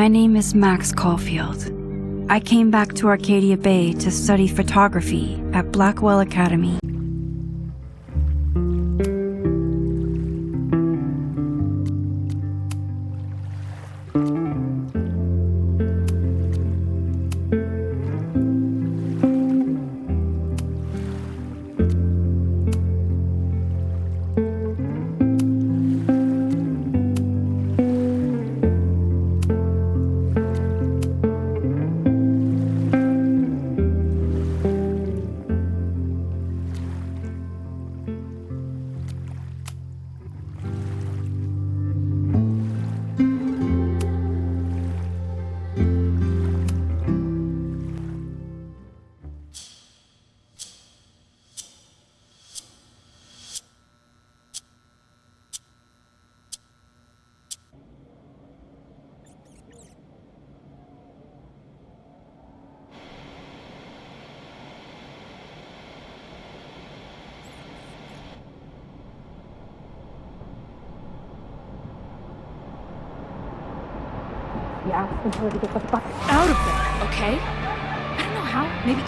My name is Max Caulfield. I came back to Arcadia Bay to study photography at Blackwell Academy. Yeah, and tell her to get the fuck out of there, okay? I don't know how. Maybe...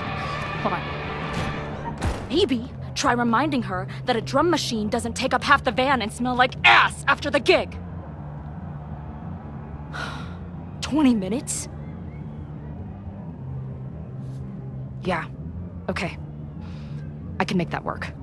Hold on. Maybe try reminding her that a drum machine doesn't take up half the van and smell like ass after the gig. 20 minutes? Yeah, okay. I can make that work.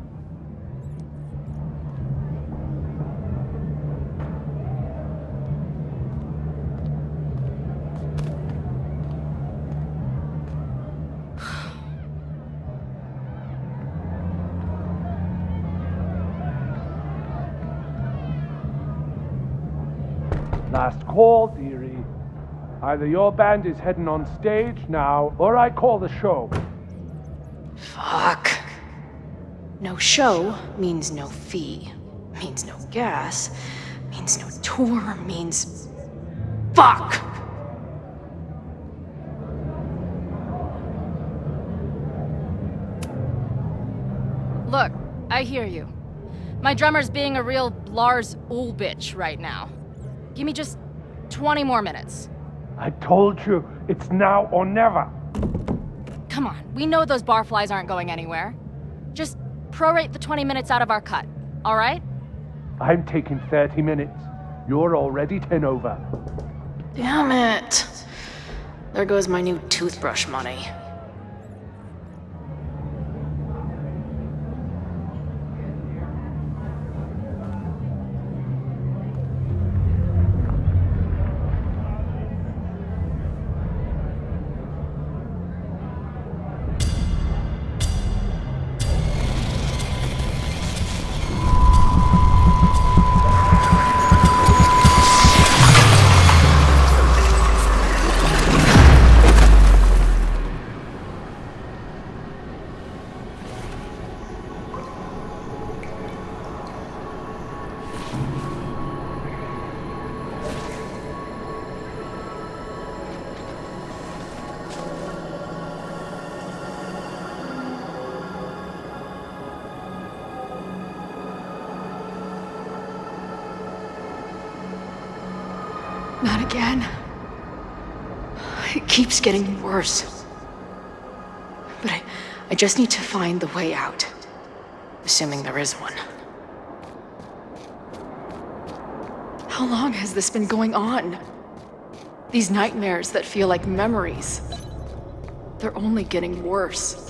Last call, dearie. Either your band is heading on stage now, or I call the show. Fuck. No show means no fee. Means no gas. Means no tour. Means... Fuck! Look, I hear you. My drummer's being a real Lars Ul bitch right now. Give me just 20 more minutes. I told you, it's now or never. Come on, we know those barflies aren't going anywhere. Just prorate the 20 minutes out of our cut, all right? I'm taking 30 minutes. You're already 10 over. Damn it. There goes my new toothbrush money. Not again. It keeps getting worse. But I just need to find the way out. Assuming there is one. How long has this been going on? These nightmares that feel like memories. They're only getting worse.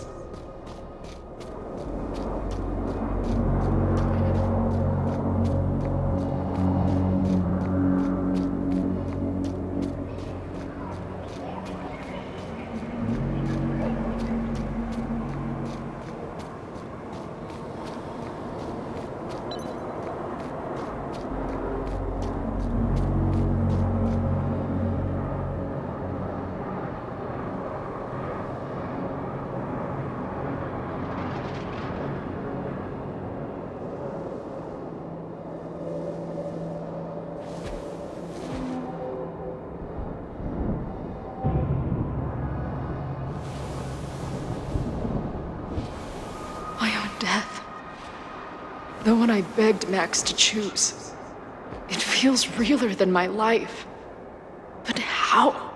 Death. The one I begged Max to choose. It feels realer than my life. But how? How?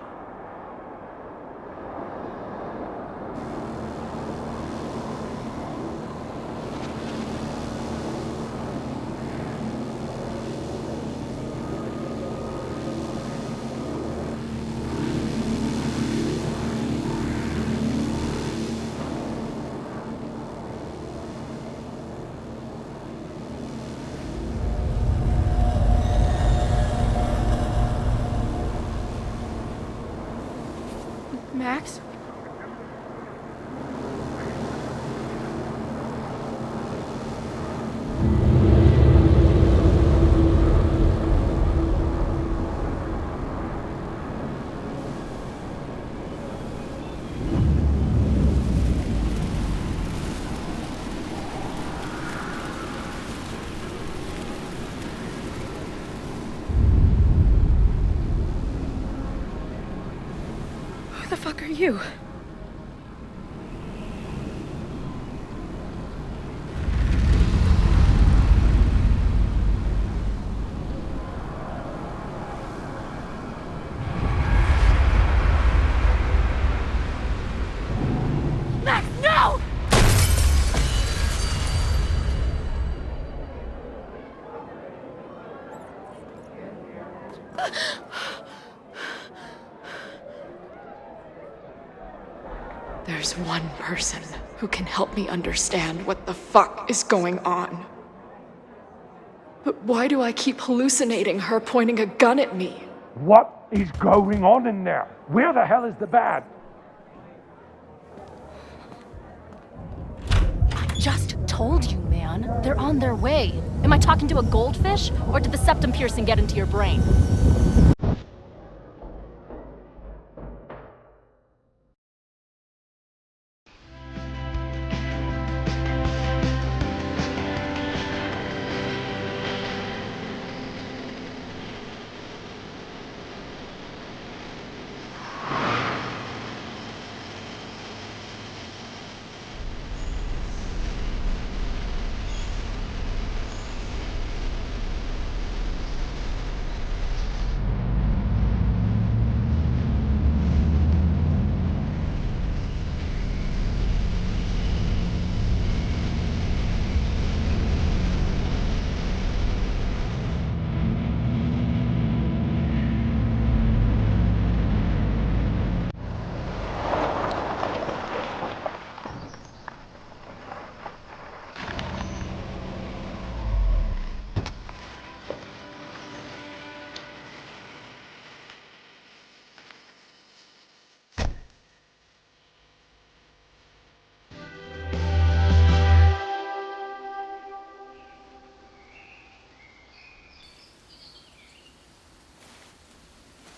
Max? Who the fuck are you? Max, no! There's one person who can help me understand what the fuck is going on. But why do I keep hallucinating her pointing a gun at me? What is going on in there? Where the hell is the bad? Just told you, man. They're on their way. Am I talking to a goldfish, or did the septum piercing get into your brain?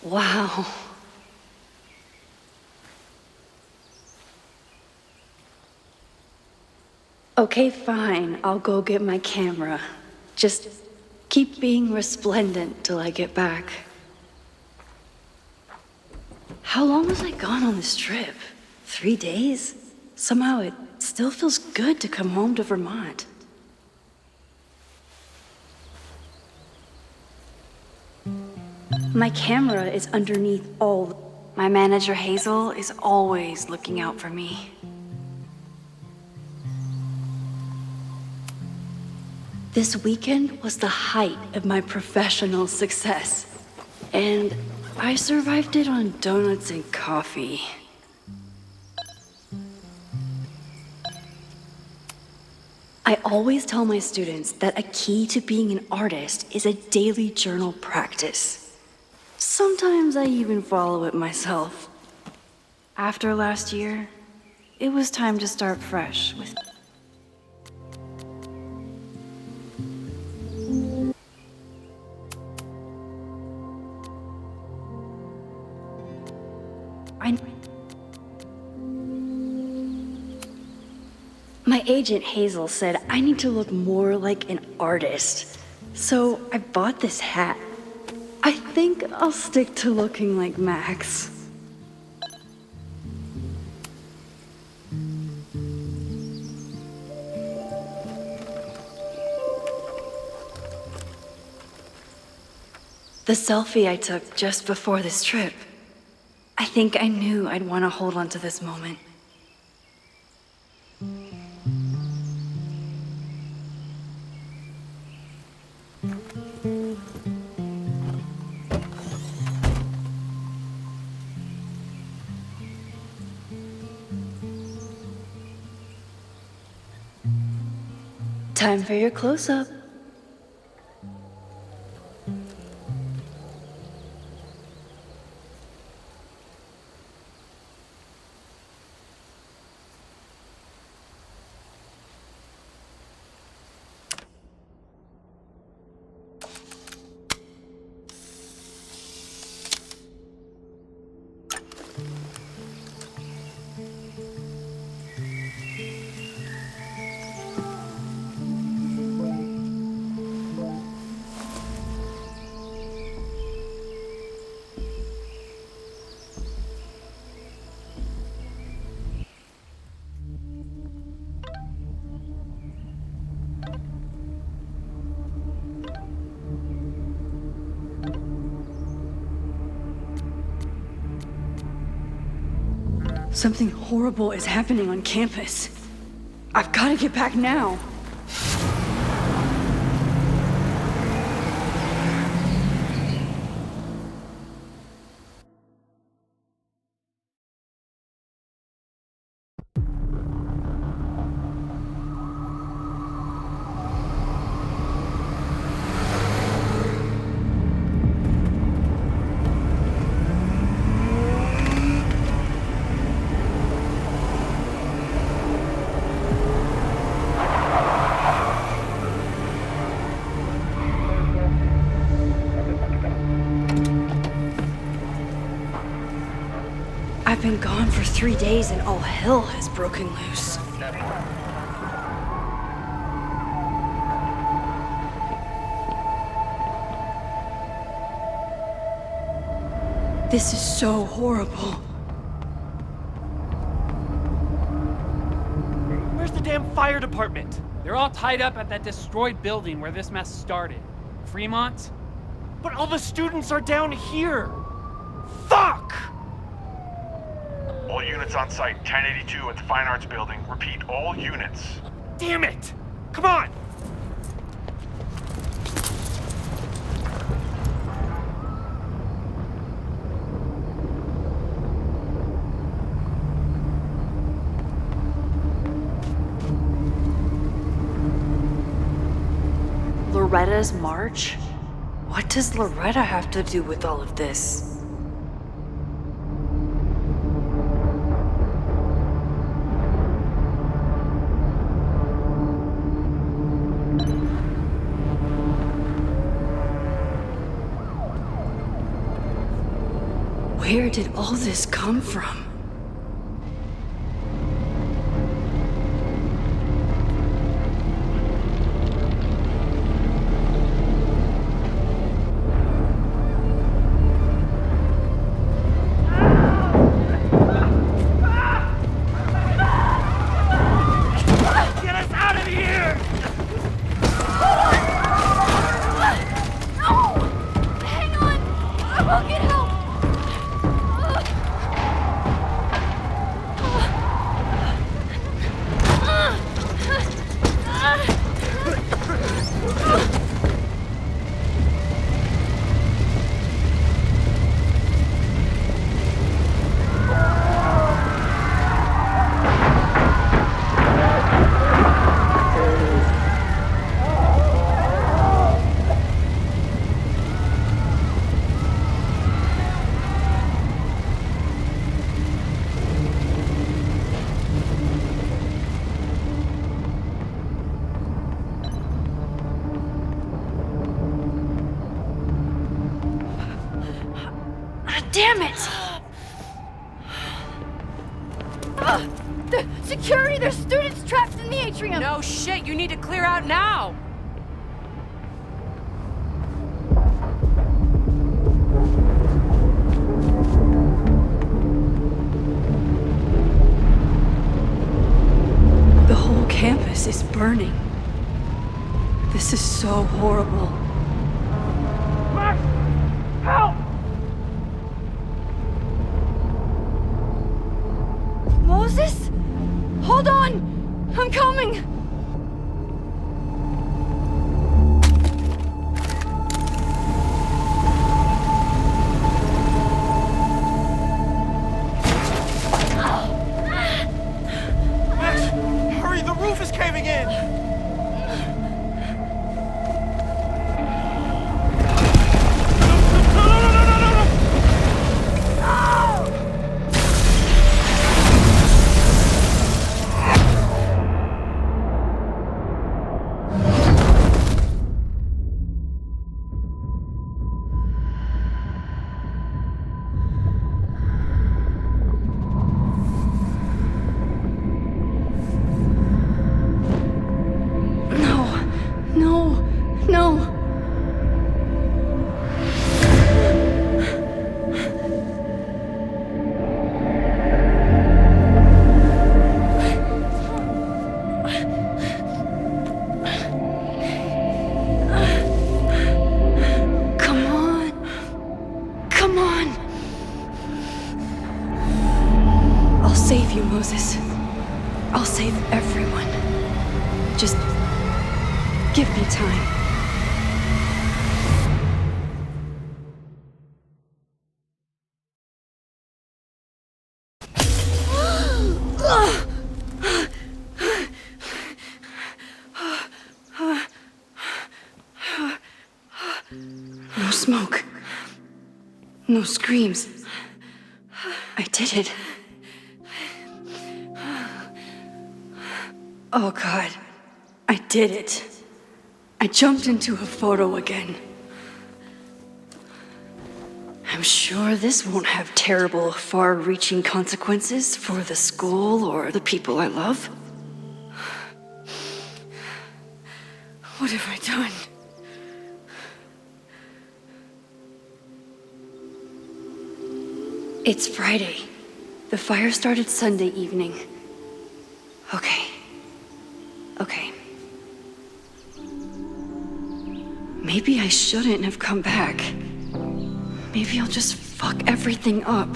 Wow. Okay, fine. I'll go get my camera. Just keep being resplendent till I get back. How long was I gone on this trip? 3 days? Somehow it still feels good to come home to Vermont. My camera is underneath all. My manager Hazel is always looking out for me. This weekend was the height of my professional success, and I survived it on donuts and coffee. I always tell my students that a key to being an artist is a daily journal practice. Sometimes I even follow it myself. After last year, it was time to start fresh with... My agent Hazel said I need to look more like an artist, so I bought this hat. I think I'll stick to looking like Max. The selfie I took just before this trip, think I knew I'd want to hold on to this moment. Time for your close-up. Something horrible is happening on campus. I've got to get back now. I've been gone for 3 days and all hell has broken loose. This is so horrible. Where's the damn fire department? They're all tied up at that destroyed building where this mess started. Fremont? But all the students are down here! Fuck! All units on site, 1082 at the Fine Arts Building. Repeat, all units. Damn it! Come on! Loretta's march? What does Loretta have to do with all of this? Where did all this come from? Get us out of here! No! Hang on! I will get help! Damn it! The security! There's students trapped in the atrium! No shit, you need to clear out now! The whole campus is burning. This is so horrible. Max! Help! Moses? Hold on! I'm coming! Max, hurry, the roof is caving in! No. Come on. Come on. I'll save you, Moses. I'll save everyone. Just give me time. No smoke. No screams. I did it. Oh God, I did it. I jumped into a photo again. I'm sure this won't have terrible, far-reaching consequences for the school or the people I love. What have I done? It's Friday. The fire started Sunday evening. Okay. Maybe I shouldn't have come back. Maybe I'll just fuck everything up.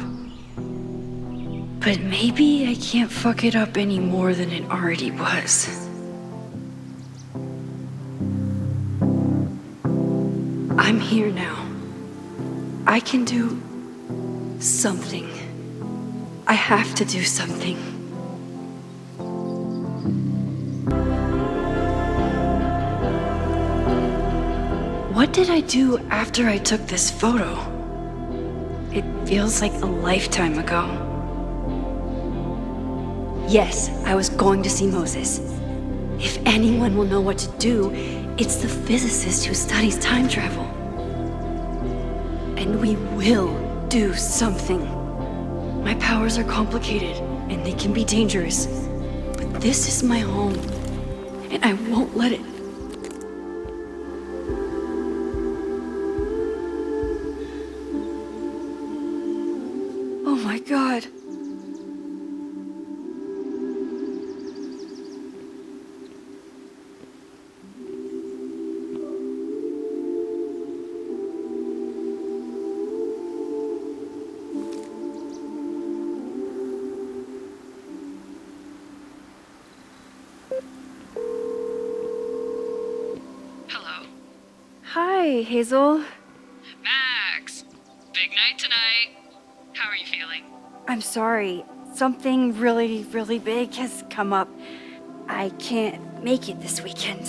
But maybe I can't fuck it up any more than it already was. I'm here now. I can do something. I have to do something. What did I do after I took this photo? It feels like a lifetime ago. Yes, I was going to see Moses. If anyone will know what to do, it's the physicist who studies time travel. And we will do something. My powers are complicated, and they can be dangerous. But this is my home, and I won't let it. Oh my God. Hello. Hi, Hazel. Max! Big night tonight. How are you feeling? I'm sorry. Something really, really big has come up. I can't make it this weekend.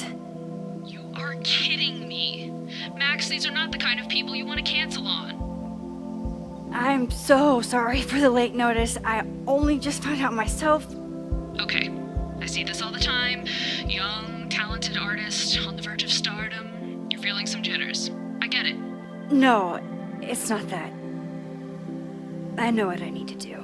You are kidding me. Max, these are not the kind of people you want to cancel on. I'm so sorry for the late notice. I only just found out myself. Okay, I see this all the time. Young, talented artist on the verge of stardom. You're feeling some jitters. I get it. No, it's not that. I know what I need to do.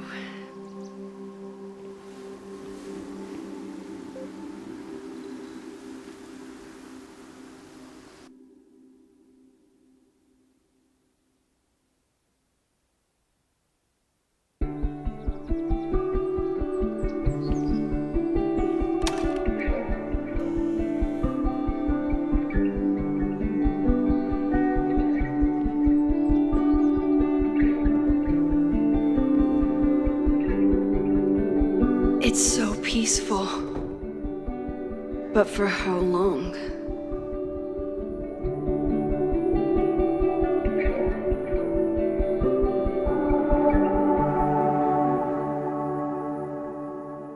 It's so peaceful. But for how long?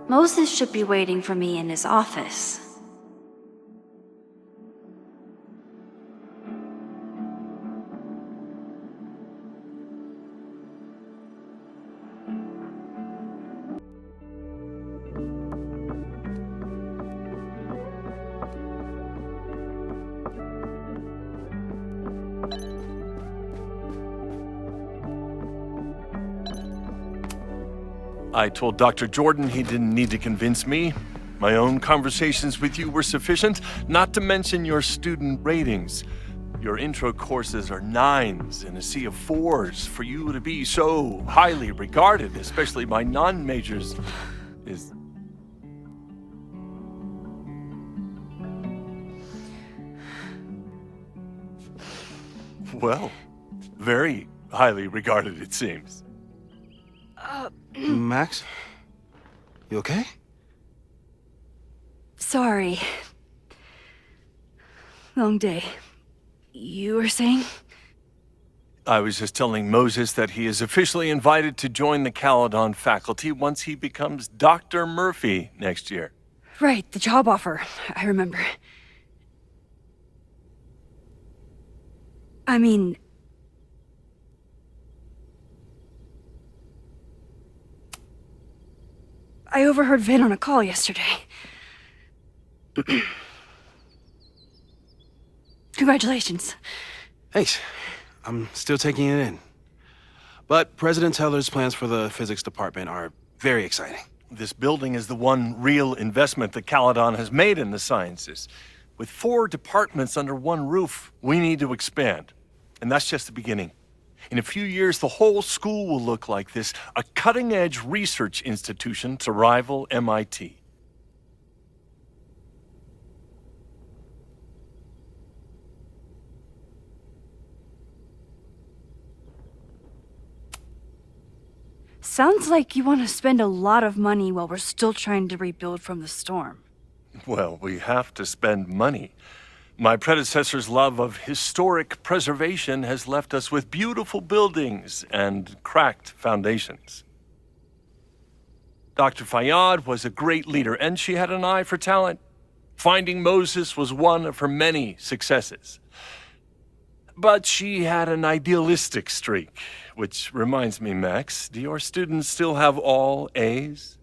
Moses should be waiting for me in his office. I told Dr. Jordan he didn't need to convince me. My own conversations with you were sufficient, not to mention your student ratings. Your intro courses are 9s in a sea of 4s. For you to be so highly regarded, especially by non-majors, is... well, very highly regarded, it seems. Max? You okay? Sorry. Long day. You were saying? I was just telling Moses that he is officially invited to join the Caledon faculty once he becomes Dr. Murphy next year. Right, the job offer. I remember. I mean... I overheard Vin on a call yesterday. Congratulations. Thanks. I'm still taking it in. But President Teller's plans for the physics department are very exciting. This building is the one real investment that Caledon has made in the sciences. With 4 departments under one roof, we need to expand. And that's just the beginning. In a few years, the whole school will look like this, a cutting-edge research institution to rival MIT. Sounds like you want to spend a lot of money while we're still trying to rebuild from the storm. Well, we have to spend money. My predecessor's love of historic preservation has left us with beautiful buildings and cracked foundations. Dr. Fayyad was a great leader, and she had an eye for talent. Finding Moses was one of her many successes. But she had an idealistic streak, which reminds me, Max, do your students still have all A's?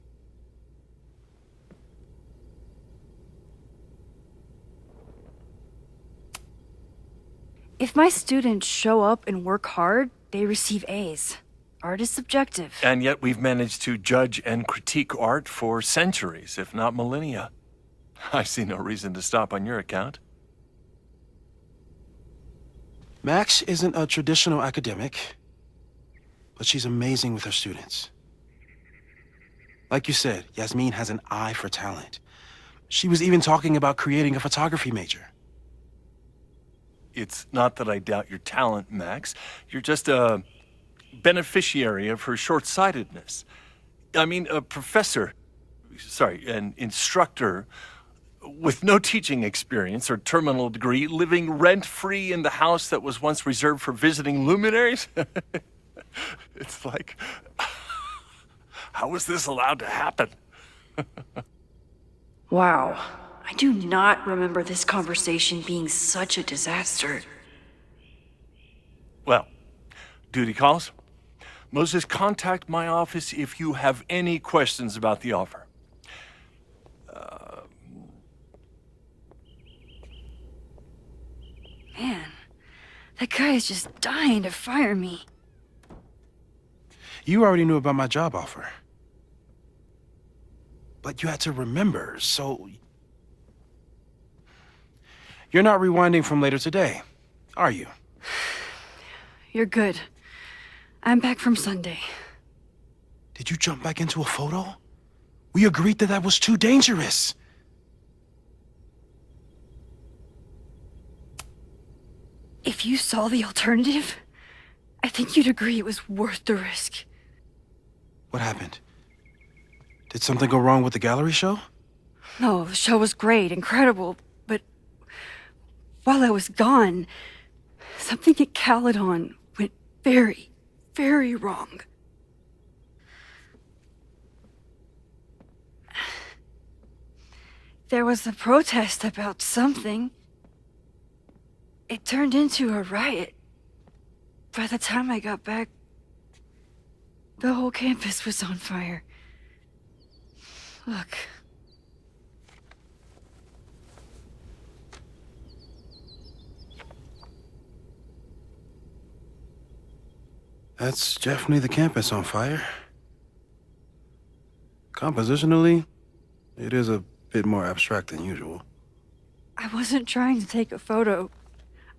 If my students show up and work hard, they receive A's. Art is subjective. And yet we've managed to judge and critique art for centuries, if not millennia. I see no reason to stop on your account. Max isn't a traditional academic, but she's amazing with her students. Like you said, Yasmin has an eye for talent. She was even talking about creating a photography major. It's not that I doubt your talent, Max. You're just a beneficiary of her short-sightedness. I mean, an instructor with no teaching experience or terminal degree, living rent-free in the house that was once reserved for visiting luminaries? It's like, how was this allowed to happen? Wow. I do not remember this conversation being such a disaster. Well, duty calls. Moses, contact my office if you have any questions about the offer. Man, that guy is just dying to fire me. You already knew about my job offer. But you had to remember, so... You're not rewinding from later today, are you? You're good. I'm back from Sunday. Did you jump back into a photo? We agreed that was too dangerous. If you saw the alternative, I think you'd agree it was worth the risk. What happened? Did something go wrong with the gallery show? No, the show was great, incredible, but while I was gone, something at Caledon went very, very wrong. There was a protest about something. It turned into a riot. By the time I got back, the whole campus was on fire. Look. That's definitely the campus on fire. Compositionally, it is a bit more abstract than usual. I wasn't trying to take a photo.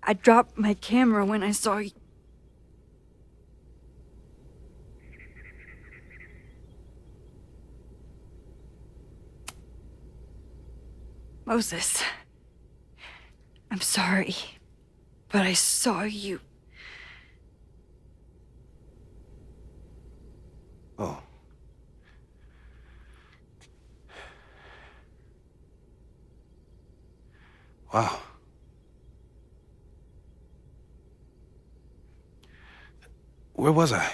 I dropped my camera when I saw you. Moses, I'm sorry, but I saw you. Oh. Wow. Where was I?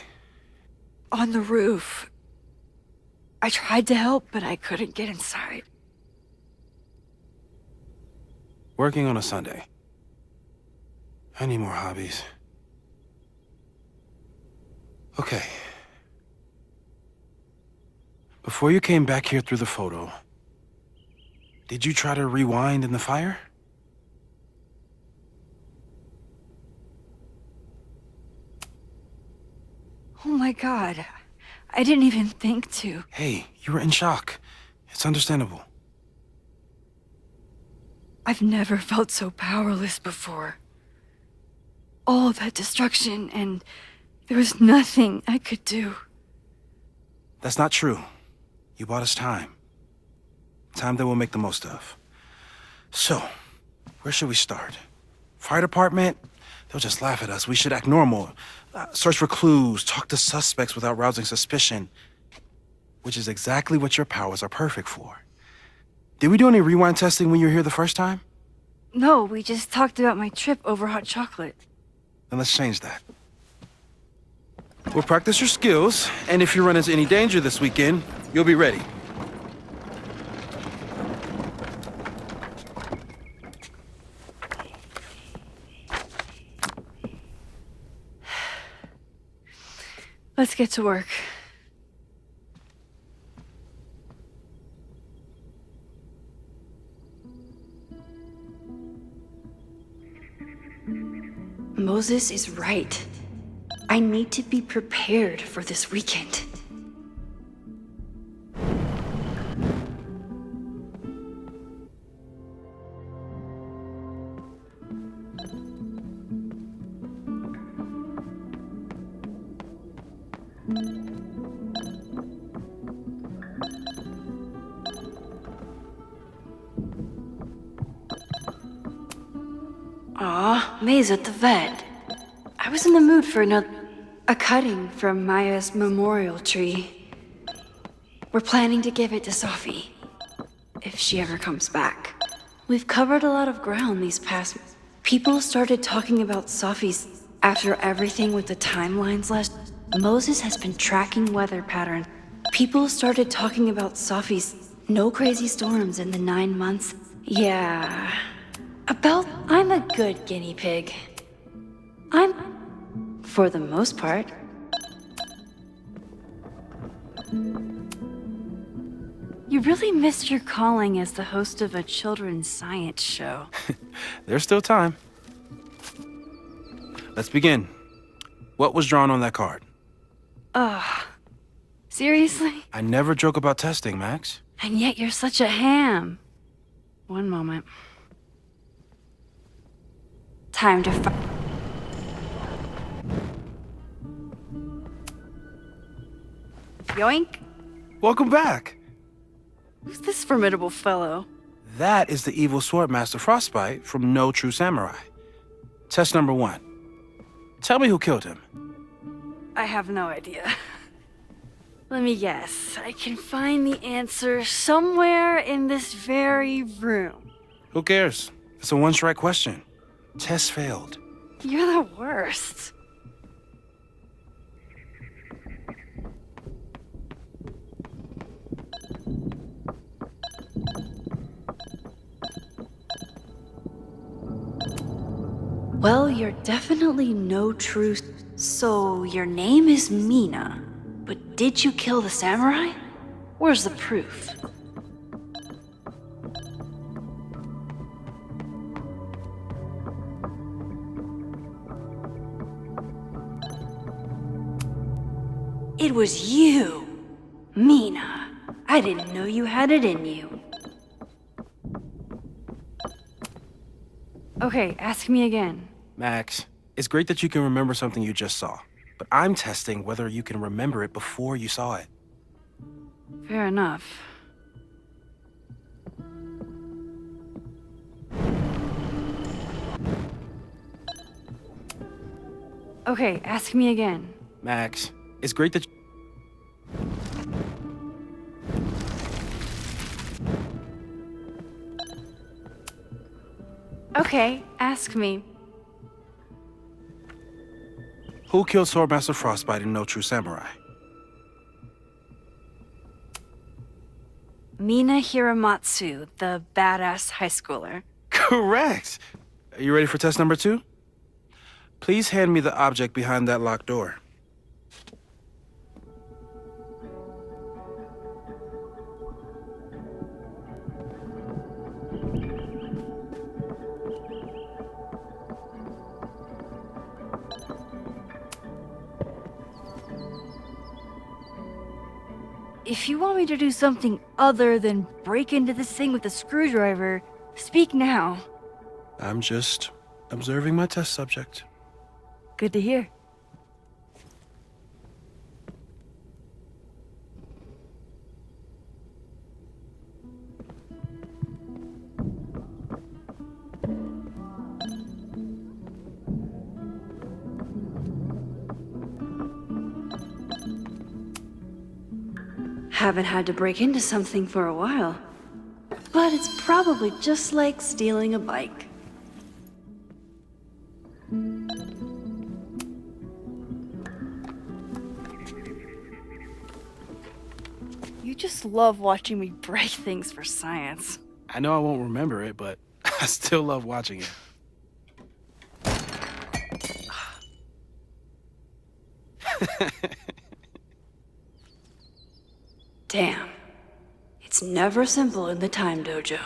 On the roof. I tried to help, but I couldn't get inside. Working on a Sunday. I need more hobbies. Okay. Before you came back here through the photo, did you try to rewind in the fire? Oh my God. I didn't even think to. Hey, you were in shock. It's understandable. I've never felt so powerless before. All that destruction, and there was nothing I could do. That's not true. You bought us time. Time that we'll make the most of. So, where should we start? Fire department? They'll just laugh at us. We should act normal. Search for clues, talk to suspects without rousing suspicion. Which is exactly what your powers are perfect for. Did we do any rewind testing when you were here the first time? No, we just talked about my trip over hot chocolate. Then let's change that. We'll practice your skills, and if you run into any danger this weekend, you'll be ready. Let's get to work. Moses is right. I need to be prepared for this weekend. Aw, May's at the vet. I was in the mood for a cutting from Maya's memorial tree. We're planning to give it to Sophie, if she ever comes back. We've covered a lot of ground these past... People started talking about Sophie's after everything with the timelines last... Moses has been tracking weather patterns. People started talking about Sophie's no crazy storms in the 9 months. Yeah... I'm a good guinea pig. For the most part. You really missed your calling as the host of a children's science show. There's still time. Let's begin. What was drawn on that card? Seriously? I never joke about testing, Max. And yet you're such a ham. One moment. Time to Yoink. Welcome back. Who's this formidable fellow? That is the evil swordmaster Frostbite from No True Samurai. Test number 1. Tell me who killed him. I have no idea. Let me guess. I can find the answer somewhere in this very room. Who cares? It's a one-strike question. Test failed. You're the worst. Well, you're definitely no true... So, your name is Mina, but did you kill the samurai? Where's the proof? It was you, Mina. I didn't know you had it in you. Okay, ask me again. Max, it's great that you can remember something you just saw, but I'm testing whether you can remember it before you saw it. Fair enough. Okay, ask me again. Max, it's great that Okay, ask me. Who killed Swordmaster Frostbite in No True Samurai? Mina Hiramatsu, the badass high schooler. Correct! Are you ready for test number 2? Please hand me the object behind that locked door. If you want me to do something other than break into this thing with a screwdriver, speak now. I'm just observing my test subject. Good to hear. Haven't had to break into something for a while. But it's probably just like stealing a bike. You just love watching me break things for science. I know I won't remember it, but I still love watching it. Damn. It's never simple in the time dojo.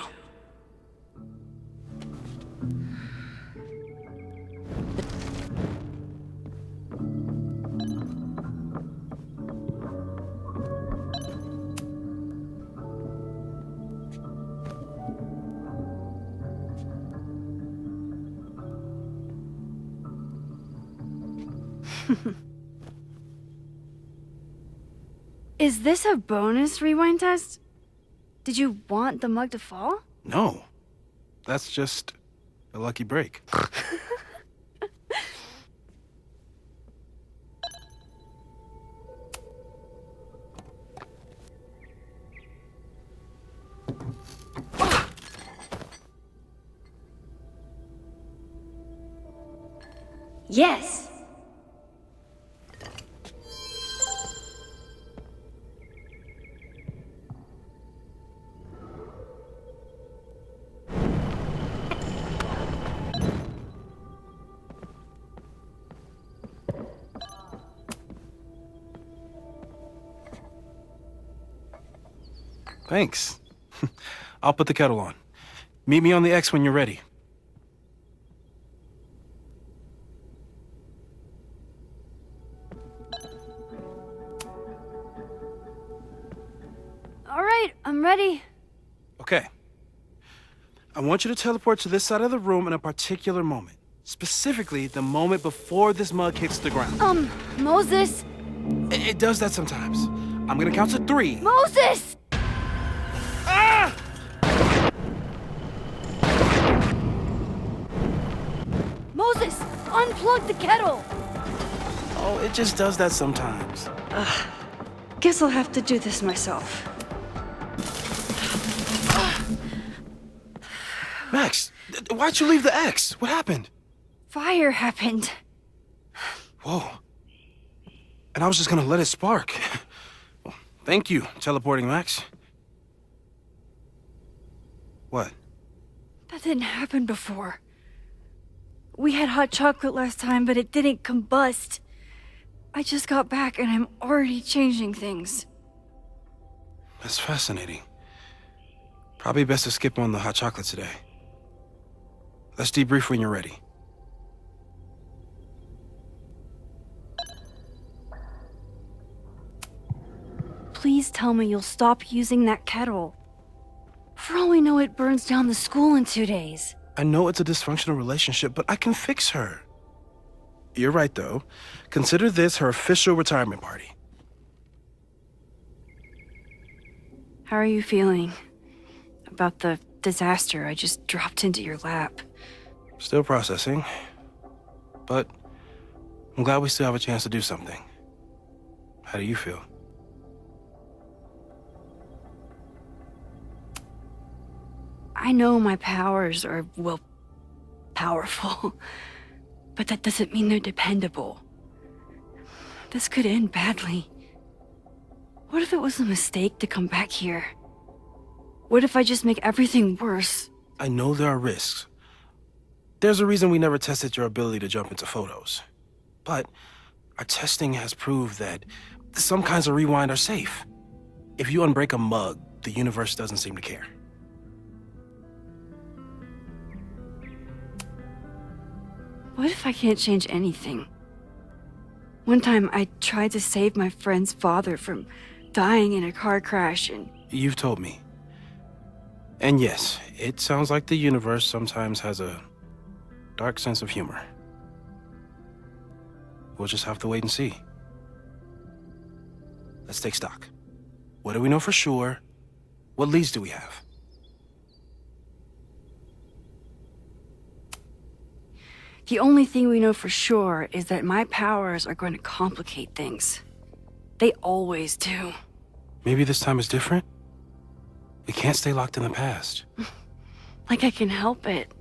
Is this a bonus rewind test? Did you want the mug to fall? No. That's just a lucky break. Yes. Thanks. I'll put the kettle on. Meet me on the X when you're ready. All right, I'm ready. Okay. I want you to teleport to this side of the room in a particular moment. Specifically, the moment before this mug hits the ground. Moses! It does that sometimes. I'm gonna count to 3. Moses! Ah! Moses, unplug the kettle! Oh, it just does that sometimes. Guess I'll have to do this myself. Max, why'd you leave the X? What happened? Fire happened. Whoa. And I was just gonna let it spark. Well, thank you, teleporting Max. What? That didn't happen before. We had hot chocolate last time, but it didn't combust. I just got back and I'm already changing things. That's fascinating. Probably best to skip on the hot chocolate today. Let's debrief when you're ready. Please tell me you'll stop using that kettle. For all we know, it burns down the school in 2 days. I know it's a dysfunctional relationship, but I can fix her. You're right, though. Consider this her official retirement party. How are you feeling about the disaster I just dropped into your lap? Still processing. But I'm glad we still have a chance to do something. How do you feel? I know my powers are, well, powerful. But that doesn't mean they're dependable. This could end badly. What if it was a mistake to come back here? What if I just make everything worse? I know there are risks. There's a reason we never tested your ability to jump into photos. But our testing has proved that some kinds of rewind are safe. If you unbreak a mug, the universe doesn't seem to care. What if I can't change anything? One time I tried to save my friend's father from dying in a car crash and... You've told me. And yes, it sounds like the universe sometimes has a dark sense of humor. We'll just have to wait and see. Let's take stock. What do we know for sure? What leads do we have? The only thing we know for sure is that my powers are going to complicate things. They always do. Maybe this time is different? We can't stay locked in the past. Like I can help it.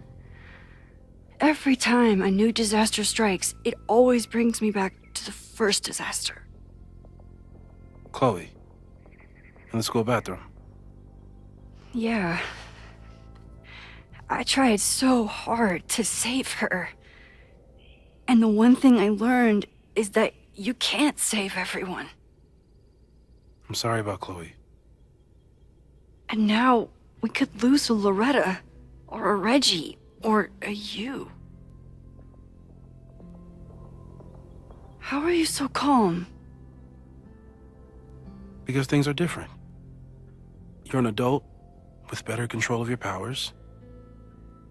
Every time a new disaster strikes, it always brings me back to the first disaster. Chloe, in the school bathroom. Yeah. I tried so hard to save her. And the one thing I learned is that you can't save everyone. I'm sorry about Chloe. And now we could lose a Loretta, or a Reggie, or a you. How are you so calm? Because things are different. You're an adult with better control of your powers.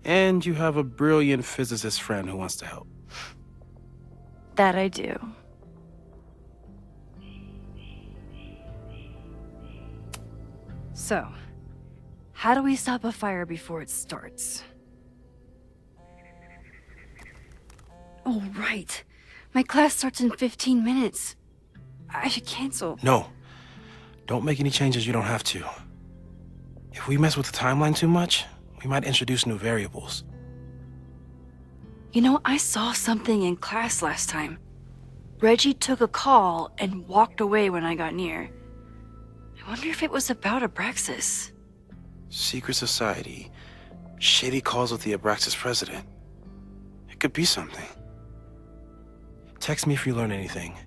And you have a brilliant physicist friend who wants to help. That I do. So, how do we stop a fire before it starts? Oh, right. My class starts in 15 minutes. I should cancel. No. Don't make any changes you don't have to. If we mess with the timeline too much, we might introduce new variables. You know, I saw something in class last time. Reggie took a call and walked away when I got near. I wonder if it was about Abraxas. Secret society. Shady calls with the Abraxas president. It could be something. Text me if you learn anything.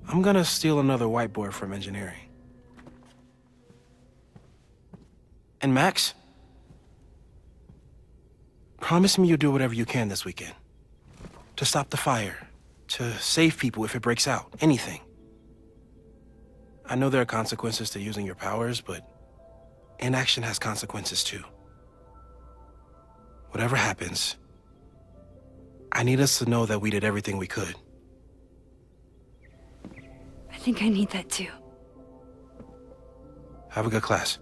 I'm gonna steal another whiteboard from engineering. And Max? Promise me you'll do whatever you can this weekend. To stop the fire. To save people if it breaks out. Anything. I know there are consequences to using your powers, but inaction has consequences too. Whatever happens, I need us to know that we did everything we could. I think I need that too. Have a good class.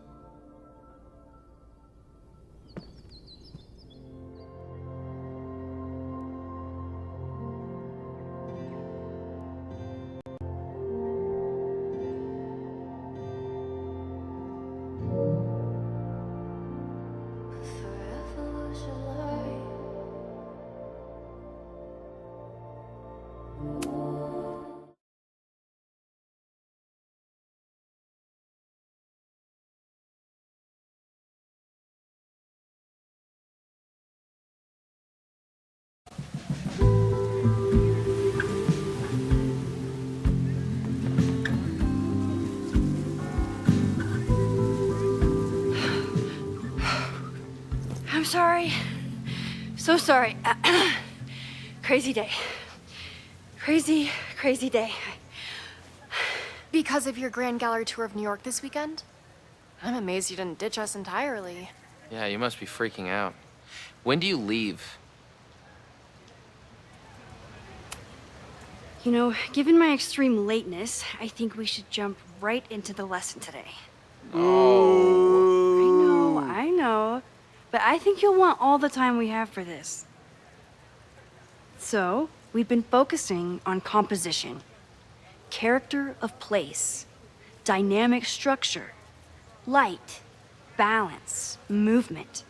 sorry. So sorry. Crazy day. Crazy, crazy day. Because of your Grand Gallery tour of New York this weekend? I'm amazed you didn't ditch us entirely. Yeah, you must be freaking out. When do you leave? You know, given my extreme lateness, I think we should jump right into the lesson today. Oh. I know. But I think you'll want all the time we have for this. So, we've been focusing on composition, character of place, dynamic structure, light, balance, movement,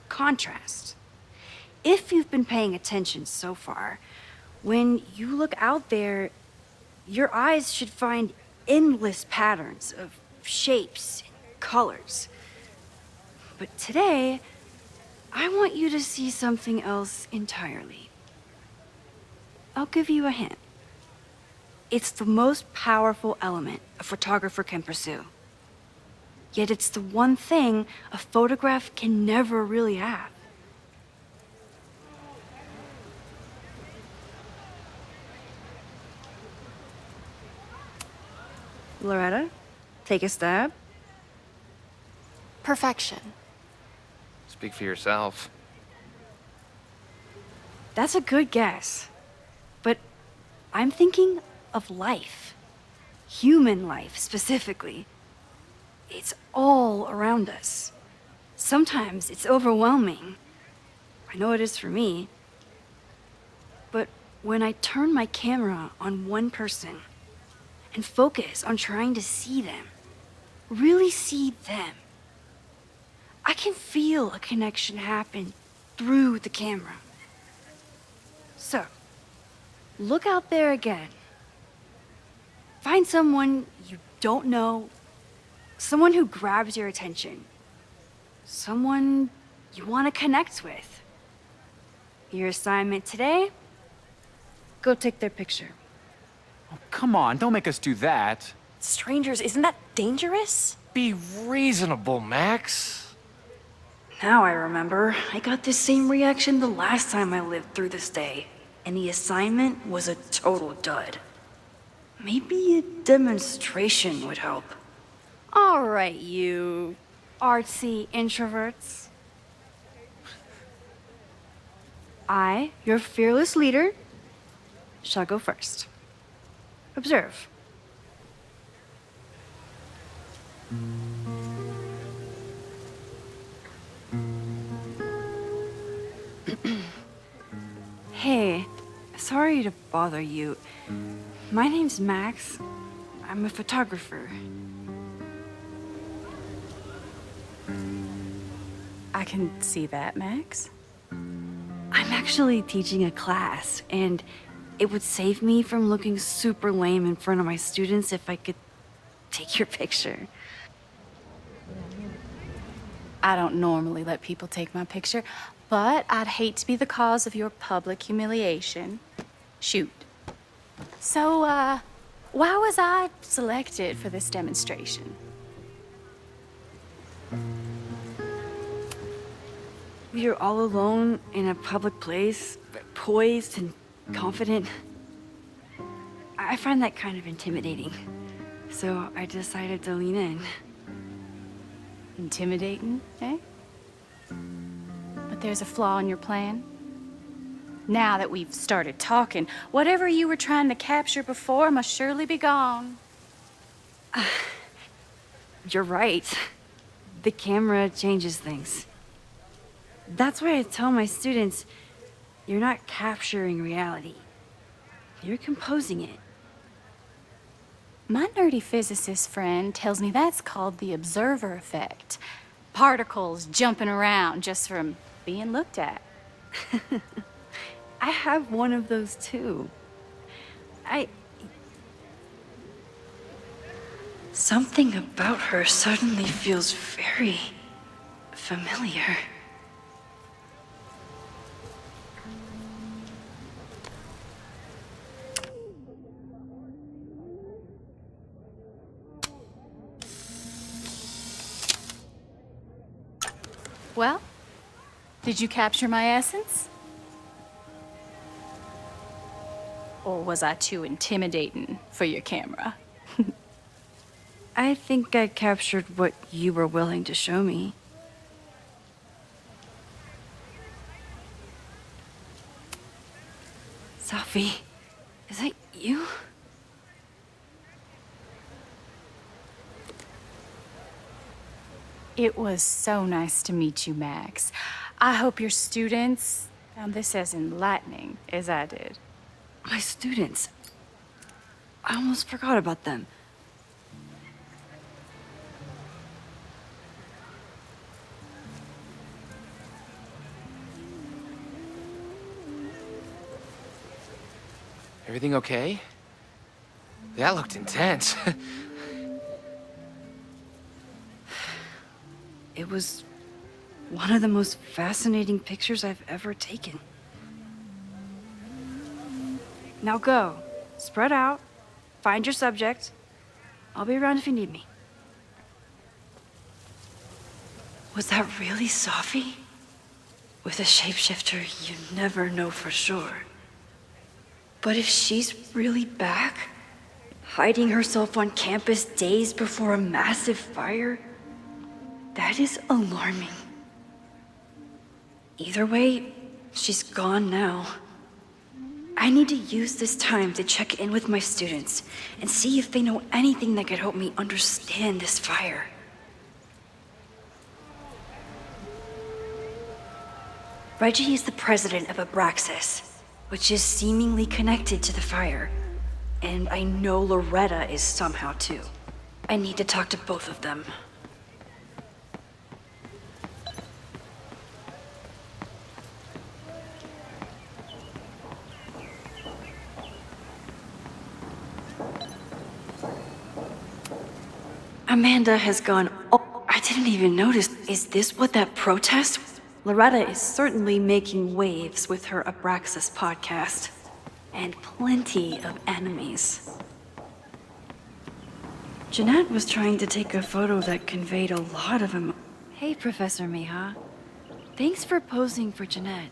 contrast. If you've been paying attention so far, when you look out there, your eyes should find endless patterns of shapes and colors. But today, I want you to see something else entirely. I'll give you a hint. It's the most powerful element a photographer can pursue. Yet it's the one thing a photograph can never really have. Loretta, take a stab. Perfection. Speak for yourself. That's a good guess. But I'm thinking of life. Human life, specifically. It's all around us. Sometimes it's overwhelming. I know it is for me. But when I turn my camera on one person and focus on trying to see them, really see them, I can feel a connection happen through the camera. So, look out there again. Find someone you don't know, someone who grabs your attention, someone you want to connect with. Your assignment today? Go take their picture. Oh, come on, don't make us do that. Strangers, isn't that dangerous? Be reasonable, Max. Now I remember. I got the same reaction the last time I lived through this day, and the assignment was a total dud. Maybe a demonstration would help. All right, you artsy introverts. I, your fearless leader, shall go first. Observe. Hey, sorry to bother you. My name's Max. I'm a photographer. I can see that, Max. I'm actually teaching a class, and it would save me from looking super lame in front of my students if I could take your picture. I don't normally let people take my picture, but I'd hate to be the cause of your public humiliation. Shoot. So, why was I selected for this demonstration? You're all alone in a public place, poised and confident. I find that kind of intimidating. So I decided to lean in. Intimidating, eh? But there's a flaw in your plan. Now that we've started talking, whatever you were trying to capture before must surely be gone. You're right. The camera changes things. That's why I tell my students, you're not capturing reality. You're composing it. My nerdy physicist friend tells me that's called the observer effect. Particles jumping around just from being looked at. I have one of those too. Something about her suddenly feels very familiar. Well, Did you capture my essence? Or was I too intimidating for your camera? I think I captured what you were willing to show me. Sophie, is that you? It was so nice to meet you, Max. I hope your students found this as enlightening as I did. My students. I almost forgot about them. Everything okay? That looked intense. It was one of the most fascinating pictures I've ever taken. Now go. Spread out. Find your subject. I'll be around if you need me. Was that really Sophie? With a shapeshifter, you never know for sure. But if she's really back, hiding herself on campus days before a massive fire, that is alarming. Either way, she's gone now. I need to use this time to check in with my students and see if they know anything that could help me understand this fire. Reggie is the president of Abraxas, which is seemingly connected to the fire. And I know Loretta is somehow too. I need to talk to both of them. Amanda has gone. Oh, I didn't even notice. Is this what that protest? Loretta is certainly making waves with her Abraxas podcast. And plenty of enemies. Jeanette was trying to take a photo that conveyed a lot of Hey, Professor Miha. Thanks for posing for Jeanette.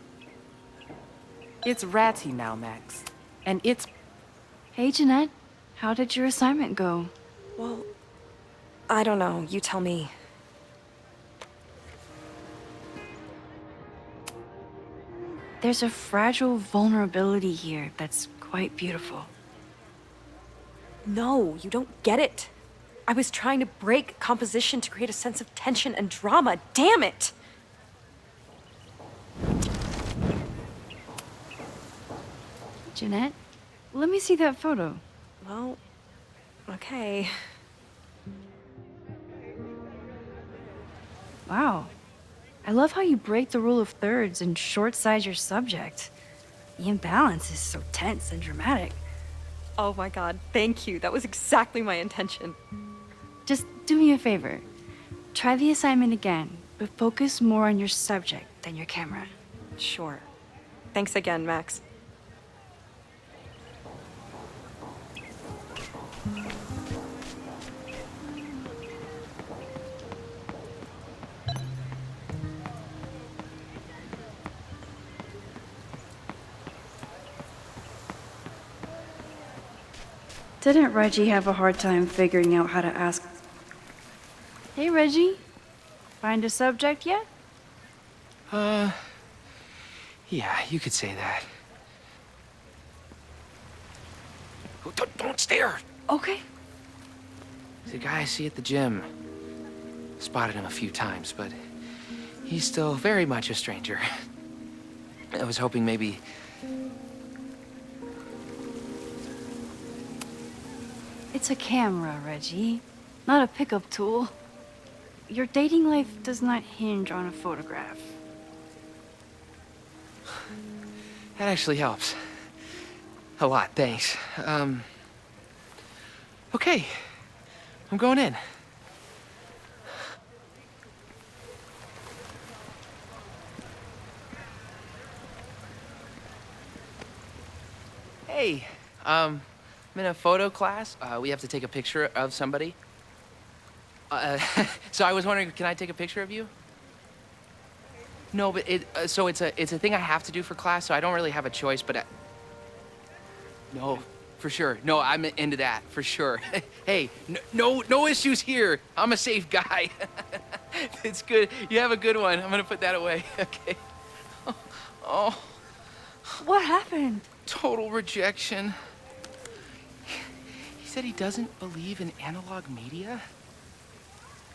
It's Ratty now, Max. And it's... Hey, Jeanette. How did your assignment go? Well, I don't know. You tell me. There's a fragile vulnerability here that's quite beautiful. No, you don't get it. I was trying to break composition to create a sense of tension and drama. Damn it! Jeanette, let me see that photo. Well, okay. Wow. I love how you break the rule of thirds and short-size your subject. The imbalance is so tense and dramatic. Oh my god, thank you. That was exactly my intention. Just do me a favor. Try the assignment again, but focus more on your subject than your camera. Sure. Thanks again, Max. Didn't Reggie have a hard time figuring out how to ask? Hey, Reggie. Find a subject yet? Yeah, you could say that. Oh, don't stare! Okay. The guy I see at the gym. Spotted him a few times, but he's still very much a stranger. I was hoping maybe... It's a camera, Reggie, not a pickup tool. Your dating life does not hinge on a photograph. That actually helps. A lot, thanks. Okay. I'm going in. Hey, I'm in a photo class. We have to take a picture of somebody. So I was wondering, can I take a picture of you? No, but so it's a thing I have to do for class, so I don't really have a choice, but no, for sure. No, I'm into that, for sure. Hey, no issues here. I'm a safe guy. It's good. You have a good one. I'm gonna put that away, okay? Oh. What happened? Total rejection. He said he doesn't believe in analog media.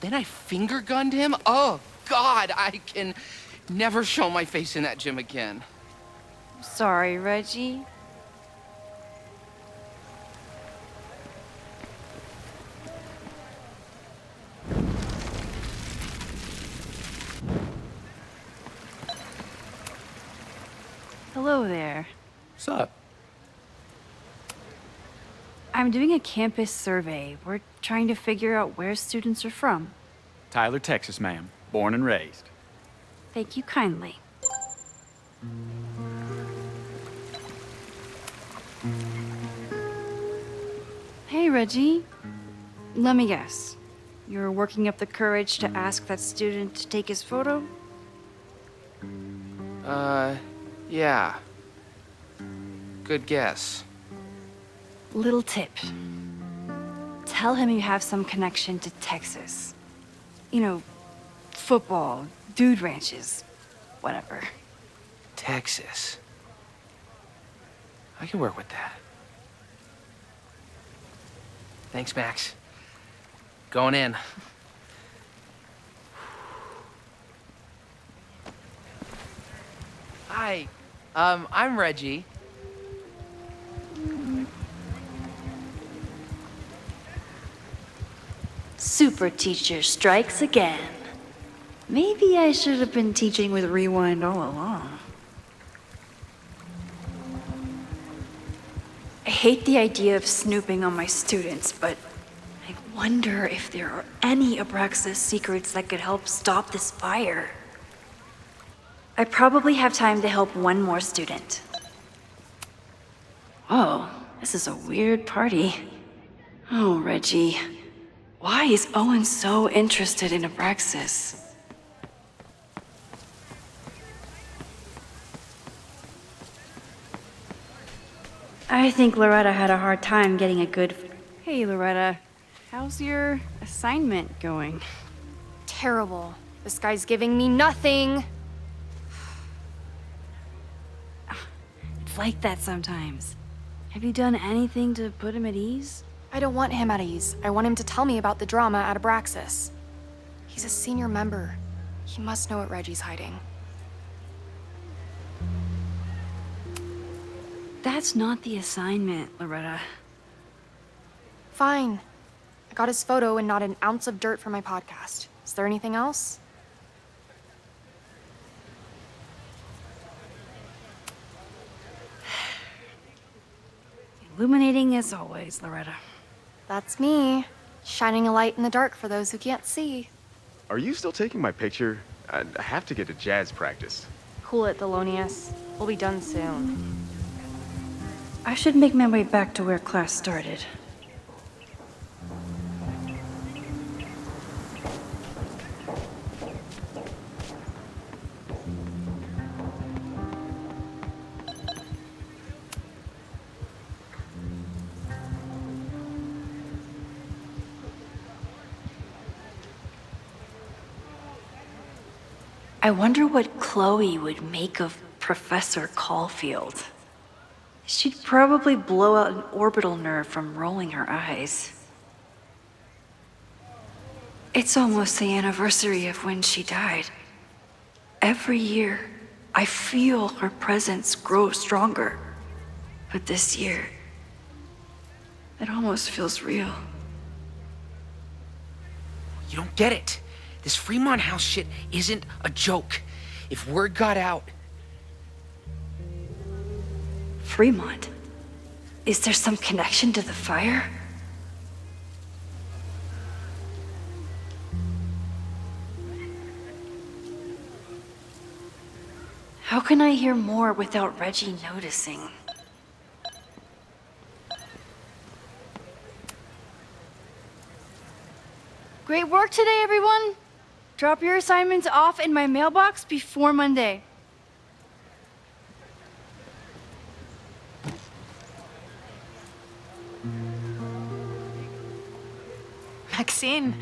Then I finger gunned him? Oh, God, I can never show my face in that gym again. Sorry, Reggie. Hello there. What's up? I'm doing a campus survey. We're trying to figure out where students are from. Tyler, Texas, ma'am. Born and raised. Thank you kindly. Hey, Reggie. Let me guess. You're working up the courage to ask that student to take his photo? Yeah. Good guess. Little tip. Tell him you have some connection to Texas. You know, football, dude ranches, whatever. Texas. I can work with that. Thanks, Max. Going in. Hi, I'm Reggie. Super teacher strikes again. Maybe I should have been teaching with Rewind all along. I hate the idea of snooping on my students, but I wonder if there are any Abraxas secrets that could help stop this fire. I probably have time to help one more student. Oh, this is a weird party. Oh, Reggie. Why is Owen so interested in Abraxas? I think Loretta had a hard time getting a good... Hey, Loretta. How's your assignment going? Terrible. This guy's giving me nothing. It's like that sometimes. Have you done anything to put him at ease? I don't want him at ease. I want him to tell me about the drama at Abraxas. He's a senior member. He must know what Reggie's hiding. That's not the assignment, Loretta. Fine. I got his photo and not an ounce of dirt for my podcast. Is there anything else? Illuminating as always, Loretta. That's me. Shining a light in the dark for those who can't see. Are you still taking my picture? I have to get to jazz practice. Cool it, Thelonious. We'll be done soon. I should make my way back to where class started. I wonder what Chloe would make of Professor Caulfield. She'd probably blow out an orbital nerve from rolling her eyes. It's almost the anniversary of when she died. Every year, I feel her presence grow stronger. But this year, it almost feels real. You don't get it. This Fremont House shit isn't a joke. If word got out... Fremont? Is there some connection to the fire? How can I hear more without Reggie noticing? Great work today, everyone! Drop your assignments off in my mailbox before Monday. Maxine,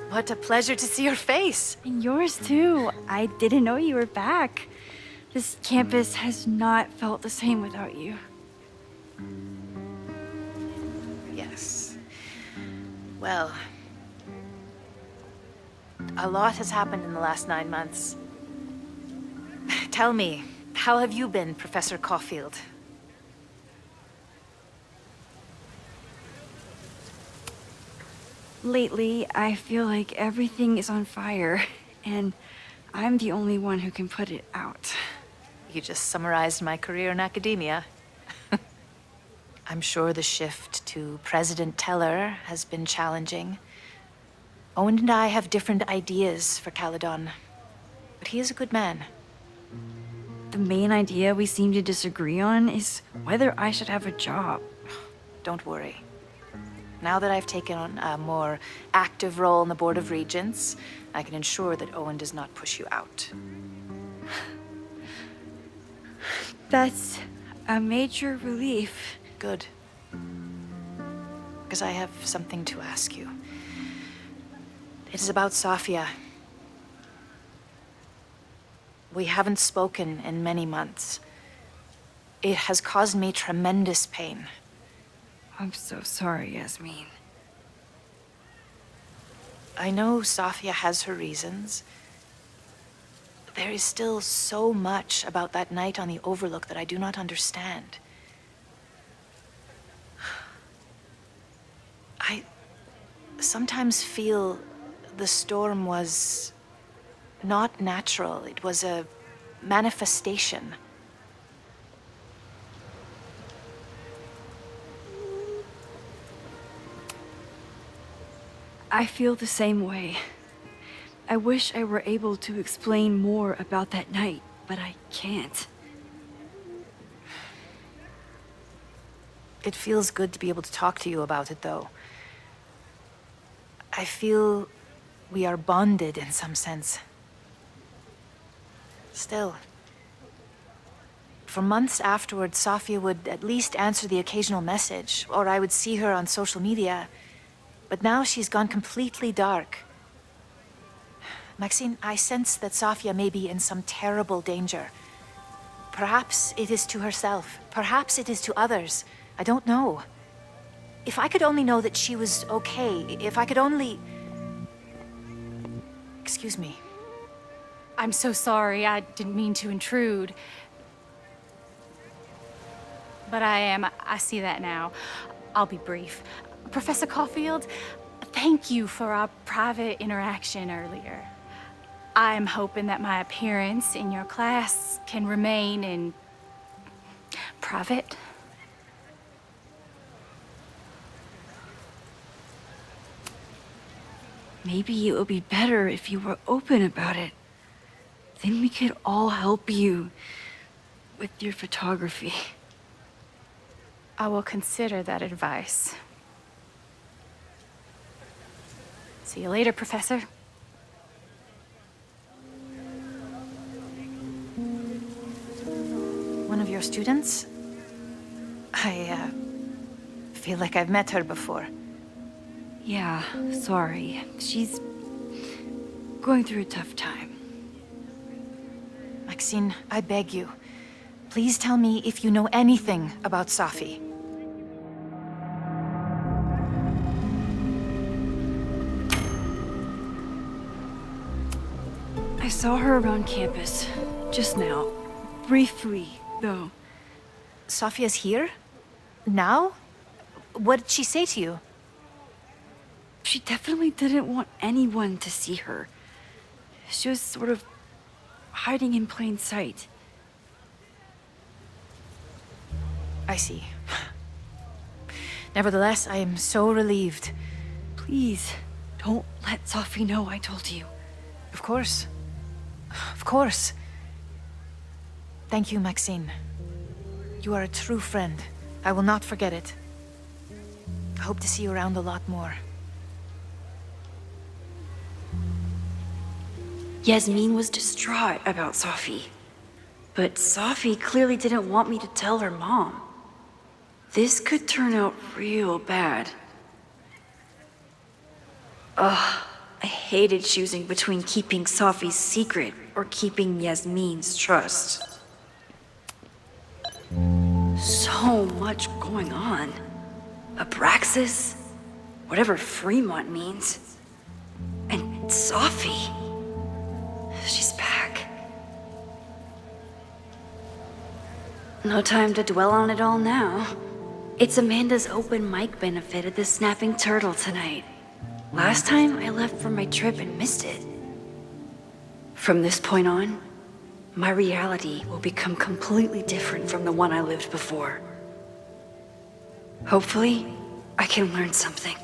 what a pleasure to see your face. And yours too. I didn't know you were back. This campus has not felt the same without you. Yes. Well, a lot has happened in the last 9 months. Tell me, how have you been, Professor Caulfield? Lately, I feel like everything is on fire, and I'm the only one who can put it out. You just summarized my career in academia. I'm sure the shift to President Teller has been challenging. Owen and I have different ideas for Caledon, but he is a good man. The main idea we seem to disagree on is whether I should have a job. Don't worry. Now that I've taken on a more active role in the Board of Regents, I can ensure that Owen does not push you out. That's a major relief. Good. Because I have something to ask you. It is about Safia. We haven't spoken in many months. It has caused me tremendous pain. I'm so sorry, Yasmin. I know Safia has her reasons. There is still so much about that night on the Overlook that I do not understand. I sometimes feel the storm was not natural. It was a manifestation. I feel the same way. I wish I were able to explain more about that night, but I can't. It feels good to be able to talk to you about it, though. I feel we are bonded in some sense. Still, for months afterwards, Safia would at least answer the occasional message, or I would see her on social media. But now she's gone completely dark. Maxine, I sense that Safia may be in some terrible danger. Perhaps it is to herself. Perhaps it is to others. I don't know. If I could only know that she was okay, if I could only... Excuse me. I'm so sorry. I didn't mean to intrude. But I see that now. I'll be brief. Professor Caulfield, thank you for our private interaction earlier. I'm hoping that my appearance in your class can remain in private. Maybe it would be better if you were open about it. Then we could all help you with your photography. I will consider that advice. See you later, Professor. One of your students? I feel like I've met her before. Yeah, sorry. She's going through a tough time. Maxine, I beg you. Please tell me if you know anything about Safi. I saw her around campus, just now. Briefly, though. Safia's here? Now? What did she say to you? She definitely didn't want anyone to see her. She was sort of hiding in plain sight. I see. Nevertheless, I am so relieved. Please, don't let Safi know I told you. Of course. Of course. Thank you, Maxine. You are a true friend. I will not forget it. I hope to see you around a lot more. Yasmin was distraught about Safi. But Safi clearly didn't want me to tell her mom. This could turn out real bad. Ugh, I hated choosing between keeping Safi's secret or keeping Yasmin's trust. So much going on. Abraxas, whatever Fremont means. And Safi. She's back. No time to dwell on it all now. It's Amanda's open mic benefit at the Snapping Turtle tonight. Last time I left for my trip and missed it. From this point on, my reality will become completely different from the one I lived before. Hopefully, I can learn something.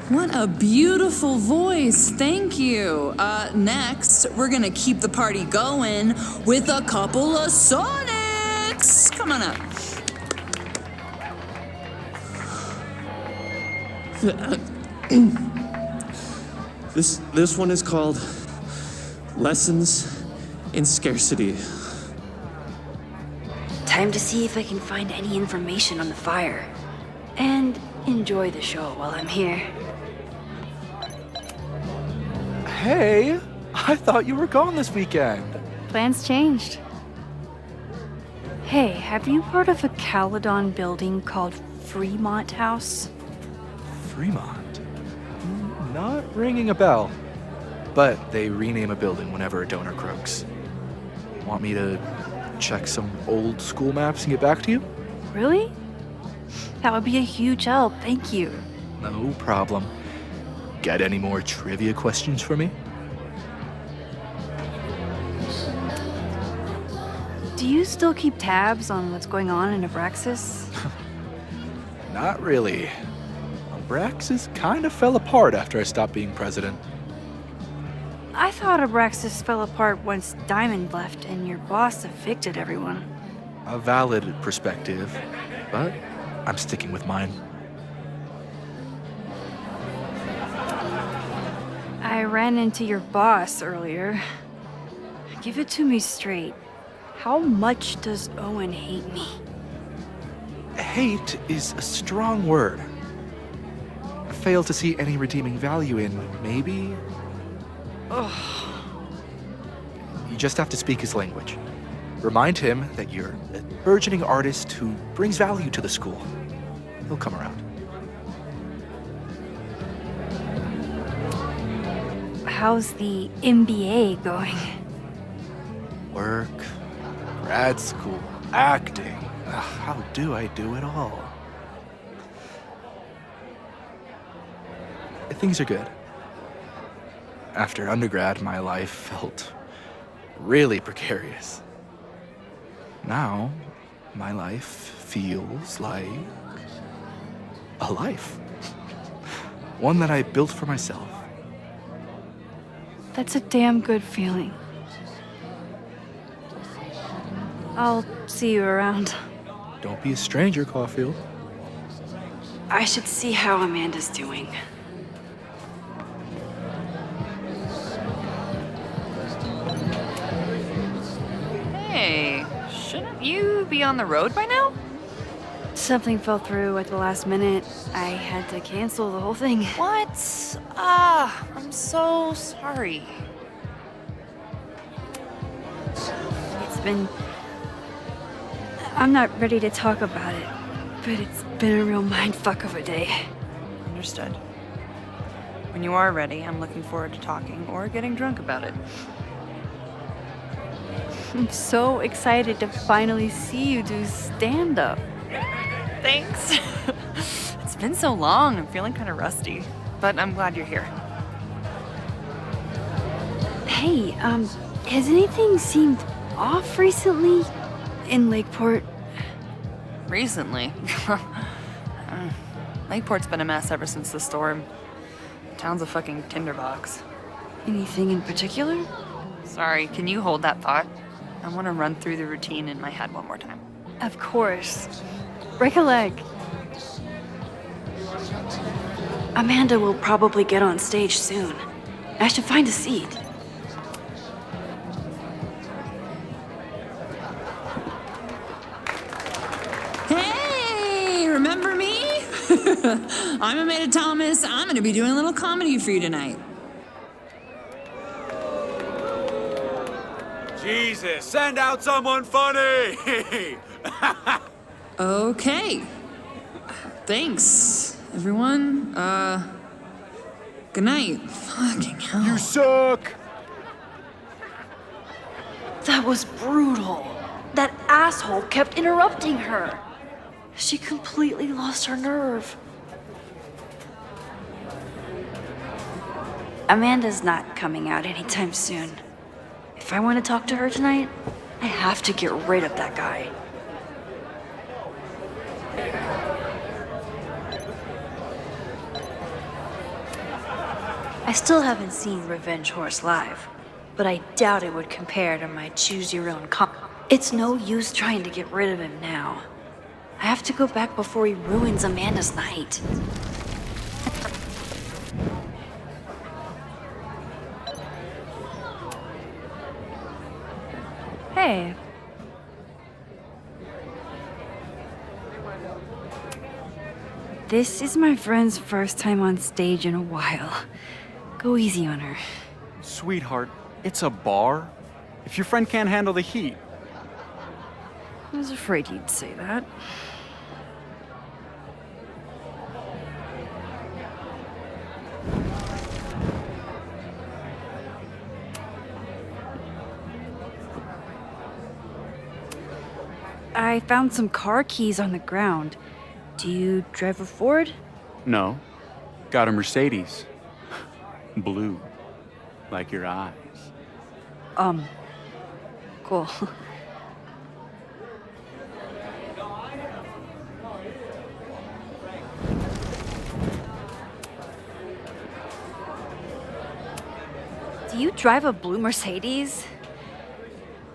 What a beautiful voice, thank you. Next, we're gonna keep the party going with a couple of sonnets. Come on up. This one is called Lessons in Scarcity. Time to see if I can find any information on the fire. And enjoy the show while I'm here. Hey, I thought you were gone this weekend. Plans changed. Hey, have you heard of a Caledon building called Fremont House? Fremont? Not ringing a bell. But they rename a building whenever a donor croaks. Want me to check some old school maps and get back to you? Really? That would be a huge help, thank you. No problem. Got any more trivia questions for me? Do you still keep tabs on what's going on in Abraxas? Not really. Abraxas kind of fell apart after I stopped being president. I thought Abraxas fell apart once Diamond left and your boss evicted everyone. A valid perspective, but I'm sticking with mine. I ran into your boss earlier. Give it to me straight. How much does Owen hate me? Hate is a strong word. I fail to see any redeeming value in maybe. Ugh. You just have to speak his language. Remind him that you're a burgeoning artist who brings value to the school. He'll come around. How's the MBA going? Work, grad school, acting. Ugh, how do I do it all? Things are good. After undergrad, my life felt really precarious. Now, my life feels like a life. One that I built for myself. That's a damn good feeling. I'll see you around. Don't be a stranger, Caulfield. I should see how Amanda's doing. Hey, shouldn't you be on the road by now? Something fell through at the last minute. I had to cancel the whole thing. What? I'm so sorry. It's been... I'm not ready to talk about it, but it's been a real mindfuck of a day. Understood. When you are ready, I'm looking forward to talking or getting drunk about it. I'm so excited to finally see you do stand-up. Thanks. It's been so long, I'm feeling kind of rusty. But I'm glad you're here. Hey, has anything seemed off recently in Lakeport? Recently? Lakeport's been a mess ever since the storm. Town's a fucking tinderbox. Anything in particular? Sorry, can you hold that thought? I want to run through the routine in my head one more time. Of course. Break a leg. Amanda will probably get on stage soon. I should find a seat. Hey, remember me? I'm Amanda Thomas. I'm gonna be doing a little comedy for you tonight. Jesus, send out someone funny! Okay. Thanks, everyone. Good night. Fucking hell. You suck! That was brutal. That asshole kept interrupting her. She completely lost her nerve. Amanda's not coming out anytime soon. If I want to talk to her tonight, I have to get rid of that guy. I still haven't seen Revenge Horse live, but I doubt it would compare to my Choose Your Own It's no use trying to get rid of him now. I have to go back before he ruins Amanda's night. Hey. This is my friend's first time on stage in a while. Go easy on her. Sweetheart, it's a bar. If your friend can't handle the heat. I was afraid you'd say that. I found some car keys on the ground. Do you drive a Ford? No. Got a Mercedes. Blue. Like your eyes. Cool. Do you drive a blue Mercedes?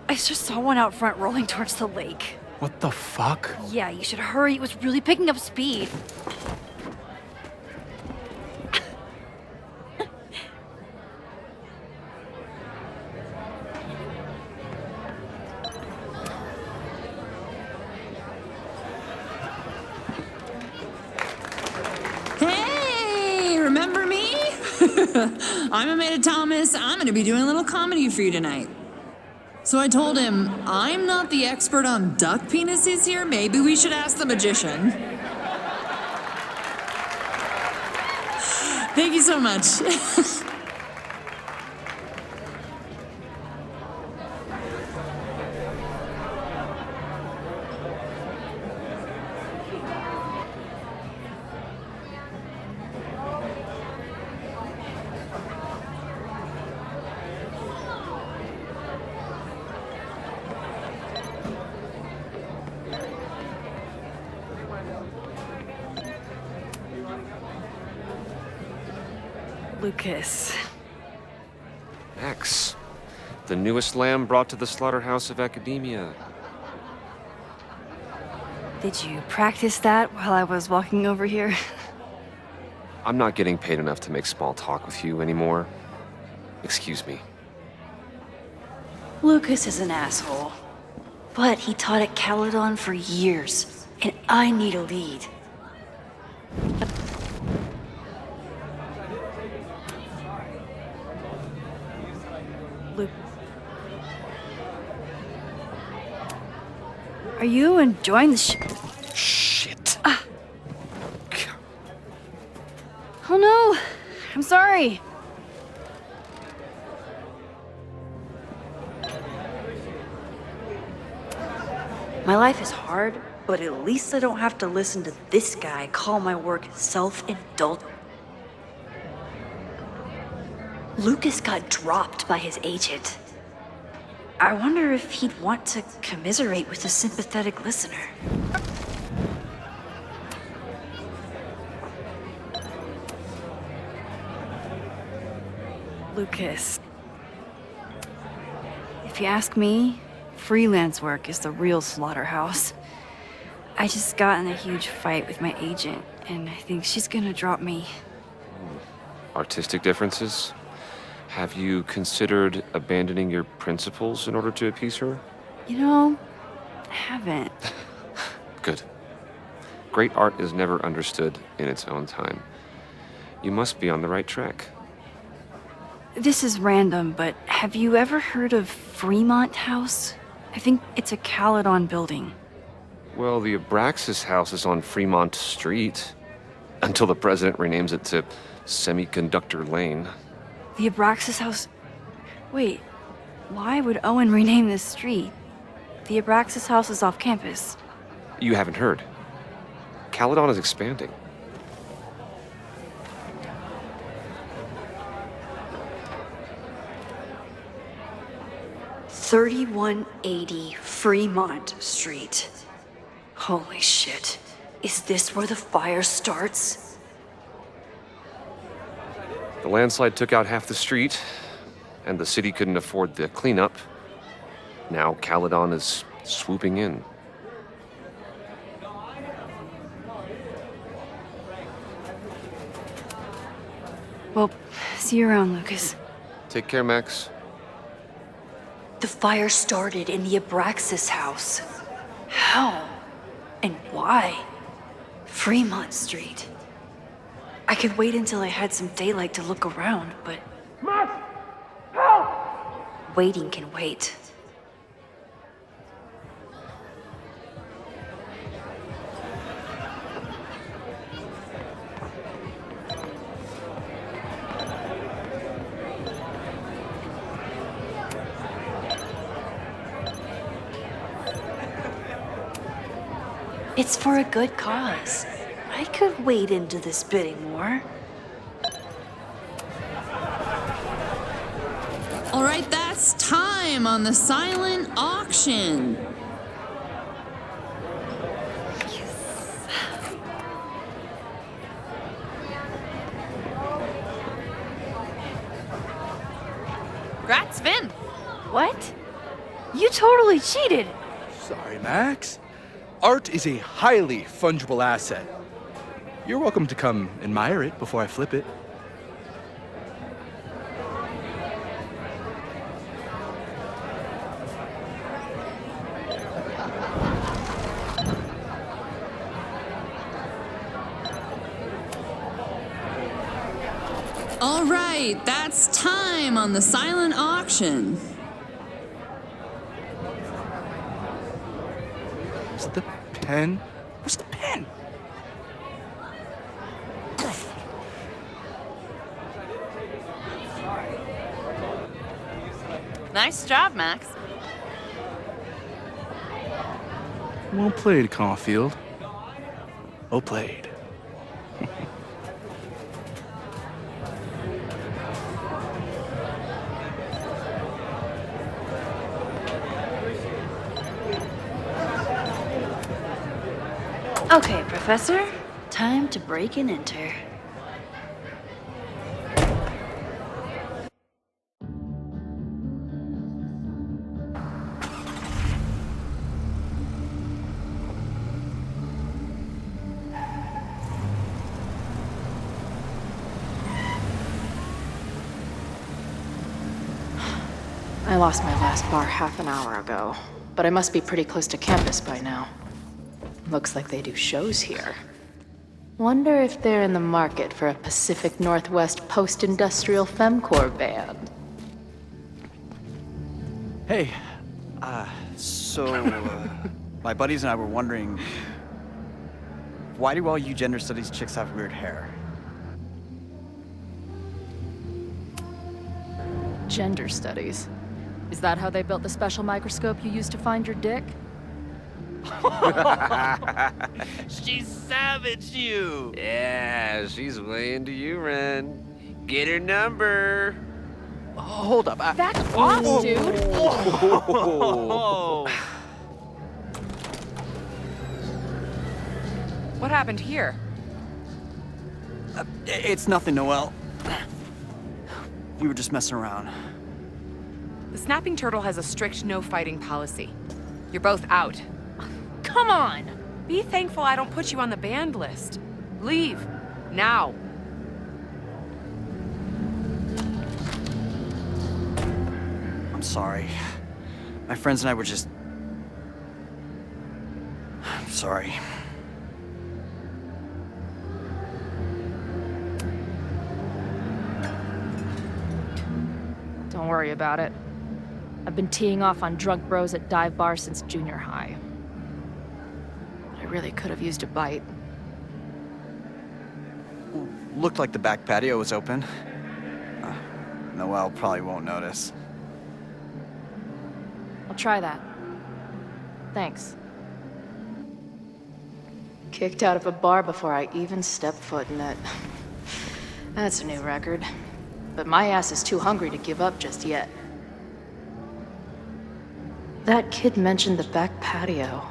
I just saw one out front rolling towards the lake. What the fuck? Yeah, you should hurry. It was really picking up speed. Hey, remember me? I'm Amanda Thomas. I'm gonna be doing a little comedy for you tonight. So I told him, I'm not the expert on duck penises here. Maybe we should ask the magician. Thank you so much. Lucas. X, the newest lamb brought to the slaughterhouse of academia. Did you practice that while I was walking over here? I'm not getting paid enough to make small talk with you anymore. Excuse me. Lucas is an asshole. But he taught at Caledon for years, and I need a lead. Luke. Are you enjoying the Shit. Oh no! I'm sorry. My life is hard, but at least I don't have to listen to this guy call my work self-indulgent. Lucas got dropped by his agent. I wonder if he'd want to commiserate with a sympathetic listener. Lucas. If you ask me, freelance work is the real slaughterhouse. I just got in a huge fight with my agent, and I think she's gonna drop me. Artistic differences? Have you considered abandoning your principles in order to appease her? You know, I haven't. Good. Great art is never understood in its own time. You must be on the right track. This is random, but have you ever heard of Fremont House? I think it's a Caledon building. Well, the Abraxas house is on Fremont Street. Until the president renames it to Semiconductor Lane. The Abraxas House... Wait, why would Owen rename this street? The Abraxas House is off campus. You haven't heard. Caledon is expanding. $3180 Fremont Street. Holy shit. Is this where the fire starts? The landslide took out half the street, and the city couldn't afford the cleanup. Now Caledon is swooping in. Well, see you around, Lucas. Take care, Max. The fire started in the Abraxas house. How? And why? Fremont Street. I could wait until I had some daylight to look around, but... Max! Help! Waiting can wait. It's for a good cause. I could wade into this bidding war. All right, that's time on the silent auction. Congrats, Vin. What? You totally cheated. Sorry, Max. Art is a highly fungible asset. You're welcome to come admire it before I flip it. All right, that's time on the silent auction. Where's the pen? Where's the pen? Nice job, Max. Well played, Caulfield. Well played. Okay, Professor. Time to break and enter. I lost my last bar half an hour ago, but I must be pretty close to campus by now. Looks like they do shows here. Wonder if they're in the market for a Pacific Northwest post-industrial femcore band. Hey, my buddies and I were wondering, why do all you gender studies chicks have weird hair? Gender studies. Is that how they built the special microscope you used to find your dick? She savaged you. Yeah, she's way into you, Ren. Get her number. Hold up. Back off, dude! What happened here? It's nothing, Noelle. We were just messing around. The snapping turtle has a strict no fighting policy. You're both out. Come on! Be thankful I don't put you on the banned list. Leave. Now. I'm sorry. My friends and I were just... I'm sorry. Don't worry about it. I've been teeing off on drunk bros at dive bars since junior high. But I really could have used a bite. Looked like the back patio was open. Noelle probably won't notice. I'll try that. Thanks. Kicked out of a bar before I even stepped foot in it. That's a new record. But my ass is too hungry to give up just yet. That kid mentioned the back patio.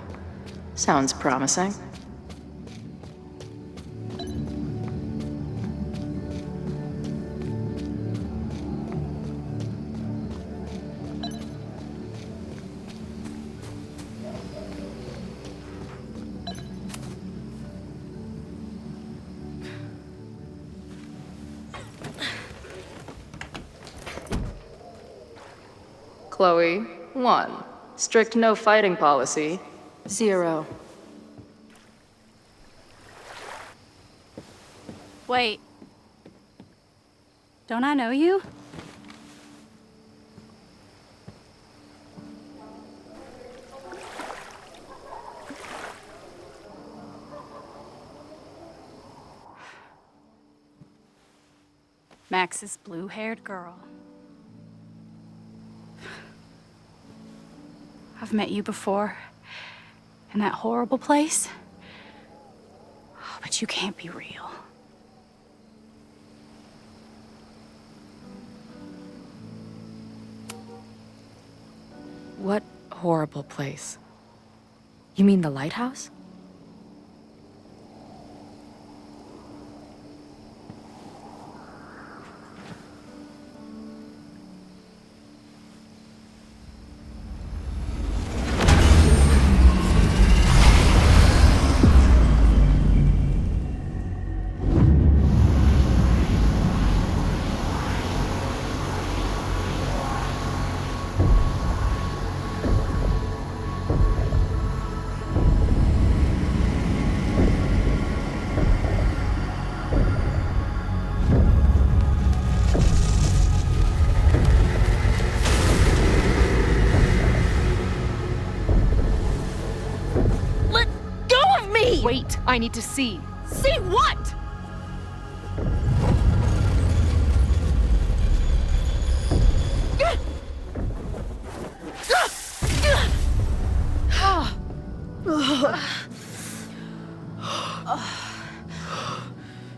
Sounds promising. Chloe, 1. Strict no fighting policy. 0. Wait. Don't I know you? Max's blue-haired girl. I've met you before. In that horrible place. Oh, but you can't be real. What horrible place? You mean the lighthouse? Wait, I need to see. See what?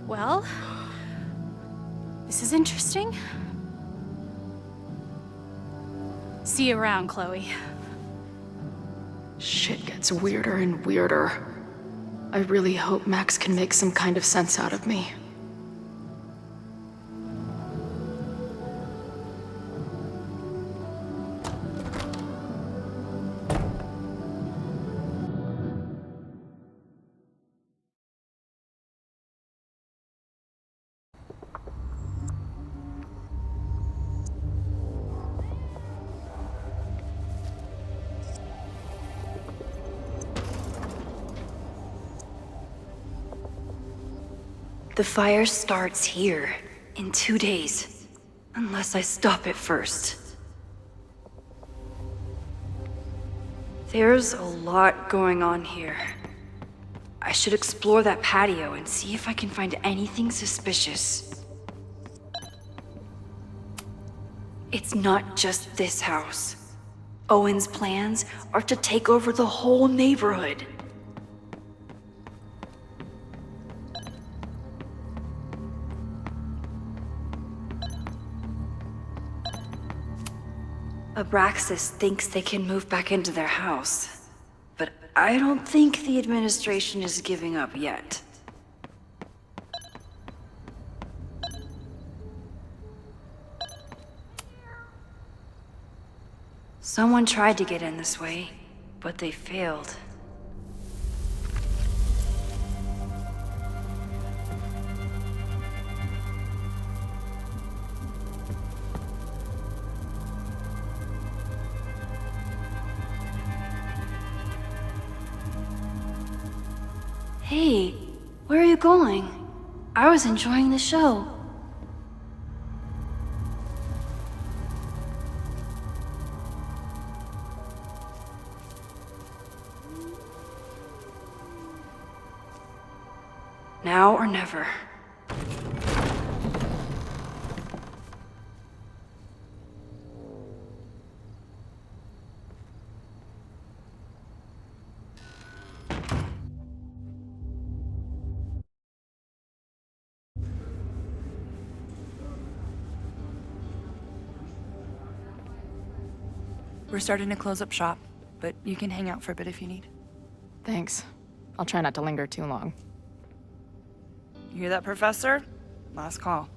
Well, this is interesting. See you around, Chloe. Shit gets weirder and weirder. I really hope Max can make some kind of sense out of me. The fire starts here in 2 days, unless I stop it first. There's a lot going on here. I should explore that patio and see if I can find anything suspicious. It's not just this house. Owen's plans are to take over the whole neighborhood. Abraxas thinks they can move back into their house, but I don't think the administration is giving up yet. Someone tried to get in this way, but they failed. Hey, where are you going? I was enjoying the show. Now or never. We're starting to close up shop, but you can hang out for a bit if you need. Thanks. I'll try not to linger too long. You hear that, Professor? Last call.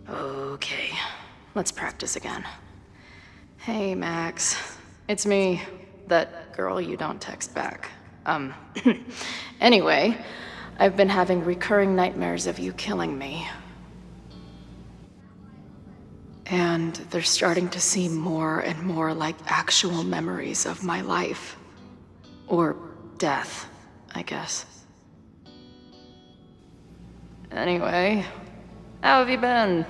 Okay, let's practice again. Hey, Max. It's me, that girl you don't text back. Anyway, I've been having recurring nightmares of you killing me. And they're starting to seem more and more like actual memories of my life. Or death, I guess. Anyway, how have you been?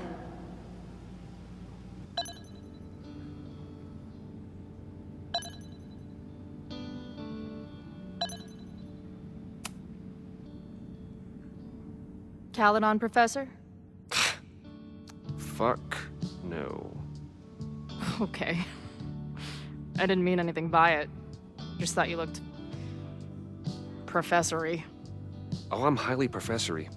Caledon, Professor? Fuck no. Okay. I didn't mean anything by it. Just thought you looked... professory. Oh, I'm highly professory.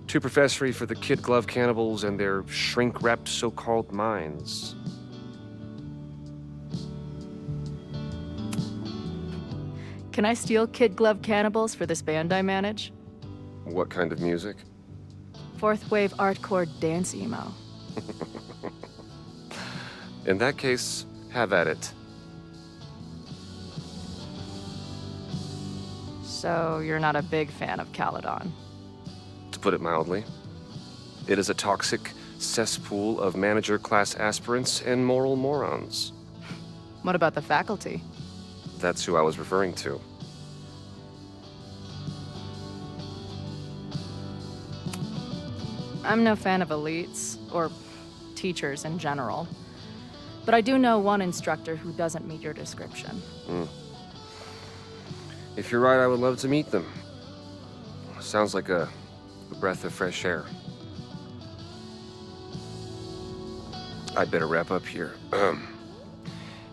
Too professory for the kid glove cannibals and their shrink-wrapped so-called minds. Can I steal kid glove cannibals for this band I manage? What kind of music? Fourth wave artcore dance emo. In that case, have at it. So you're not a big fan of Caledon? To put it mildly, it is a toxic cesspool of manager-class aspirants and moral morons. What about the faculty? That's who I was referring to. I'm no fan of elites, or teachers in general. But I do know one instructor who doesn't meet your description. If you're right, I would love to meet them. Sounds like a breath of fresh air. I'd better wrap up here.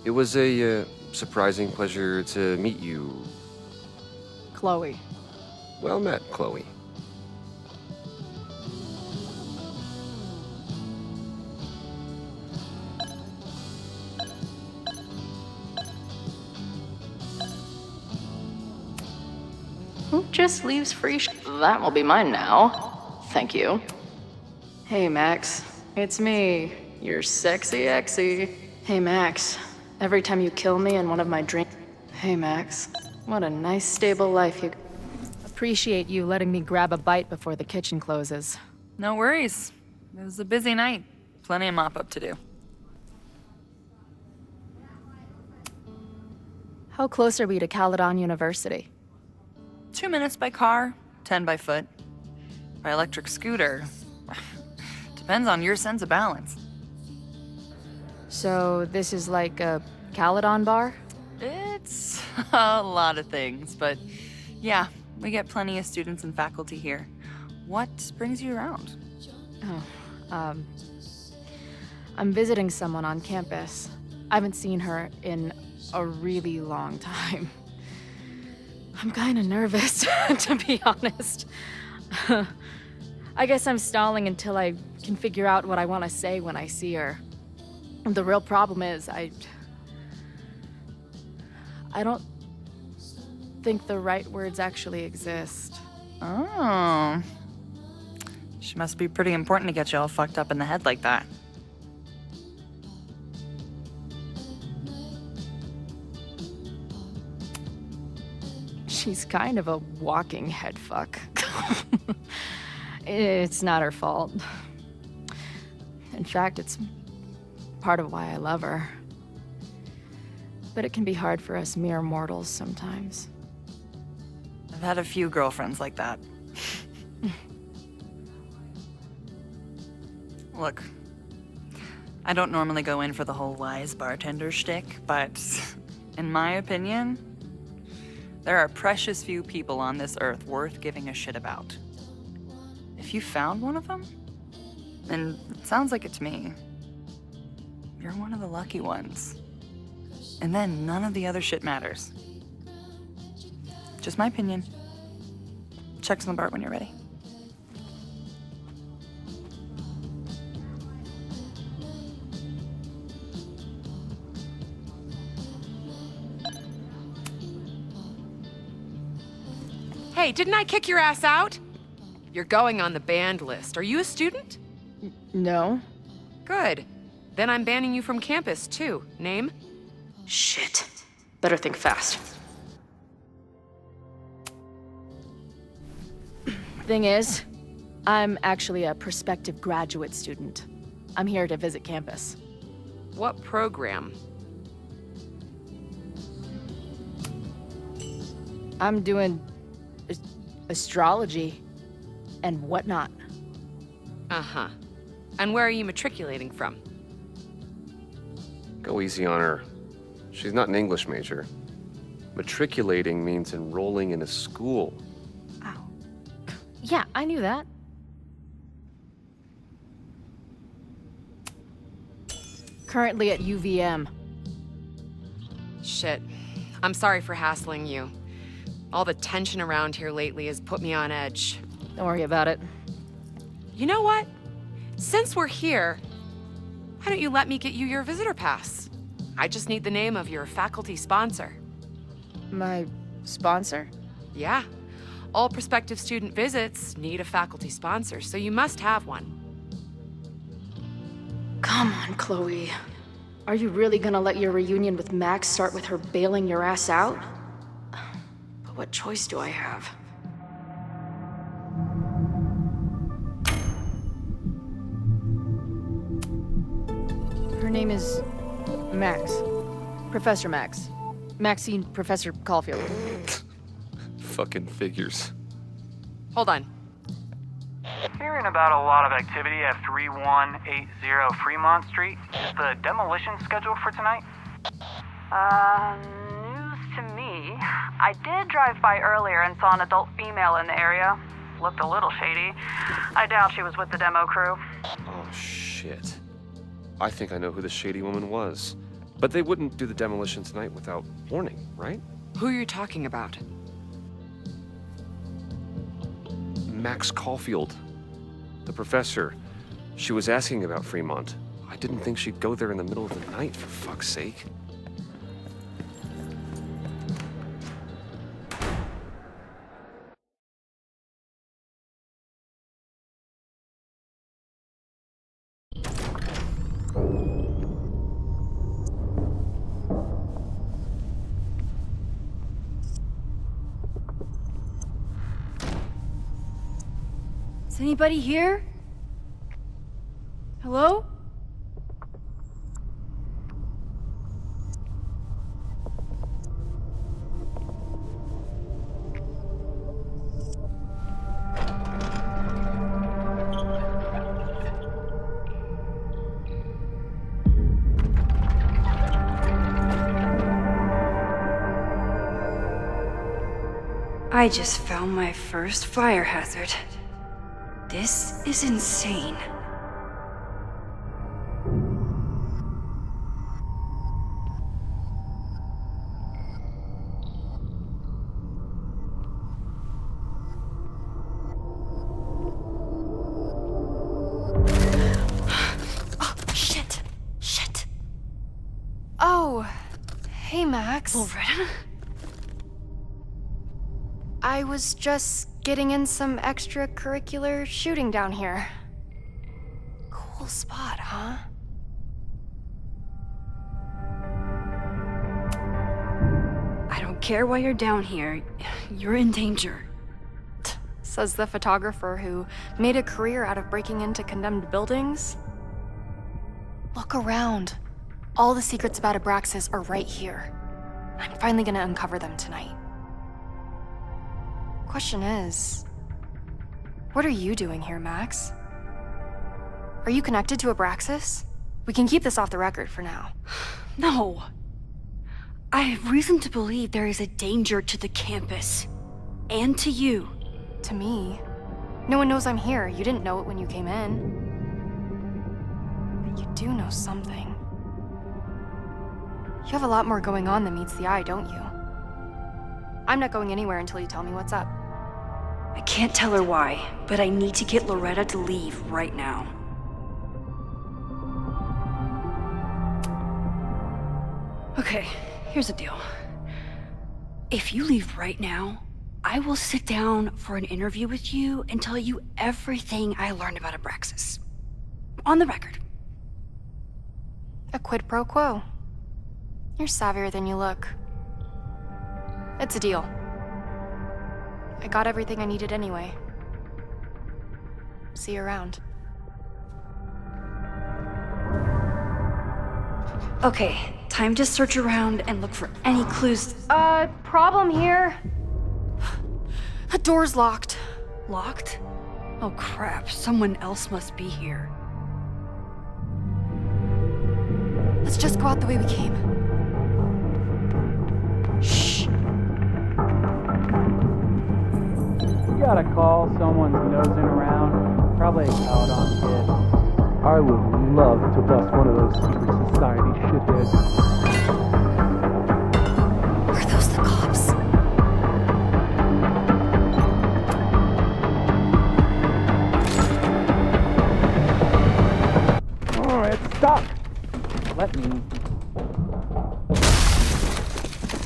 It was a surprising pleasure to meet you. Chloe. Well met, Chloe. Who just leaves free That will be mine now. Thank you. Hey, Max. It's me, your sexy exy. Hey, Max. Every time you kill me in one of my dreams... Hey, Max. What a nice, stable life you... Appreciate you letting me grab a bite before the kitchen closes. No worries. It was a busy night. Plenty of mop-up to do. How close are we to Caledon University? 2 minutes by car, 10 by foot. By electric scooter. Depends on your sense of balance. So this is like a Caledon bar? It's a lot of things, but yeah, we get plenty of students and faculty here. What brings you around? Oh, I'm visiting someone on campus. I haven't seen her in a really long time. I'm kinda nervous, to be honest. I guess I'm stalling until I can figure out what I want to say when I see her. The real problem is, I don't think the right words actually exist. Oh. She must be pretty important to get you all fucked up in the head like that. She's kind of a walking head fuck. It's not her fault. In fact, it's part of why I love her. But it can be hard for us mere mortals sometimes. I've had a few girlfriends like that. Look, I don't normally go in for the whole wise bartender shtick, but in my opinion, there are precious few people on this earth worth giving a shit about. If you found one of them, then it sounds like it's me. You're one of the lucky ones. And then none of the other shit matters. Just my opinion. Check on the bar when you're ready. Hey, didn't I kick your ass out? You're going on the banned list. Are you a student? No. Good. Then I'm banning you from campus, too. Name? Shit. Better think fast. Thing is, I'm actually a prospective graduate student. I'm here to visit campus. What program? I'm doing astrology and whatnot. Uh-huh. And where are you matriculating from? Go easy on her. She's not an English major. Matriculating means enrolling in a school. Yeah, I knew that. Currently at UVM. Shit. I'm sorry for hassling you. All the tension around here lately has put me on edge. Don't worry about it. You know what? Since we're here, why don't you let me get you your visitor pass? I just need the name of your faculty sponsor. My sponsor? Yeah. All prospective student visits need a faculty sponsor, so you must have one. Come on, Chloe. Are you really gonna let your reunion with Max start with her bailing your ass out? But what choice do I have? Her name is Max. Professor Max. Maxine Professor Caulfield. Fucking figures. Hold on. Hearing about a lot of activity at 3180 Fremont Street. Is the demolition scheduled for tonight? News to me. I did drive by earlier and saw an adult female in the area. Looked a little shady. I doubt she was with the demo crew. Oh, shit. I think I know who the shady woman was. But they wouldn't do the demolition tonight without warning, right? Who are you talking about? Max Caulfield. The professor. She was asking about Fremont. I didn't think she'd go there in the middle of the night, for fuck's sake. Is anybody here? Hello? I just found my first fire hazard. This is insane. Max. Loretta? I was just getting in some extracurricular shooting down here. Cool spot, huh? I don't care why you're down here. You're in danger. Says the photographer who made a career out of breaking into condemned buildings. Look around. All the secrets about Abraxas are right here. I'm finally gonna uncover them tonight. Question is, what are you doing here, Max? Are you connected to Abraxas? We can keep this off the record for now. No. I have reason to believe there is a danger to the campus. And to you. To me? No one knows I'm here. You didn't know it when you came in. But you do know something. You have a lot more going on than meets the eye, don't you? I'm not going anywhere until you tell me what's up. I can't tell her why, but I need to get Loretta to leave right now. Okay, here's the deal. If you leave right now, I will sit down for an interview with you and tell you everything I learned about Abraxas. On the record. A quid pro quo. You're savvier than you look. It's a deal. I got everything I needed anyway. See you around. Okay, time to search around and look for any clues. Problem here. The door's locked. Locked? Oh crap, someone else must be here. Let's just go out the way we came. Shh. You gotta call someone's nosing around. Probably a Caledon kid. I would love to bust one of those secret society shitheads. Are those the cops? Oh, it's stuck. Let me.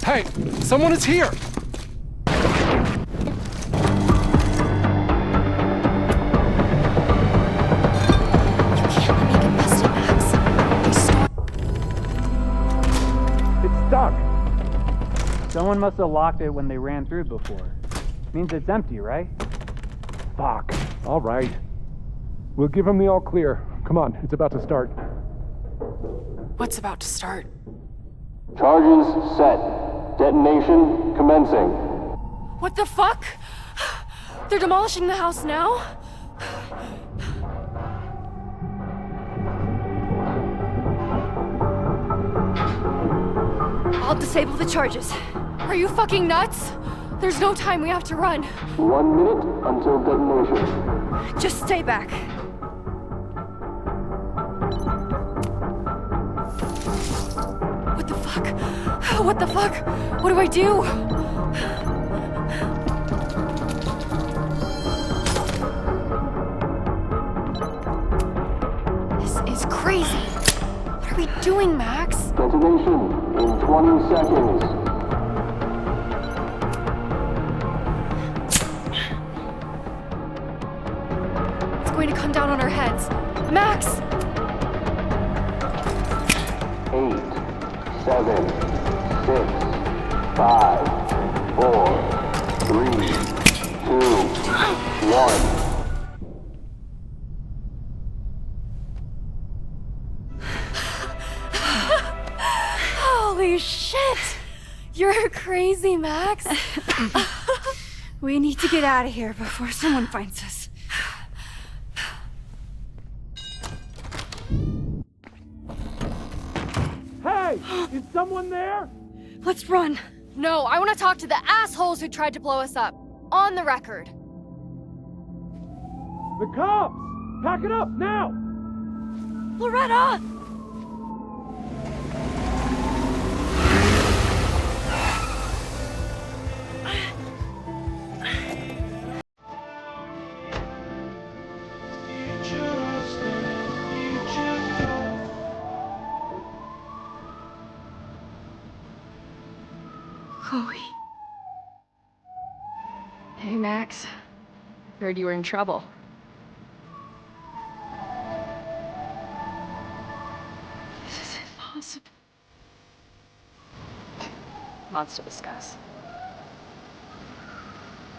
Hey, someone is here. Someone must have locked it when they ran through before. Means it's empty, right? Fuck. All right. We'll give him the all clear. Come on, it's about to start. What's about to start? Charges set. Detonation commencing. What the fuck? They're demolishing the house now? I'll disable the charges. Are you fucking nuts? There's no time, we have to run. 1 minute until detonation. Just stay back. What the fuck? What the fuck? What do I do? This is crazy. What are we doing, Max? Detonation in 20 seconds. It's going to come down on our heads. Max! 8, 7, 6, 5, 4, 3, 2, 1. Holy shit! You're crazy, Max. We need to get out of here before someone finds us. Hey! Is someone there? Let's run. No, I want to talk to the assholes who tried to blow us up. On the record. The cops! Pack it up, now! Loretta! Hey, Max. Heard you were in trouble. This is impossible. Lots to discuss.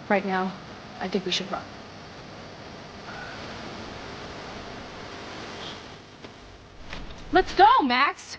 Right now, I think we should run. Let's go, Max!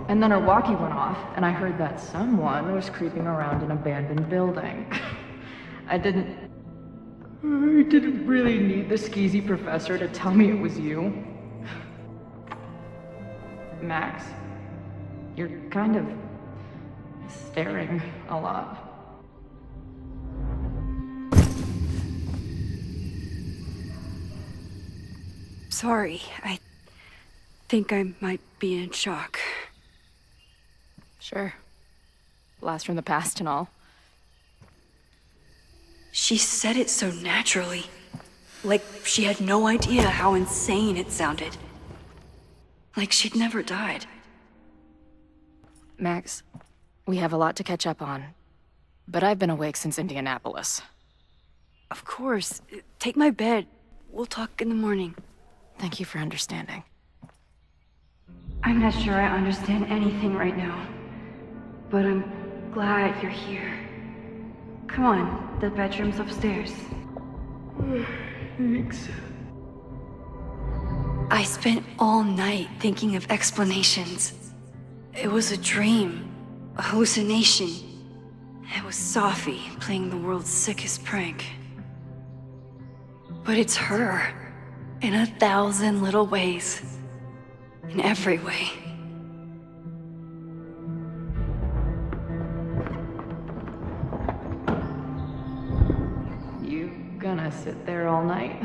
And then our walkie went off, and I heard that someone was creeping around an abandoned building. I didn't really need the skeezy professor to tell me it was you. Max, you're kind of staring a lot. Sorry, I think I might be in shock. Sure. Blast from the past and all. She said it so naturally. Like she had no idea how insane it sounded. Like she'd never died. Max, we have a lot to catch up on. But I've been awake since Indianapolis. Of course. Take my bed. We'll talk in the morning. Thank you for understanding. I'm not sure I understand anything right now. But I'm glad you're here. Come on, the bedroom's upstairs. Thanks. I spent all night thinking of explanations. It was a dream, a hallucination. It was Sophie playing the world's sickest prank. But it's her, in 1,000 little ways. In every way. Gonna sit there all night?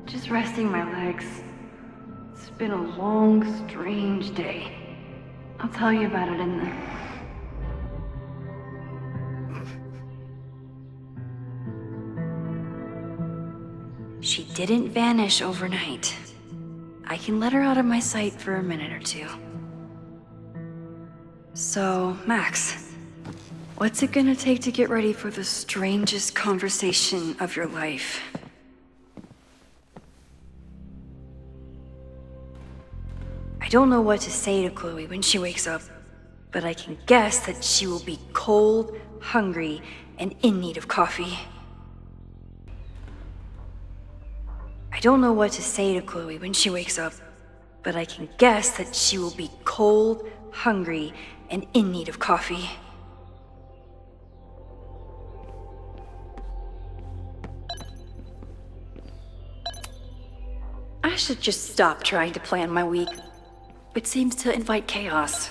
Just resting my legs. It's been a long, strange day. I'll tell you about it in the... She didn't vanish overnight. I can let her out of my sight for a minute or two. So, Max, what's it gonna take to get ready for the strangest conversation of your life? I don't know what to say to Chloe when she wakes up, but I can guess that she will be cold, hungry, and in need of coffee. I don't know what to say to Chloe when she wakes up, but I can guess that she will be cold, hungry, and in need of coffee. I should just stop trying to plan my week. It seems to invite chaos.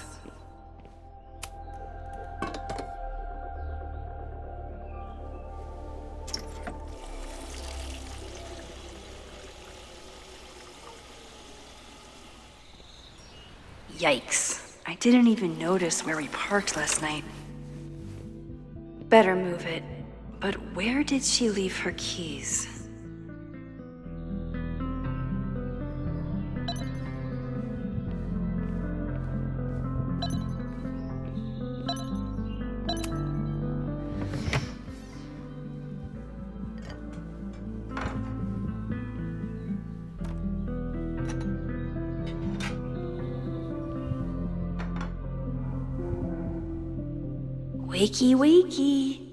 Yikes. I didn't even notice where we parked last night. Better move it. But where did she leave her keys? Wakey, wakey.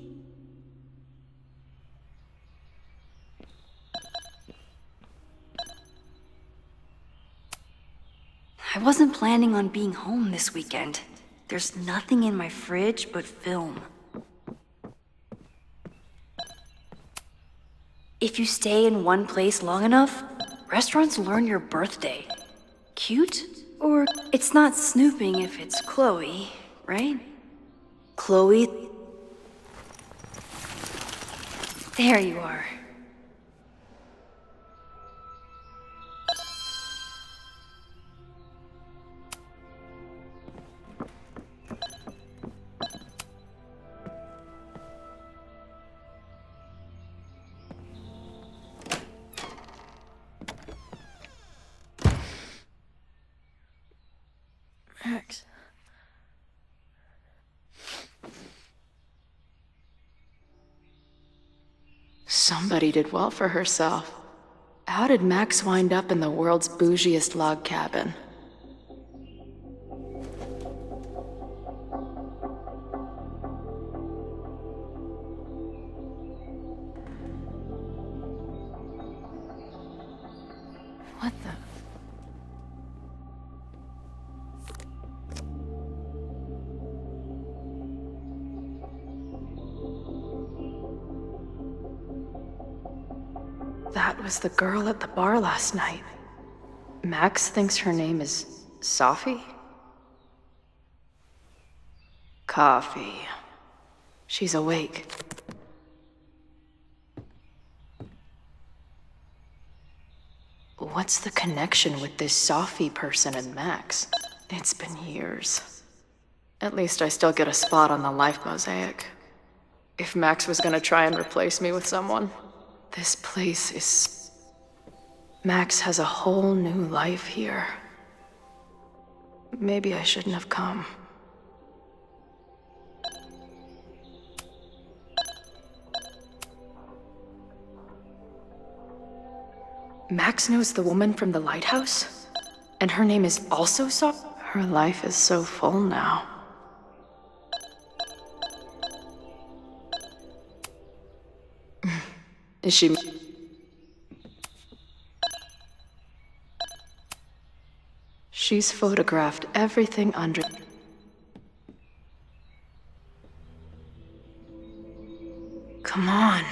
I wasn't planning on being home this weekend. There's nothing in my fridge but film. If you stay in one place long enough, restaurants learn your birthday. Cute? Or it's not snooping if it's Chloe, right? Chloe? There you are. Max. Somebody did well for herself. How did Max wind up in the world's bougiest log cabin? What the? That was the girl at the bar last night. Max thinks her name is Sophie? Coffee. She's awake. What's the connection with this Sophie person and Max? It's been years. At least I still get a spot on the life mosaic. If Max was gonna try and replace me with someone, this place is... Max has a whole new life here. Maybe I shouldn't have come. Max knows the woman from the lighthouse? And her name is also Her life is so full now. Is she... She's photographed everything under... Come on.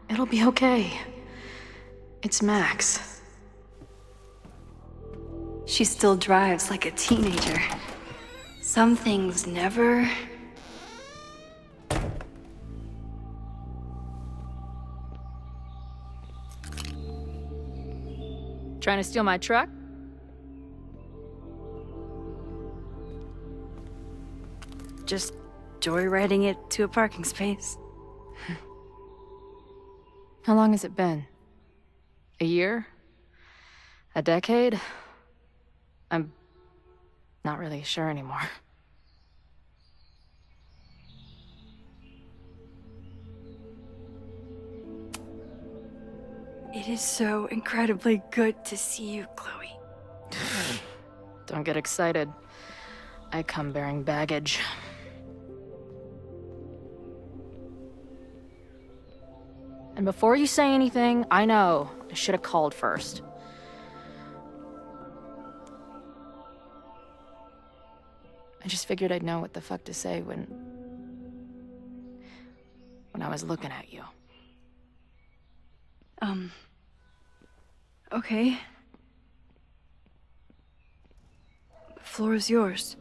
It'll be okay. It's Max. She still drives like a teenager. Some things never... Trying to steal my truck? Just joyriding it to a parking space. How long has it been? A year? A decade? I'm not really sure anymore. It is so incredibly good to see you, Chloe. Don't get excited. I come bearing baggage. And before you say anything, I know I should have called first. I just figured I'd know what the fuck to say when I was looking at you. Okay. The floor is yours.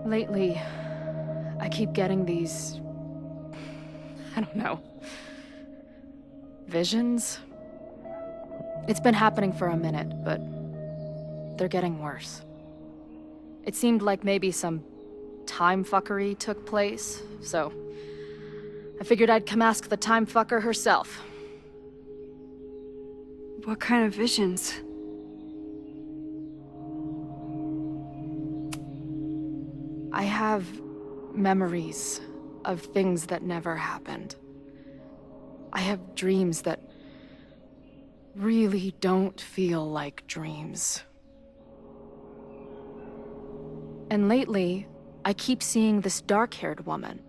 Lately, I keep getting these... I don't know... visions? It's been happening for a minute, but they're getting worse. It seemed like maybe some time fuckery took place, so I figured I'd come ask the time fucker herself. What kind of visions? I have memories of things that never happened. I have dreams that really don't feel like dreams. And lately, I keep seeing this dark-haired woman,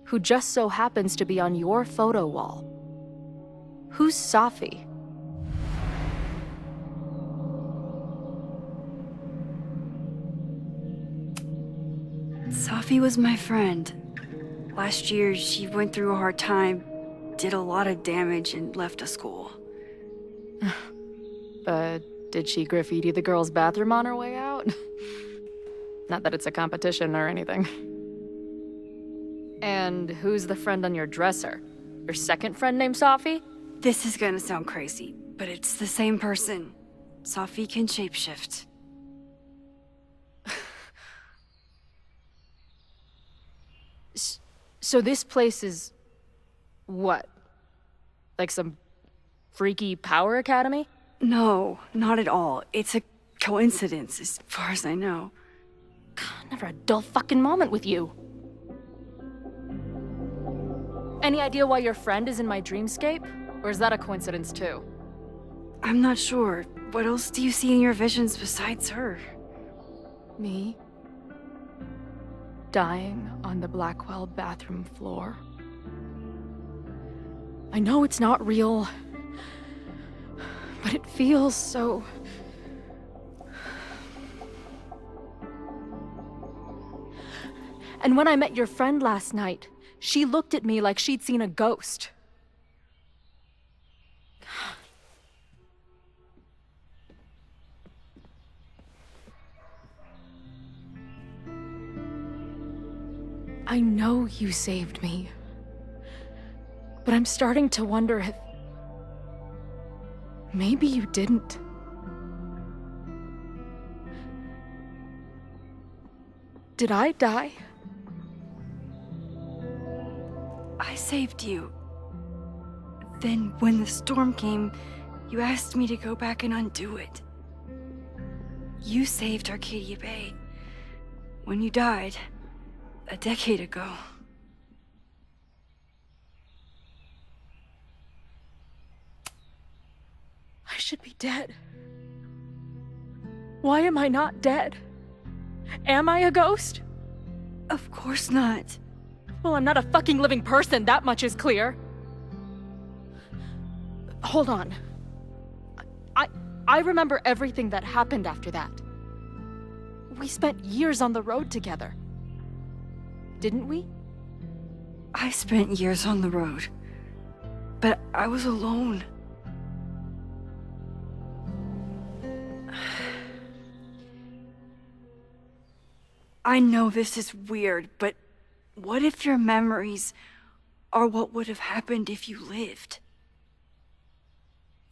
who just so happens to be on your photo wall. Who's Safi? Safi was my friend. Last year, she went through a hard time, did a lot of damage, and left the school. Did she graffiti the girls' bathroom on her way out? Not that it's a competition or anything. And who's the friend on your dresser? Your second friend named Safi? This is gonna sound crazy, but it's the same person. Safi can shapeshift. So this place is... what? Like some freaky power academy? No, not at all. It's a coincidence, as far as I know. Never a dull fucking moment with you. Any idea why your friend is in my dreamscape? Or is that a coincidence too? I'm not sure. What else do you see in your visions besides her? Me? Dying on the Blackwell bathroom floor. I know it's not real, but it feels so... And when I met your friend last night, she looked at me like she'd seen a ghost. I know you saved me, but I'm starting to wonder if... maybe you didn't. Did I die? I saved you. Then, when the storm came, you asked me to go back and undo it. You saved Arcadia Bay. When you died, a decade ago. I should be dead. Why am I not dead? Am I a ghost? Of course not. Well, I'm not a fucking living person, that much is clear. Hold on. I remember everything that happened after that. We spent years on the road together. Didn't we? I spent years on the road. But I was alone. I know this is weird, but what if your memories are what would have happened if you lived?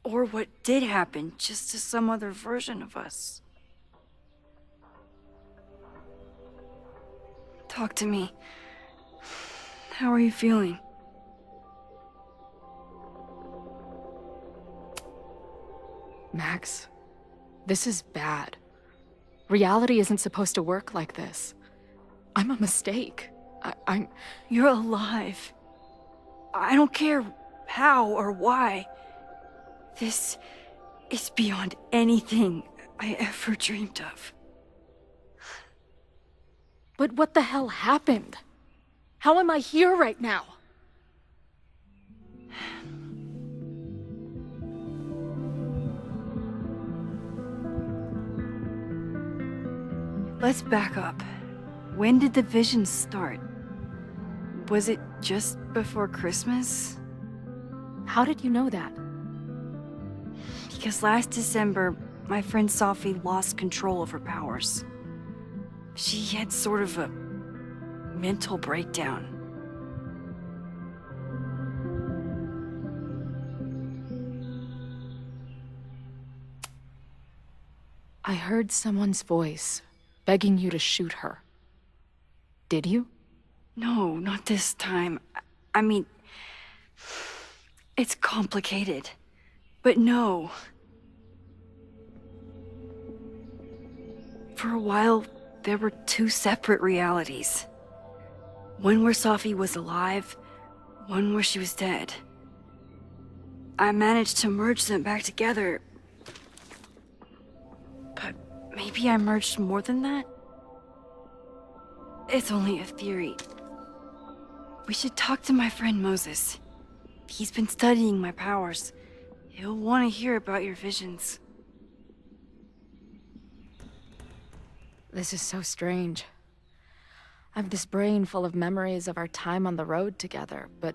Or what did happen, just to some other version of us? Talk to me. How are you feeling? Max, this is bad. Reality isn't supposed to work like this. I'm a mistake. I'm... You're alive. I don't care how or why. This is beyond anything I ever dreamed of. But what the hell happened? How am I here right now? Let's back up. When did the visions start? Was it just before Christmas? How did you know that? Because last December, my friend Safi lost control of her powers. She had sort of a mental breakdown. I heard someone's voice begging you to shoot her. Did you? No, not this time. I mean, it's complicated. But no. For a while, there were two separate realities. One where Safi was alive, one where she was dead. I managed to merge them back together. But maybe I merged more than that? It's only a theory. We should talk to my friend Moses. He's been studying my powers. He'll want to hear about your visions. This is so strange. I have this brain full of memories of our time on the road together, but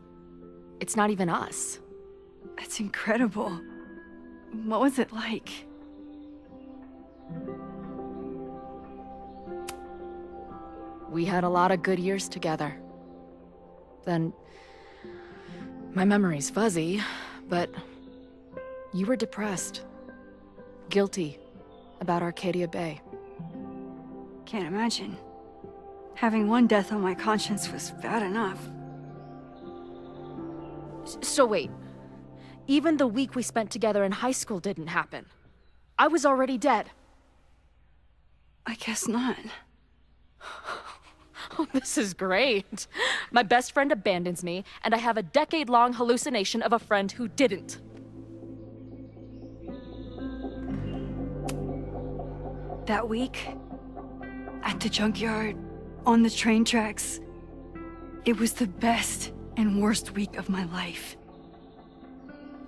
it's not even us. That's incredible. What was it like? We had a lot of good years together. Then, my memory's fuzzy, but you were depressed, guilty about Arcadia Bay. Can't imagine. Having one death on my conscience was bad enough. So wait, even the week we spent together in high school didn't happen. I was already dead. I guess not. Oh, this is great. My best friend abandons me, and I have a decade-long hallucination of a friend who didn't. That week, at the junkyard, on the train tracks, it was the best and worst week of my life.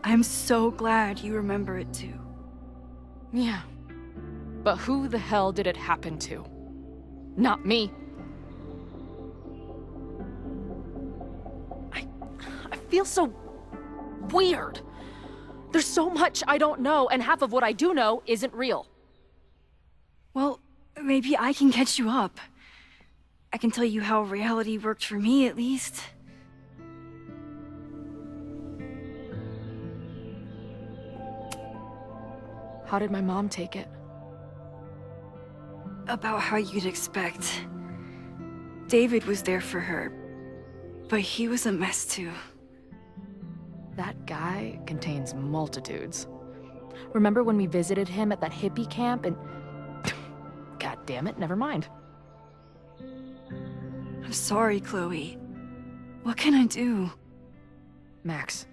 I'm so glad you remember it too. Yeah. But who the hell did it happen to? Not me. I feel so weird. There's so much I don't know, and half of what I do know isn't real. Well, maybe I can catch you up. I can tell you how reality worked for me, at least. How did my mom take it? About how you'd expect. David was there for her, but he was a mess too. That guy contains multitudes. Remember when we visited him at that hippie camp and... God damn it, never mind. I'm sorry, Chloe. What can I do? Max,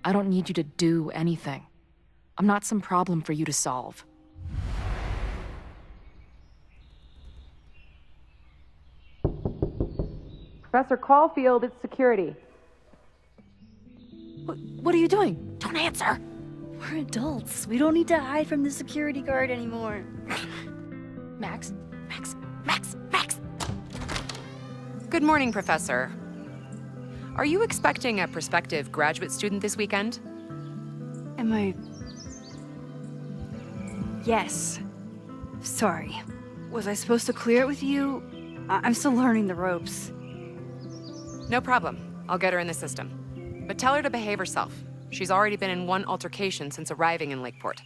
I don't need you to do anything. I'm not some problem for you to solve. Professor Caulfield, it's security. What are you doing? Don't answer! We're adults. We don't need to hide from the security guard anymore. Max. Good morning, Professor. Are you expecting a prospective graduate student this weekend? Am I... Yes. Sorry. Was I supposed to clear it with you? I'm still learning the ropes. No problem. I'll get her in the system. But tell her to behave herself. She's already been in one altercation since arriving in Lakeport.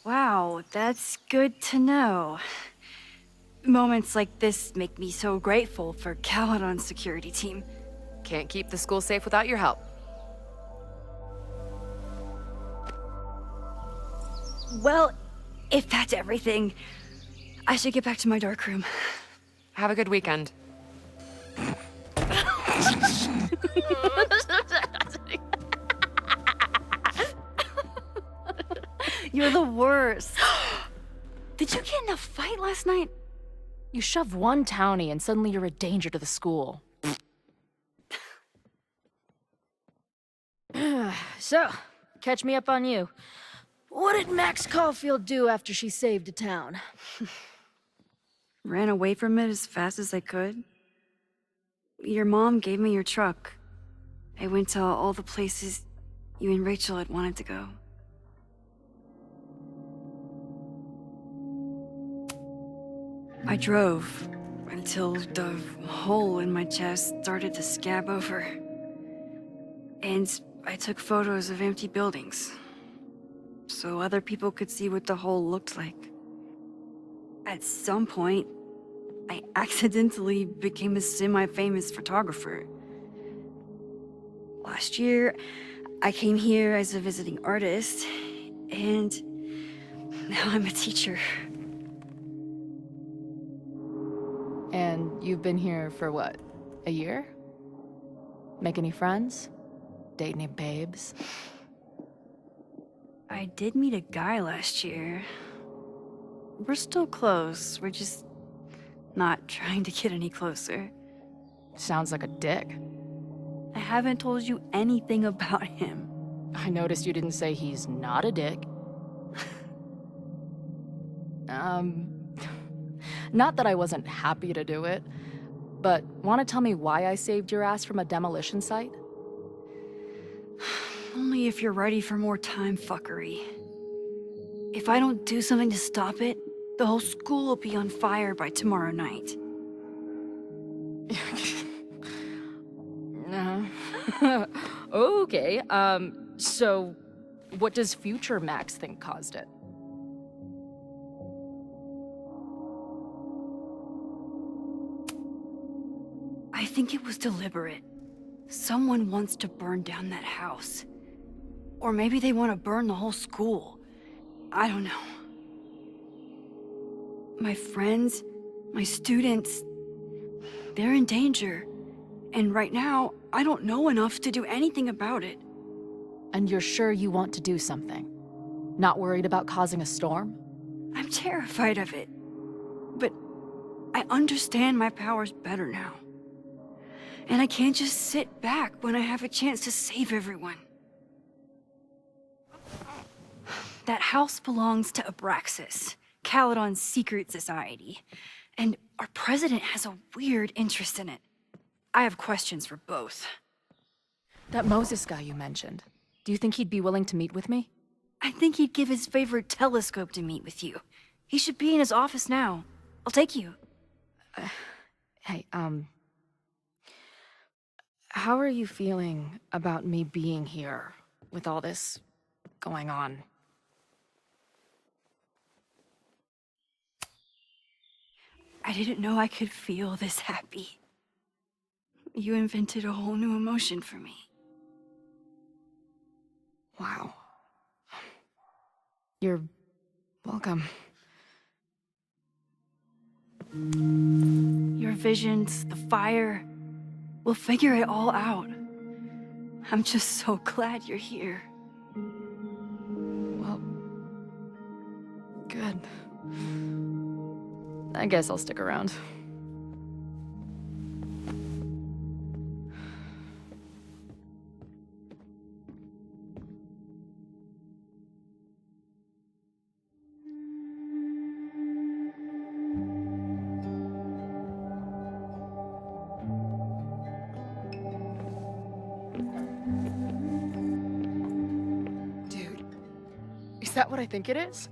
Wow, that's good to know. Moments like this make me so grateful for Caledon's security team. Can't keep the school safe without your help. Well, if that's everything, I should get back to my dark room. Have a good weekend. You're the worst. Did you get in a fight last night? You shove one townie and suddenly you're a danger to the school. So, catch me up on you. What did Max Caulfield do after she saved a town? Ran away from it as fast as I could. Your mom gave me your truck. I went to all the places you and Rachel had wanted to go. I drove until the hole in my chest started to scab over. And I took photos of empty buildings, so other people could see what the hole looked like. At some point, I accidentally became a semi-famous photographer. Last year, I came here as a visiting artist, and now I'm a teacher. And you've been here for what, a year? Make any friends? Date any babes? I did meet a guy last year. we're still close. We're just not trying to get any closer. Sounds like a dick. I haven't told you anything about him. I noticed you didn't say he's not a dick. Not that I wasn't happy to do it, but want to tell me why I saved your ass from a demolition site? Only if you're ready for more time fuckery. If I don't do something to stop it, the whole school will be on fire by tomorrow night. Okay, so what does future Max think caused it? I think it was deliberate. Someone wants to burn down that house. Or maybe they want to burn the whole school. I don't know. My friends, my students, they're in danger. And right now, I don't know enough to do anything about it. And you're sure you want to do something? Not worried about causing a storm? I'm terrified of it. But I understand my powers better now. And I can't just sit back when I have a chance to save everyone. That house belongs to Abraxas, Caledon's secret society. And our president has a weird interest in it. I have questions for both. That Moses guy you mentioned, do you think he'd be willing to meet with me? I think he'd give his favorite telescope to meet with you. He should be in his office now. I'll take you. Hey, how are you feeling about me being here with all this going on? I didn't know I could feel this happy. You invented a whole new emotion for me. Wow. You're welcome. Your visions, the fire, we'll figure it all out. I'm just so glad you're here. Well, good. I guess I'll stick around. Is that what I think it is?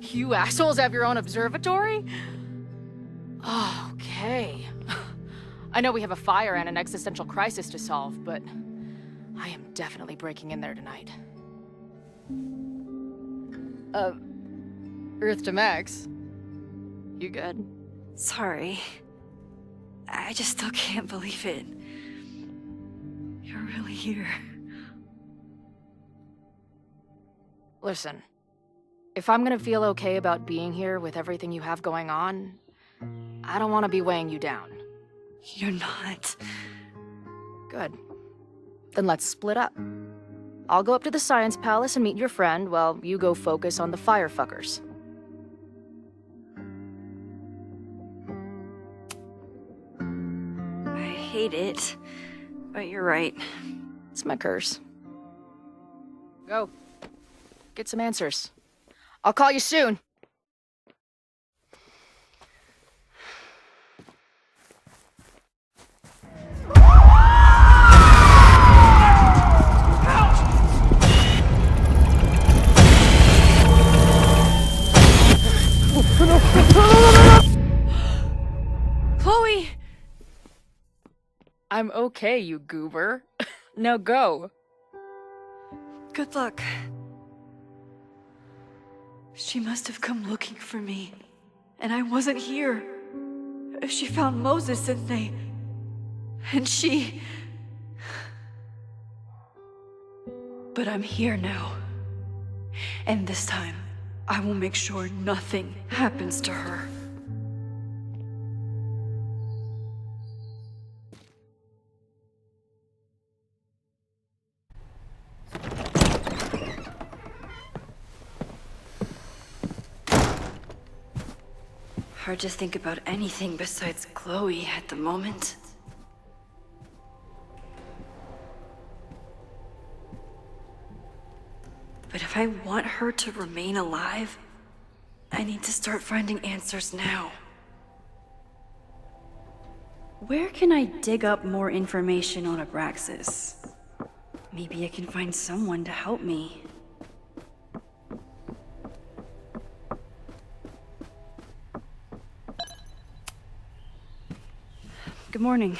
You assholes have your own observatory? Okay. I know we have a fire and an existential crisis to solve, but I am definitely breaking in there tonight. Earth to Max. You good? Sorry. I just still can't believe it. You're really here. Listen, if I'm gonna feel okay about being here with everything you have going on, I don't want to be weighing you down. You're not. Good. Then let's split up. I'll go up to the Science Palace and meet your friend while you go focus on the firefuckers. I hate it, but you're right. It's my curse. Go. Get some answers. I'll call you soon. Chloe! I'm okay, you goober. Now go. Good luck. She must have come looking for me, and I wasn't here. She found Moses and she... But I'm here now. And this time, I will make sure nothing happens to her. Hard to think about anything besides Chloe at the moment. But if I want her to remain alive, I need to start finding answers now. Where can I dig up more information on Abraxas? Maybe I can find someone to help me. Good morning.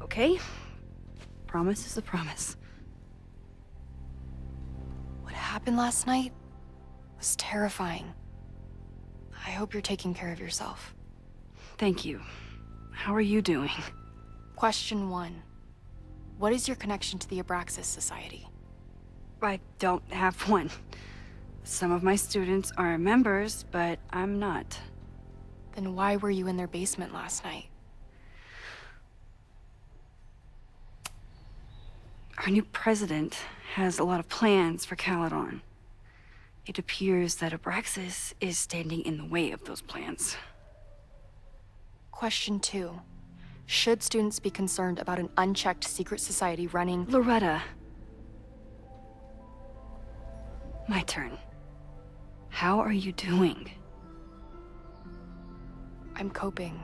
Okay. Promise is a promise. What happened last night was terrifying. I hope you're taking care of yourself. Thank you. How are you doing? Question 1. What is your connection to the Abraxas Society? I don't have one. Some of my students are members, but I'm not. Then why were you in their basement last night? Our new president has a lot of plans for Caledon. It appears that Abraxas is standing in the way of those plans. Question 2. Should students be concerned about an unchecked secret society running— Loretta. My turn. How are you doing? I'm coping,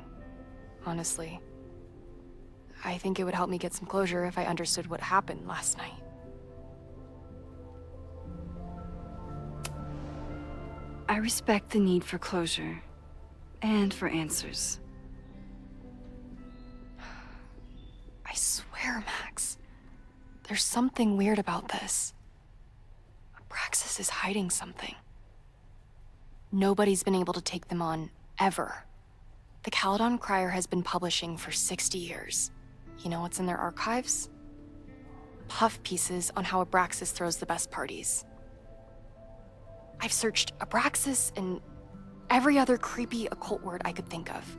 honestly. I think it would help me get some closure if I understood what happened last night. I respect the need for closure, and for answers. I swear, Max, there's something weird about this. Abraxas is hiding something. Nobody's been able to take them on, ever. The Caledon Crier has been publishing for 60 years. You know what's in their archives? Puff pieces on how Abraxas throws the best parties. I've searched Abraxas and every other creepy occult word I could think of.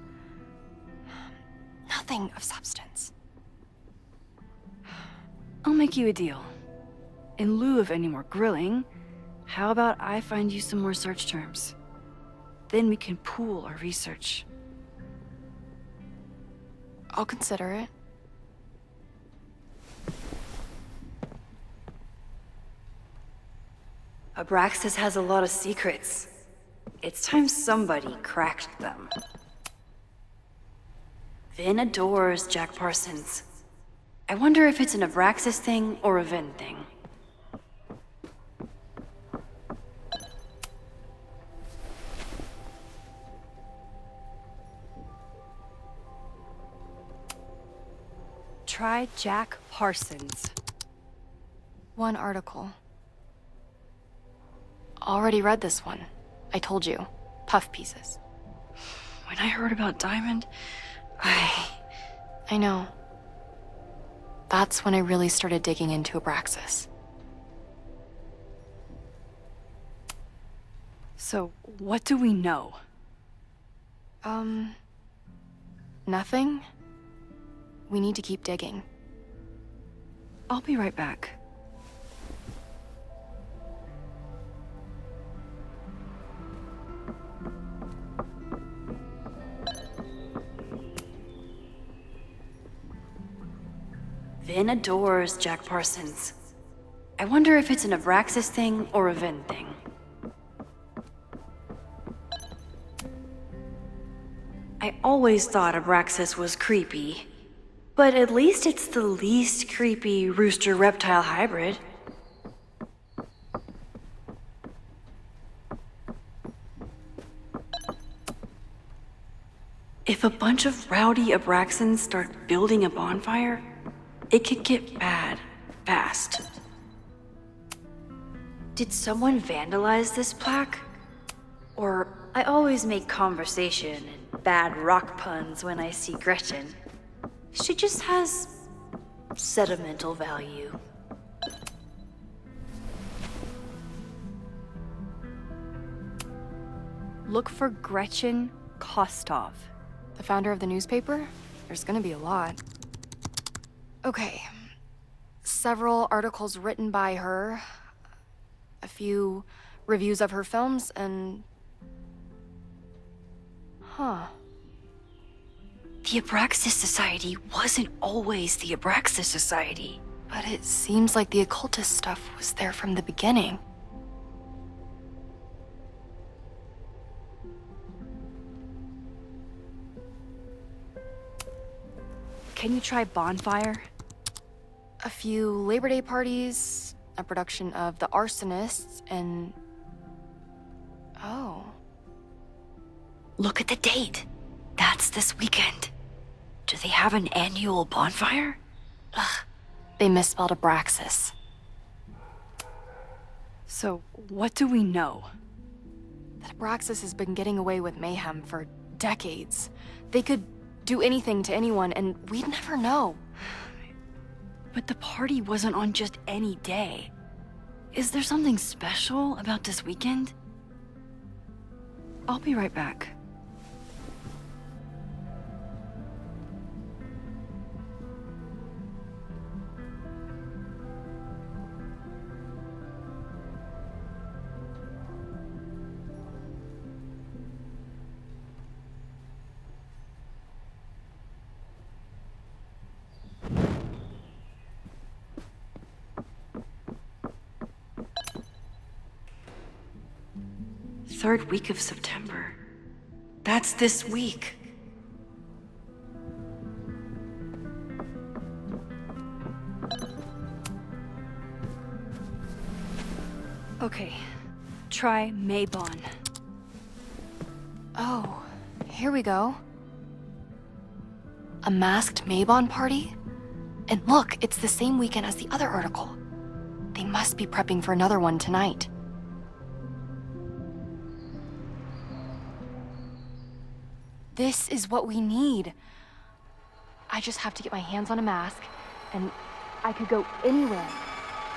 Nothing of substance. I'll make you a deal. In lieu of any more grilling, how about I find you some more search terms? Then we can pool our research. I'll consider it. Abraxas has a lot of secrets. It's time somebody cracked them. Vin adores Jack Parsons. I wonder if it's an Abraxas thing or a Vin thing. Try Jack Parsons. One article. Already read this one. I told you. Puff pieces. When I heard about Diamond, I know. That's when I really started digging into Abraxas. So, what do we know? Nothing. We need to keep digging. I'll be right back. Vin adores Jack Parsons. I wonder if it's an Abraxas thing or a Vin thing. I always thought Abraxas was creepy, but at least it's the least creepy rooster-reptile hybrid. If a bunch of rowdy Abraxans start building a bonfire, it could get bad, fast. Did someone vandalize this plaque? Or I always make conversation and bad rock puns when I see Gretchen. She just has sentimental value. Look for Gretchen Kostov. The founder of the newspaper? There's gonna be a lot. Okay. Several articles written by her. a few reviews of her films, and... Huh. The Abraxas Society wasn't always the Abraxas Society. But it seems like the occultist stuff was there from the beginning. Can you try Bonfire? A few Labor Day parties, a production of The Arsonists, and... Oh. Look at the date. That's this weekend. Do they have an annual bonfire? Ugh. They misspelled Abraxas. So, what do we know? That Abraxas has been getting away with mayhem for decades. They could do anything to anyone, and we'd never know. But the party wasn't on just any day. Is there something special about this weekend? I'll be right back. Third week of September. That's this week. Okay, try Maybon. Oh, here we go. A masked Maybon party? And look, it's the same weekend as the other article. They must be prepping for another one tonight. This is what we need. I just have to get my hands on a mask, and I could go anywhere,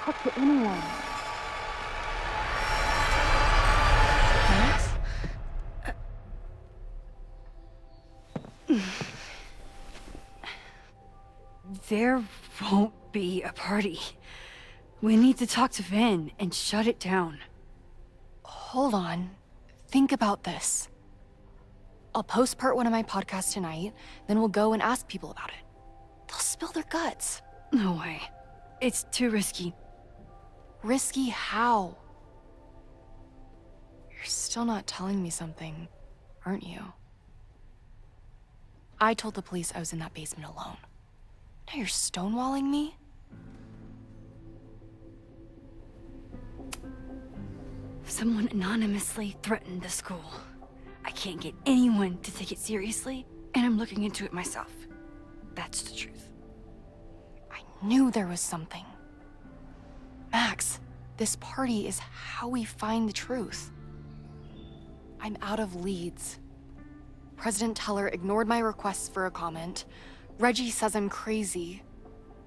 talk to anyone. There won't be a party. We need to talk to Vin and shut it down. Hold on. Think about this. I'll post-part one of my podcasts tonight, then we'll go and ask people about it. They'll spill their guts. No way. It's too risky. Risky how? You're still not telling me something, aren't you? I told the police I was in that basement alone. Now you're stonewalling me? Someone anonymously threatened the school. I can't get anyone to take it seriously, and I'm looking into it myself. That's the truth. I knew there was something. Max, this party is how we find the truth. I'm out of leads. President Teller ignored my requests for a comment. Reggie says I'm crazy.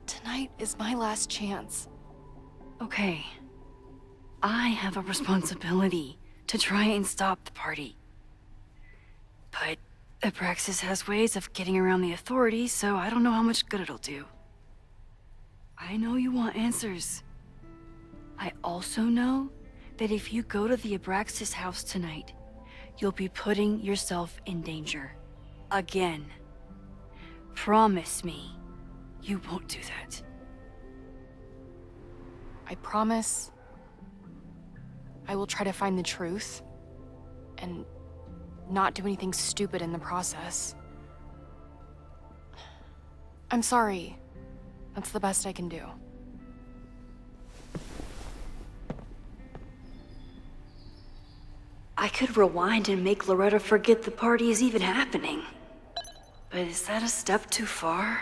Tonight is my last chance. Okay. I have a responsibility to try and stop the party. But Abraxas has ways of getting around the authorities, so I don't know how much good it'll do. I know you want answers. I also know that if you go to the Abraxas house tonight, you'll be putting yourself in danger. Again. Promise me you won't do that. I promise I will try to find the truth and not do anything stupid in the process. I'm sorry. That's the best I can do. I could rewind and make Loretta forget the party is even happening. But is that a step too far?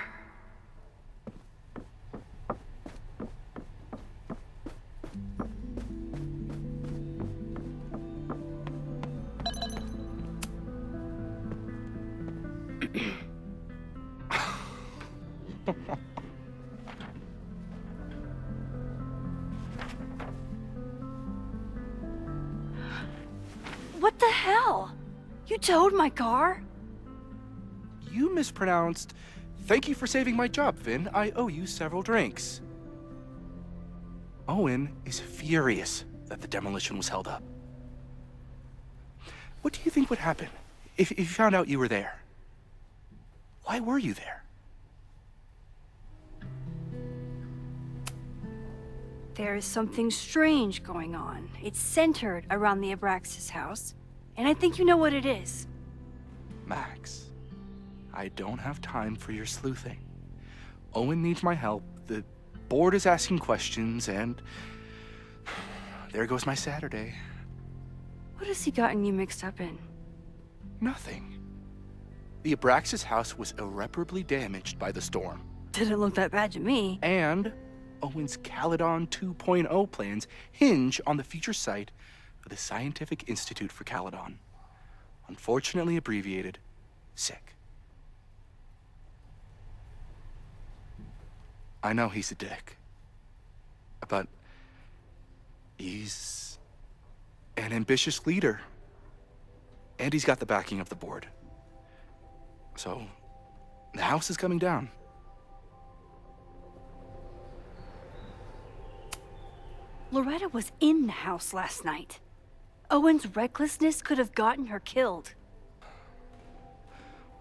What the hell? You towed my car? You mispronounced, "Thank you for saving my job, Vin. I owe you several drinks." Owen is furious. that the demolition was held up. What do you think would happen if you found out you were there? Why were you there? There is something strange going on. It's centered around the Abraxas house, and I think you know what it is. Max, I don't have time for your sleuthing. Owen needs my help, the board is asking questions, and there goes my Saturday. What has he gotten you mixed up in? Nothing. The Abraxas house was irreparably damaged by the storm. Didn't look that bad to me. And Owen's Caledon 2.0 plans hinge on the future site of the Scientific Institute for Caledon. Unfortunately abbreviated, SICK. I know he's a dick, but he's an ambitious leader, and he's got the backing of the board. So, the house is coming down. Loretta was in the house last night. Owen's recklessness could have gotten her killed.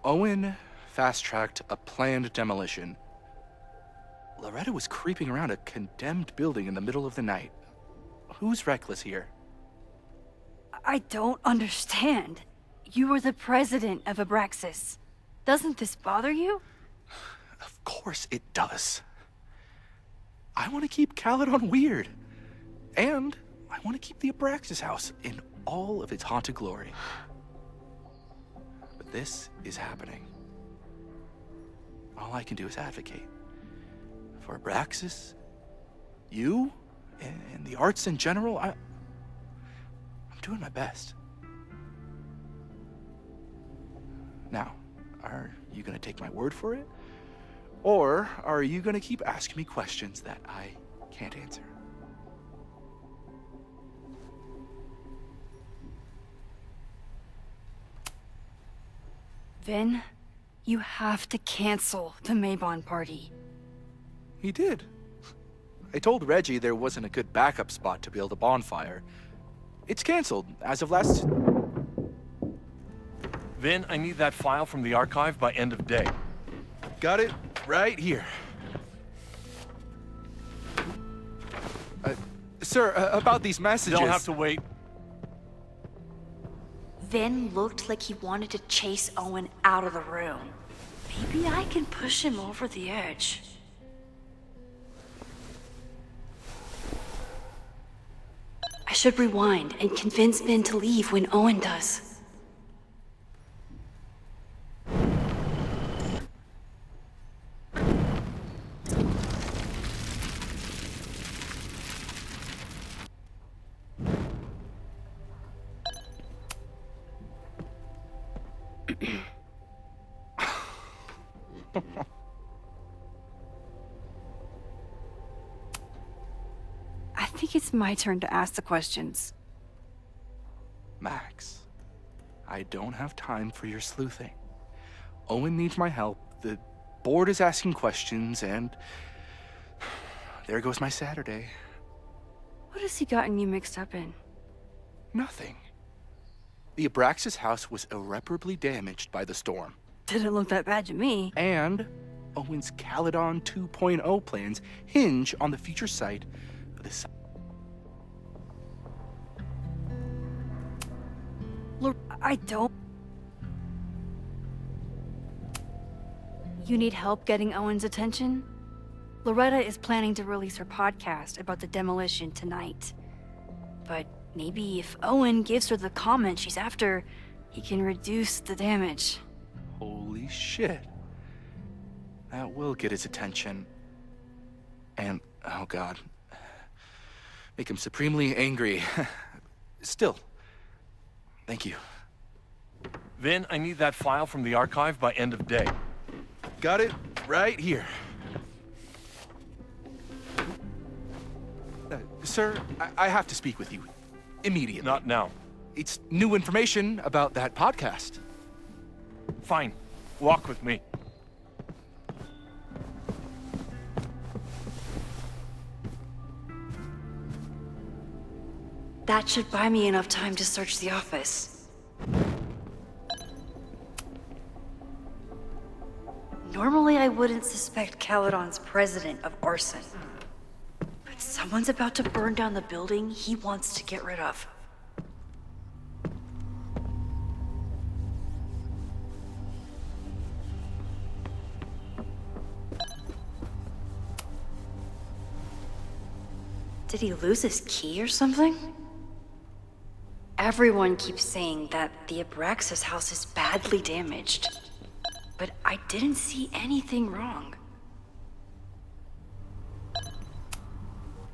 Owen fast-tracked a planned demolition. Loretta was creeping around a condemned building in the middle of the night. Who's reckless here? I don't understand. You were the president of Abraxas. Doesn't this bother you? Of course it does. I want to keep Caledon weird. And I want to keep the Abraxas house in all of its haunted glory. But this is happening. All I can do is advocate. For Abraxas, you, and the arts in general, I'm doing my best. Now, are you gonna take my word for it? Or are you gonna keep asking me questions that I can't answer? Vin, you have to cancel the Maybon party. He did. I told Reggie there wasn't a good backup spot to build a bonfire. It's canceled as of last... Vin, I need that file from the archive by end of day. Got it right here. Sir, about these messages... They'll have to wait. Vin looked like he wanted to chase Owen out of the room. Maybe I can push him over the edge. I should rewind and convince Vin to leave when Owen does. I think it's my turn to ask the questions. Max, I don't have time for your sleuthing. Owen needs my help, the board is asking questions, and there goes my Saturday. What has he gotten you mixed up in? Nothing. The Abraxas house was irreparably damaged by the storm. Didn't look that bad to me. And Owen's Caledon 2.0 plans hinge on the future site of the... Look, I don't... You need help getting Owen's attention? Loretta is planning to release her podcast about the demolition tonight. But maybe if Owen gives her the comment she's after, he can reduce the damage. Holy shit. That will get his attention. And, oh god, make him supremely angry. Still, thank you. Vin, I need that file from the archive by end of day. Got it right here. Sir, I have to speak with you immediately. Not now. It's new information about that podcast. Fine. Walk with me. That should buy me enough time to search the office. Normally I wouldn't suspect Caledon's president of arson. But someone's about to burn down the building he wants to get rid of. Did he lose his key or something? Everyone keeps saying that the Abraxas house is badly damaged. But I didn't see anything wrong.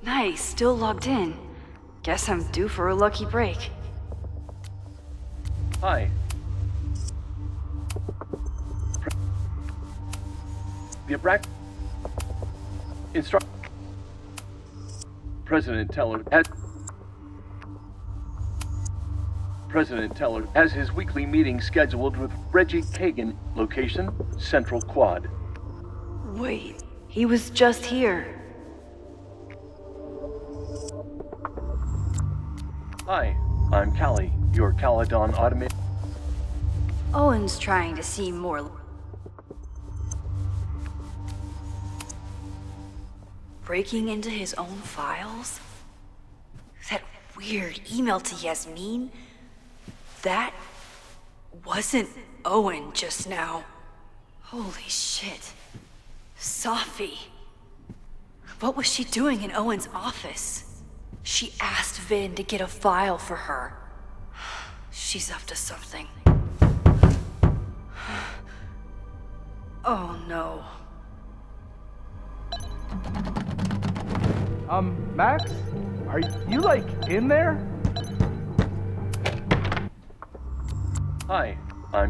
Nice, still logged in. Guess I'm due for a lucky break. Hi. The Abrax... President Teller has his weekly meeting scheduled with Reggie Kagan, location Central Quad. Wait, he was just here. Hi, I'm Callie, your Caledon automated... Owen's trying to seem more... Breaking into his own files? That weird email to Yasmin? That wasn't Owen just now. Holy shit. Safi. What was she doing in Owen's office? She asked Vin to get a file for her. She's up to something. Oh no. Max? Are you, like, in there? Hi, I'm...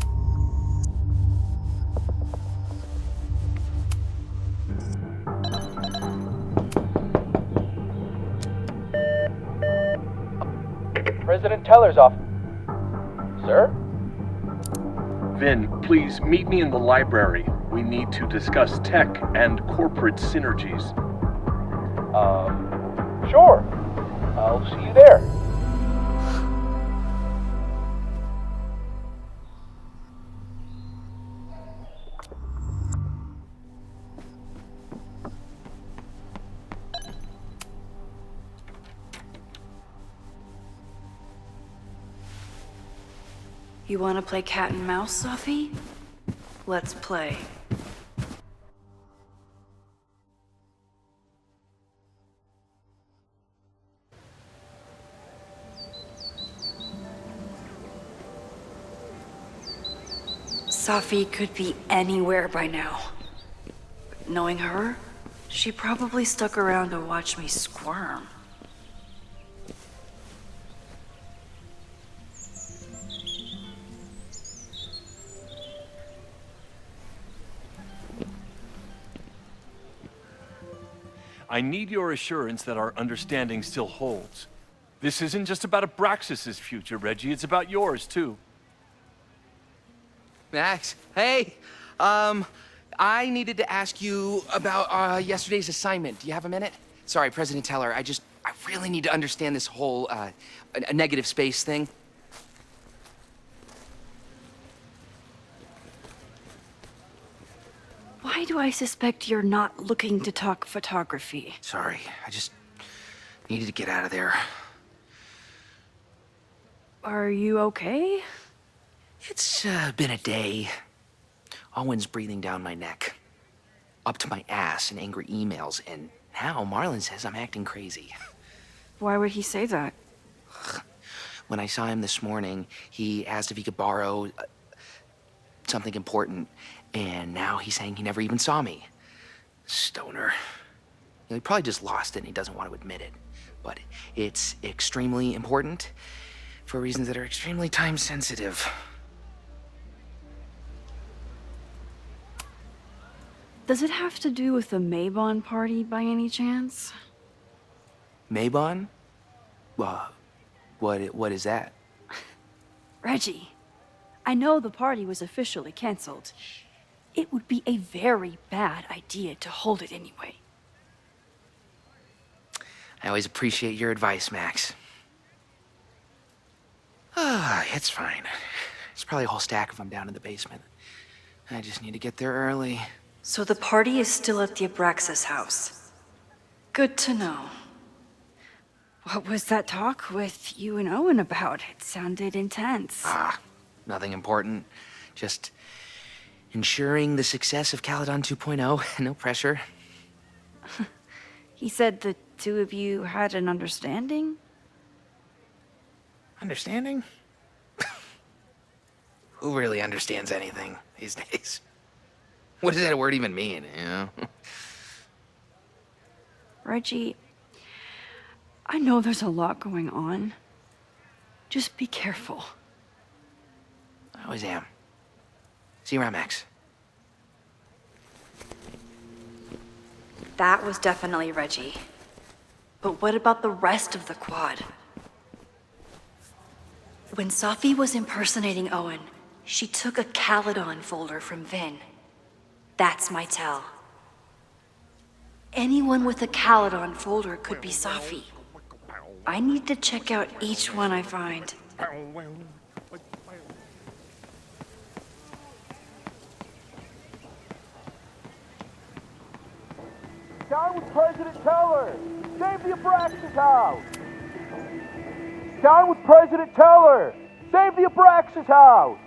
President Teller's off. Sir? Vin, please meet me in the library. We need to discuss tech and corporate synergies. Sure. I'll see you there. You want to play cat and mouse, Safi? Let's play. Safi could be anywhere by now. Knowing her, she probably stuck around to watch me squirm. I need your assurance that our understanding still holds. This isn't just about Abraxas' future, Reggie. It's about yours, too. Max, hey, I needed to ask you about yesterday's assignment. Do you have a minute? Sorry, President Teller, I really need to understand this whole a negative space thing. Why do I suspect you're not looking to talk photography? Sorry, I just needed to get out of there. Are you okay? It's been a day. Owen's breathing down my neck, up to my ass in angry emails, and now Marlon says I'm acting crazy. Why would he say that? When I saw him this morning, he asked if he could borrow something important, and now he's saying he never even saw me. Stoner. He probably just lost it and he doesn't want to admit it. But it's extremely important for reasons that are extremely time sensitive. Does it have to do with the Maybon party by any chance? Maybon? What is that? Reggie, I know the party was officially canceled. It would be a very bad idea to hold it anyway. I always appreciate your advice, Max. It's fine. It's probably a whole stack of them down in the basement. I just need to get there early. So the party is still at the Abraxas house. Good to know. What was that talk with you and Owen about? It sounded intense. Nothing important. Just ensuring the success of Caledon 2.0. No pressure. He said the two of you had an understanding? Understanding? Who really understands anything these days? What does that word even mean, you know? Reggie, I know there's a lot going on. Just be careful. I always am. See you around, Max. That was definitely Reggie. But what about the rest of the quad? When Safi was impersonating Owen, she took a Caledon folder from Vin. That's my tell. Anyone with a Caledon folder could be Safi. I need to check out each one I find. Down with President Teller! Save the Abraxas house! Down with President Teller! Save the Abraxas house!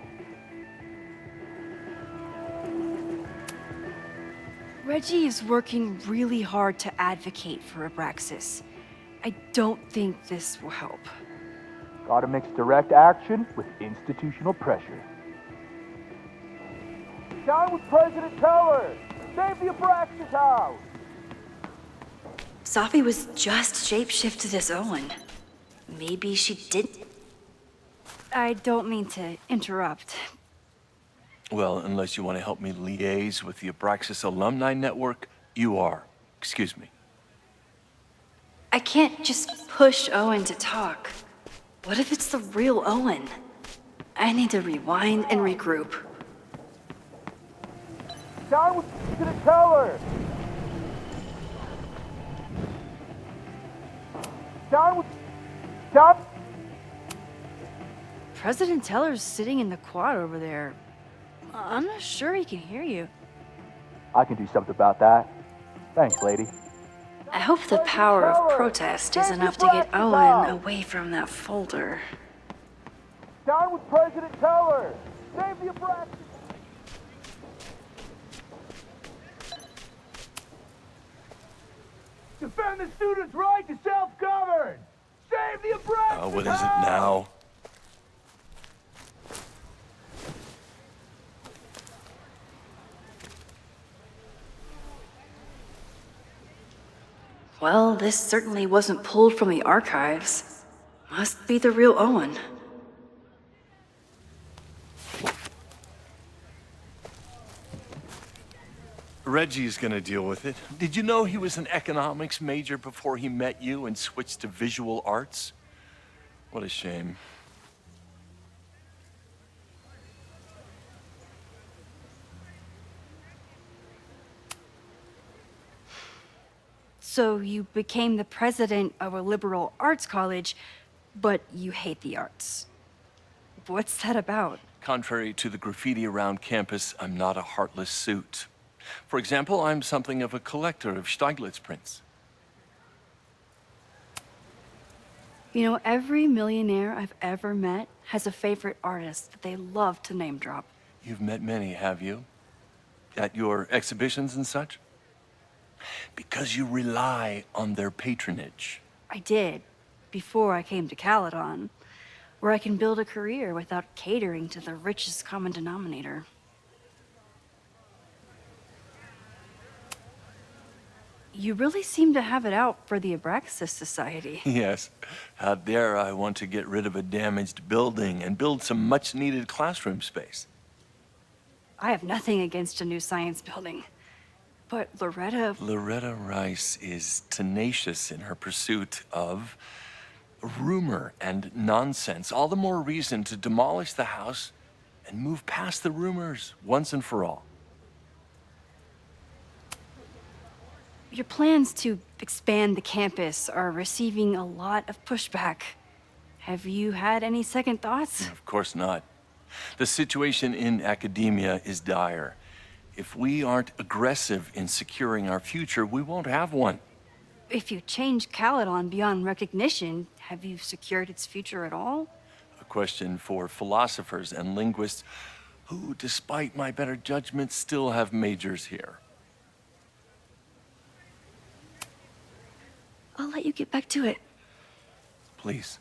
Reggie is working really hard to advocate for Abraxas. I don't think this will help. Gotta mix direct action with institutional pressure. Down with President Teller! Save the Abraxas house! Safi was just shapeshifted as Owen. Maybe she didn't. I don't mean to interrupt. Well, unless you want to help me liaise with the Abraxas Alumni Network, you are. Excuse me. I can't just push Owen to talk. What if it's the real Owen? I need to rewind and regroup. Down with President Teller! Down! President Teller's sitting in the quad over there. I'm not sure he can hear you. I can do something about that. Thanks, lady. I hope the power of protest is enough to get Owen away from that folder. Down with President Teller! Save the Abraxas! Defend the students' right to self-govern! Save the Abraxas! What is it now? Well, this certainly wasn't pulled from the archives. Must be the real Owen. Reggie's gonna deal with it. Did you know he was an economics major before he met you and switched to visual arts? What a shame. So you became the president of a liberal arts college, but you hate the arts. What's that about? Contrary to the graffiti around campus, I'm not a heartless suit. For example, I'm something of a collector of Stieglitz prints. You know, every millionaire I've ever met has a favorite artist that they love to name drop. You've met many, have you? At your exhibitions and such? Because you rely on their patronage. I did, before I came to Caledon, where I can build a career without catering to the richest common denominator. You really seem to have it out for the Abraxas Society. Yes. Out there, I want to get rid of a damaged building and build some much-needed classroom space. I have nothing against a new science building. But Loretta Rice is tenacious in her pursuit of rumor and nonsense. All the more reason to demolish the house and move past the rumors once and for all. Your plans to expand the campus are receiving a lot of pushback. Have you had any second thoughts? Of course not. The situation in academia is dire. If we aren't aggressive in securing our future, we won't have one. If you change Caledon beyond recognition, have you secured its future at all? A question for philosophers and linguists who, despite my better judgment, still have majors here. I'll let you get back to it. Please.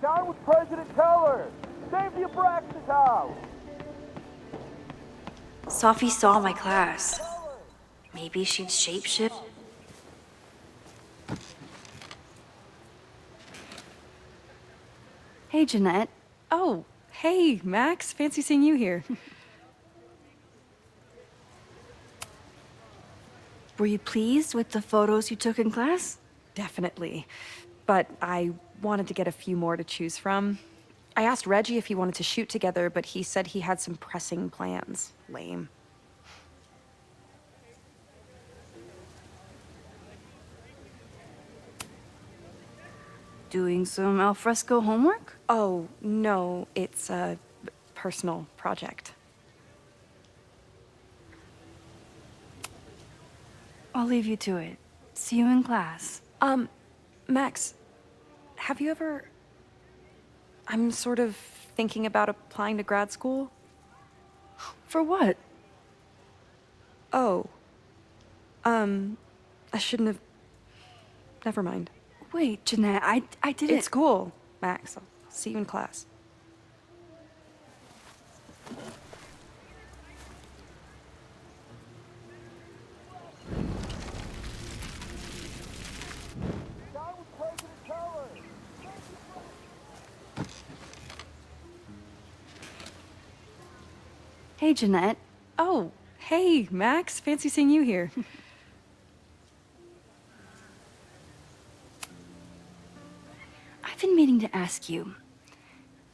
Down with President Teller! Save the Abraxas house! Sophie saw my class. Maybe she'd shapeshift. Hey, Jeanette. Oh, hey, Max. Fancy seeing you here. Were you pleased with the photos you took in class? Definitely. But I wanted to get a few more to choose from. I asked Reggie if he wanted to shoot together, but he said he had some pressing plans. Lame. Doing some alfresco homework? Oh, no, it's a personal project. I'll leave you to it. See you in class. Max, have you ever... I'm sort of thinking about applying to grad school. For what? Oh. I shouldn't have... Never mind. Wait, Jeanette, I didn't... It's cool, Max. I'll see you in class. Hey, Jeanette. Oh, hey, Max. Fancy seeing you here. I've been meaning to ask you,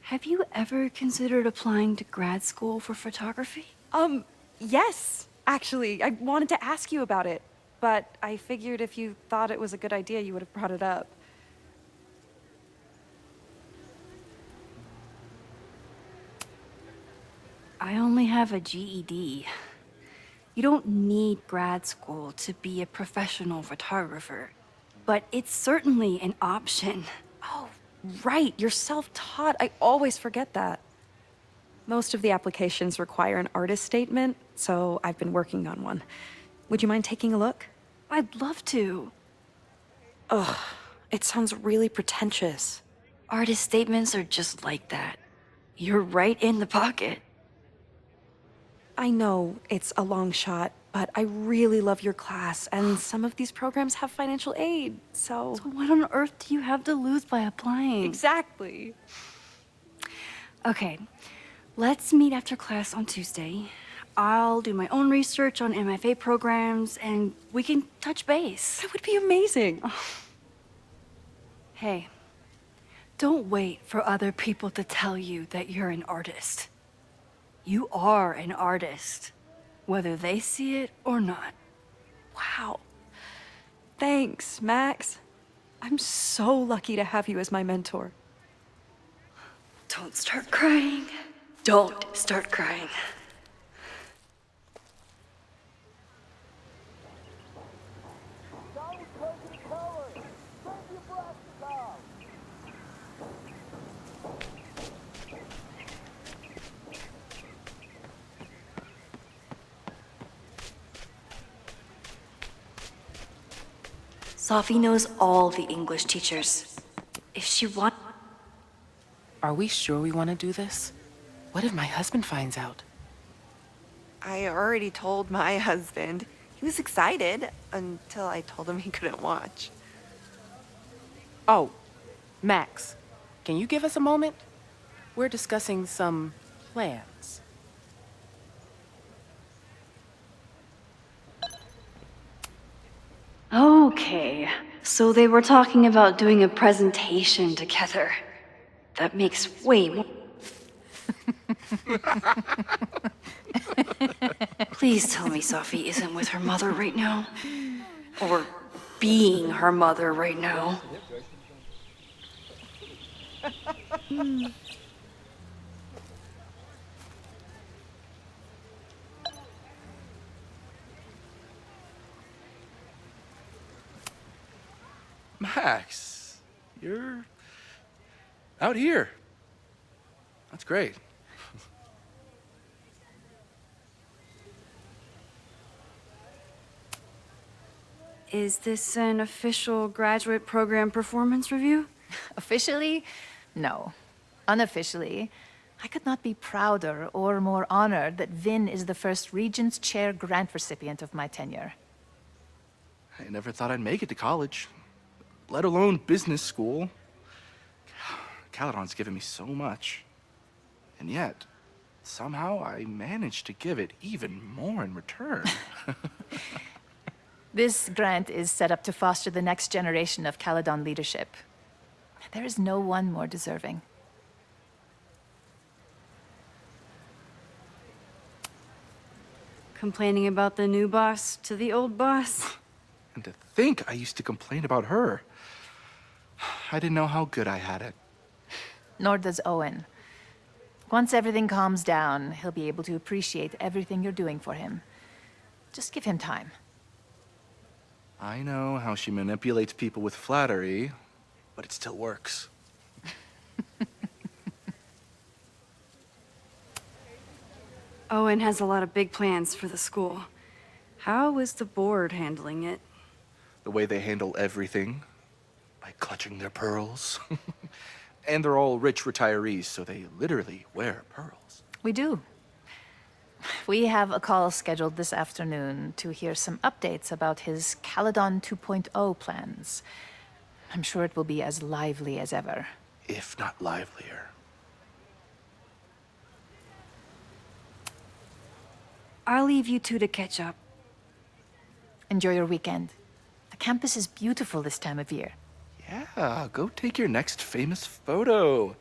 have you ever considered applying to grad school for photography? Yes, actually. I wanted to ask you about it, but I figured if you thought it was a good idea, you would have brought it up. I only have a GED. You don't need grad school to be a professional photographer, but it's certainly an option. Oh, right, you're self-taught. I always forget that. Most of the applications require an artist statement, so I've been working on one. Would you mind taking a look? I'd love to. Ugh, it sounds really pretentious. Artist statements are just like that. You're right in the pocket. I know it's a long shot, but I really love your class, and some of these programs have financial aid, so... So what on earth do you have to lose by applying? Exactly. Okay, let's meet after class on Tuesday. I'll do my own research on MFA programs, and we can touch base. That would be amazing. Hey, don't wait for other people to tell you that you're an artist. You are an artist, whether they see it or not. Wow. Thanks, Max. I'm so lucky to have you as my mentor. Don't start crying. Don't start crying. Sophie knows all the English teachers. If she wants... Are we sure we want to do this? What if my husband finds out? I already told my husband. He was excited until I told him he couldn't watch. Oh, Max, can you give us a moment? We're discussing some plans. Okay, So they were talking about doing a presentation together. That makes way more... Please tell me Sophie isn't with her mother right now. Or being her mother right now. Max, you're out here. That's great. Is this an official graduate program performance review? Officially? No. Unofficially, I could not be prouder or more honored that Vin is the first Regents Chair grant recipient of my tenure. I never thought I'd make it to college, let alone business school. Caledon's given me so much. And yet, somehow I managed to give it even more in return. This grant is set up to foster the next generation of Caledon leadership. There is no one more deserving. Complaining about the new boss to the old boss? And to think I used to complain about her. I didn't know how good I had it. Nor does Owen. Once everything calms down, he'll be able to appreciate everything you're doing for him. Just give him time. I know how she manipulates people with flattery, but it still works. Owen has a lot of big plans for the school. How is the board handling it? The way they handle everything, by clutching their pearls. And they're all rich retirees, so they literally wear pearls. We do. We have a call scheduled this afternoon to hear some updates about his Caledon 2.0 plans. I'm sure it will be as lively as ever. If not livelier. I'll leave you two to catch up. Enjoy your weekend. The campus is beautiful this time of year. Yeah, go take your next famous photo.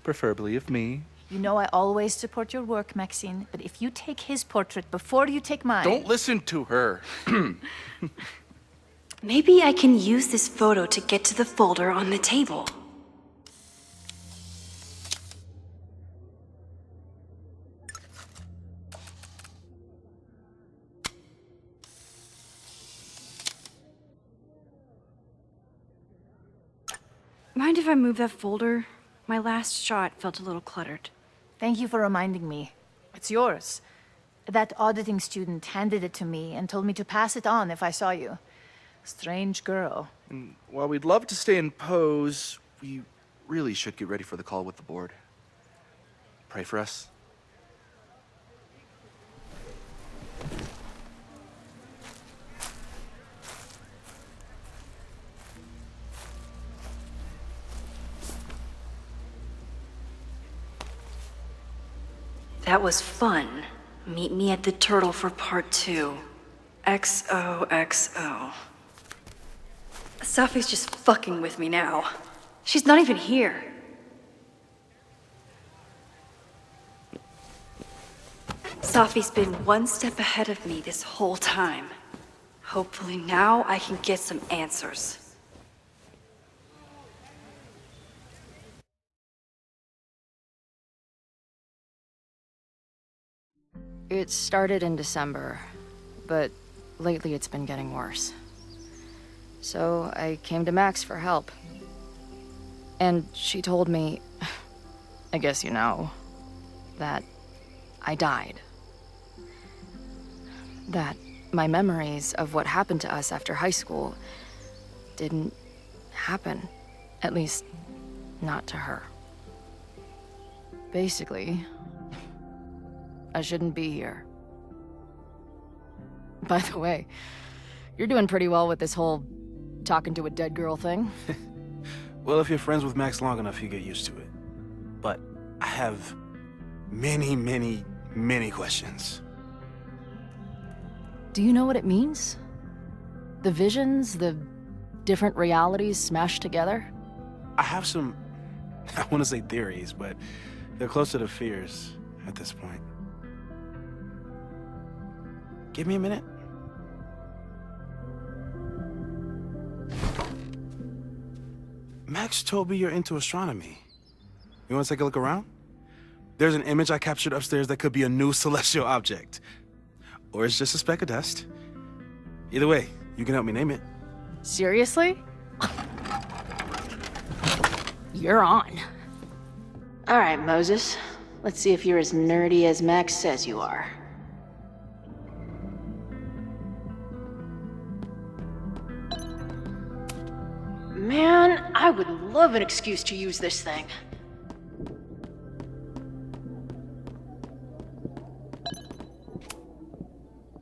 Preferably of me. You know I always support your work, Maxine, but if you take his portrait before you take mine... Don't listen to her. Maybe I can use this photo to get to the folder on the table. Mind if I move that folder? My last shot felt a little cluttered. Thank you for reminding me. It's yours. That auditing student handed it to me and told me to pass it on if I saw you. Strange girl. And while we'd love to stay in pose, we really should get ready for the call with the board. Pray for us. That was fun. Meet me at the Turtle for part 2. XOXO. Sophie's just fucking with me now. She's not even here. Sophie's been one step ahead of me this whole time. Hopefully now I can get some answers. It started in December, but lately it's been getting worse. So I came to Max for help. And she told me, I guess you know, that I died. That my memories of what happened to us after high school didn't happen. At least, not to her. Basically, I shouldn't be here. By the way, you're doing pretty well with this whole talking to a dead girl thing. Well, if you're friends with Max long enough, you get used to it. But I have many, many, many questions. Do you know what it means? The visions, the different realities smashed together? I have some, I want to say theories, but they're closer to fears at this point. Give me a minute. Max told me you're into astronomy. You want to take a look around? There's an image I captured upstairs that could be a new celestial object. Or it's just a speck of dust. Either way, you can help me name it. Seriously? You're on. All right, Moses. Let's see if you're as nerdy as Max says you are. Man, I would love an excuse to use this thing.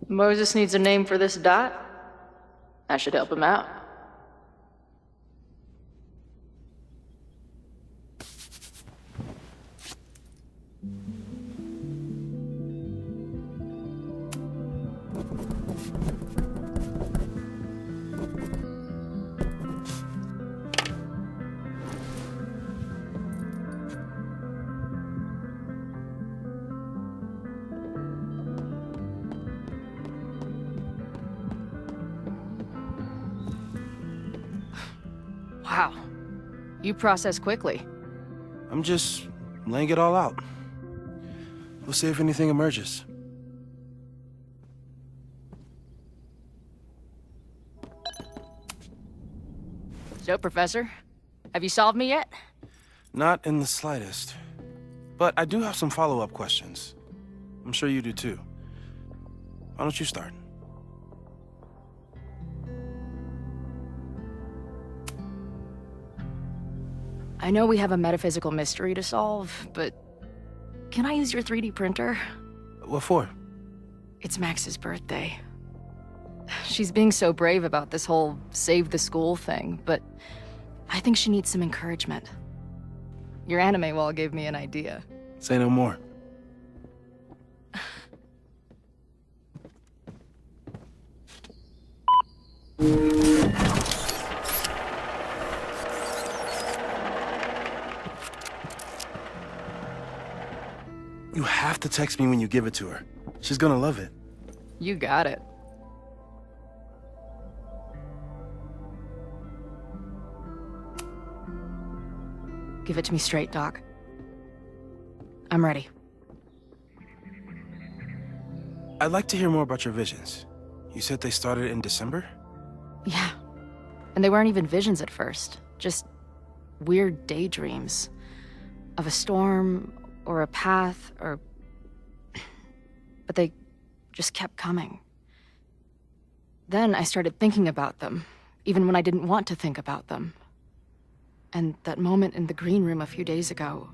Moses needs a name for this dot. I should help him out. Wow. You process quickly. I'm just laying it all out. We'll see if anything emerges. So, Professor, have you solved me yet? Not in the slightest. But I do have some follow-up questions. I'm sure you do too. Why don't you start? I know we have a metaphysical mystery to solve, but can I use your 3D printer? What for? It's Max's birthday. She's being so brave about this whole save the school thing, but I think she needs some encouragement. Your anime wall gave me an idea. Say no more. You have to text me when you give it to her. She's gonna love it. You got it. Give it to me straight, Doc. I'm ready. I'd like to hear more about your visions. You said they started in December? Yeah. And they weren't even visions at first. Just weird daydreams. Of a storm, or a path, or... But they just kept coming. Then I started thinking about them, even when I didn't want to think about them. And that moment in the green room a few days ago...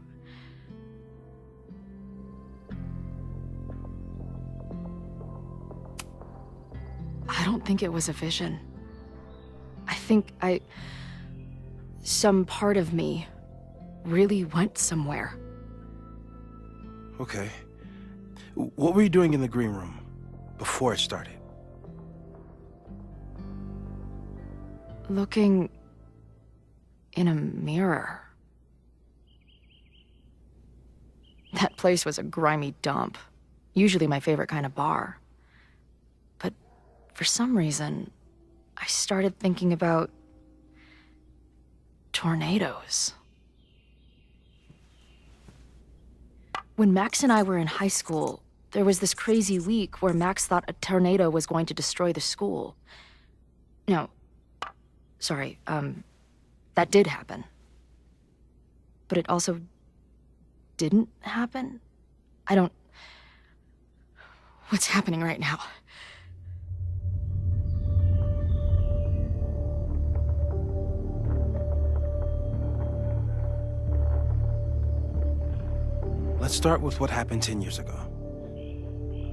I don't think it was a vision. I think some part of me really went somewhere. Okay. What were you doing in the green room before it started? Looking in a mirror. That place was a grimy dump. Usually my favorite kind of bar. But for some reason, I started thinking about tornadoes. When Max and I were in high school, there was this crazy week where Max thought a tornado was going to destroy the school. No, sorry, that did happen. But it also didn't happen? What's happening right now? Let's start with what happened 10 years ago.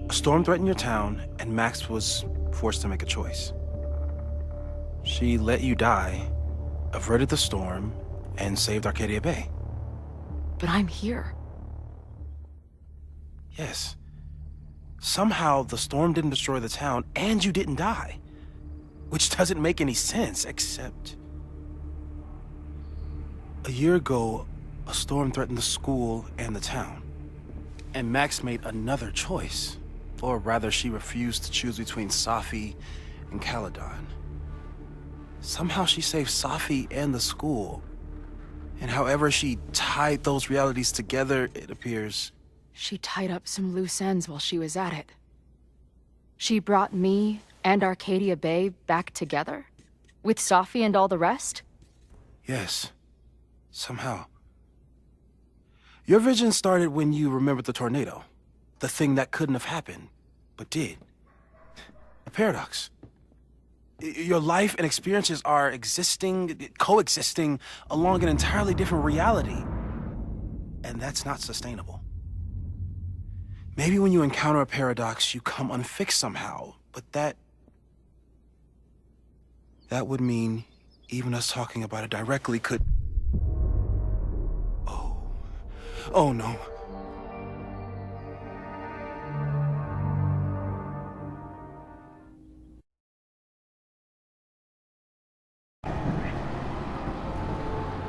A storm threatened your town, and Max was forced to make a choice. She let you die, averted the storm, and saved Arcadia Bay. But I'm here. Yes. Somehow, the storm didn't destroy the town, and you didn't die. which doesn't make any sense, except... A year ago, a storm threatened the school and the town. And Max made another choice. Or rather, she refused to choose between Safi and Caledon. Somehow she saved Safi and the school. And however she tied those realities together, it appears... She tied up some loose ends while she was at it. She brought me and Arcadia Bay back together? With Safi and all the rest? Yes. Somehow. Your vision started when you remembered the tornado. The thing that couldn't have happened, but did. A paradox. Your life and experiences are coexisting along an entirely different reality. And that's not sustainable. Maybe when you encounter a paradox, you come unfixed somehow, but that would mean even us talking about it directly could... Oh no.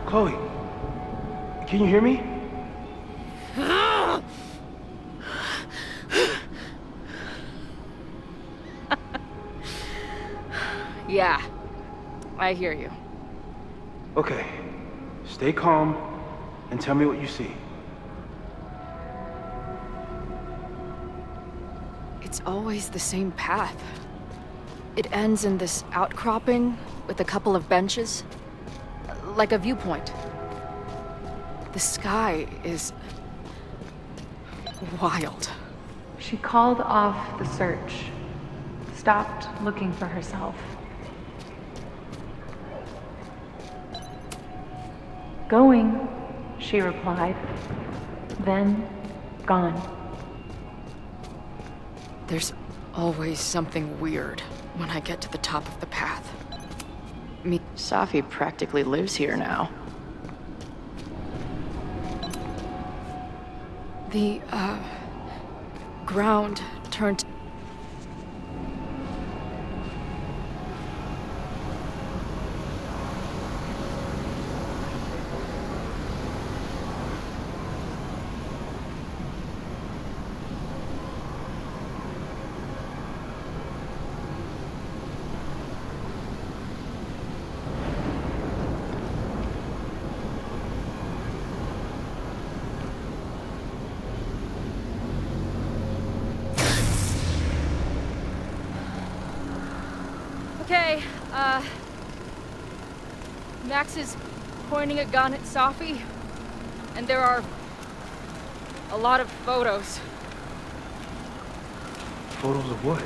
Chloe, can you hear me? Yeah, I hear you. Okay, stay calm and tell me what you see. It's always the same path. It ends in this outcropping with a couple of benches, like a viewpoint. The sky is wild. She called off the search, stopped looking for herself. Going, she replied, then gone. There's always something weird when I get to the top of the path. Safi practically lives here now. The, ground turned... Okay, Max is pointing a gun at Safi, and there are a lot of photos. Photos of what?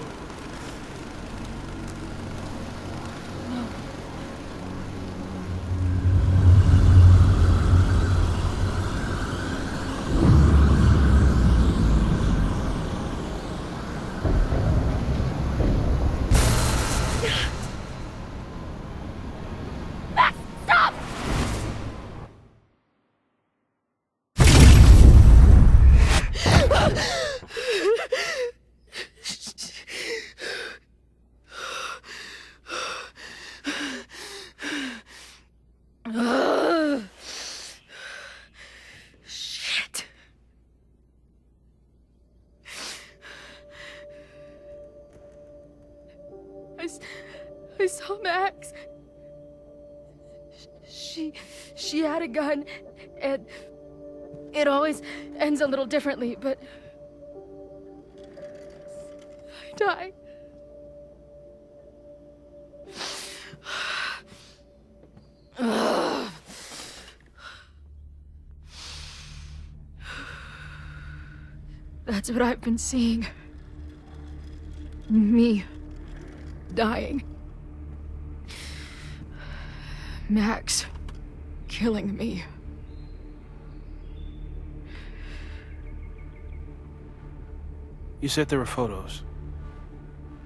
Shit. I saw Max. She had a gun, and it always ends a little differently, but I died. That's what I've been seeing. Me dying. Max killing me. You said there were photos.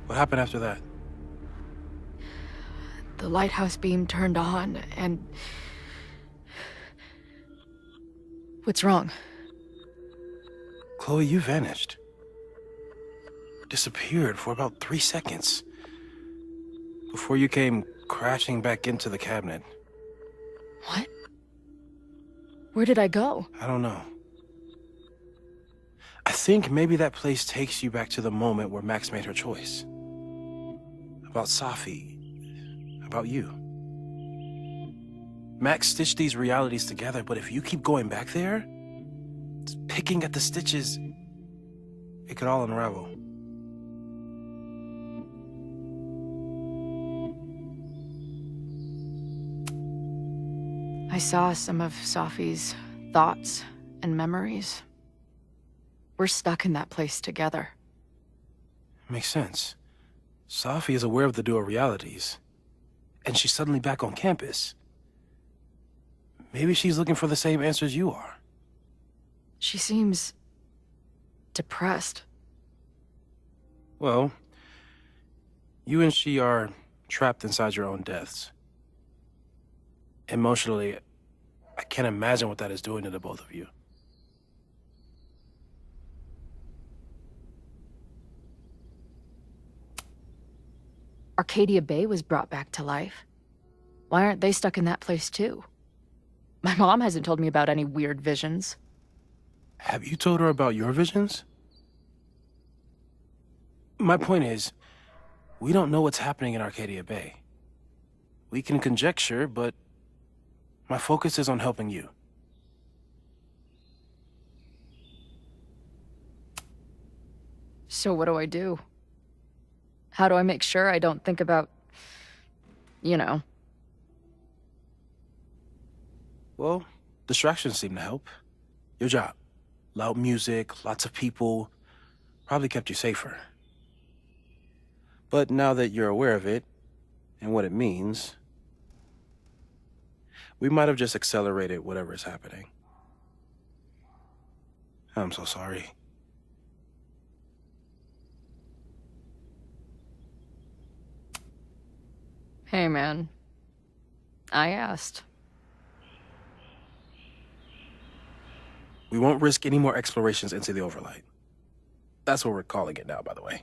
What happened after that? The lighthouse beam turned on, and... What's wrong? Chloe, you vanished. Disappeared for about 3 seconds. Before you came crashing back into the cabinet. What? Where did I go? I don't know. I think maybe that place takes you back to the moment where Max made her choice. About Safi. About you. Max stitched these realities together, but if you keep going back there, picking at the stitches, it could all unravel. I saw some of Safi's thoughts and memories. We're stuck in that place together. Makes sense. Safi is aware of the dual realities, and she's suddenly back on campus. Maybe she's looking for the same answers you are. She seems depressed. Well, you and she are trapped inside your own deaths. Emotionally, I can't imagine what that is doing to the both of you. Arcadia Bay was brought back to life. Why aren't they stuck in that place too? My mom hasn't told me about any weird visions. Have you told her about your visions? My point is, we don't know what's happening in Arcadia Bay. We can conjecture, but my focus is on helping you. So what do I do? How do I make sure I don't think about, you know? Well, distractions seem to help. Your job. Loud music, lots of people, probably kept you safer. But now that you're aware of it, and what it means, we might have just accelerated whatever is happening. I'm so sorry. Hey, man. I asked. We won't risk any more explorations into the Overlight. That's what we're calling it now, by the way.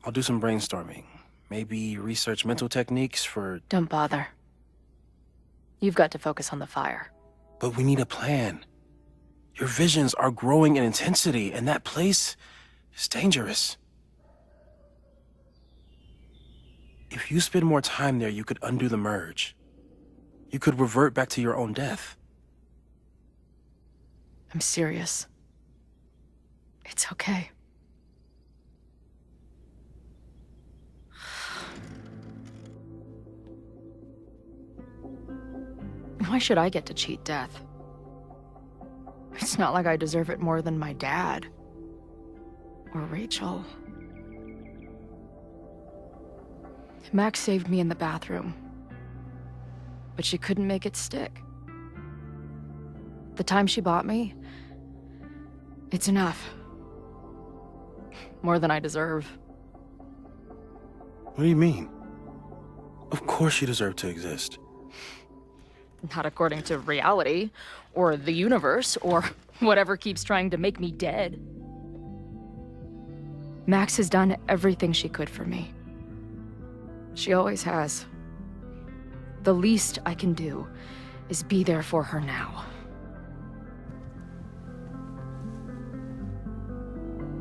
I'll do some brainstorming. Maybe research mental techniques for... Don't bother. You've got to focus on the fire. But we need a plan. Your visions are growing in intensity, and that place is dangerous. If you spend more time there, you could undo the merge. You could revert back to your own death. I'm serious. It's okay. Why should I get to cheat death? It's not like I deserve it more than my dad. Or Rachel. Max saved me in the bathroom. But she couldn't make it stick. The time she bought me, it's enough. More than I deserve. What do you mean? Of course you deserve to exist. Not according to reality, or the universe, or whatever keeps trying to make me dead. Max has done everything she could for me. She always has. The least I can do is be there for her now.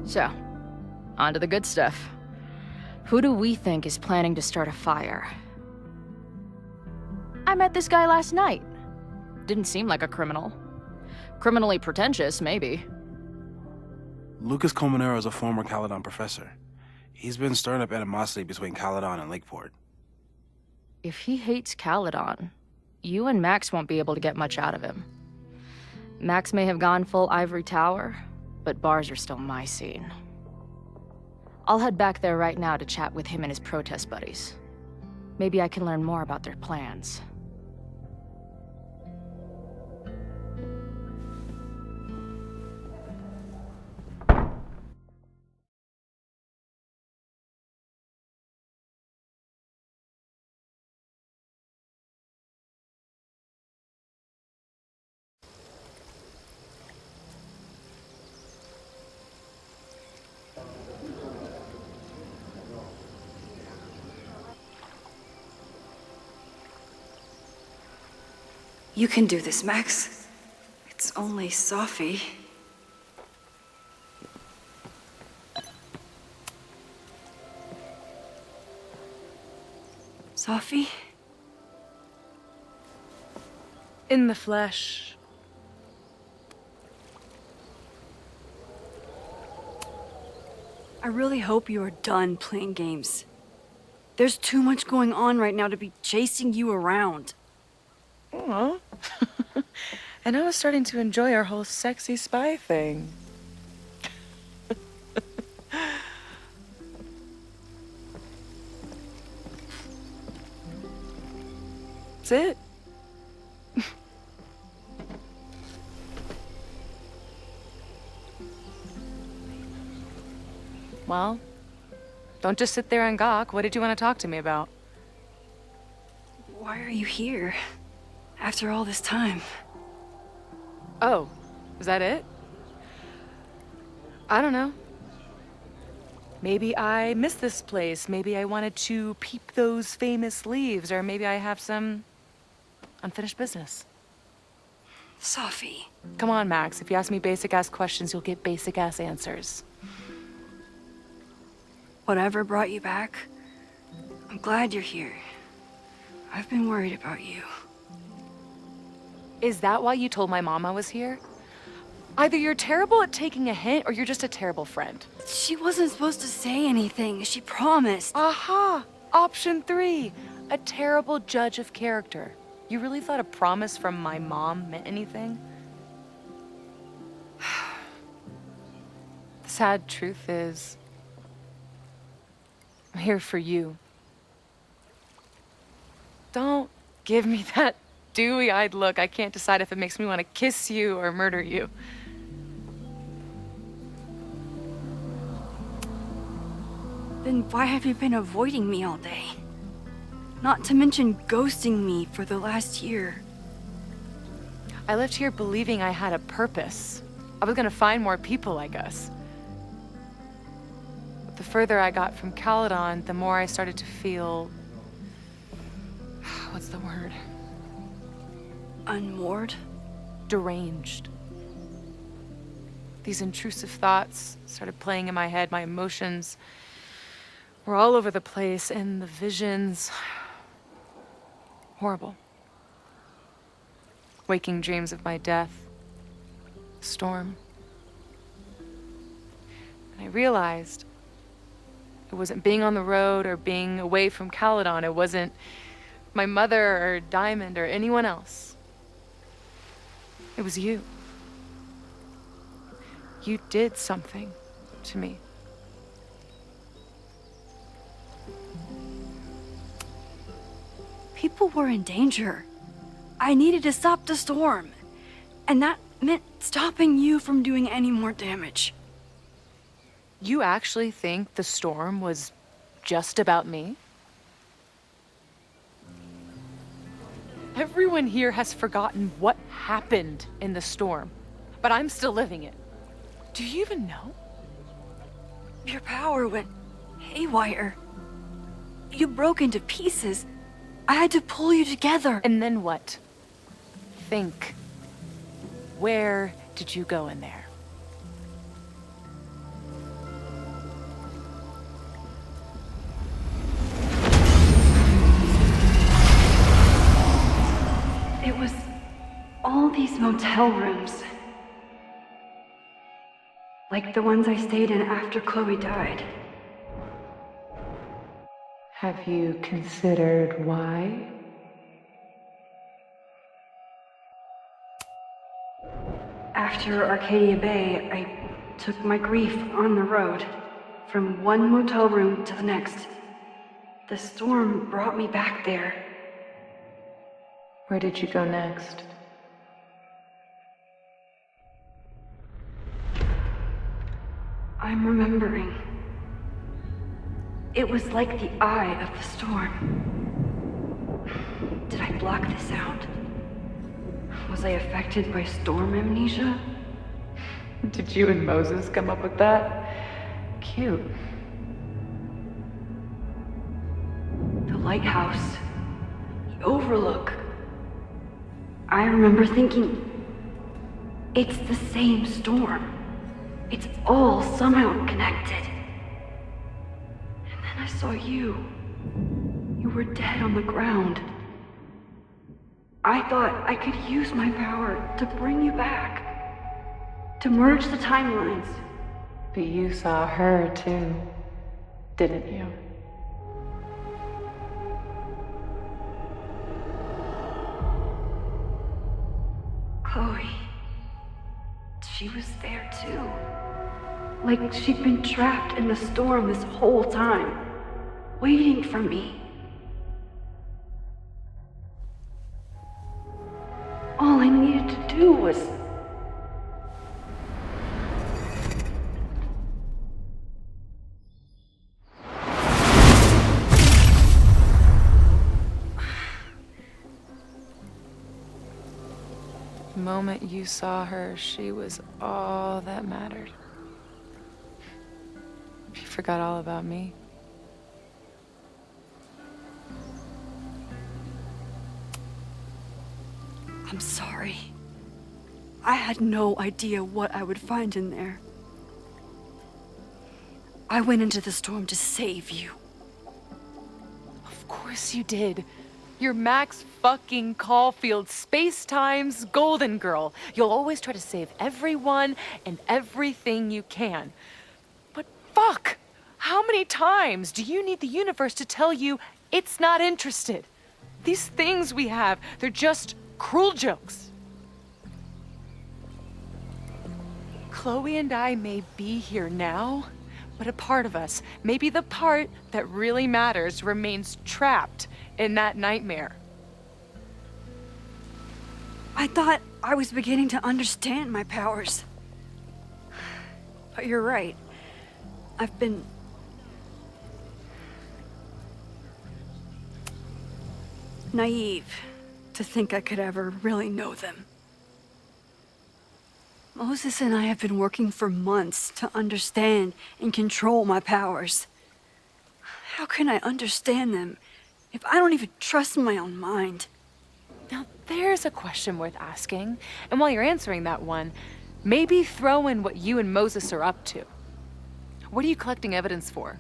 So, on to the good stuff. Who do we think is planning to start a fire? I met this guy last night. Didn't seem like a criminal. Criminally pretentious, maybe. Lucas Colmenero is a former Caledon professor. He's been stirring up animosity between Caledon and Lakeport. If he hates Caledon, you and Max won't be able to get much out of him. Max may have gone full ivory tower, but bars are still my scene. I'll head back there right now to chat with him and his protest buddies. Maybe I can learn more about their plans. You can do this, Max. It's only Sophie. Sophie? In the flesh. I really hope you are done playing games. There's too much going on right now to be chasing you around. Aw. And I was starting to enjoy our whole sexy spy thing. That's it. Well, don't just sit there and gawk. What did you want to talk to me about? Why are you here? After all this time? Oh, is that it? I don't know. Maybe I miss this place. Maybe I wanted to peep those famous leaves, or maybe I have some unfinished business. Sophie. Come on, Max. If you ask me basic-ass questions, you'll get basic-ass answers. Whatever brought you back, I'm glad you're here. I've been worried about you. Is that why you told my mom I was here? Either you're terrible at taking a hint, or you're just a terrible friend. She wasn't supposed to say anything. She promised. Aha! Option 3. A terrible judge of character. You really thought a promise from my mom meant anything? The sad truth is, I'm here for you. Don't give me that dewy-eyed look. I can't decide if it makes me want to kiss you or murder you. Then why have you been avoiding me all day? Not to mention ghosting me for the last year. I left here believing I had a purpose. I was gonna find more people like us. But the further I got from Caledon, the more I started to feel... what's the word? Unmoored? Deranged. These intrusive thoughts started playing in my head. My emotions were all over the place, and the visions... horrible. Waking dreams of my death. Storm. And I realized it wasn't being on the road or being away from Caledon. It wasn't my mother or Diamond or anyone else. It was you. You did something to me. People were in danger. I needed to stop the storm. And that meant stopping you from doing any more damage. You actually think the storm was just about me? Everyone here has forgotten what happened in the storm, but I'm still living it. Do you even know? Your power went haywire. You broke into pieces. I had to pull you together. And then what? Think. Where did you go in there? It was all these motel rooms. Like the ones I stayed in after Chloe died. Have you considered why? After Arcadia Bay, I took my grief on the road, from one motel room to the next. The storm brought me back there. Where did you go next? I'm remembering. It was like the eye of the storm. Did I block the sound? Was I affected by storm amnesia? Did you and Moses come up with that? Cute. The lighthouse. The overlook. I remember thinking, it's the same storm. It's all somehow connected. And then I saw you. You were dead on the ground. I thought I could use my power to bring you back. To merge the timelines. But you saw her too, didn't you? Chloe. She was there too. Like she'd been trapped in the storm this whole time, waiting for me. All I needed to do was... The moment you saw her, she was all that mattered. You forgot all about me. I'm sorry. I had no idea what I would find in there. I went into the storm to save you. Of course you did. You're Max fucking Caulfield, Space-Time's golden girl. You'll always try to save everyone and everything you can. But fuck! How many times do you need the universe to tell you it's not interested? These things we have, they're just cruel jokes. Chloe and I may be here now, but a part of us, maybe the part that really matters, remains trapped in that nightmare. I thought I was beginning to understand my powers. But you're right. I've been... naive to think I could ever really know them. Moses and I have been working for months to understand and control my powers. How can I understand them if I don't even trust my own mind? Now, there's a question worth asking. And while you're answering that one, maybe throw in what you and Moses are up to. What are you collecting evidence for?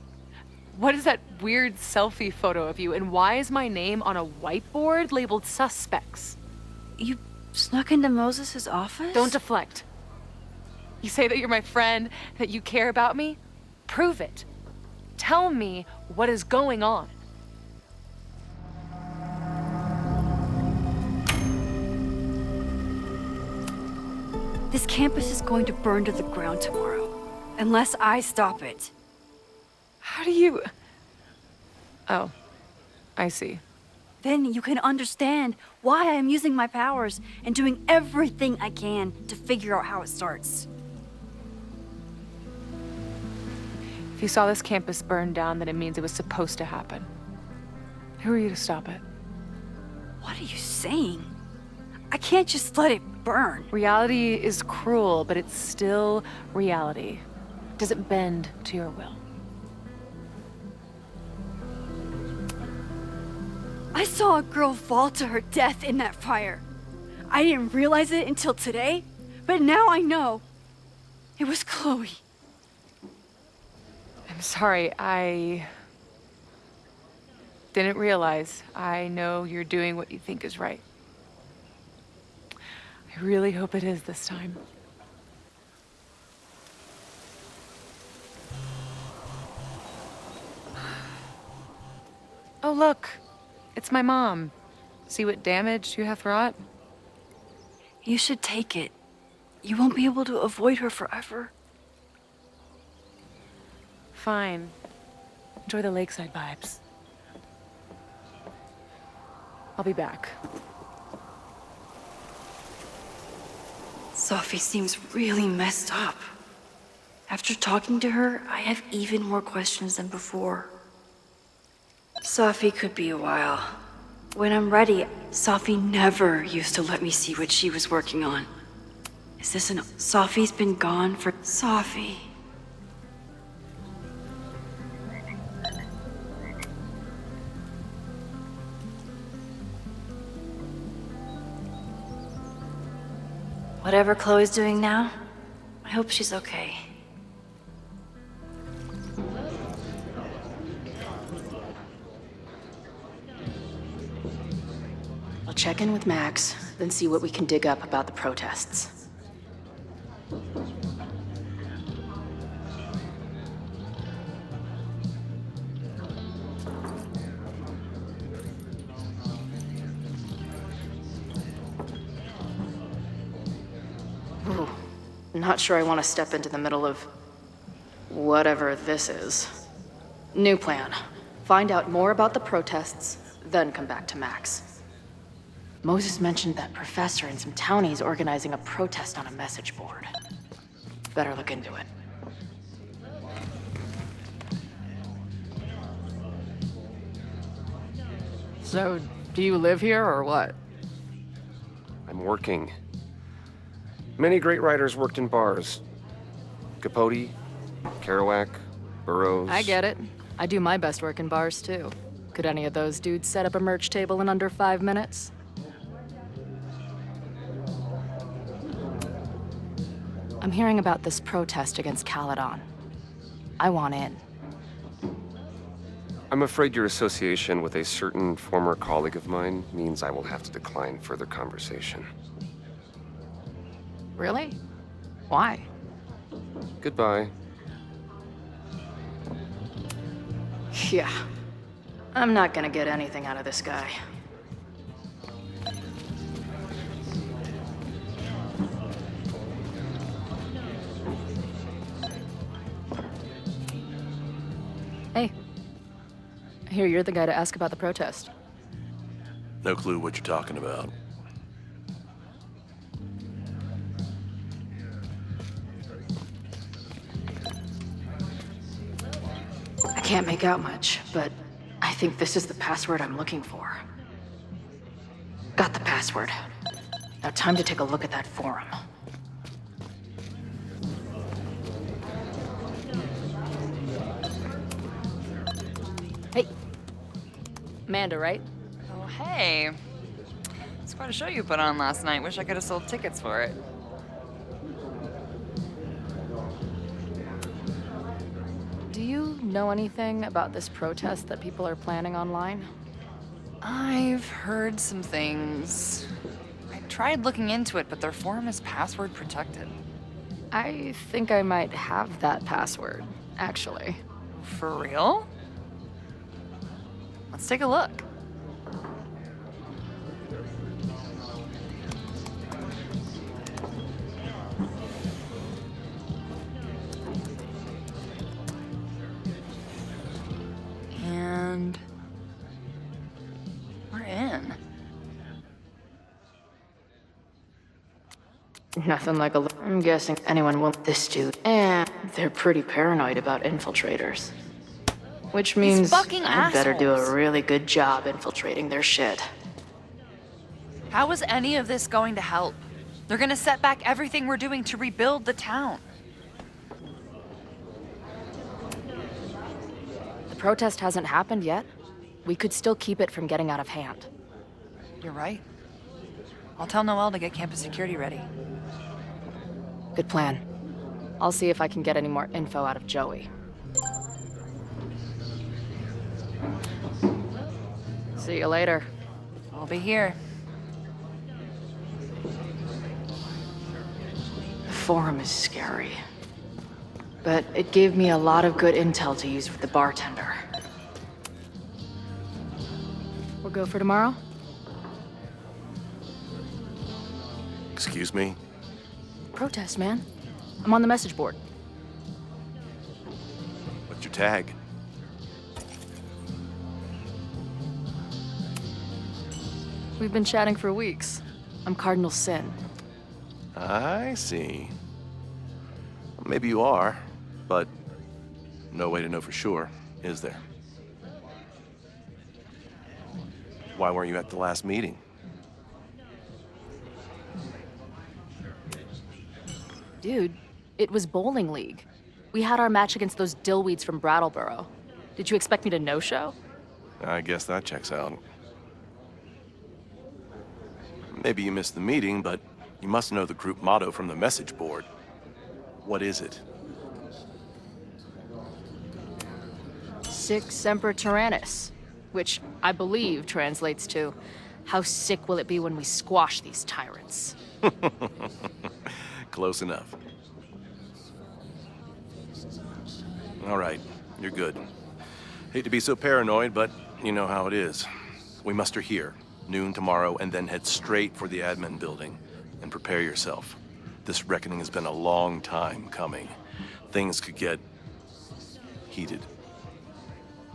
What is that weird selfie photo of you? And why is my name on a whiteboard labeled suspects? You snuck into Moses' office? Don't deflect. You say that you're my friend, that you care about me? Prove it. Tell me what is going on. This campus is going to burn to the ground tomorrow, unless I stop it. How do you... Oh, I see. Then you can understand why I am using my powers and doing everything I can to figure out how it starts. If you saw this campus burn down, then it means it was supposed to happen. Who are you to stop it? What are you saying? I can't just let it burn. Reality is cruel, but it's still reality. It doesn't bend to your will. I saw a girl fall to her death in that fire. I didn't realize it until today, but now I know. It was Chloe. I'm sorry, I didn't realize. I know you're doing what you think is right. I really hope it is this time. Oh, look. It's my mom. See what damage you have wrought? You should take it. You won't be able to avoid her forever. Fine. Enjoy the lakeside vibes. I'll be back. Sophie seems really messed up. After talking to her, I have even more questions than before. Sophie could be a while. When I'm ready, Sophie never used to let me see what she was working on. Is this an... Sophie's been gone for... Sophie. Whatever Chloe's doing now, I hope she's okay. I'll check in with Max, then see what we can dig up about the protests. Ooh, not sure I want to step into the middle of whatever this is. New plan. Find out more about the protests, then come back to Max. Moses mentioned that professor and some townies organizing a protest on a message board. Better look into it. So, do you live here or what? I'm working. Many great writers worked in bars. Capote, Kerouac, Burroughs. I get it. I do my best work in bars too. Could any of those dudes set up a merch table in under 5 minutes? I'm hearing about this protest against Caledon. I want in. I'm afraid your association with a certain former colleague of mine means I will have to decline further conversation. Really? Why? Goodbye. Yeah. I'm not gonna get anything out of this guy. Hey. I hear you're the guy to ask about the protest. No clue what you're talking about. I can't make out much, but I think this is the password I'm looking for. Got the password. Now time to take a look at that forum. Hey. Amanda, right? Oh, hey. It's quite a show you put on last night. Wish I could have sold tickets for it. Do you know anything about this protest that people are planning online? I've heard some things. I tried looking into it, but their forum is password protected. I think I might have that password, actually. For real? Let's take a look. And we're in. Nothing like a look. I'm guessing anyone will this dude. And they're pretty paranoid about infiltrators. Which means fucking I better do assholes. a really good job infiltrating their shit. How is any of this going to help? They're gonna set back everything we're doing to rebuild the town. The protest hasn't happened yet. We could still keep it from getting out of hand. You're right. I'll tell Noelle to get campus security ready. Good plan. I'll see if I can get any more info out of Joey. See you later. I'll be here. The forum is scary. But it gave me a lot of good intel to use with the bartender. We'll go for tomorrow? Excuse me? Protest, man. I'm on the message board. What's your tag? We've been chatting for weeks. I'm Cardinal Sin. I see. Well, maybe you are, but no way to know for sure, is there? Why weren't you at the last meeting? Dude, it was bowling league. We had our match against those dillweeds from Brattleboro. Did you expect me to no-show? I guess that checks out. Maybe you missed the meeting, but You must know the group motto from the message board. What is it? Sic semper tyrannis, which I believe translates to, how sick will it be when we squash these tyrants? Close enough. All right, you're good. Hate to be so paranoid, but you know how it is. We muster here, noon tomorrow, and then head straight for the admin building. And prepare yourself. This reckoning has been a long time coming. Things could get heated.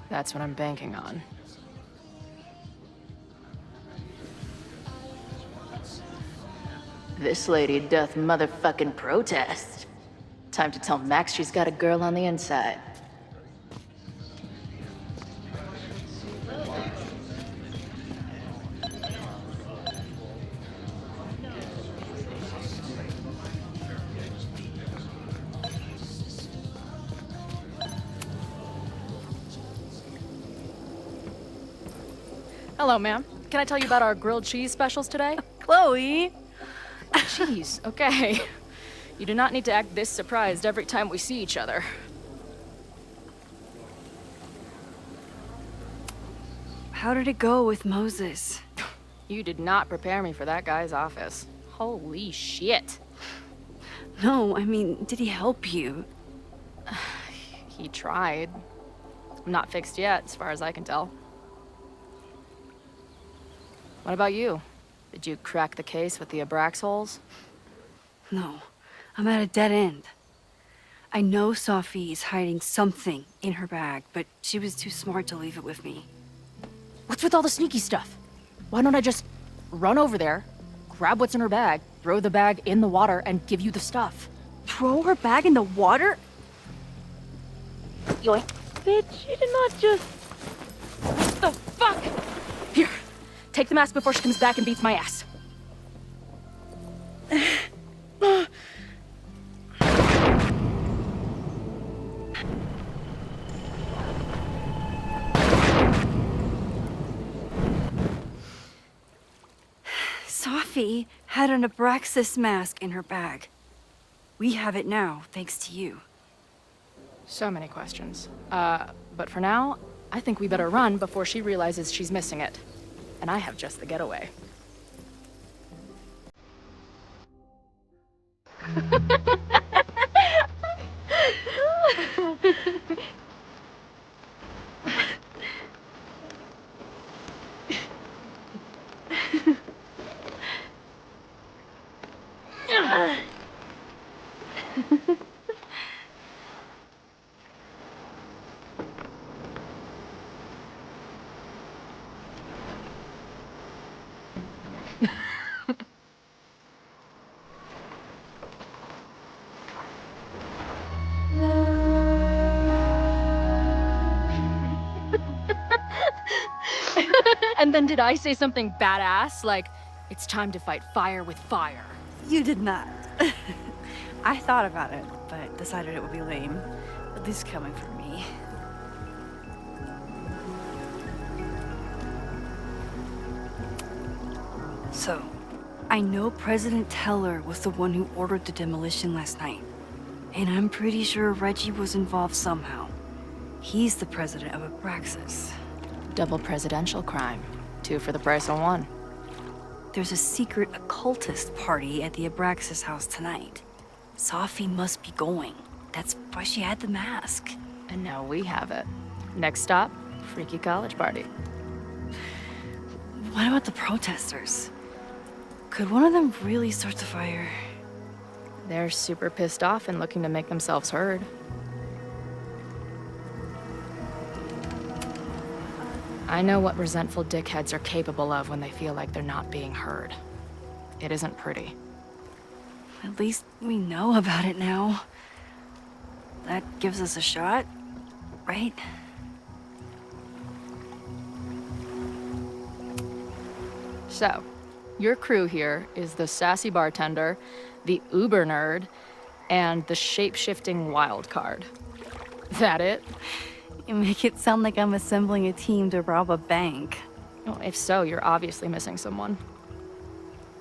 That's what I'm banking on. This lady doth motherfucking protest. Time to tell Max she's got a girl on the inside. Hello, ma'am. Can I tell you about our grilled cheese specials today? Chloe! Jeez, okay. You do not need to act this surprised every time we see each other. How did it go with Moses? You did not prepare me for that guy's office. Holy shit. No, I mean, did he help you? He tried. Not fixed yet, as far as I can tell. What about you? Did you crack the case with the Abrax holes? No, I'm at a dead end. I know Sophie is hiding something in her bag, but she was too smart to leave it with me. What's with all the sneaky stuff? Why don't I just run over there, grab what's in her bag, throw the bag in the water, and give you the stuff? Throw her bag in the water? Yoink. Bitch, you did not just... What the fuck? Here, take the mask before she comes back and beats my ass. Sophie had an Abraxas mask in her bag. We have it now, thanks to you. So many questions. But for now, I think we better run before she realizes she's missing it. And I have just the getaway. And then did I say something badass? Like, it's time to fight fire with fire. You did not. I thought about it, but decided it would be lame. At least coming from me. So, I know President Teller was the one who ordered the demolition last night. And I'm pretty sure Reggie was involved somehow. He's the president of Abraxas. Double presidential crime. 2 for the price of 1. There's a secret occultist party at the Abraxas house tonight. Sophie must be going. That's why she had the mask. And now we have it. Next stop, freaky college party. What about the protesters? Could one of them really start the fire? They're super pissed off and looking to make themselves heard. I know what resentful dickheads are capable of when they feel like they're not being heard. It isn't pretty. At least we know about it now. That gives us a shot, right? So, your crew here is the sassy bartender, the uber nerd, and the shape-shifting wild card. That it? You make it sound like I'm assembling a team to rob a bank. Well, if so, you're obviously missing someone.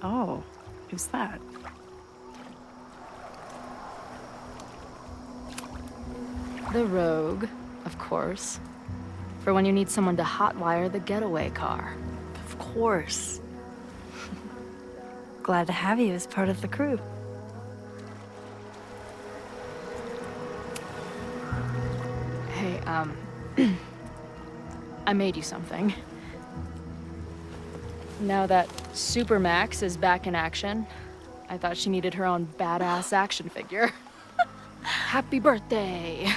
Oh, who's that? The Rogue, of course. For when you need someone to hotwire the getaway car. Of course. Glad to have you as part of the crew. Hey, I made you something. Now that Supermax is back in action, I thought she needed her own badass action figure. Happy birthday!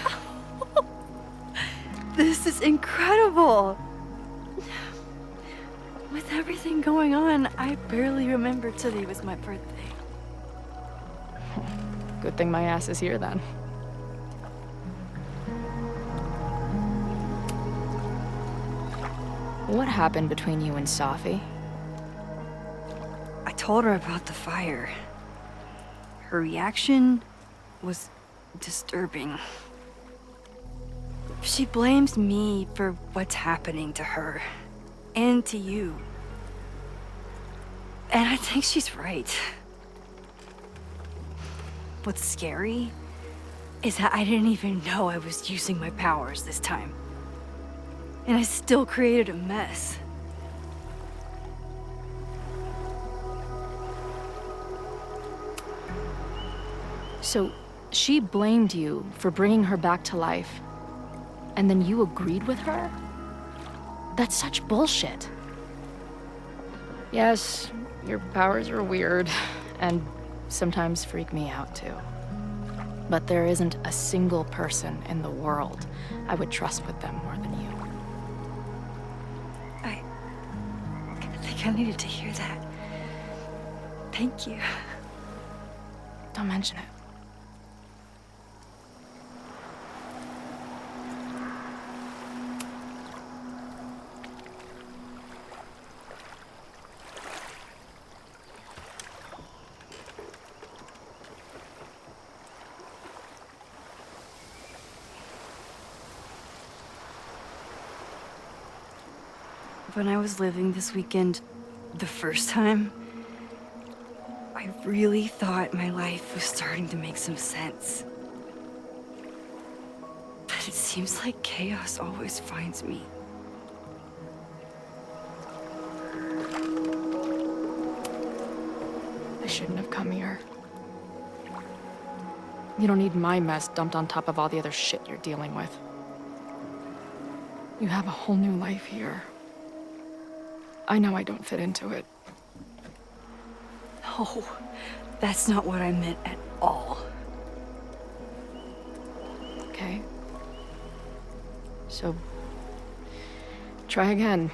This is incredible! With everything going on, I barely remember today was my birthday. Good thing my ass is here then. What happened between you and Safi? I told her about the fire. Her reaction was disturbing. She blames me for what's happening to her. And to you. And I think she's right. What's scary is that I didn't even know I was using my powers this time. And I still created a mess. So, she blamed you for bringing her back to life, and then you agreed with her? That's such bullshit. Yes, your powers are weird, and sometimes freak me out too. But there isn't a single person in the world I would trust with them more than you. I think I needed to hear that. Thank you. Don't mention it. When I was living this weekend, the first time, I really thought my life was starting to make some sense. But it seems like chaos always finds me. I shouldn't have come here. You don't need my mess dumped on top of all the other shit you're dealing with. You have a whole new life here. I know I don't fit into it. No, that's not what I meant at all. Okay. So, try again.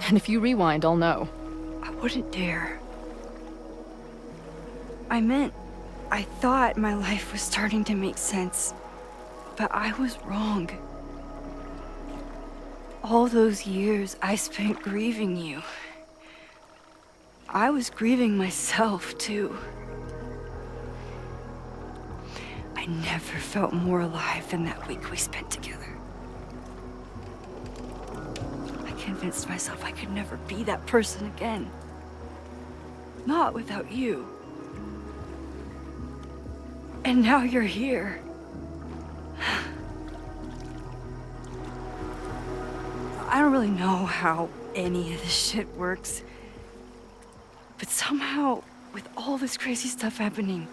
And if you rewind, I'll know. I wouldn't dare. I thought my life was starting to make sense, but I was wrong. All those years I spent grieving you. I was grieving myself, too. I never felt more alive than that week we spent together. I convinced myself I could never be that person again. Not without you. And now you're here. I don't really know how any of this shit works. But somehow, with all this crazy stuff happening,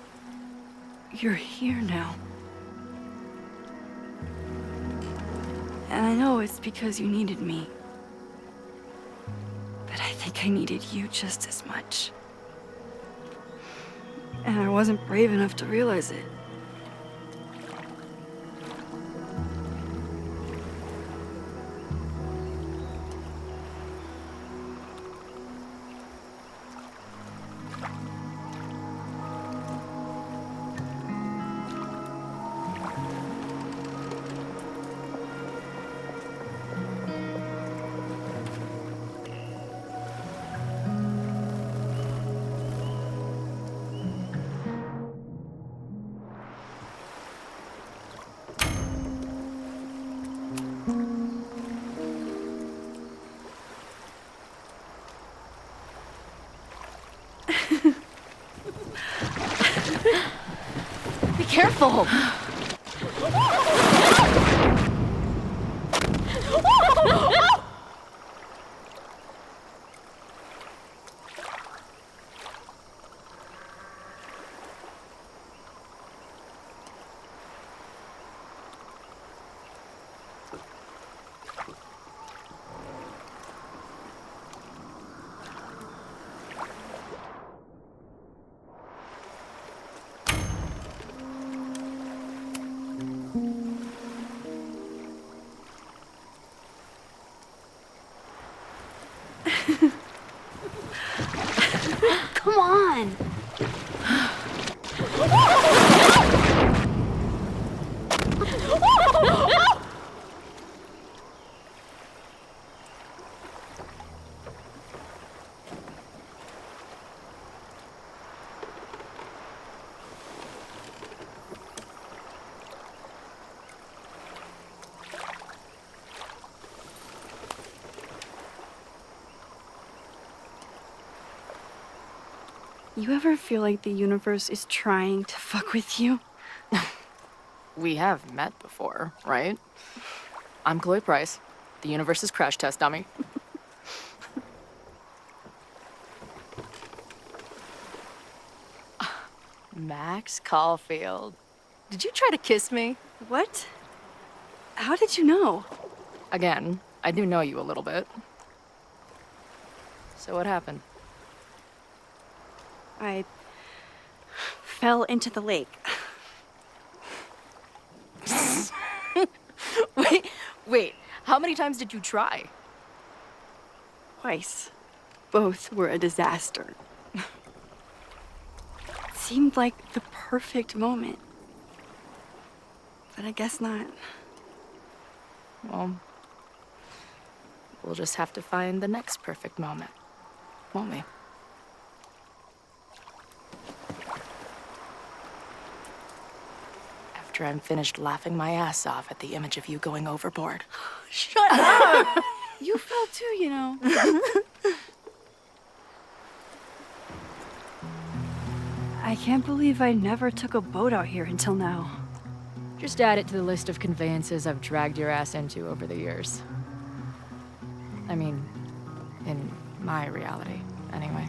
you're here now. And I know it's because you needed me. But I think I needed you just as much. And I wasn't brave enough to realize it. Be careful! You ever feel like the universe is trying to fuck with you? We have met before, right? I'm Chloe Price, the universe's crash test dummy. Max Caulfield. Did you try to kiss me? What? How did you know? Again, I do know you a little bit. So what happened? I fell into the lake. Wait, how many times did you try? Twice. Both were a disaster. It seemed like the perfect moment. But I guess not. Well, we'll just have to find the next perfect moment, won't we? After I'm finished laughing my ass off at the image of you going overboard. Shut up! You fell too, you know. I can't believe I never took a boat out here until now. Just add it to the list of conveyances I've dragged your ass into over the years. I mean, in my reality, anyway.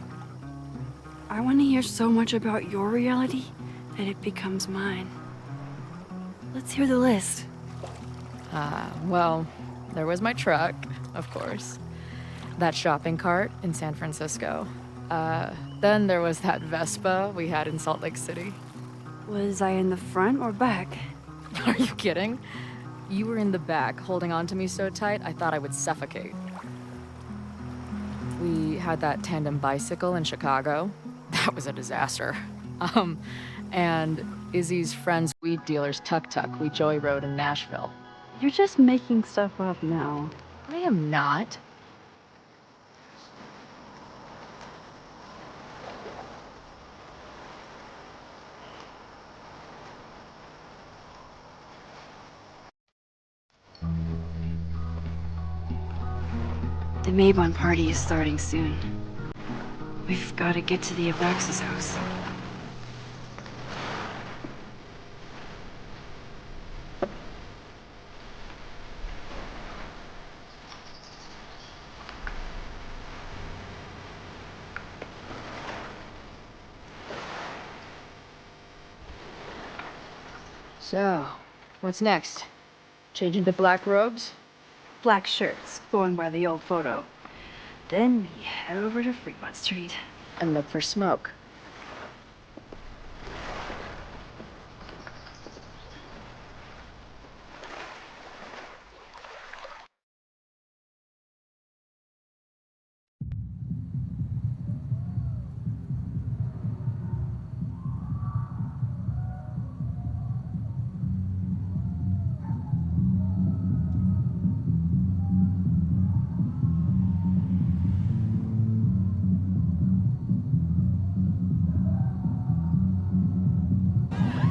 I want to hear so much about your reality that it becomes mine. Let's hear the list. Well, there was my truck, of course. That shopping cart in San Francisco. Then there was that Vespa we had in Salt Lake City. Was I in the front or back? Are you kidding? You were in the back, holding on to me so tight, I thought I would suffocate. We had that tandem bicycle in Chicago. That was a disaster. And Izzy's friend's weed dealer's tuk-tuk we joyrode in Nashville. You're just making stuff up now. I am not. The Maybon party is starting soon. We've got to get to the Abraxas house. So, what's next? Changing to black robes? Black shirts, going by the old photo. Then we head over to Fremont Street. And look for smoke.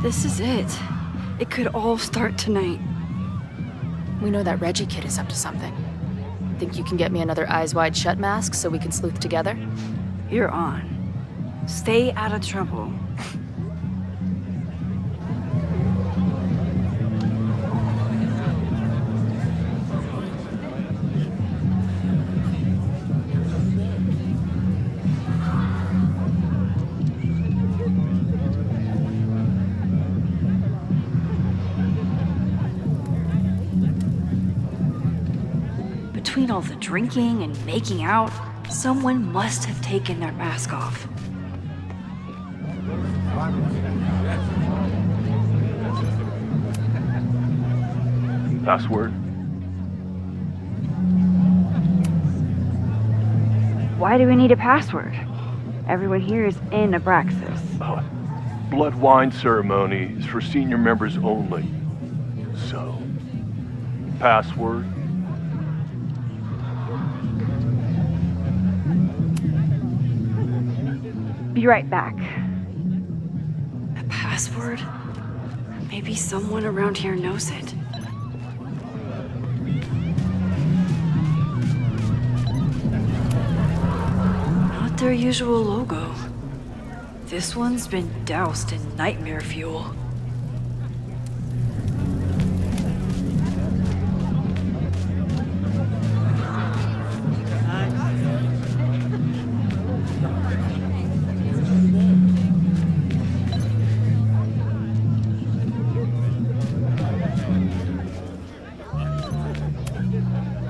This is it. It could all start tonight. We know that Reggie kid is up to something. Think you can get me another Eyes Wide Shut mask so we can sleuth together? You're on. Stay out of trouble. Between all the drinking and making out, someone must have taken their mask off. Password? Why do we need a password? Everyone here is in Abraxas. Blood wine ceremony is for senior members only. So, password? Be right back. A password? Maybe someone around here knows it. Not their usual logo. This one's been doused in nightmare fuel.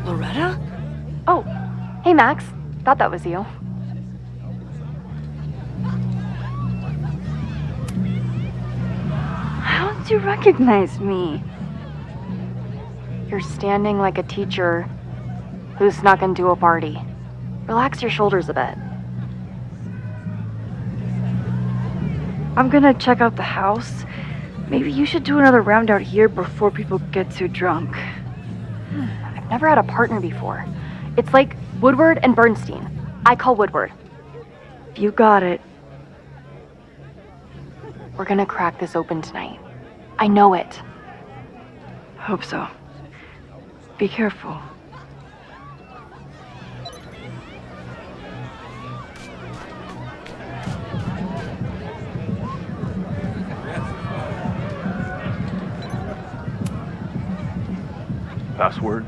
Loretta? Oh, hey Max. Thought that was you. How did you recognize me? You're standing like a teacher who snuck into a party. Relax your shoulders a bit. I'm gonna check out the house. Maybe you should do another round out here before people get too drunk. I've never had a partner before. It's like Woodward and Bernstein. I call Woodward. You got it. We're gonna crack this open tonight. I know it. Hope so. Be careful. Password?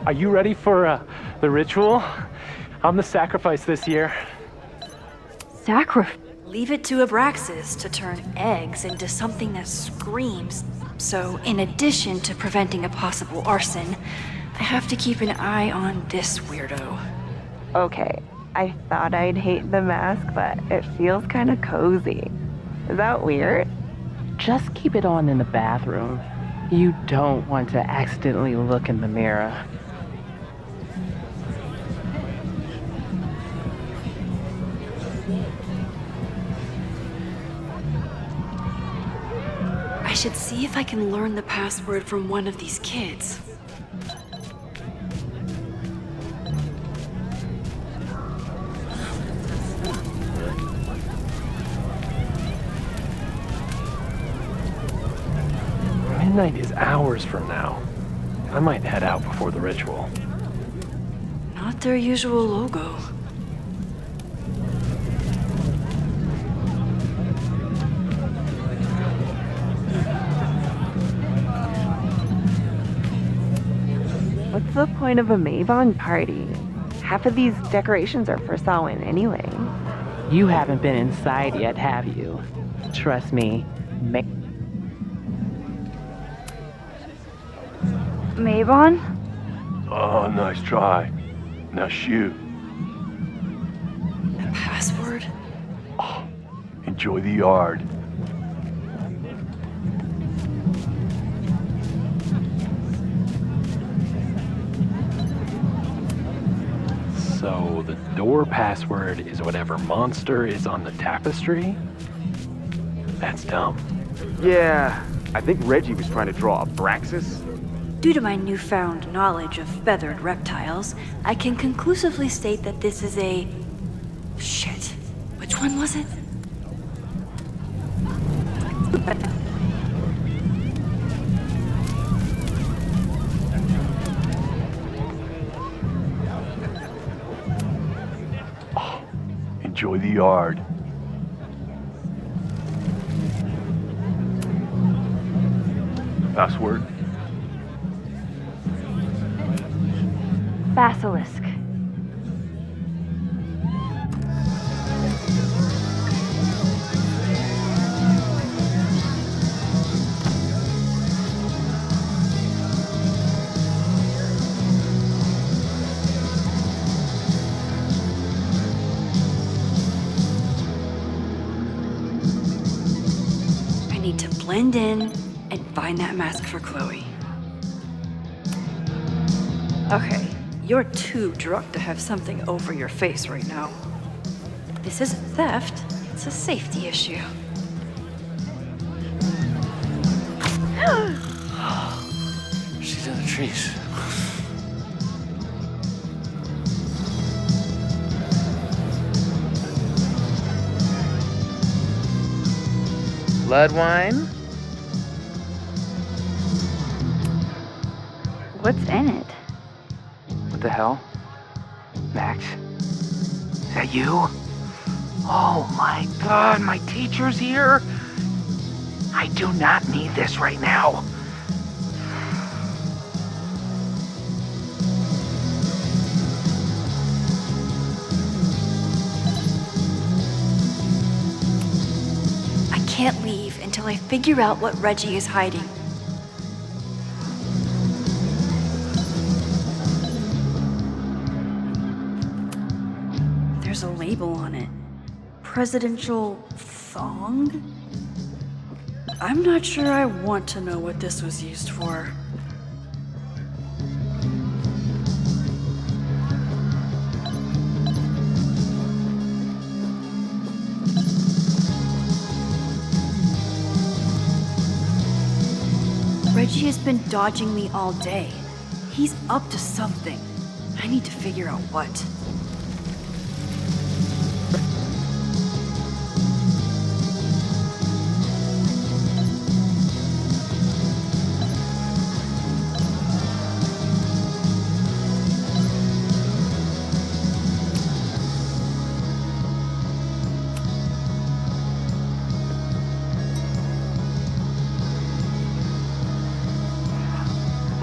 Are you ready for the ritual? I'm the sacrifice this year. Sacrifice? Leave it to Abraxas to turn eggs into something that screams. So, in addition to preventing a possible arson, I have to keep an eye on this weirdo. Okay, I thought I'd hate the mask, but it feels kind of cozy. Is that weird? Just keep it on in the bathroom. You don't want to accidentally look in the mirror. I should see if I can learn the password from one of these kids. Midnight is hours from now. I might head out before the ritual. Not their usual logo. What's the point of a Mavon party? Half of these decorations are for Samhain anyway. You haven't been inside yet, have you? Trust me. Mavon? Oh, nice try. Now shoot. The password? Enjoy the yard. So the door password is whatever monster is on the tapestry? That's dumb. Yeah, I think Reggie was trying to draw a Braxis. Due to my newfound knowledge of feathered reptiles, I can conclusively state that this is a... Shit. Which one was it? Enjoy the yard. Password? Basilisk. I need to blend in and find that mask for Chloe. Okay, you're too drunk to have something over your face right now. This isn't theft, it's a safety issue. She's in the trees. blood wine? What's in it? What the hell? Max? Is that you? Oh my god, my teacher's here! I do not need this right now. I can't leave until I figure out what Reggie is hiding. There's a label on it. Presidential thong? I'm not sure I want to know what this was used for. Reggie has been dodging me all day. He's up to something. I need to figure out what.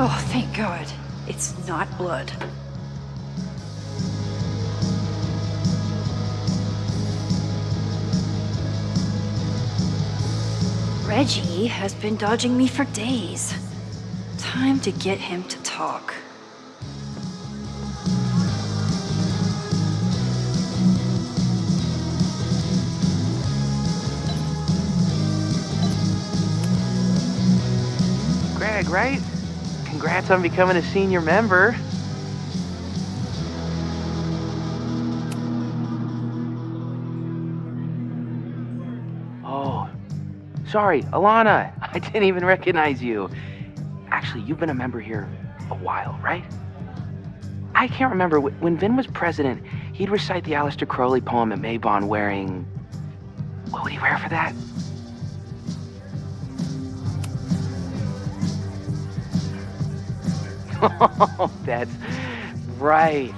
Oh, thank God. It's not blood. Reggie has been dodging me for days. Time to get him to talk. Greg, right? Congrats on becoming a senior member. Oh, sorry, Alana. I didn't even recognize you. Actually, you've been a member here a while, right? I can't remember. When Vin was president, he'd recite the Aleister Crowley poem at Maybon wearing... What would he wear for that? Oh, that's right.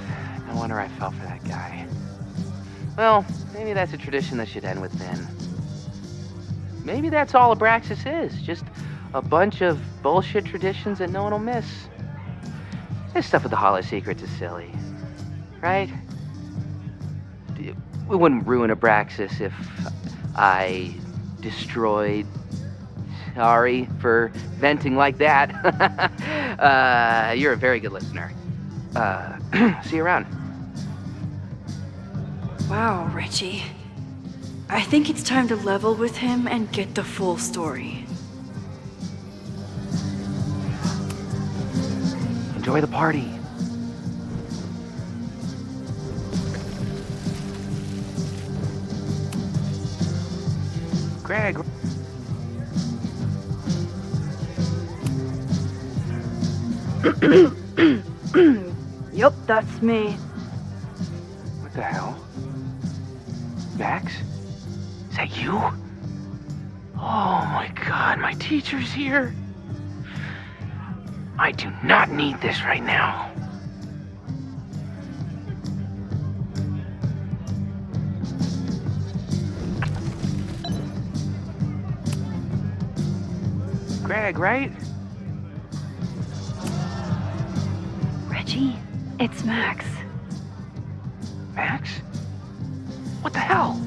No wonder I fell for that guy. Well, maybe that's a tradition that should end with Vin. Maybe that's all Abraxas is. Just a bunch of bullshit traditions that no one will miss. This stuff with the Hollow Secrets is silly. Right? We wouldn't ruin Abraxas if I destroyed... Sorry for venting like that. You're a very good listener. See you around. Wow, Reggie. I think it's time to level with him and get the full story. Enjoy the party. Greg. Yup, that's me. What the hell? Max? Is that you? Oh my god, my teacher's here. I do not need this right now. Greg, right? Reggie, it's Max. Max? What the hell?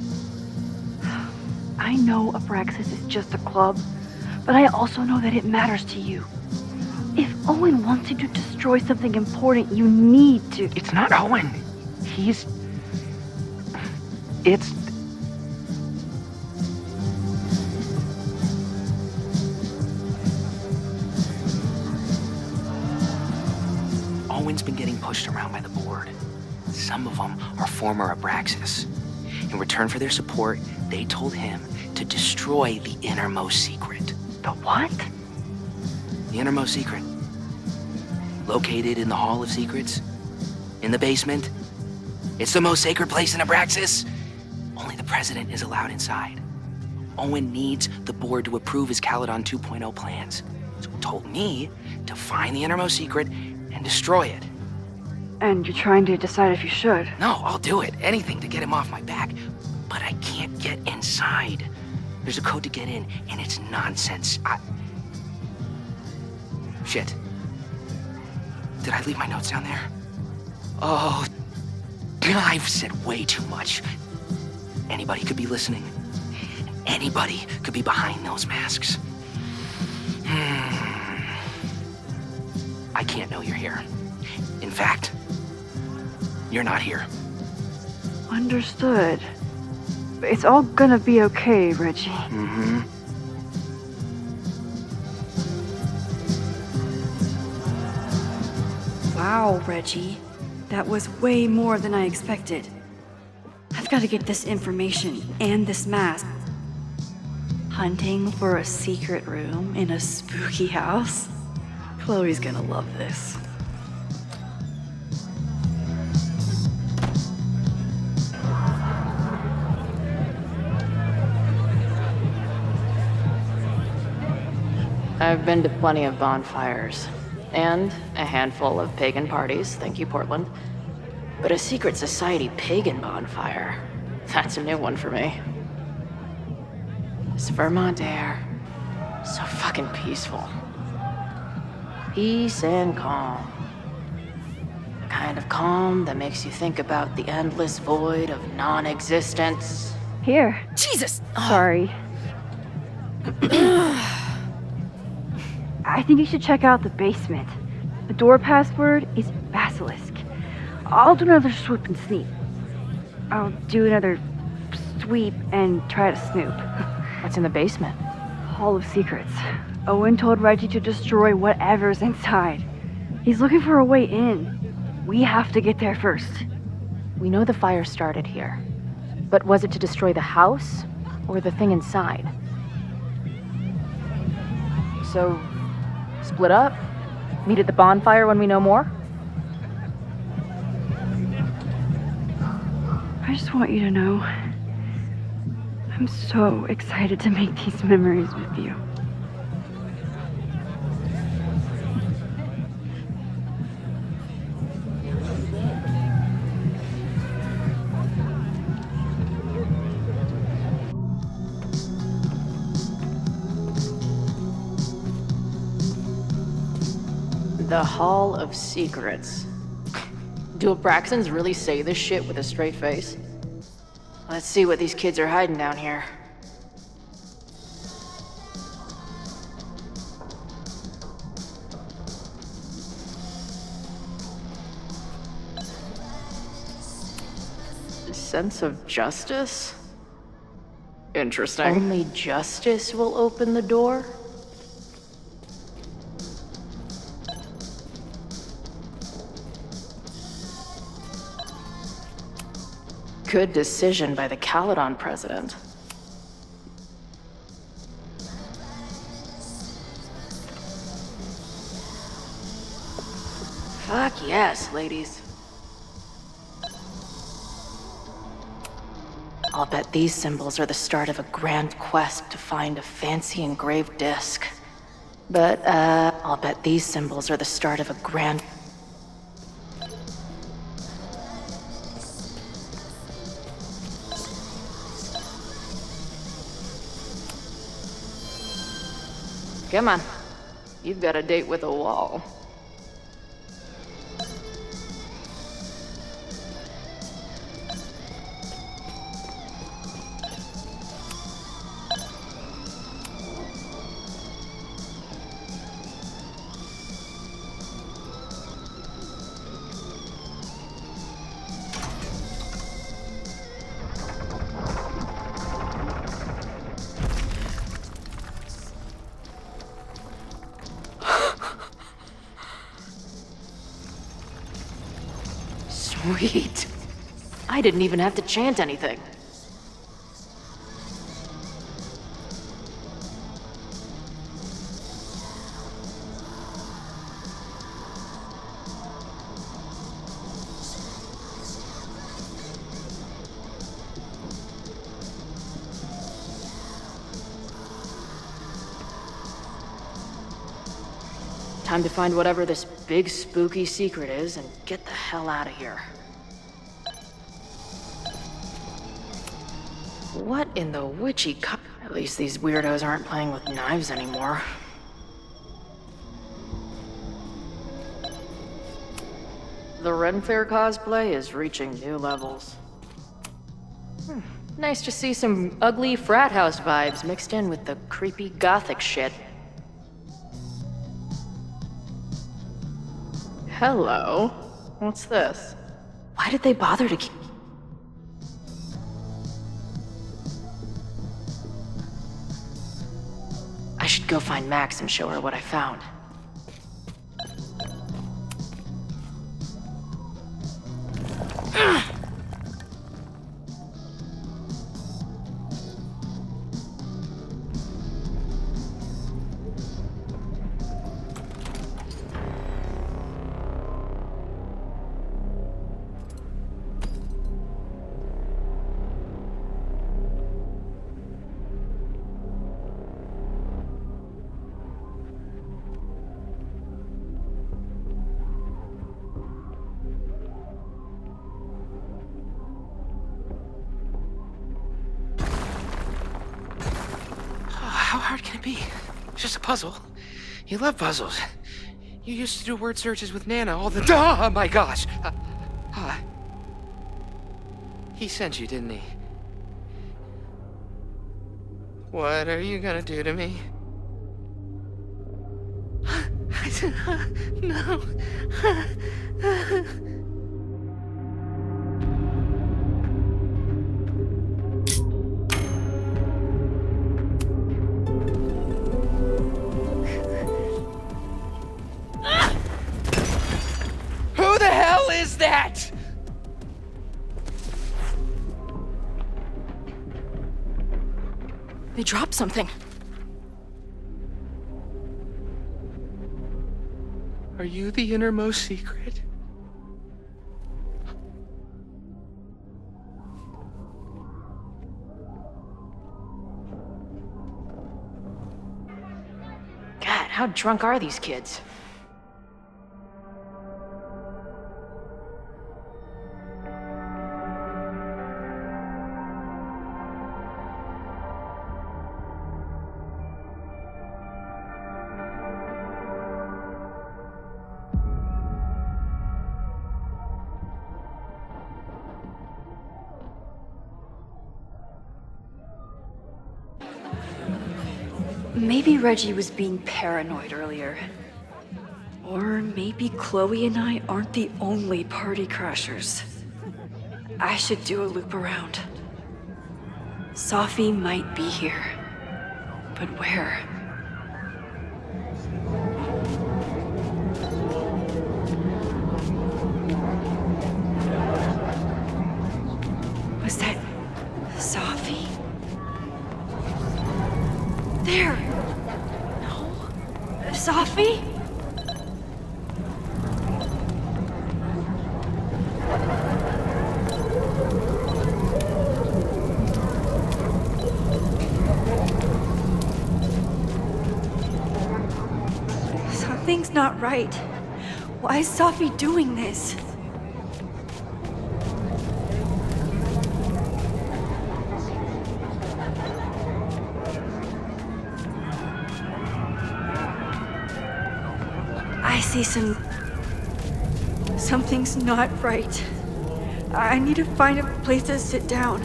I know Abraxas is just a club, but I also know that it matters to you. If Owen wants you to destroy something important, you need to... It's not Owen. It's... Owen's been getting pushed around by the board. Some of them are former Abraxas. In return for their support, they told him to destroy the innermost secret. The what? The innermost secret. Located in the Hall of Secrets. In the basement. It's the most sacred place in Abraxas. Only the president is allowed inside. Owen needs the board to approve his Caledon 2.0 plans. So he told me to find the innermost secret and destroy it. And you're trying to decide if you should. No, I'll do it. Anything to get him off my back. But I can't get inside. There's a code to get in, and it's nonsense. Shit. Did I leave my notes down there? Oh, I've said way too much. Anybody could be listening. Anybody could be behind those masks. I can't know you're here. In fact, you're not here. Understood. It's all gonna be okay, Reggie. Mm-hmm. Wow, Reggie. That was way more than I expected. I've got to get this information and this mask. Hunting for a secret room in a spooky house? Chloe's gonna love this. I've been to plenty of bonfires, and a handful of pagan parties, thank you, Portland. But a secret society pagan bonfire, that's a new one for me. This Vermont air, so fucking peaceful. Peace and calm. The kind of calm that makes you think about the endless void of non-existence. Here. Jesus! Sorry. I think you should check out the basement. The door password is Basilisk. I'll do another swoop and sneak. I'll do another sweep and try to snoop. What's in the basement? Hall of Secrets. Owen told Reggie to destroy whatever's inside. He's looking for a way in. We have to get there first. We know the fire started here. But was it to destroy the house or the thing inside? So, split up? Meet at the bonfire when we know more? I just want you to know, I'm so excited to make these memories with you. The Hall of Secrets. Do Abraxans really say this shit with a straight face? Let's see what these kids are hiding down here. Sense of justice? Interesting. Only justice will open the door? Good decision by the Caledon president. Fuck yes, ladies. I'll bet these symbols are the start of a grand quest to find a fancy engraved disc. But, I'll bet these symbols are the start of a grand... Come on. You've got a date with a wall. Sweet. I didn't even have to chant anything. Time to find whatever this big spooky secret is and get the hell out of here. What in the witchy At least these weirdos aren't playing with knives anymore. The Ren Fair cosplay is reaching new levels. Nice to see some ugly frat house vibes mixed in with the creepy gothic shit. Hello? What's this? Why did they bother to keep... I should go find Max and show her what I found. How hard can it be? It's just a puzzle. You love puzzles. You used to do word searches with Nana all the time. Oh my gosh. He sent you, didn't he? What are you gonna do to me? No. Who the hell is that? They dropped something. Are you the innermost secret? God, how drunk are these kids? Maybe Reggie was being paranoid earlier. Or maybe Chloe and I aren't the only party crashers. I should do a loop around. Sophie might be here. But where? Was that Sophie? There! No? Sophie? Something's not right. Why is Sophie doing this? I see something's not right. I need to find a place to sit down.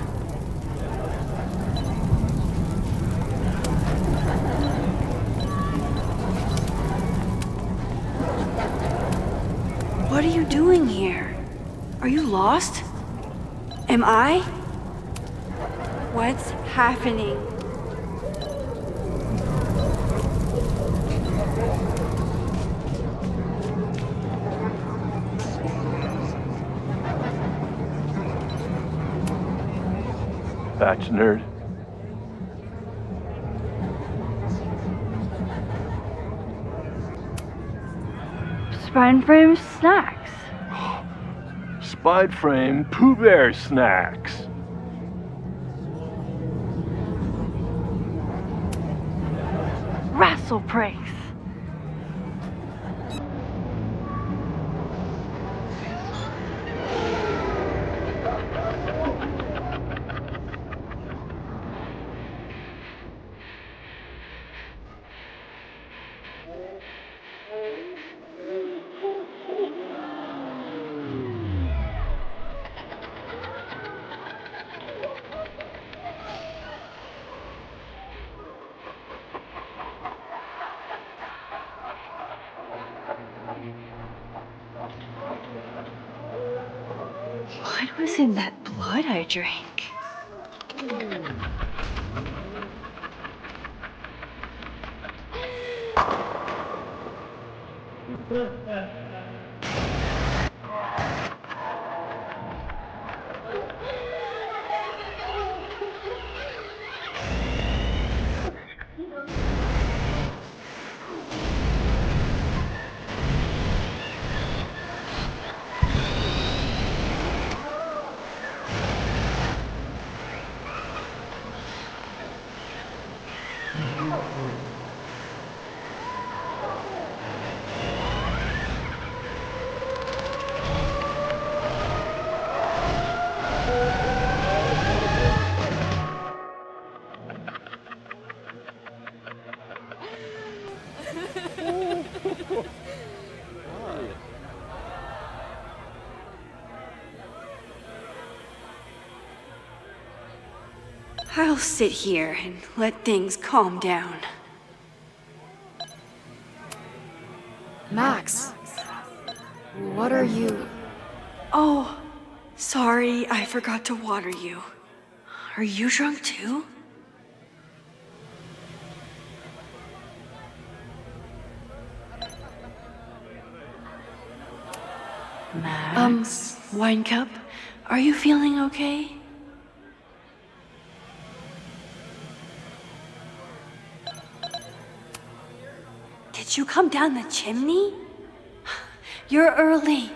What are you doing here? Are you lost? Am I? What's happening? Batch nerd. Spine frame snacks. Spide frame Pooh Bear snacks. Wrestle pranks. What was in that blood I drank? I'll sit here and let things calm down. Max, what are you? Oh, sorry, I forgot to water you. Are you drunk too? Max? Wine cup, are you feeling okay? Did you come down the chimney? You're early.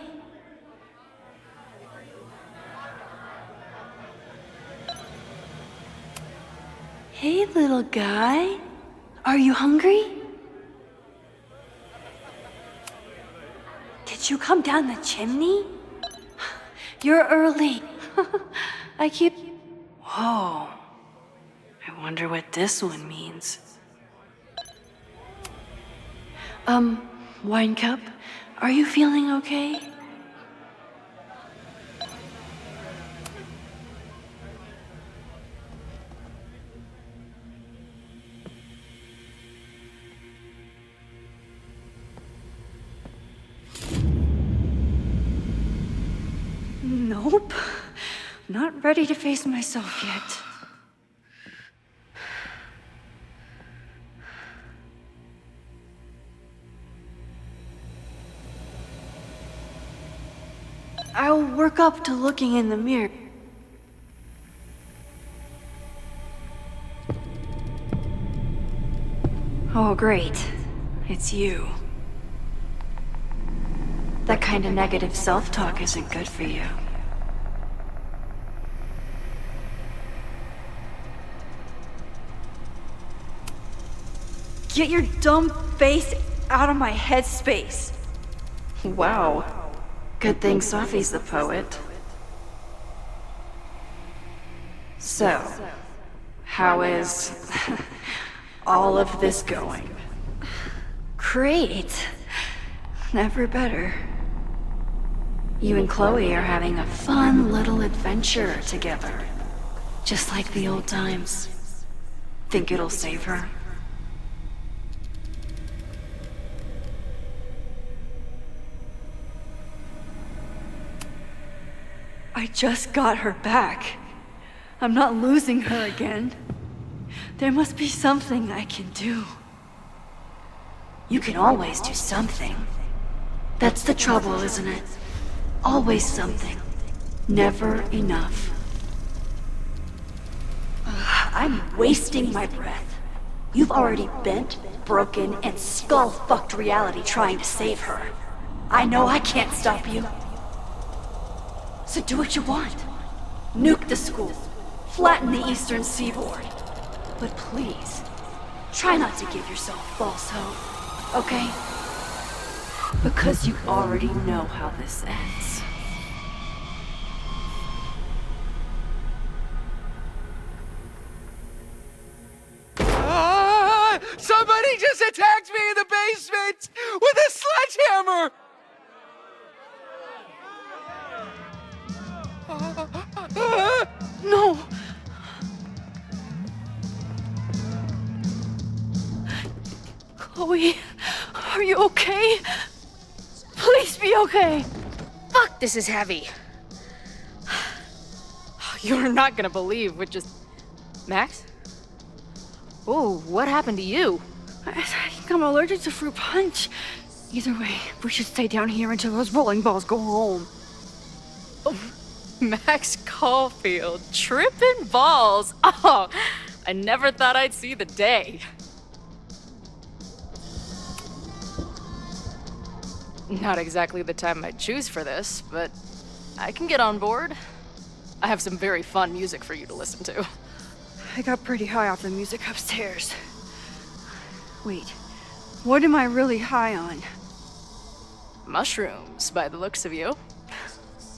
Hey, little guy. Are you hungry? Did you come down the chimney? You're early. I keep... Whoa. I wonder what this one means. Wine cup, are you feeling okay? Nope. Not ready to face myself yet. I'll work up to looking in the mirror. Oh, great. It's you. That kind of negative self-talk isn't good for you. Get your dumb face out of my headspace. Wow. Good thing Sophie's the poet. So, how is all of this going? Great. Never better. You and Chloe are having a fun little adventure together. Just like the old times. Think it'll save her? I just got her back. I'm not losing her again. There must be something I can do. You can always do something. That's the trouble, isn't it? Always something. Never enough. I'm wasting my breath. You've already bent, broken, and skull-fucked reality trying to save her. I know I can't stop you. So do what you want. Nuke the school. Flatten the eastern seaboard. But please, try not to give yourself false hope, okay? Because you already know how this ends. Somebody just attacked me in the basement with a sledgehammer! No! Chloe, are you okay? Please be okay! Fuck, this is heavy. You're not gonna believe what just... Max? Oh, what happened to you? I think I'm allergic to fruit punch. Either way, we should stay down here until those bowling balls go home. Max Caulfield, tripping balls. Oh, I never thought I'd see the day. Not exactly the time I'd choose for this, but I can get on board. I have some very fun music for you to listen to. I got pretty high off the music upstairs. Wait, what am I really high on? Mushrooms, by the looks of you.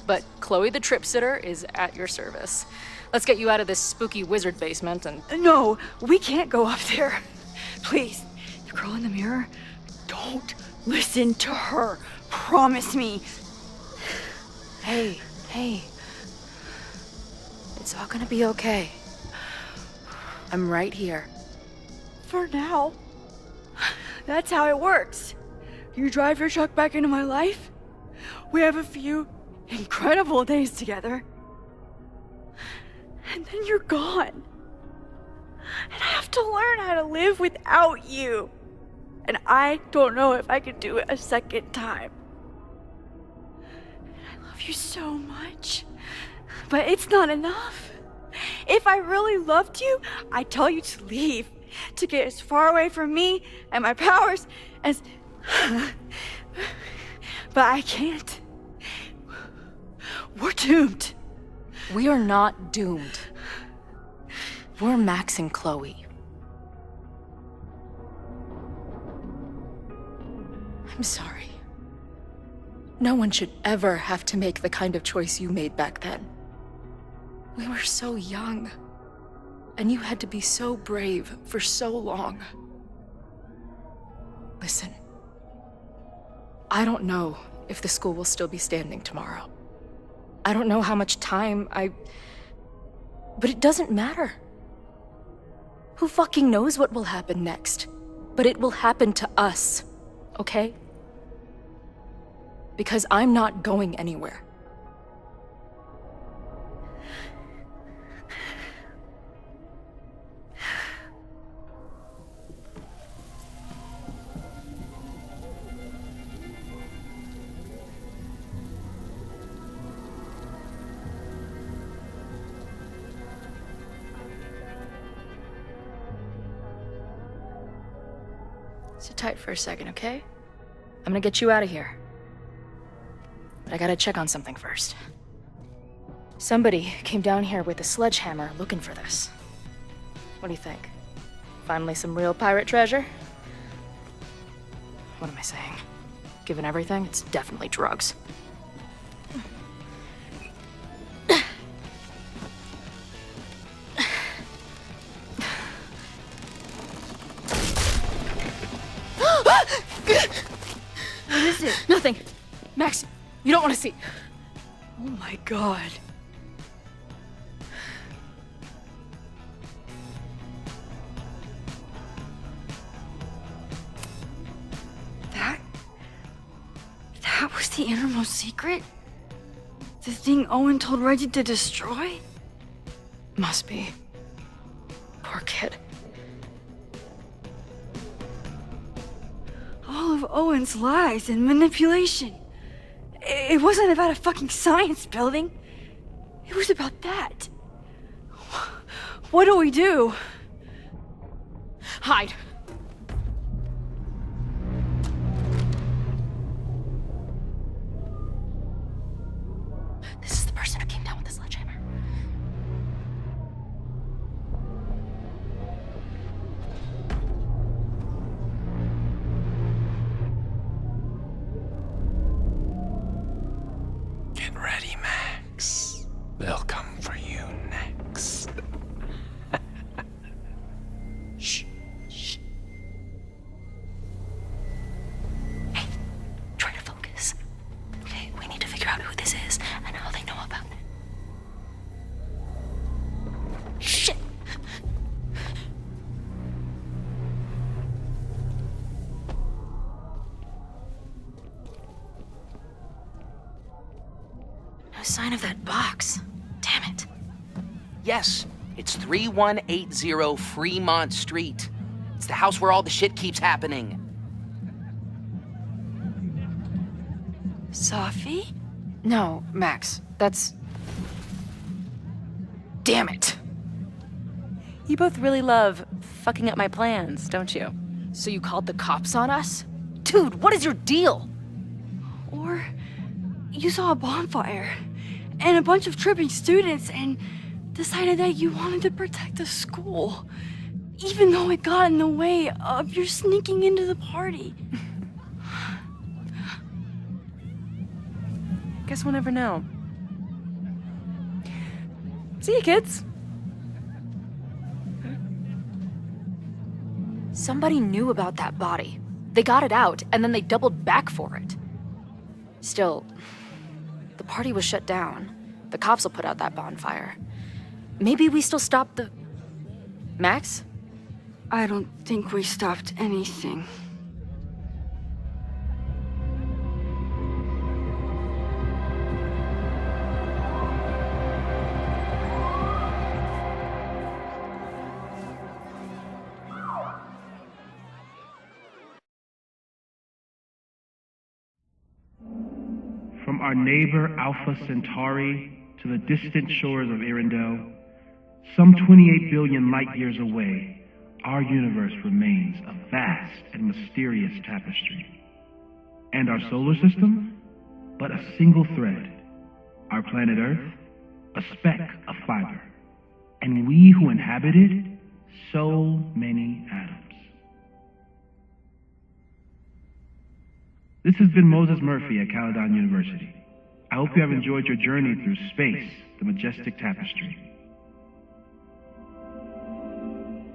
But Chloe the Trip Sitter is at your service. Let's get you out of this spooky wizard basement and... No, we can't go up there. Please, the girl in the mirror, don't listen to her. Promise me. Hey. It's all gonna be okay. I'm right here. For now. That's how it works. You drive your truck back into my life. We have a few incredible days together. And then you're gone. And I have to learn how to live without you. And I don't know if I could do it a second time. I love you so much. But it's not enough. If I really loved you, I'd tell you to leave. To get as far away from me and my powers as... But I can't. We're doomed. We are not doomed. We're Max and Chloe. I'm sorry. No one should ever have to make the kind of choice you made back then. We were so young, and you had to be so brave for so long. Listen, I don't know if the school will still be standing tomorrow. I don't know how much time but it doesn't matter. Who fucking knows what will happen next? But it will happen to us, okay? Because I'm not going anywhere. Sit tight for a second, okay? I'm gonna get you out of here. But I gotta check on something first. Somebody came down here with a sledgehammer looking for this. What do you think? Finally some real pirate treasure? What am I saying? Given everything, it's definitely drugs. What is it? Nothing. Max, you don't want to see. Oh my god. That was the innermost secret? The thing Owen told Reggie to destroy? Must be. Poor kid. All of Owen's lies and manipulation. It wasn't about a fucking science building. It was about that. What do we do? Hide. This is the person who came down with the sledgehammer. Get ready, Max. They'll come for you next. Shh. Hey, try to focus. Okay, we need to figure out who this is and how they know about it. Shit! No sign of that box. Damn it. Yes, it's 3180 Fremont Street. It's the house where all the shit keeps happening. Safi? No, Max, that's... Damn it! You both really love fucking up my plans, don't you? So you called the cops on us? Dude, what is your deal? Or you saw a bonfire and a bunch of tripping students and decided that you wanted to protect the school, even though it got in the way of your sneaking into the party. Guess we'll never know. See you, kids. Somebody knew about that body. They got it out, and then they doubled back for it. Still, the party was shut down. The cops will put out that bonfire. Maybe we still stopped the... Max? I don't think we stopped anything. From our neighbor Alpha Centauri to the distant shores of Arendelle, some 28 billion light years away, our universe remains a vast and mysterious tapestry. And our solar system, but a single thread. Our planet Earth, a speck of fiber. And we who inhabit it, so many atoms. This has been Moses Murphy at Caledon University. I hope you have enjoyed your journey through space, the majestic tapestry.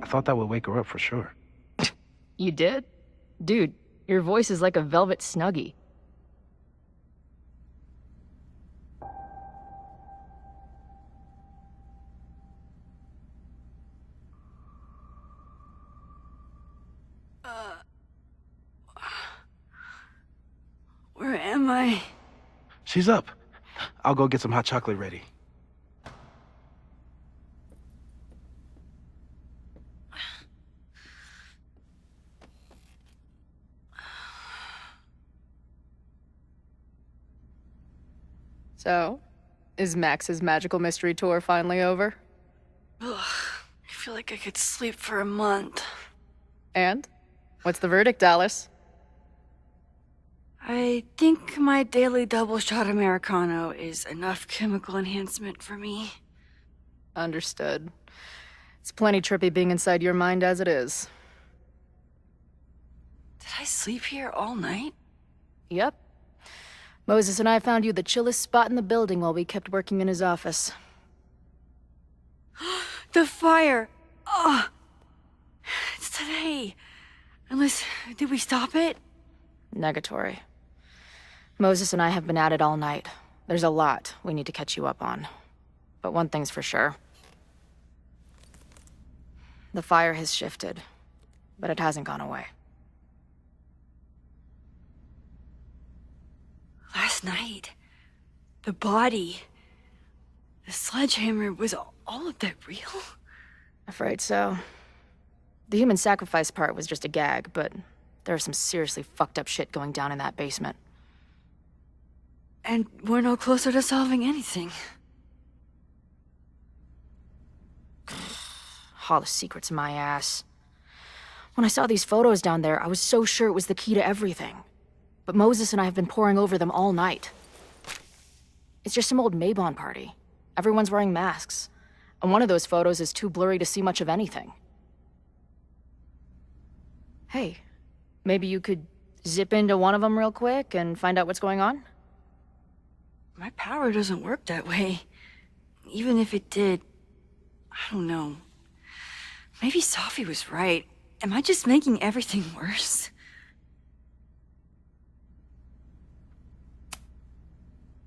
I thought that would wake her up for sure. You did? Dude, your voice is like a velvet snuggie. Where am I? She's up. I'll go get some hot chocolate ready. So, is Max's magical mystery tour finally over? Ugh, I feel like I could sleep for a month. And? What's the verdict, Alice? I think my daily double shot Americano is enough chemical enhancement for me. Understood. It's plenty trippy being inside your mind as it is. Did I sleep here all night? Yep. Moses and I found you the chillest spot in the building while we kept working in his office. The fire! Ugh! It's today. Unless, did we stop it? Negatory. Moses and I have been at it all night. There's a lot we need to catch you up on. But one thing's for sure. The fire has shifted, but it hasn't gone away. Last night, the body, the sledgehammer, was all of that real? Afraid so. The human sacrifice part was just a gag, but there's some seriously fucked up shit going down in that basement. And we're no closer to solving anything. All the secrets in my ass. When I saw these photos down there, I was so sure it was the key to everything. But Moses and I have been poring over them all night. It's just some old Mabon party. Everyone's wearing masks. And one of those photos is too blurry to see much of anything. Hey, maybe you could zip into one of them real quick and find out what's going on? My power doesn't work that way. Even if it did, I don't know. Maybe Safi was right. Am I just making everything worse?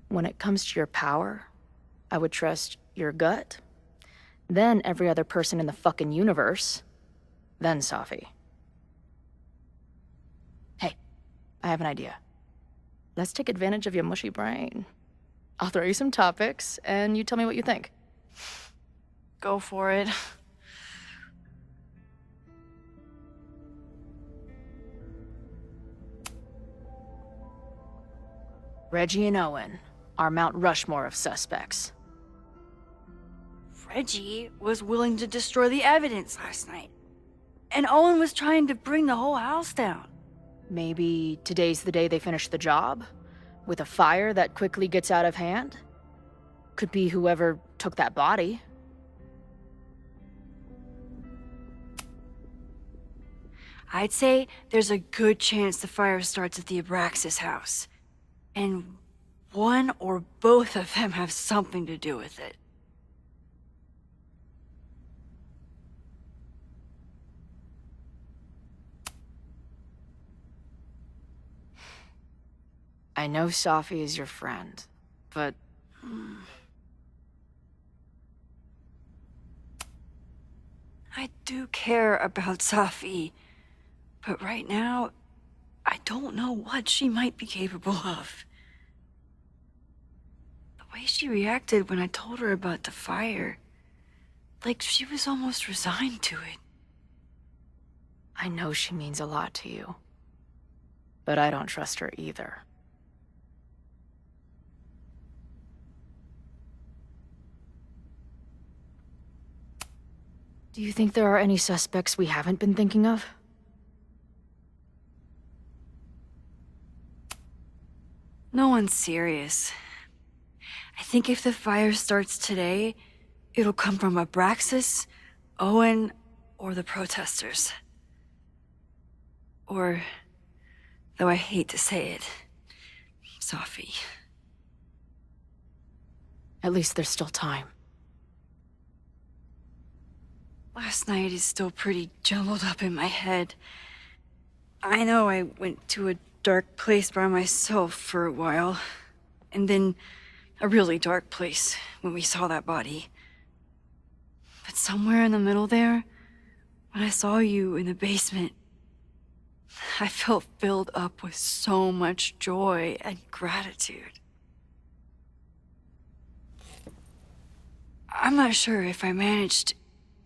When it comes to your power, I would trust your gut, then every other person in the fucking universe, then Safi. Hey, I have an idea. Let's take advantage of your mushy brain. I'll throw you some topics, and you tell me what you think. go for it. Reggie and Owen, our Mount Rushmore of suspects. Reggie was willing to destroy the evidence last night. And Owen was trying to bring the whole house down. Maybe today's the day they finish the job? With a fire that quickly gets out of hand? Could be whoever took that body. I'd say there's a good chance the fire starts at the Abraxas house. And one or both of them have something to do with it. I know Safi is your friend, but... I do care about Safi, but right now, I don't know what she might be capable of. The way she reacted when I told her about the fire, like she was almost resigned to it. I know she means a lot to you, but I don't trust her either. Do you think there are any suspects we haven't been thinking of? No one's serious. I think if the fire starts today, it'll come from Abraxas, Owen, or the protesters. Or, though I hate to say it, Safi. At least there's still time. Last night is still pretty jumbled up in my head. I know I went to a dark place by myself for a while, and then a really dark place when we saw that body. But somewhere in the middle there, when I saw you in the basement, I felt filled up with so much joy and gratitude. I'm not sure if I managed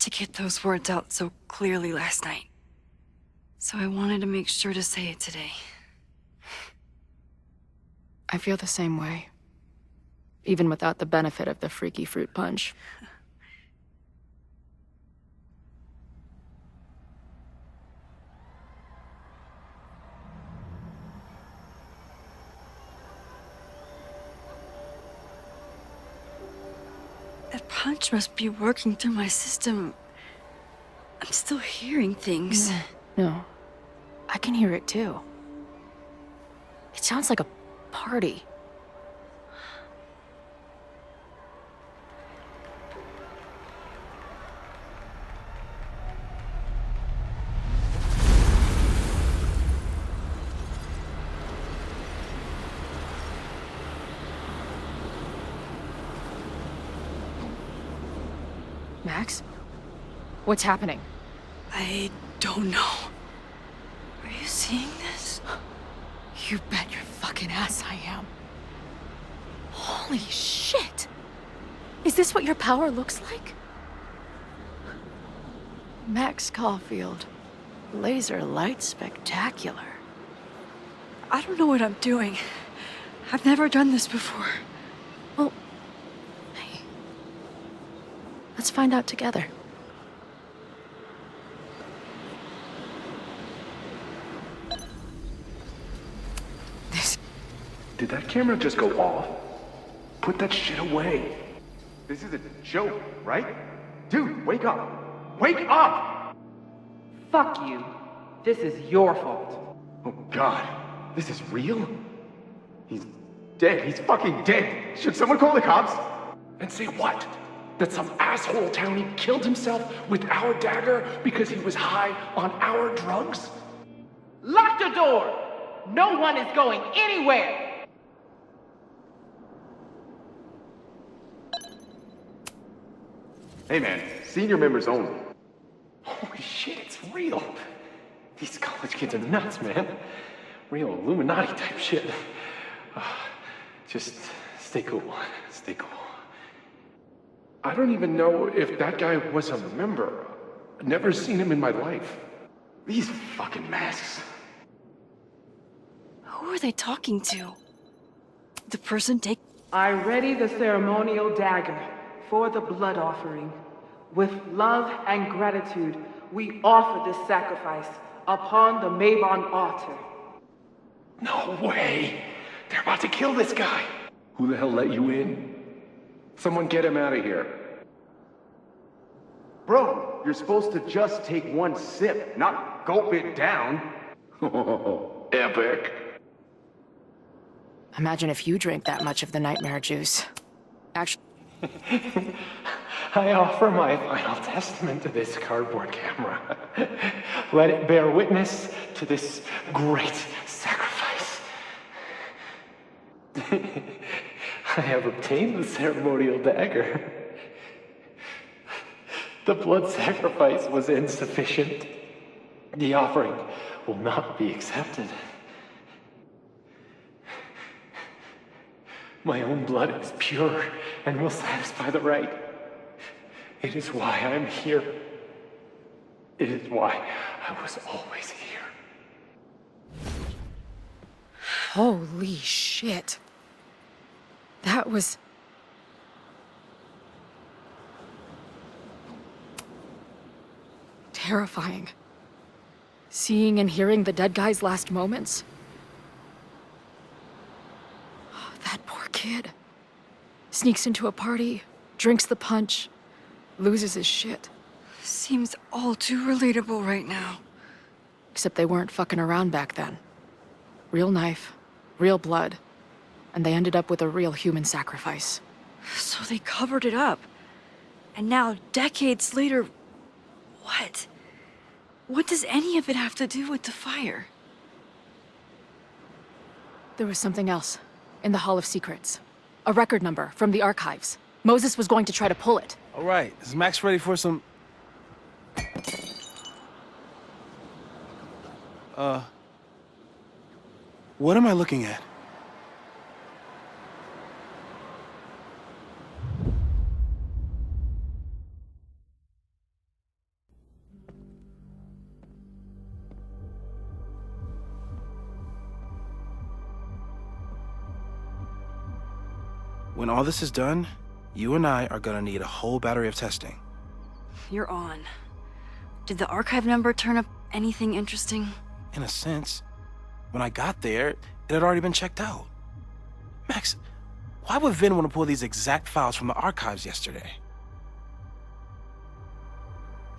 to get those words out so clearly last night. So I wanted to make sure to say it today. I feel the same way. Even without the benefit of the freaky fruit punch. That punch must be working through my system. I'm still hearing things. No. I can hear it too. It sounds like a party. Max? What's happening? I don't know. Are you seeing this? You bet your fucking ass I am. Holy shit! Is this what your power looks like? Max Caulfield. Laser light spectacular. I don't know what I'm doing. I've never done this before. Well, hey. Let's find out together. Did that camera just go off? Put that shit away. This is a joke, right? Dude, wake up! Wake up! Fuck you. This is your fault. Oh god, this is real? He's dead. He's fucking dead. Should someone call the cops? And say what? That some asshole townie killed himself with our dagger because he was high on our drugs? Lock the door! No one is going anywhere! Hey man, senior members only. Holy shit, it's real. These college kids are nuts, man. Real Illuminati type shit. Just stay cool. Stay cool. I don't even know if that guy was a member. Never seen him in my life. These fucking masks. Who are they talking to? The person take. I ready the ceremonial dagger for the blood offering. With love and gratitude, we offer this sacrifice upon the Mabon altar. No way! They're about to kill this guy! Who the hell let you in? Someone get him out of here. Bro, you're supposed to just take one sip, not gulp it down. Oh, epic. Imagine if you drank that much of the nightmare juice. Actually... I offer my final testament to this cardboard camera. Let it bear witness to this great sacrifice. I have obtained the ceremonial dagger. The blood sacrifice was insufficient. The offering will not be accepted. My own blood is pure and will satisfy the rite. It is why I'm here. It is why I was always here. Holy shit. That was... terrifying. Seeing and hearing the dead guy's last moments. That poor kid. Sneaks into a party, drinks the punch, loses his shit. Seems all too relatable right now. Except they weren't fucking around back then. Real knife, real blood, and they ended up with a real human sacrifice. So they covered it up. And now, decades later, what? What does any of it have to do with the fire? There was something else. In the Hall of Secrets. A record number from the archives. Moses was going to try to pull it. All right, is Max ready for some... What am I looking at? When all this is done, you and I are gonna need a whole battery of testing. You're on. Did the archive number turn up anything interesting? In a sense. When I got there, it had already been checked out. Max, why would Vin want to pull these exact files from the archives yesterday?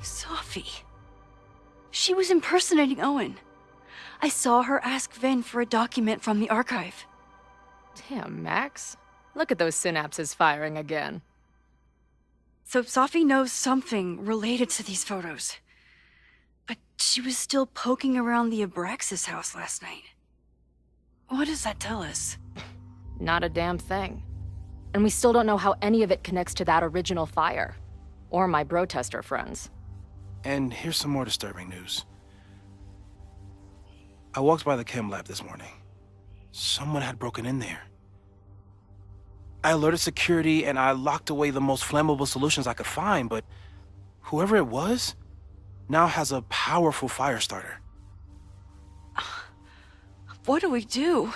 Sophie. She was impersonating Owen. I saw her ask Vin for a document from the archive. Damn, Max. Look at those synapses firing again. So Sophie knows something related to these photos. But she was still poking around the Abraxas house last night. What does that tell us? Not a damn thing. And we still don't know how any of it connects to that original fire. Or my bro-tester friends. And here's some more disturbing news. I walked by the chem lab this morning. Someone had broken in there. I alerted security and I locked away the most flammable solutions I could find, but whoever it was now has a powerful fire starter. What do we do?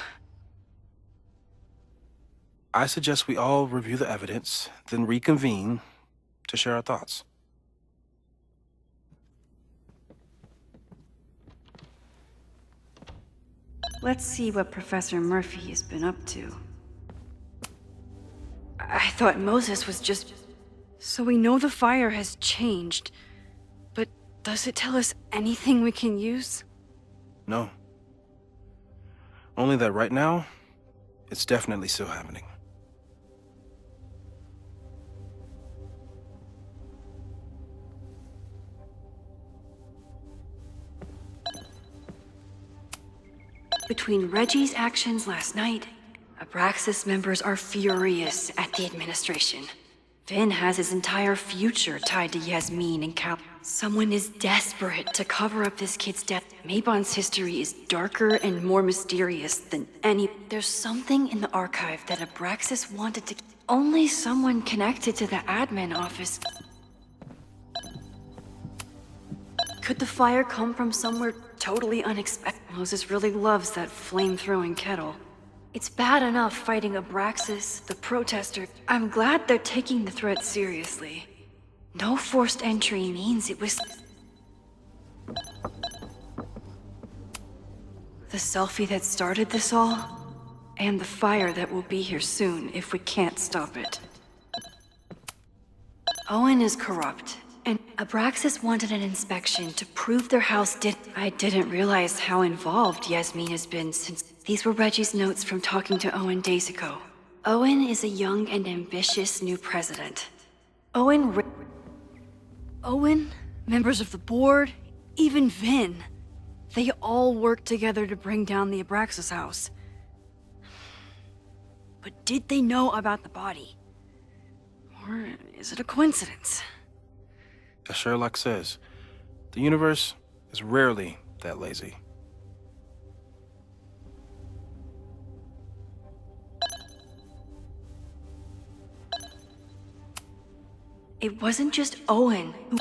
I suggest we all review the evidence, then reconvene to share our thoughts. Let's see what Professor Murphy has been up to. I thought Moses was just... So we know the fire has changed, but does it tell us anything we can use? No. Only that right now, it's definitely still happening. Between Reggie's actions last night, Abraxas members are furious at the administration. Finn has his entire future tied to Yasmin and Cal. Someone is desperate to cover up this kid's death. Mabon's history is darker and more mysterious than any... There's something in the archive that Abraxas wanted to... Only someone connected to the admin office. Could the fire come from somewhere totally unexpected? Moses really loves that flame-throwing kettle. It's bad enough fighting Abraxas, the protester. I'm glad they're taking the threat seriously. No forced entry means it was... The selfie that started this all, and the fire that will be here soon if we can't stop it. Owen is corrupt, and Abraxas wanted an inspection to prove their house did... I didn't realize how involved Yasmin has been since... These were Reggie's notes from talking to Owen days ago. Owen is a young and ambitious new president. Owen, members of the board, even Vin. They all worked together to bring down the Abraxas house. But did they know about the body? Or is it a coincidence? As Sherlock says, the universe is rarely that lazy. It wasn't just Owen who...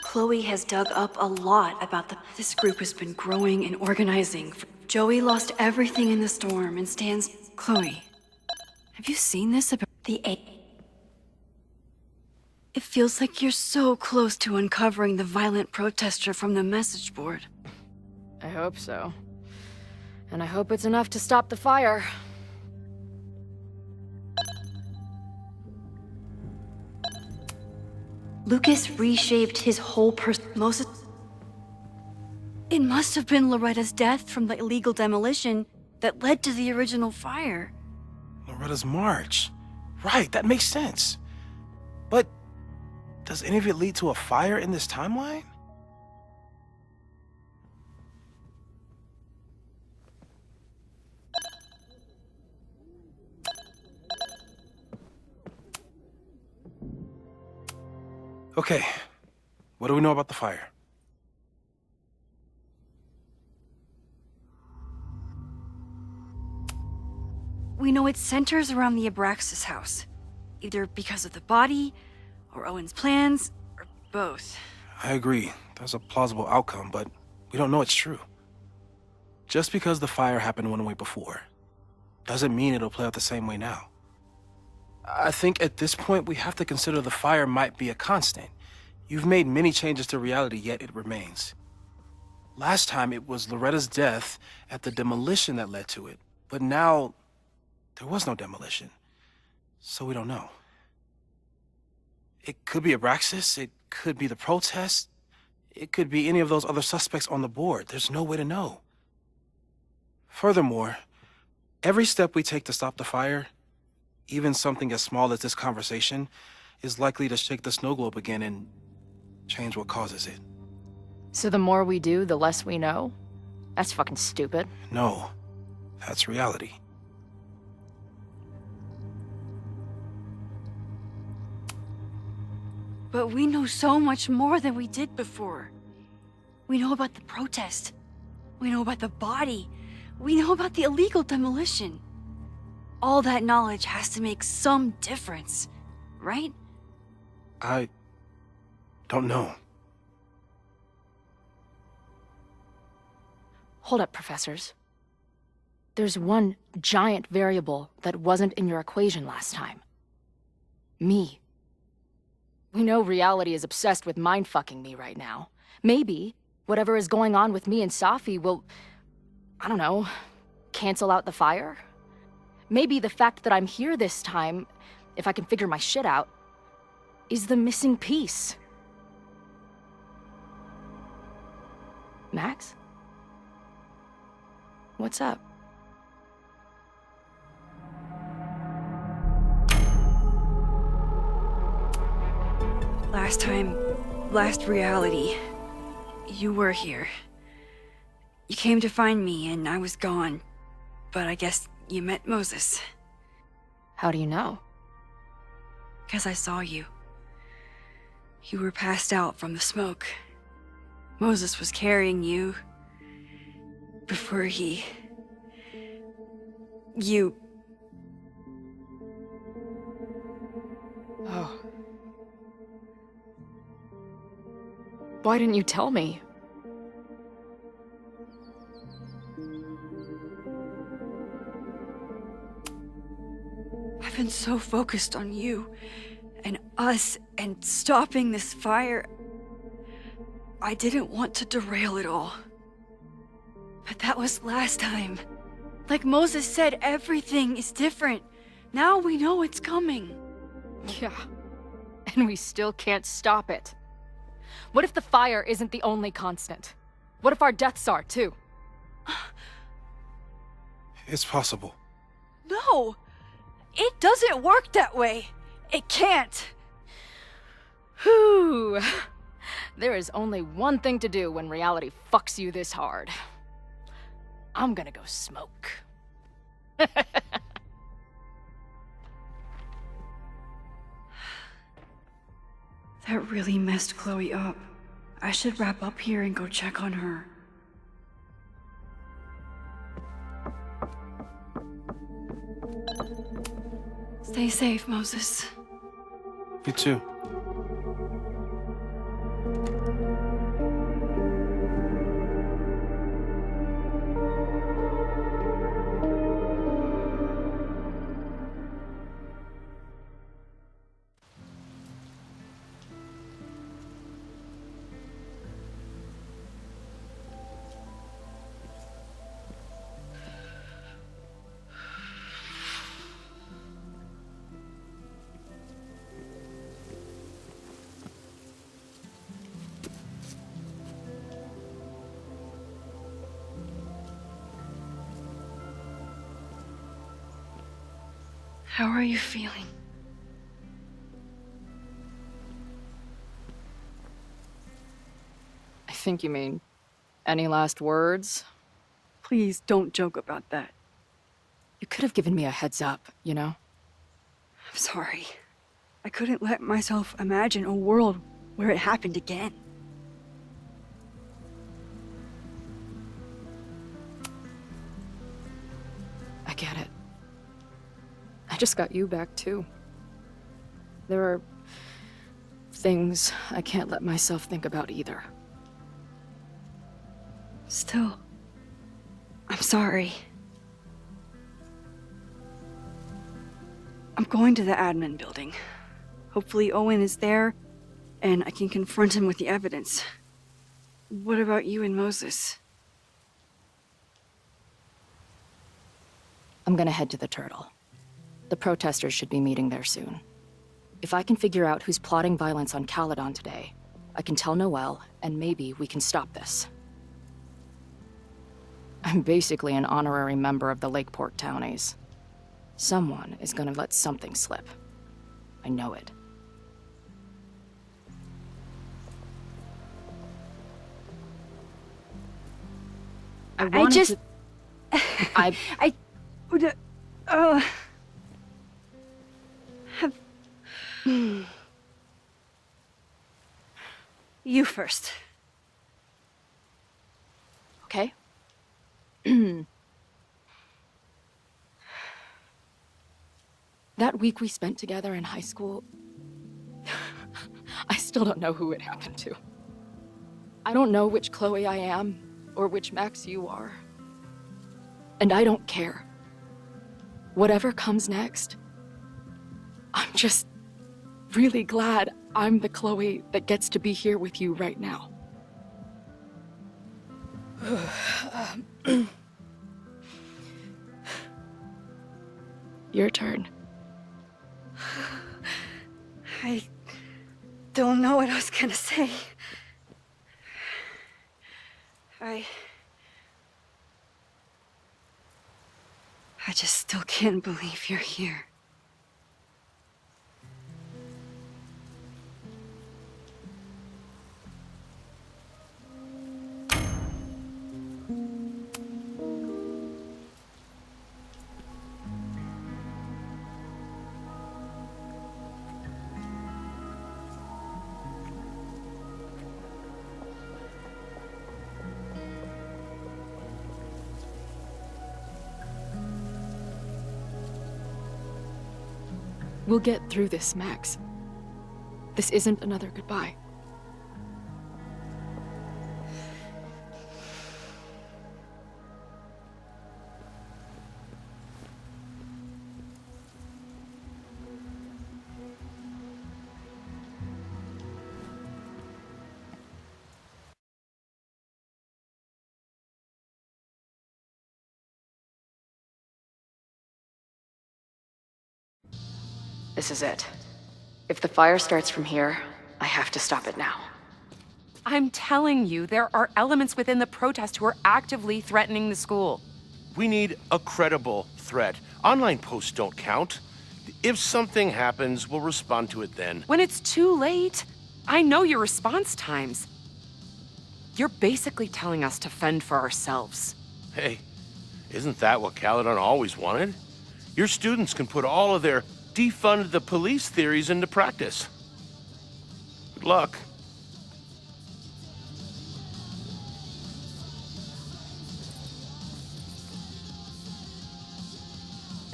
Chloe has dug up a lot about this group has been growing and organizing. Joey lost everything in the storm and stands... Chloe, have you seen this about the A? It feels like you're so close to uncovering the violent protester from the message board. I hope so. And I hope it's enough to stop the fire. Lucas reshaped his whole Moses... It must have been Loretta's death from the illegal demolition that led to the original fire. Loretta's march. Right, that makes sense. But does any of it lead to a fire in this timeline? Okay, what do we know about the fire? We know it centers around the Abraxas house, either because of the body, or Owen's plans, or both. I agree, that's a plausible outcome, but we don't know it's true. Just because the fire happened one way before, doesn't mean it'll play out the same way now. I think at this point we have to consider the fire might be a constant. You've made many changes to reality, yet it remains. Last time it was Loretta's death at the demolition that led to it, but now there was no demolition, so we don't know. It could be Abraxas, it could be the protest, it could be any of those other suspects on the board. There's no way to know. Furthermore, every step we take to stop the fire, even something as small as this conversation, is likely to shake the snow globe again and change what causes it. So the more we do, the less we know? That's fucking stupid. No, that's reality. But we know so much more than we did before. We know about the protest. We know about the body. We know about the illegal demolition. All that knowledge has to make some difference, right? I don't know. Hold up, professors. There's one giant variable that wasn't in your equation last time. Me. We know reality is obsessed with mind-fucking me right now. Maybe whatever is going on with me and Safi will, I don't know, cancel out the fire? Maybe the fact that I'm here this time, if I can figure my shit out, is the missing piece. Max? What's up? Last reality, you were here. You came to find me and I was gone, but I guess you met Moses. How do you know? 'Cause I saw you. You were passed out from the smoke. Moses was carrying you before you... Oh. Why didn't you tell me? I've been so focused on you and us and stopping this fire. I didn't want to derail it all. But that was last time. Like Moses said, everything is different. Now we know it's coming. Yeah. And we still can't stop it. What if the fire isn't the only constant? What if our deaths are, too? It's possible. No! It doesn't work that way. It can't. Whew. There is only one thing to do when reality fucks you this hard. I'm gonna go smoke. That really messed Chloe up. I should wrap up here and go check on her. Stay safe, Moses. You too. How are you feeling? I think you mean, any last words? Please don't joke about that. You could have given me a heads up, you know? I'm sorry. I couldn't let myself imagine a world where it happened again. I get it. I just got you back, too. There are things I can't let myself think about either. Still, I'm sorry. I'm going to the admin building. Hopefully Owen is there, and I can confront him with the evidence. What about you and Moses? I'm gonna head to the Turtle. The protesters should be meeting there soon. If I can figure out who's plotting violence on Caledon today, I can tell Noelle, and maybe we can stop this. I'm basically an honorary member of the Lakeport Townies. Someone is gonna let something slip. I know it. I just... I would... have... You first. Okay. That week we spent together in high school, I still don't know who it happened to. I don't know which Chloe I am, or which Max you are. And I don't care. Whatever comes next, I'm just really glad I'm the Chloe that gets to be here with you right now. Your turn. I don't know what I was gonna say. I just still can't believe you're here. We'll get through this, Max. This isn't another goodbye. This is it. If the fire starts from here, I have to stop it now. I'm telling you, there are elements within the protest who are actively threatening the school. We need a credible threat. Online posts don't count. If something happens, we'll respond to it then. When it's too late, I know your response times. You're basically telling us to fend for ourselves. Hey, isn't that what Caledon always wanted? Your students can put all of their defund the police theories into practice. Good luck.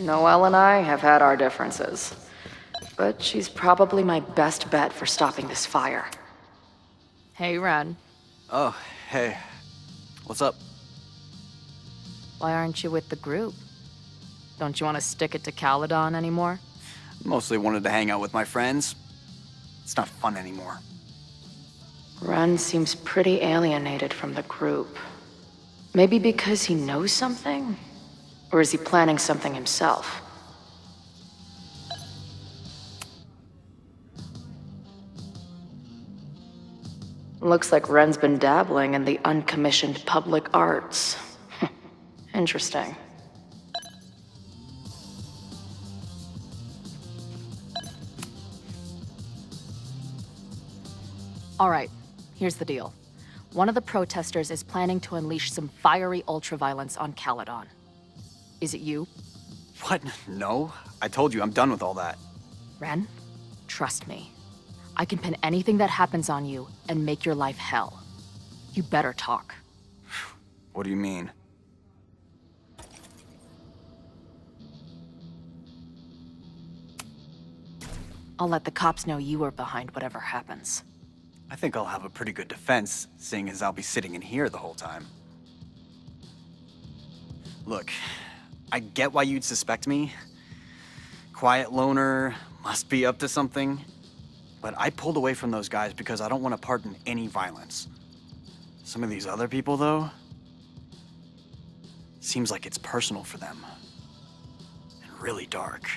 Noelle and I have had our differences, but she's probably my best bet for stopping this fire. Hey, Ren. Oh, hey. What's up? Why aren't you with the group? Don't you want to stick it to Caledon anymore? Mostly wanted to hang out with my friends. It's not fun anymore. Ren seems pretty alienated from the group. Maybe because he knows something? Or is he planning something himself? Looks like Ren's been dabbling in the uncommissioned public arts. Interesting. All right, here's the deal. One of the protesters is planning to unleash some fiery ultraviolence on Caledon. Is it you? What? No. I told you I'm done with all that. Ren, trust me. I can pin anything that happens on you and make your life hell. You better talk. What do you mean? I'll let the cops know you were behind whatever happens. I think I'll have a pretty good defense, seeing as I'll be sitting in here the whole time. Look, I get why you'd suspect me. Quiet loner, must be up to something. But I pulled away from those guys because I don't want to part in any violence. Some of these other people, though, seems like it's personal for them. And really dark.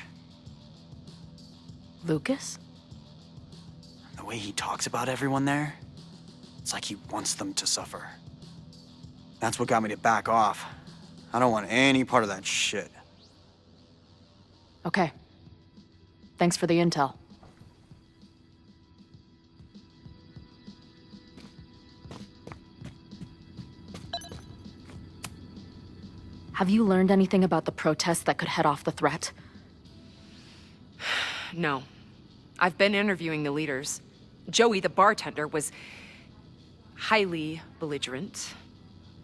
Lucas? The way he talks about everyone there, it's like he wants them to suffer. That's what got me to back off. I don't want any part of that shit. Okay. Thanks for the intel. Have you learned anything about the protest that could head off the threat? No. I've been interviewing the leaders. Joey, the bartender, was highly belligerent.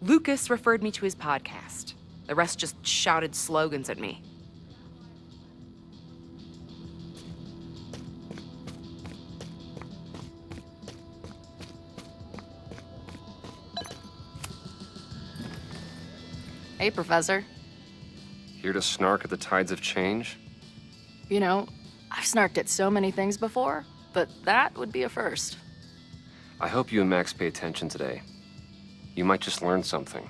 Lucas referred me to his podcast. The rest just shouted slogans at me. Hey, Professor. Here to snark at the tides of change? You know, I've snarked at so many things before, but that would be a first. I hope you and Max pay attention today. You might just learn something.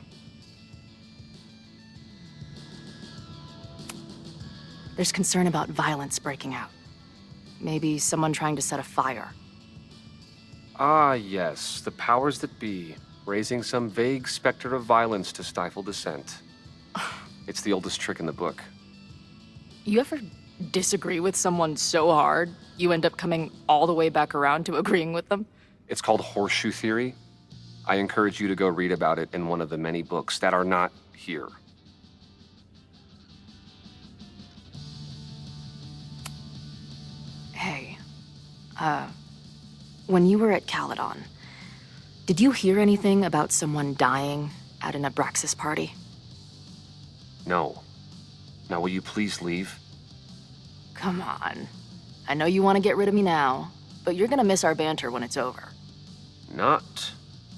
There's concern about violence breaking out. Maybe someone trying to set a fire. Ah, yes, the powers that be, raising some vague specter of violence to stifle dissent. It's the oldest trick in the book. You ever disagree with someone so hard, you end up coming all the way back around to agreeing with them? It's called horseshoe theory. I encourage you to go read about it in one of the many books that are not here. Hey, when you were at Caledon, did you hear anything about someone dying at an Abraxas party? No. Now will you please leave? Come on. I know you want to get rid of me now, but you're gonna miss our banter when it's over. Not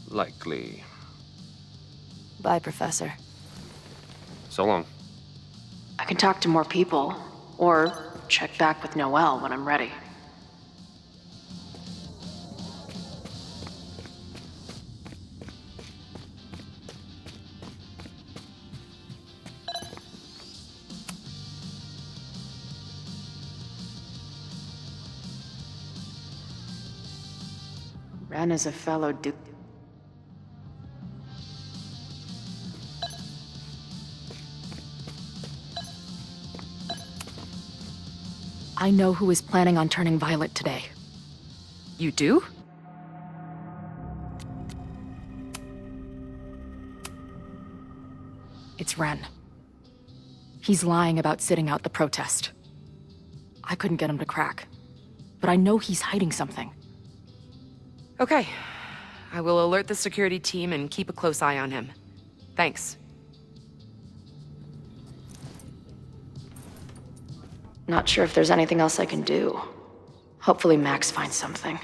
likely. Bye, Professor. So long. I can talk to more people, or check back with Noelle when I'm ready. Ren is a fellow Duke. I know who is planning on turning violent today. You do? It's Ren. He's lying about sitting out the protest. I couldn't get him to crack, but I know he's hiding something. Okay. I will alert the security team and keep a close eye on him. Thanks. Not sure if there's anything else I can do. Hopefully Max finds something.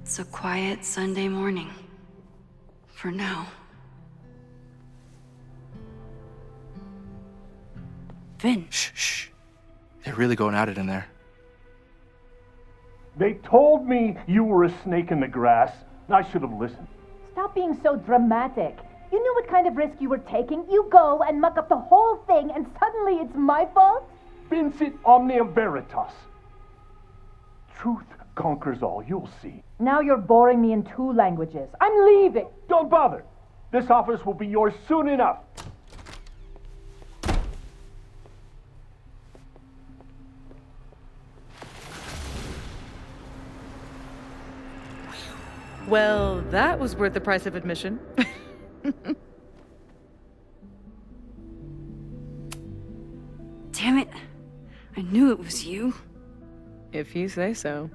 It's a quiet Sunday morning. For now. Vin. Shh. They're really going at it in there. They told me you were a snake in the grass. I should have listened. Stop being so dramatic. You knew what kind of risk you were taking. You go and muck up the whole thing, and suddenly it's my fault? Vincit omnia veritas. Truth conquers all, you'll see. Now you're boring me in 2 languages. I'm leaving. Don't bother. This office will be yours soon enough. Well, that was worth the price of admission. Damn it. I knew it was you. If you say so.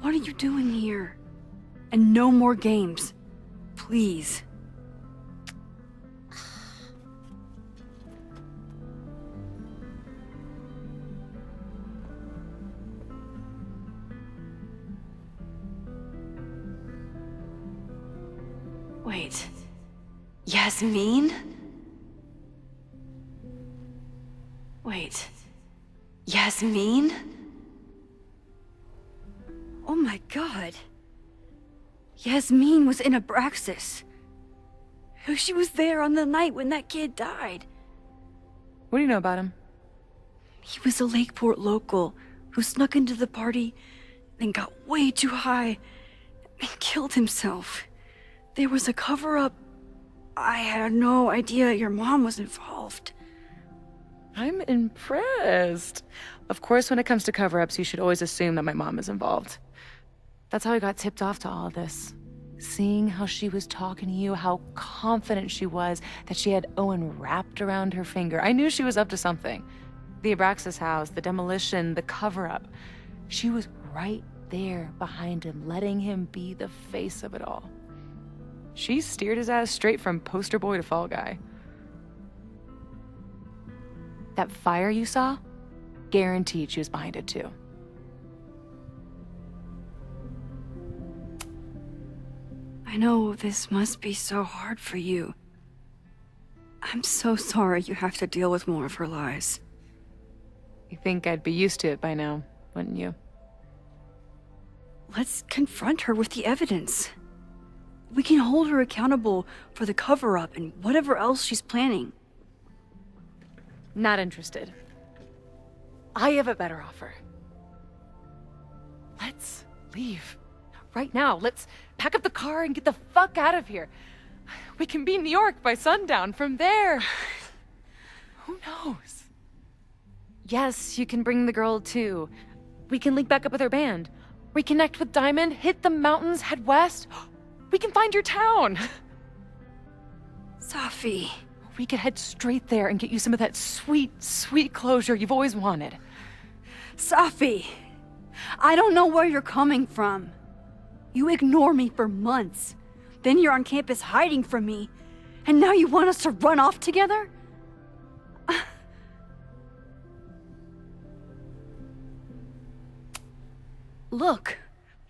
What are you doing here? And no more games. Please. Wait. Yasmin? Wait. Yasmin? Oh my god. Yasmin was in Abraxas. She was there on the night when that kid died. What do you know about him? He was a Lakeport local who snuck into the party, then got way too high and killed himself. There was a cover-up. I had no idea your mom was involved. I'm impressed. Of course, when it comes to cover-ups, you should always assume that my mom is involved. That's how I got tipped off to all of this. Seeing how she was talking to you, how confident she was that she had Owen wrapped around her finger. I knew she was up to something. The Abraxas house, the demolition, the cover-up. She was right there behind him, letting him be the face of it all. She steered his ass straight from poster boy to fall guy. That fire you saw? Guaranteed she was behind it too. I know this must be so hard for you. I'm so sorry you have to deal with more of her lies. You think I'd be used to it by now, wouldn't you? Let's confront her with the evidence. We can hold her accountable for the cover-up and whatever else she's planning. Not interested. I have a better offer. Let's leave. Right now, let's pack up the car and get the fuck out of here. We can be in New York by sundown. From there, who knows? Yes, you can bring the girl too. We can link back up with her band. Reconnect with Diamond, hit the mountains, head west. We can find your town. Safi. We could head straight there and get you some of that sweet, sweet closure you've always wanted. Safi, I don't know where you're coming from. You ignore me for months. Then you're on campus hiding from me. And now you want us to run off together? Look,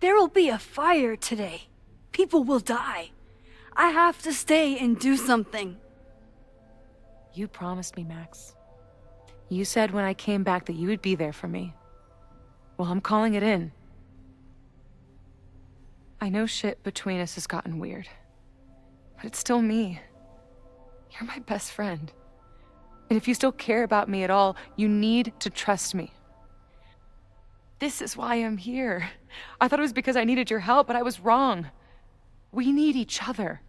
there will be a fire today. People will die. I have to stay and do something. You promised me, Max. You said when I came back that you would be there for me. Well, I'm calling it in. I know shit between us has gotten weird, but it's still me. You're my best friend. And if you still care about me at all, you need to trust me. This is why I'm here. I thought it was because I needed your help, but I was wrong. We need each other.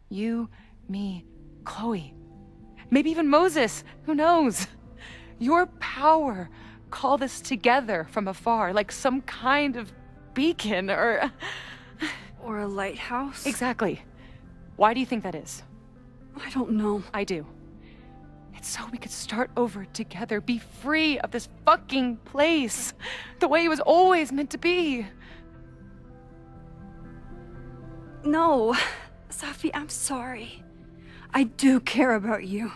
You, me, Chloe. Maybe even Moses. Who knows? Your power called us together from afar, like some kind of beacon or... Or a lighthouse? Exactly. Why do you think that is? I don't know. I do. It's so we could start over together, be free of this fucking place, the way it was always meant to be. No, Safi, I'm sorry. I do care about you.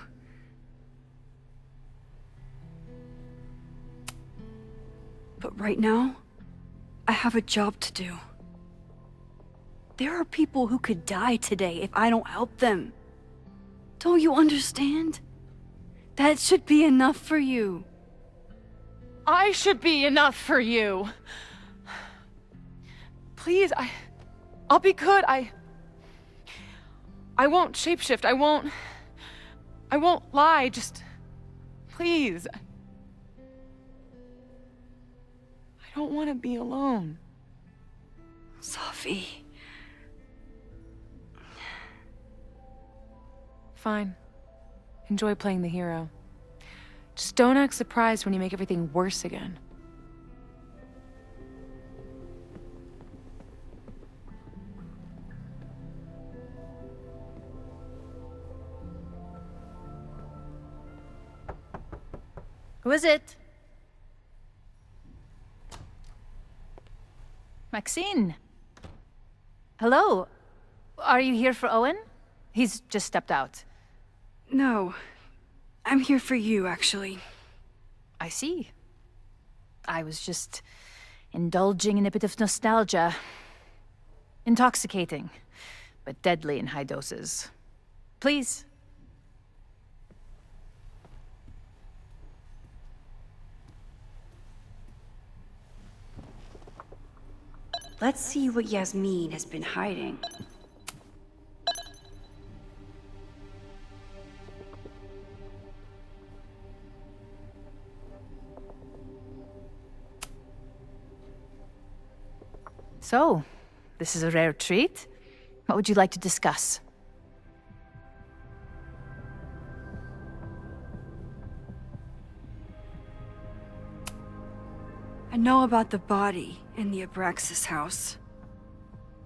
But right now, I have a job to do. There are people who could die today if I don't help them. Don't you understand? That should be enough for you. I should be enough for you. Please, I'll be good. I won't shapeshift. I won't lie. Just please. I don't want to be alone. Safi. Fine. Enjoy playing the hero. Just don't act surprised when you make everything worse again. Who is it? Maxine. Hello. Are you here for Owen? He's just stepped out. No. I'm here for you, actually. I see. I was just indulging in a bit of nostalgia. Intoxicating, but deadly in high doses. Please. Let's see what Yasmin has been hiding. So, this is a rare treat. What would you like to discuss? I know about the body in the Abraxas house.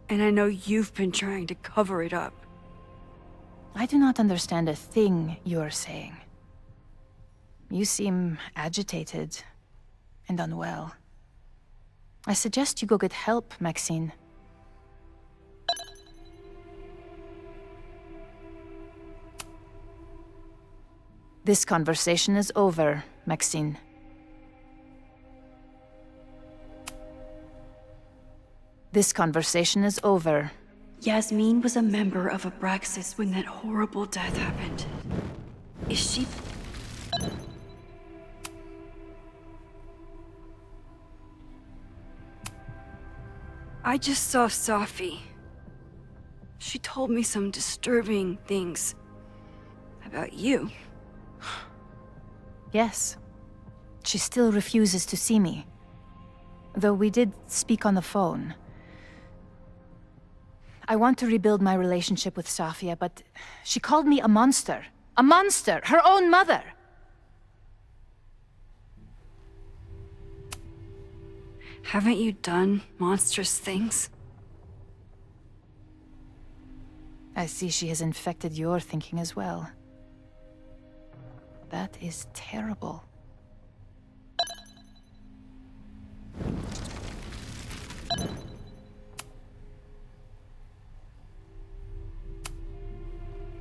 And I know you've been trying to cover it up. I do not understand a thing you're saying. You seem agitated and unwell. I suggest you go get help, Maxine. This conversation is over, Maxine. This conversation is over. Yasmin was a member of Abraxas when that horrible death happened. Is she... I just saw Safi. She told me some disturbing things about you. Yes. She still refuses to see me. Though we did speak on the phone. I want to rebuild my relationship with Safia, but she called me a monster. A monster! Her own mother! Haven't you done monstrous things? I see she has infected your thinking as well. That is terrible.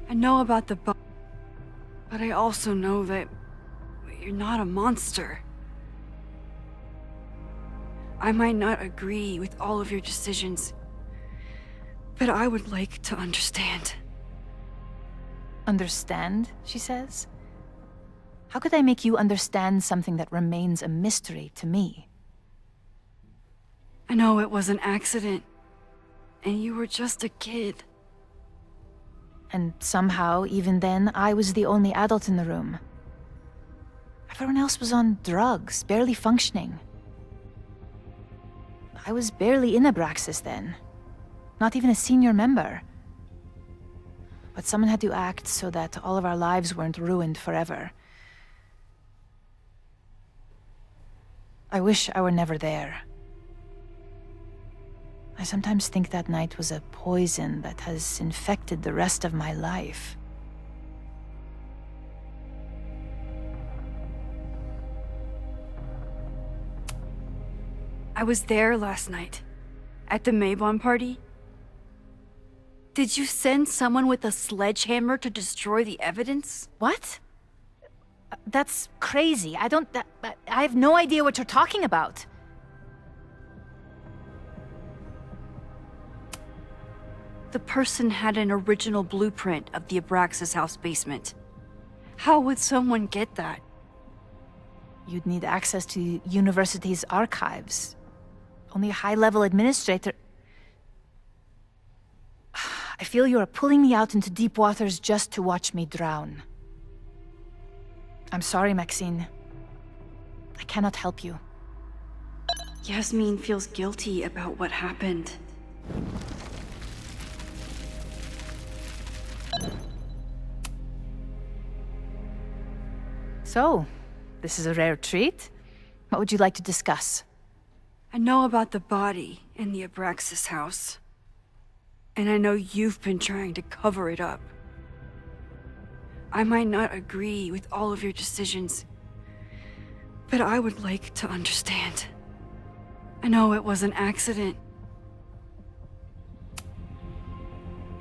I know about the but I also know that you're not a monster. I might not agree with all of your decisions, but I would like to understand. Understand, she says? How could I make you understand something that remains a mystery to me? I know it was an accident, and you were just a kid. And somehow, even then, I was the only adult in the room. Everyone else was on drugs, barely functioning. I was barely in Abraxas then. Not even a senior member. But someone had to act so that all of our lives weren't ruined forever. I wish I were never there. I sometimes think that night was a poison that has infected the rest of my life. I was there last night, at the Maybon party. Did you send someone with a sledgehammer to destroy the evidence? What? That's crazy. I have no idea what you're talking about. The person had an original blueprint of the Abraxas house basement. How would someone get that? You'd need access to the university's archives. Only a high-level administrator... I feel you are pulling me out into deep waters just to watch me drown. I'm sorry, Maxine. I cannot help you. Yasmin feels guilty about what happened. So, this is a rare treat. What would you like to discuss? I know about the body in the Abraxas house. And I know you've been trying to cover it up. I might not agree with all of your decisions, but I would like to understand. I know it was an accident.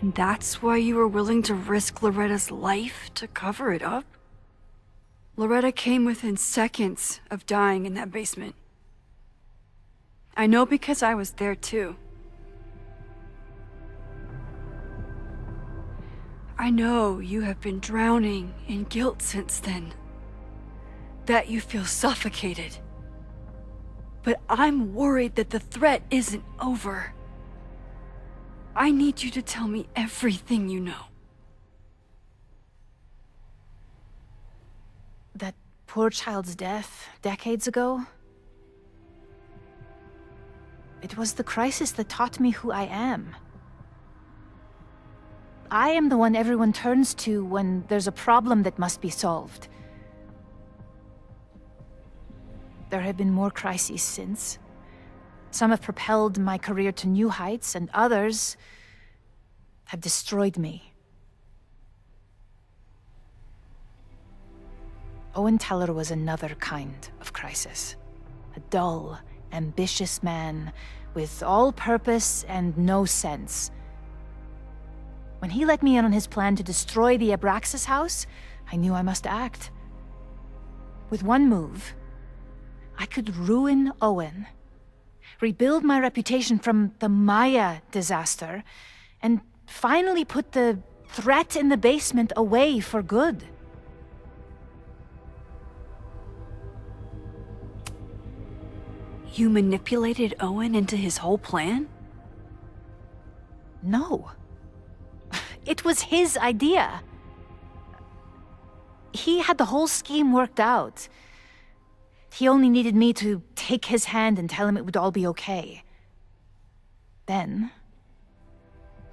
And that's why you were willing to risk Loretta's life to cover it up? Loretta came within seconds of dying in that basement. I know because I was there too. I know you have been drowning in guilt since then. That you feel suffocated. But I'm worried that the threat isn't over. I need you to tell me everything you know. That poor child's death, decades ago? It was the crisis that taught me who I am. I am the one everyone turns to when there's a problem that must be solved. There have been more crises since. Some have propelled my career to new heights, and others have destroyed me. Owen Teller was another kind of crisis. A dull, ambitious man with all purpose and no sense. When he let me in on his plan to destroy the Abraxas house, I knew I must act. With one move, I could ruin Owen, rebuild my reputation from the Maya disaster, and finally put the threat in the basement away for good. You manipulated Owen into his whole plan? No. It was his idea. He had the whole scheme worked out. He only needed me to take his hand and tell him it would all be okay. Then,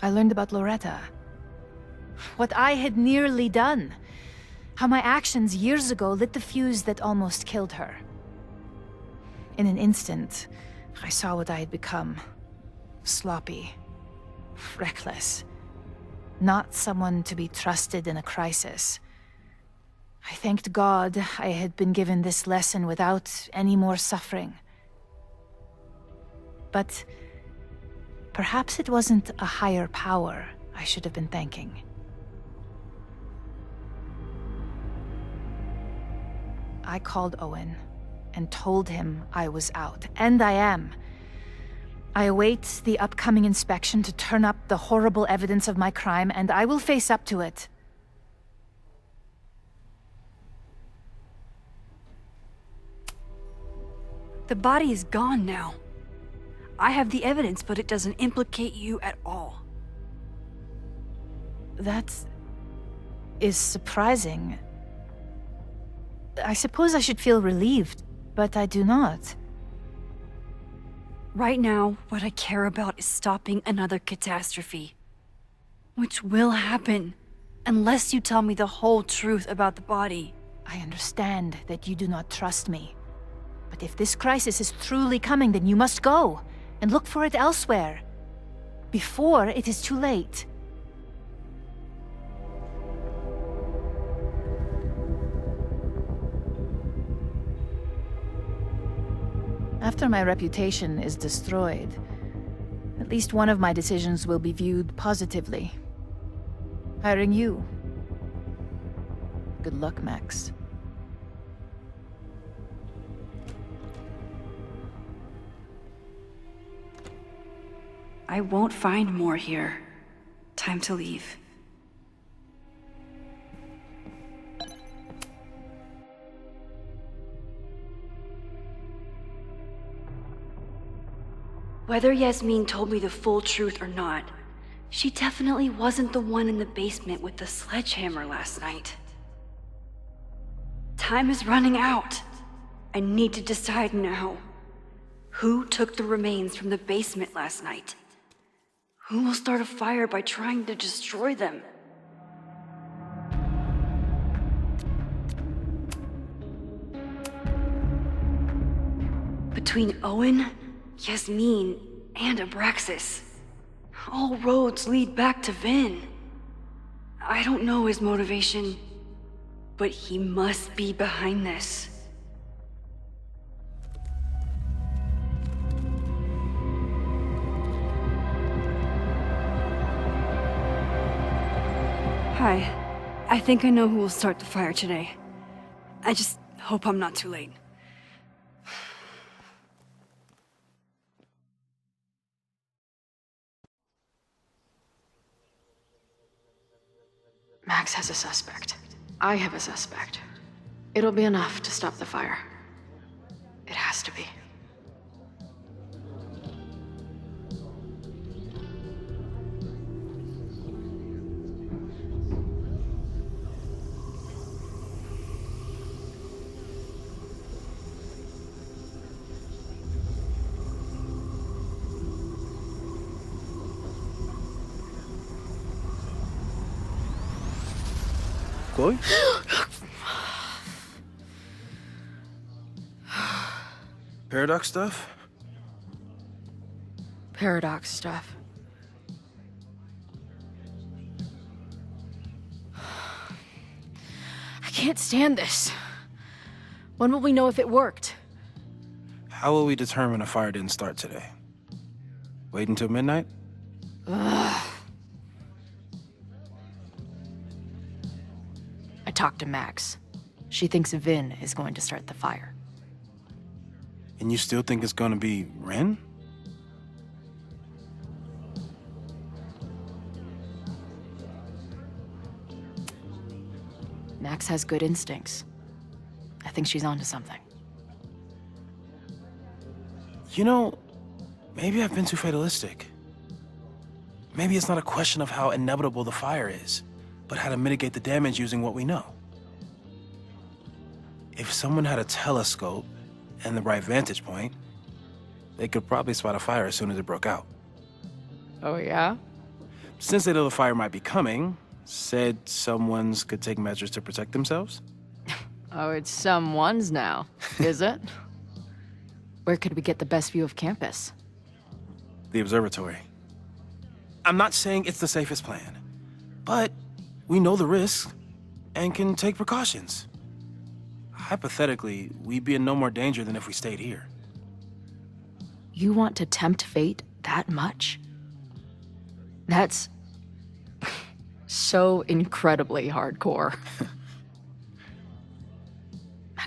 I learned about Loretta. What I had nearly done. How my actions years ago lit the fuse that almost killed her. In an instant, I saw what I had become. Sloppy. Reckless. Not someone to be trusted in a crisis. I thanked God I had been given this lesson without any more suffering. But perhaps it wasn't a higher power I should have been thanking. I called Owen and told him I was out, and I am. I await the upcoming inspection to turn up the horrible evidence of my crime, and I will face up to it. The body is gone now. I have the evidence, but it doesn't implicate you at all. That is surprising. I suppose I should feel relieved, but I do not. Right now, what I care about is stopping another catastrophe. Which will happen, unless you tell me the whole truth about the body. I understand that you do not trust me. But if this crisis is truly coming, then you must go and look for it elsewhere. Before it is too late. After my reputation is destroyed, at least one of my decisions will be viewed positively. Hiring you. Good luck, Max. I won't find more here. Time to leave. Whether Yasmin told me the full truth or not, she definitely wasn't the one in the basement with the sledgehammer last night. Time is running out. I need to decide now. Who took the remains from the basement last night? Who will start a fire by trying to destroy them? Between Owen, Yasmin, and Abraxas, all roads lead back to Vin. I don't know his motivation, but he must be behind this. Hi. I think I know who will start the fire today. I just hope I'm not too late. Max has a suspect. I have a suspect. It'll be enough to stop the fire. It has to be. Chloe? Paradox stuff? Paradox stuff. I can't stand this. When will we know if it worked? How will we determine a fire didn't start today? Wait until midnight? Ugh. I talked to Max. She thinks Vin is going to start the fire. And you still think it's gonna be Ren? Max has good instincts. I think she's onto something. You know, maybe I've been too fatalistic. Maybe it's not a question of how inevitable the fire is, but how to mitigate the damage using what we know. If someone had a telescope and the right vantage point, they could probably spot a fire as soon as it broke out. Oh, yeah? Since they know the fire might be coming, said someones could take measures to protect themselves? Oh, it's someone's now, is it? Where could we get the best view of campus? The observatory. I'm not saying it's the safest plan, but we know the risks and can take precautions. Hypothetically, we'd be in no more danger than if we stayed here. You want to tempt fate that much? That's so incredibly hardcore.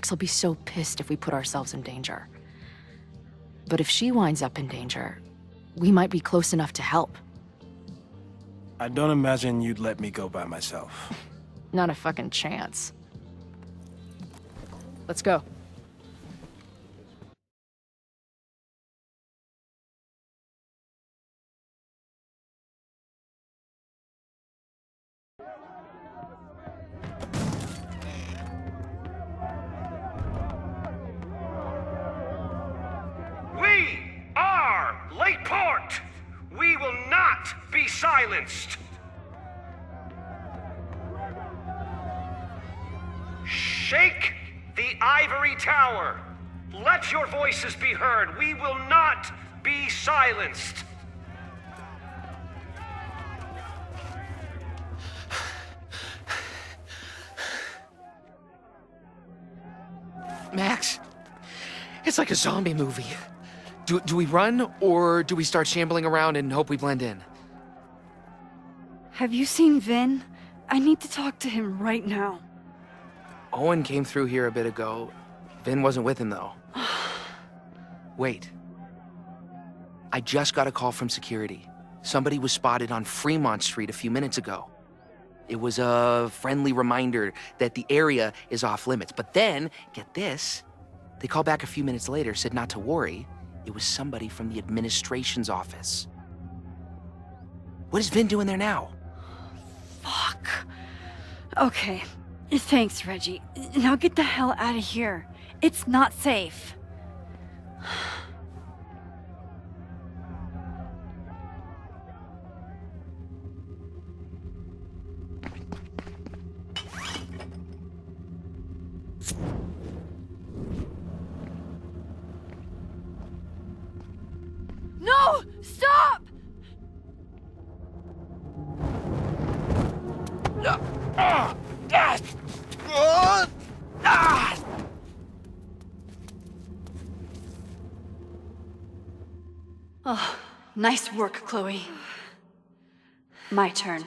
Max will be so pissed if we put ourselves in danger. But if she winds up in danger, we might be close enough to help. I don't imagine you'd let me go by myself. Not a fucking chance. Let's go. We are Lakeport! We will not be silenced! Shake the ivory tower! Let your voices be heard! We will not be silenced! Max, it's like a zombie movie. Do we run, or do we start shambling around and hope we blend in? Have you seen Vin? I need to talk to him right now. Owen came through here a bit ago. Vin wasn't with him, though. Wait. I just got a call from security. Somebody was spotted on Fremont Street a few minutes ago. It was a friendly reminder that the area is off limits. But then, get this, they called back a few minutes later, said not to worry. It was somebody from the administration's office. What is Vin doing there now? Fuck. Okay. Thanks, Reggie. Now get the hell out of here. It's not safe. No! Stop! Oh, nice work, Chloe. My turn.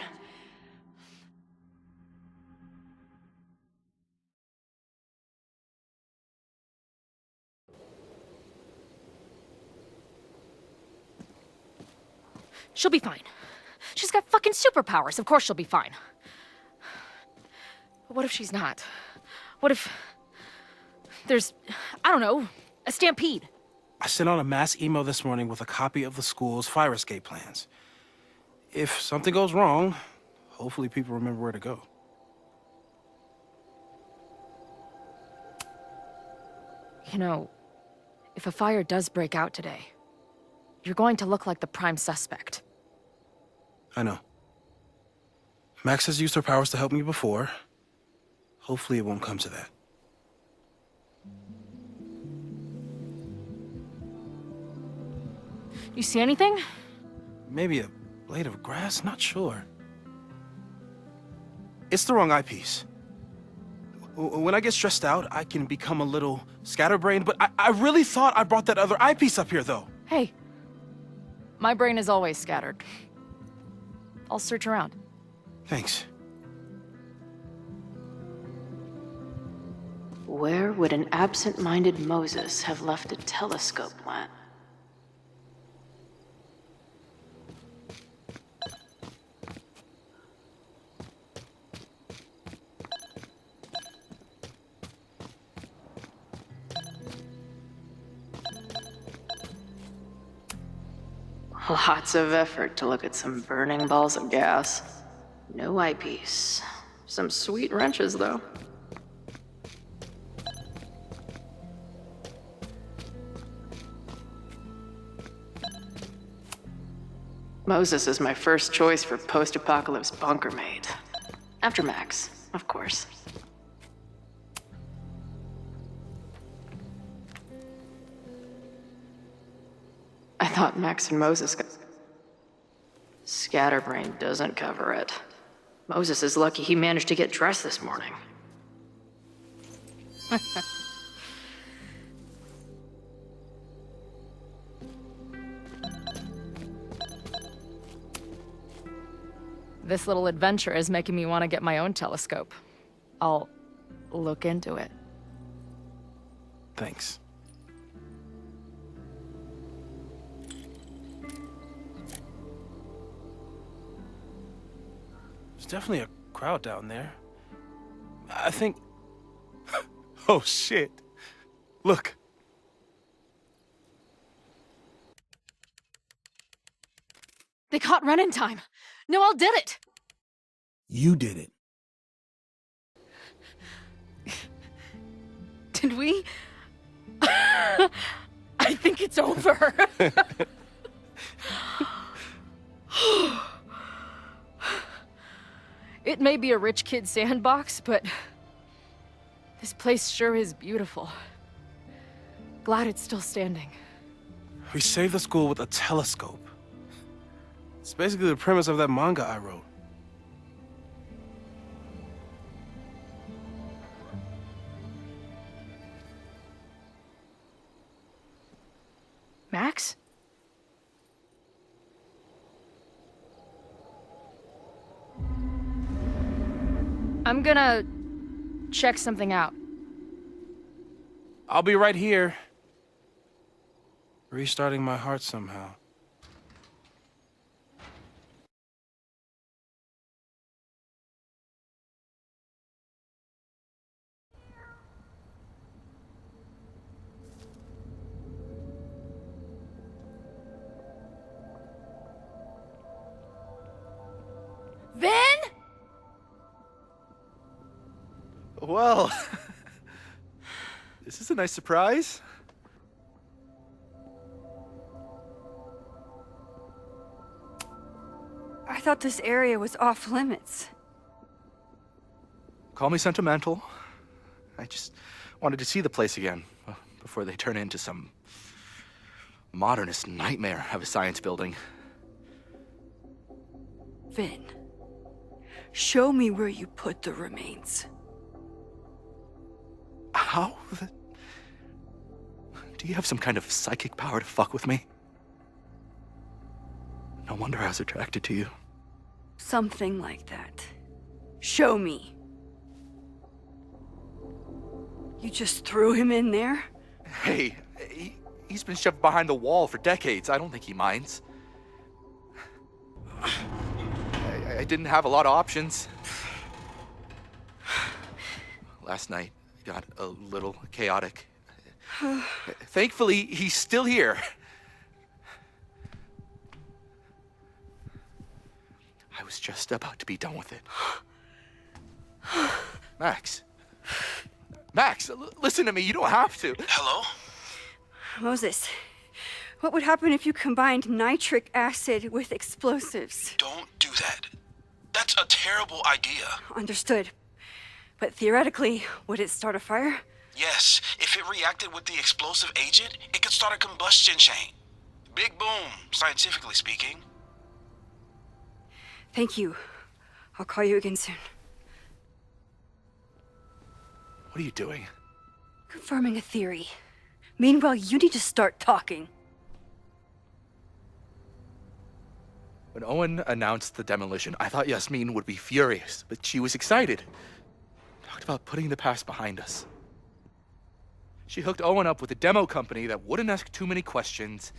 She'll be fine. She's got fucking superpowers. Of course she'll be fine. But what if she's not? What if there's, I don't know, a stampede? I sent out a mass email this morning with a copy of the school's fire escape plans. If something goes wrong, hopefully people remember where to go. You know, if a fire does break out today, you're going to look like the prime suspect. I know. Max has used her powers to help me before. Hopefully it won't come to that. You see anything? Maybe a blade of grass? Not sure. It's the wrong eyepiece. When I get stressed out, I can become a little scatterbrained, but I really thought I brought that other eyepiece up here, though. Hey, my brain is always scattered. I'll search around. Thanks. Where would an absent-minded Moses have left a telescope plant? Lots of effort to look at some burning balls of gas. No eyepiece. Some sweet wrenches, though. Moses is my first choice for post-apocalypse bunker mate. After Max, of course. I thought Max and Moses got... Scatterbrain doesn't cover it. Moses is lucky he managed to get dressed this morning. This little adventure is making me want to get my own telescope. I'll look into it. Thanks. There's definitely a crowd down there. I think... Oh, shit. Look. They caught Ren in time. Noelle did it. You did it. Did we? I think it's over. It may be a rich kid's sandbox, but this place sure is beautiful. Glad it's still standing. We saved the school with a telescope. It's basically the premise of that manga I wrote. Max? I'm gonna check something out. I'll be right here. Restarting my heart somehow. Vin? Well, this is a nice surprise. I thought this area was off limits. Call me sentimental. I just wanted to see the place again before they turn into some modernist nightmare of a science building. Vin, show me where you put the remains. How? Do you have some kind of psychic power to fuck with me? No wonder I was attracted to you. Something like that. Show me. You just threw him in there? Hey, he's been shoved behind the wall for decades. I don't think he minds. I didn't have a lot of options. Last night got a little chaotic. Thankfully, he's still here. I was just about to be done with it. Max. Max, listen to me. You don't have to. Hello? Moses, what would happen if you combined nitric acid with explosives? Don't do that. That's a terrible idea. Understood. But theoretically, would it start a fire? Yes, if it reacted with the explosive agent, it could start a combustion chain. Big boom, scientifically speaking. Thank you. I'll call you again soon. What are you doing? Confirming a theory. Meanwhile, you need to start talking. When Owen announced the demolition, I thought Yasmin would be furious, but she was excited. Talked about putting the past behind us. She hooked Owen up with a demo company that wouldn't ask too many questions.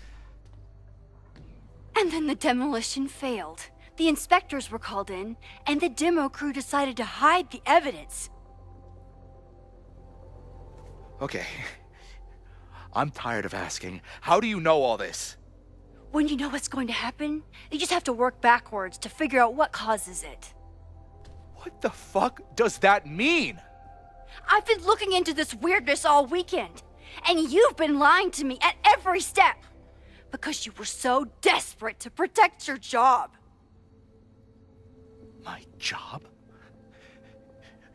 And then the demolition failed. The inspectors were called in, and the demo crew decided to hide the evidence. Okay. I'm tired of asking. How do you know all this? When you know what's going to happen, you just have to work backwards to figure out what causes it. What the fuck does that mean? I've been looking into this weirdness all weekend, and you've been lying to me at every step because you were so desperate to protect your job. My job?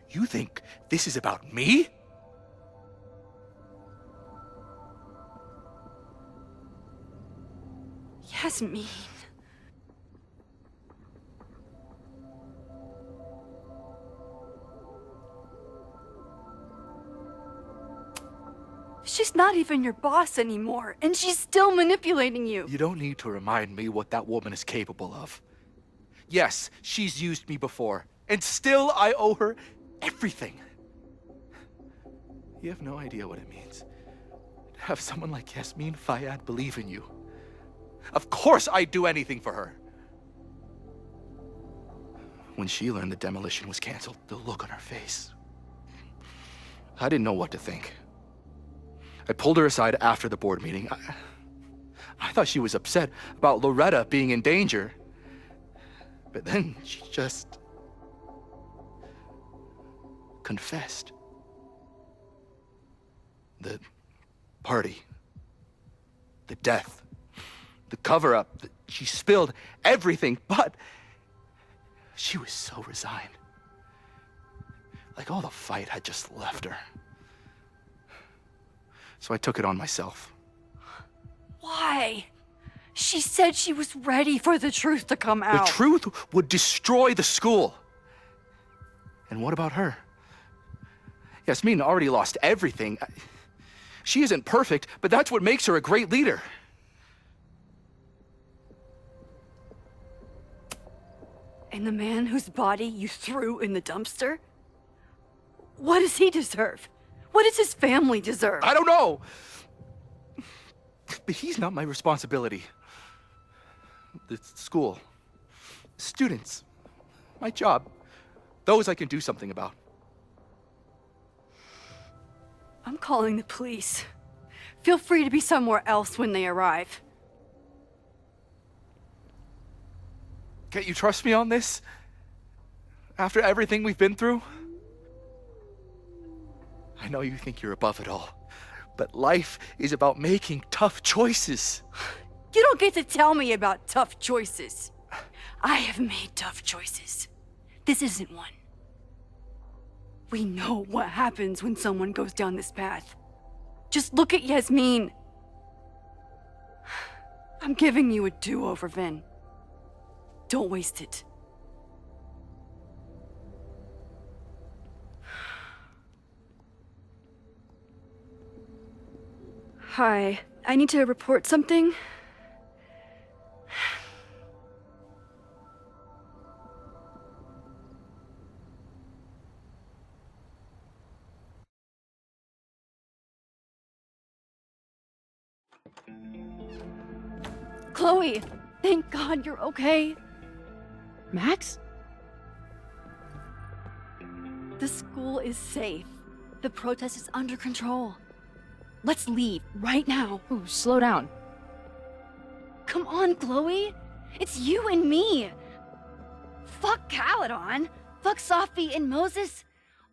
You think this is about me? Yasmin. She's not even your boss anymore, and she's still manipulating you. You don't need to remind me what that woman is capable of. Yes, she's used me before, and still I owe her everything. You have no idea what it means have someone like Yasmin Fayyad believe in you. Of course I'd do anything for her. When she learned the demolition was canceled, the look on her face. I didn't know what to think. I pulled her aside after the board meeting. I thought she was upset about Loretta being in danger. But then she just confessed. The party, the death, the cover-up, she spilled everything, but she was so resigned. Like all the fight had just left her. So I took it on myself. Why? She said she was ready for the truth to come out. The truth would destroy the school. And what about her? Yasmin already lost everything. She isn't perfect, but that's what makes her a great leader. And the man whose body you threw in the dumpster? What does he deserve? What does his family deserve? I don't know. But he's not my responsibility. The school, students, my job, those I can do something about. I'm calling the police. Feel free to be somewhere else when they arrive. Can't you trust me on this? After everything we've been through? I know you think you're above it all, but life is about making tough choices. You don't get to tell me about tough choices. I have made tough choices. This isn't one. We know what happens when someone goes down this path. Just look at Yasmin. I'm giving you a do-over, Vin. Don't waste it. Hi, I need to report something. Chloe, thank God you're okay. Max? The school is safe. The protest is under control. Let's leave right now. Ooh, slow down. Come on, Chloe. It's you and me. Fuck Caledon. Fuck Sophie and Moses.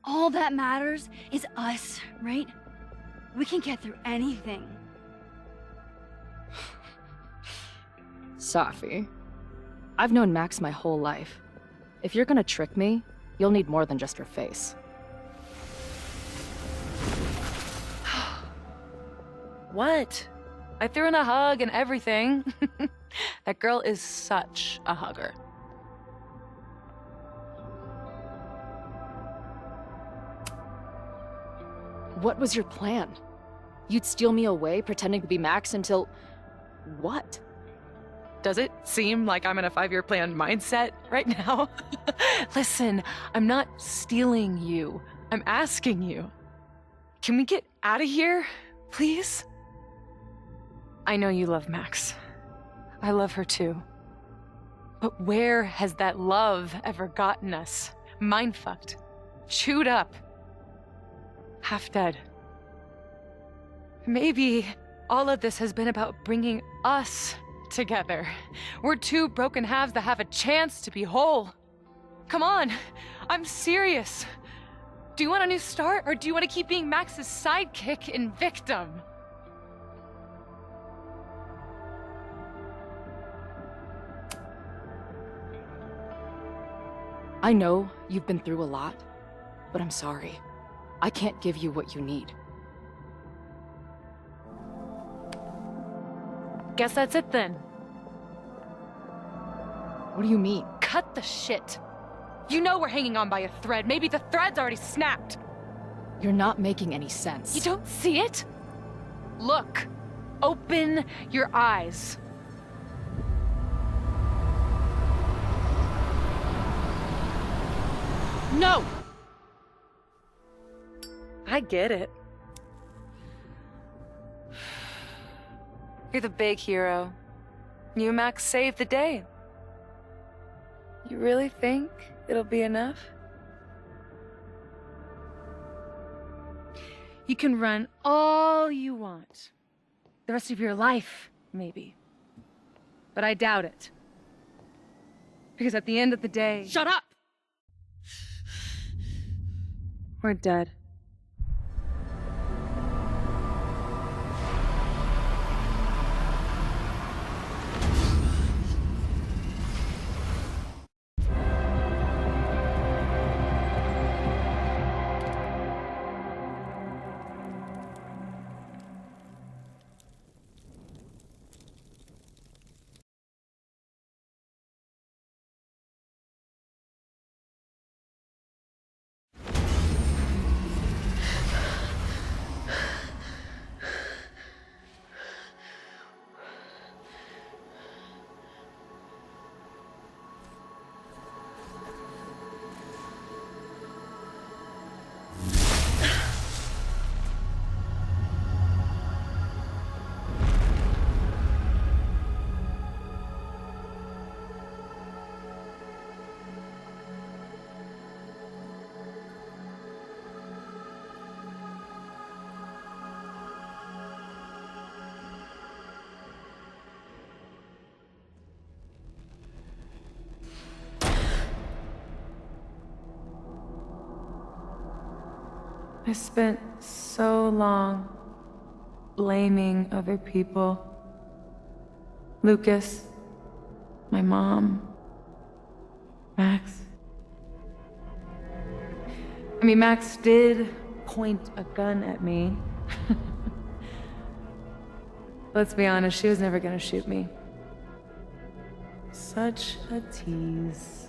All that matters is us, right? We can get through anything. Sophie. I've known Max my whole life. If you're gonna trick me, you'll need more than just her face. What? I threw in a hug and everything. That girl is such a hugger. What was your plan? You'd steal me away, pretending to be Max until... what? Does it seem like I'm in a 5-year plan mindset right now? Listen, I'm not stealing you. I'm asking you. Can we get out of here, please? I know you love Max. I love her too. But where has that love ever gotten us? Mind-fucked. Chewed up. Half dead. Maybe all of this has been about bringing us together. We're two broken halves that have a chance to be whole. Come on, I'm serious. Do you want a new start, or do you want to keep being Max's sidekick and victim? I know you've been through a lot, but I'm sorry. I can't give you what you need. Guess that's it then. What do you mean? Cut the shit. You know we're hanging on by a thread. Maybe the thread's already snapped. You're not making any sense. You don't see it? Look. Open your eyes. No! I get it. You're the big hero. You and Max saved the day. You really think it'll be enough? You can run all you want. The rest of your life, maybe. But I doubt it. Because at the end of the day... Shut up! We're dead. I spent so long blaming other people. Lucas, my mom, Max. I mean, Max did point a gun at me. Let's be honest, she was never gonna shoot me. Such a tease.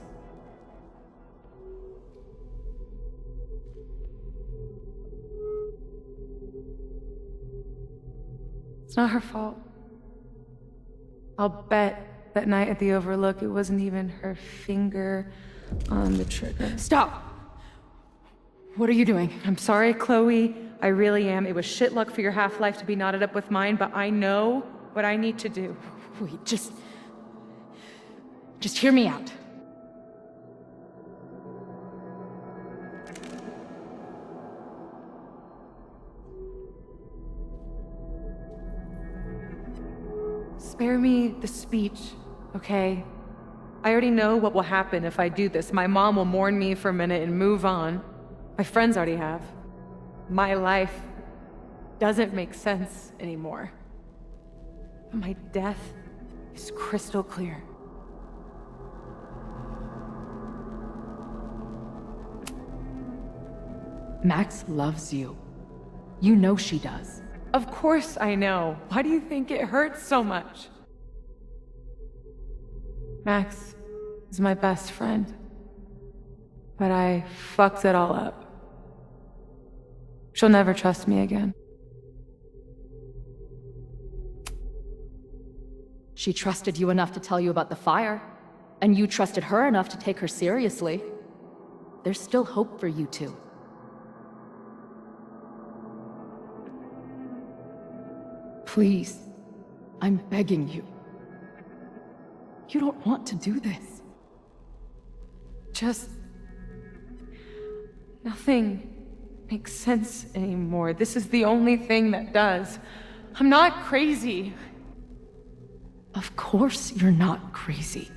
It's not her fault. I'll bet that night at the Overlook it wasn't even her finger on the trigger. Stop! What are you doing? I'm sorry, Chloe. I really am. It was shit luck for your half-life to be knotted up with mine, but I know what I need to do. Wait, just hear me out. Spare me the speech, okay? I already know what will happen if I do this. My mom will mourn me for a minute and move on. My friends already have. My life doesn't make sense anymore. But my death is crystal clear. Max loves you. You know she does. Of course I know. Why do you think it hurts so much? Max is my best friend. But I fucked it all up. She'll never trust me again. She trusted you enough to tell you about the fire, and you trusted her enough to take her seriously. There's still hope for you two. Please, I'm begging you. You don't want to do this. Just... nothing makes sense anymore. This is the only thing that does. I'm not crazy. Of course you're not crazy.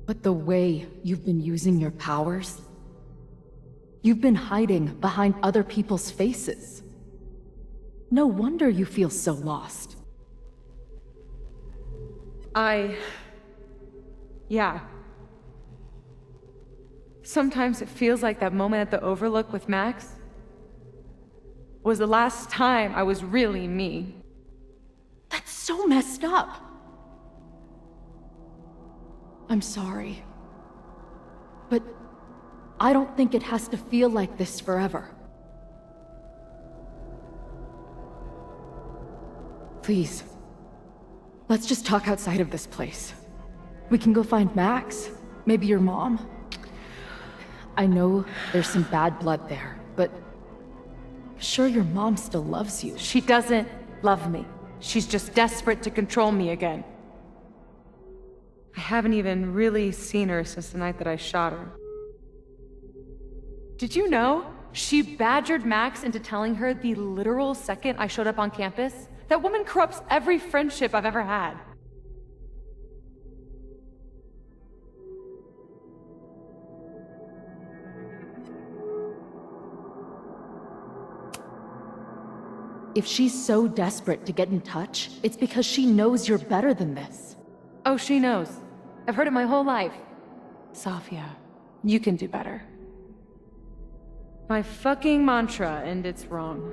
But the way you've been using your powers, you've been hiding behind other people's faces. No wonder you feel so lost. Yeah. Sometimes it feels like that moment at the Overlook with Max was the last time I was really me. That's so messed up. I'm sorry. But I don't think it has to feel like this forever. Please, let's just talk outside of this place. We can go find Max, maybe your mom. I know there's some bad blood there, but sure, your mom still loves you. She doesn't love me. She's just desperate to control me again. I haven't even really seen her since the night that I shot her. Did you know? She badgered Max into telling her the literal second I showed up on campus. That woman corrupts every friendship I've ever had. If she's so desperate to get in touch, it's because she knows you're better than this. Oh, she knows. I've heard it my whole life. Safia, you can do better. My fucking mantra, and it's wrong.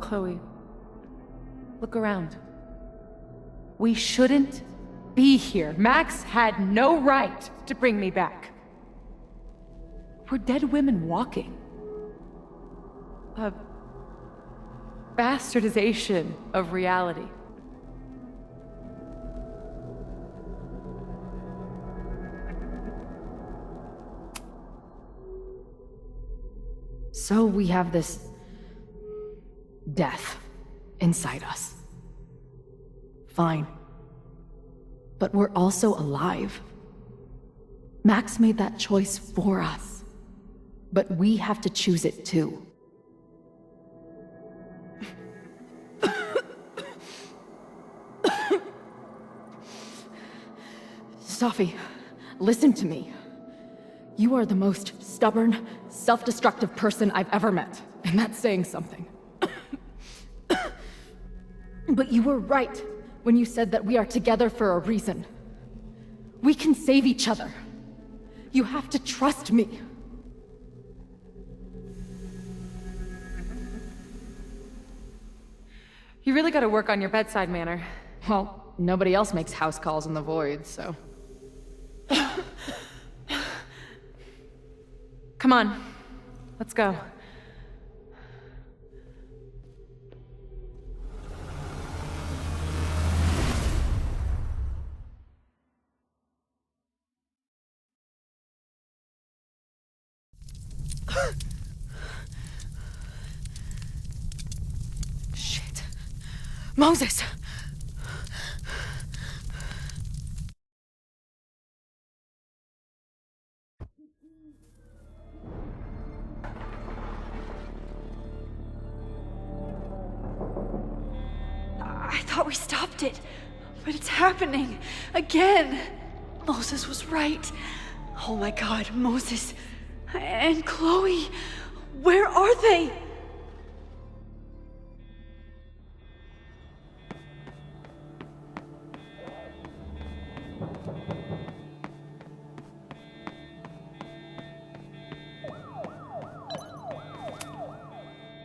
Chloe, look around. We shouldn't be here. Max had no right to bring me back. We're dead women walking. A bastardization of reality. So we have this death inside us. Fine. But we're also alive. Max made that choice for us. But we have to choose it too. Sophie, listen to me. You are the most stubborn, self-destructive person I've ever met, and that's saying something. But you were right when you said that we are together for a reason. We can save each other. You have to trust me. You really gotta work on your bedside manner. Well, nobody else makes house calls in the void, so... Come on, let's go. Shit. Moses! I thought we stopped it, but it's happening again. Moses was right. Oh my God, Moses and Chloe, where are they?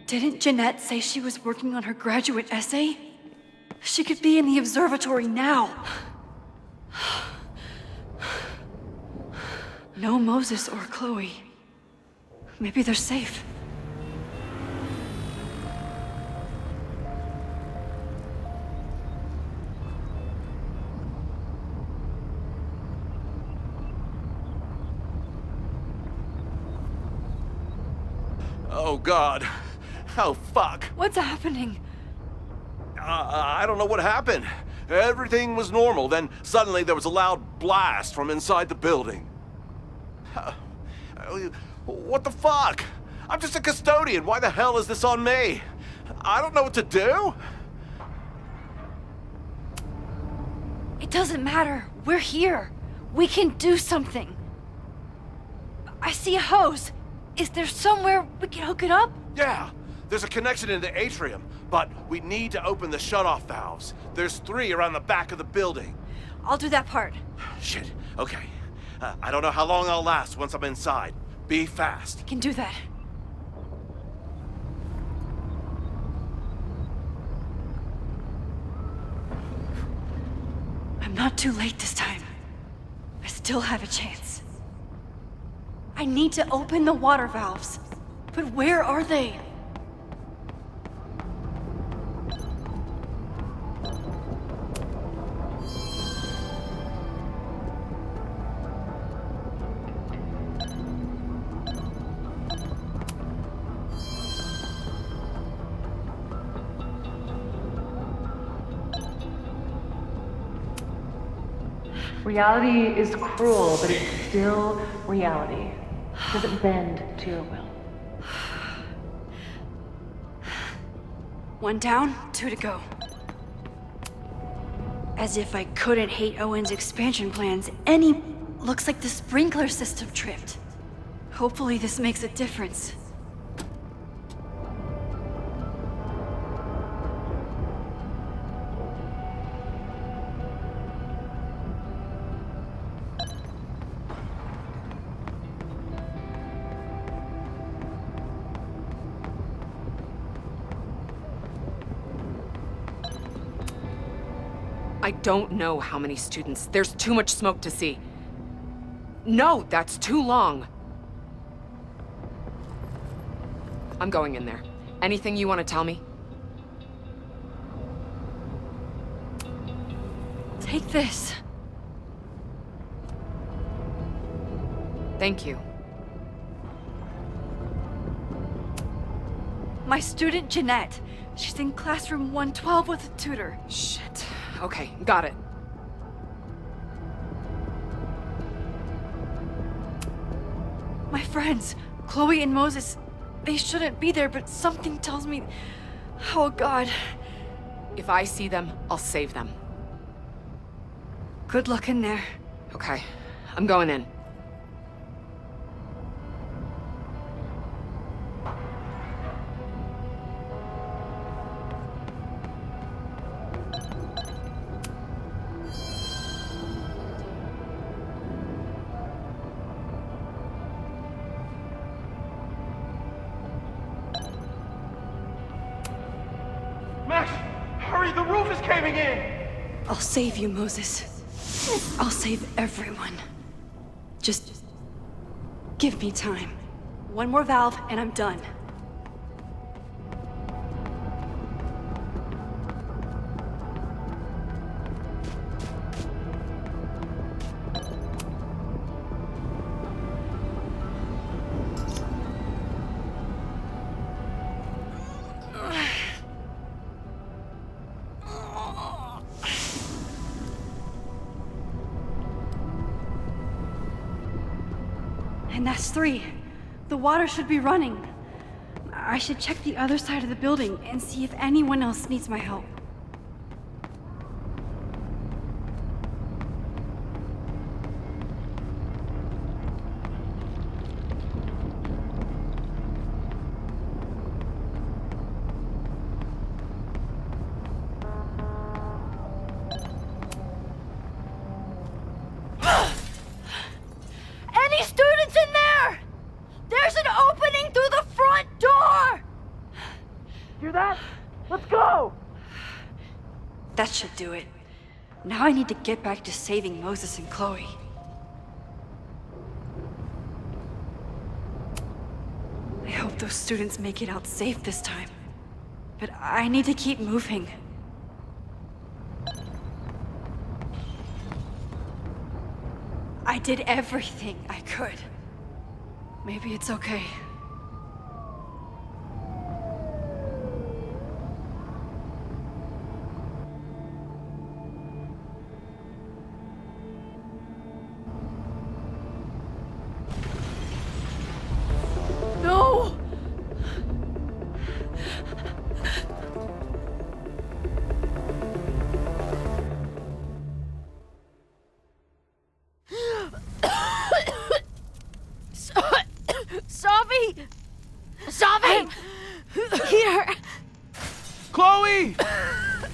Didn't Jeanette say she was working on her graduate essay? She could be in the observatory now. No Moses or Chloe. Maybe they're safe. Oh, God. Oh, fuck. What's happening? I don't know what happened. Everything was normal, then suddenly there was a loud blast from inside the building. What the fuck? I'm just a custodian. Why the hell is this on me? I don't know what to do. It doesn't matter. We're here. We can do something. I see a hose. Is there somewhere we can hook it up? Yeah, there's a connection in the atrium, but we need to open the shutoff valves. There's 3 around the back of the building. I'll do that part. Shit, okay. I don't know how long I'll last once I'm inside. Be fast. I can do that. I'm not too late this time. I still have a chance. I need to open the water valves. But where are they? Reality is cruel, but it's still reality. It doesn't bend to your will. 1 down, 2 to go. As if I couldn't hate Owen's expansion plans any... Looks like the sprinkler system tripped. Hopefully this makes a difference. I don't know how many students. There's too much smoke to see. No, that's too long. I'm going in there. Anything you want to tell me? Take this. Thank you. My student Jeanette. She's in classroom 112 with a tutor. Shit. Okay, got it. My friends, Chloe and Moses, they shouldn't be there, but something tells me... Oh God. If I see them, I'll save them. Good luck in there. Okay, I'm going in. Max, hurry, the roof is caving in! I'll save you, Moses. I'll save everyone. Just give me time. 1 more valve and I'm done. And that's 3. The water should be running. I should check the other side of the building and see if anyone else needs my help. Any students in there? There's an opening through the front door! Hear that? Let's go! That should do it. Now I need to get back to saving Moses and Chloe. I hope those students make it out safe this time. But I need to keep moving. I did everything I could. Maybe it's okay. No! Savi! Savi! Here! Chloe!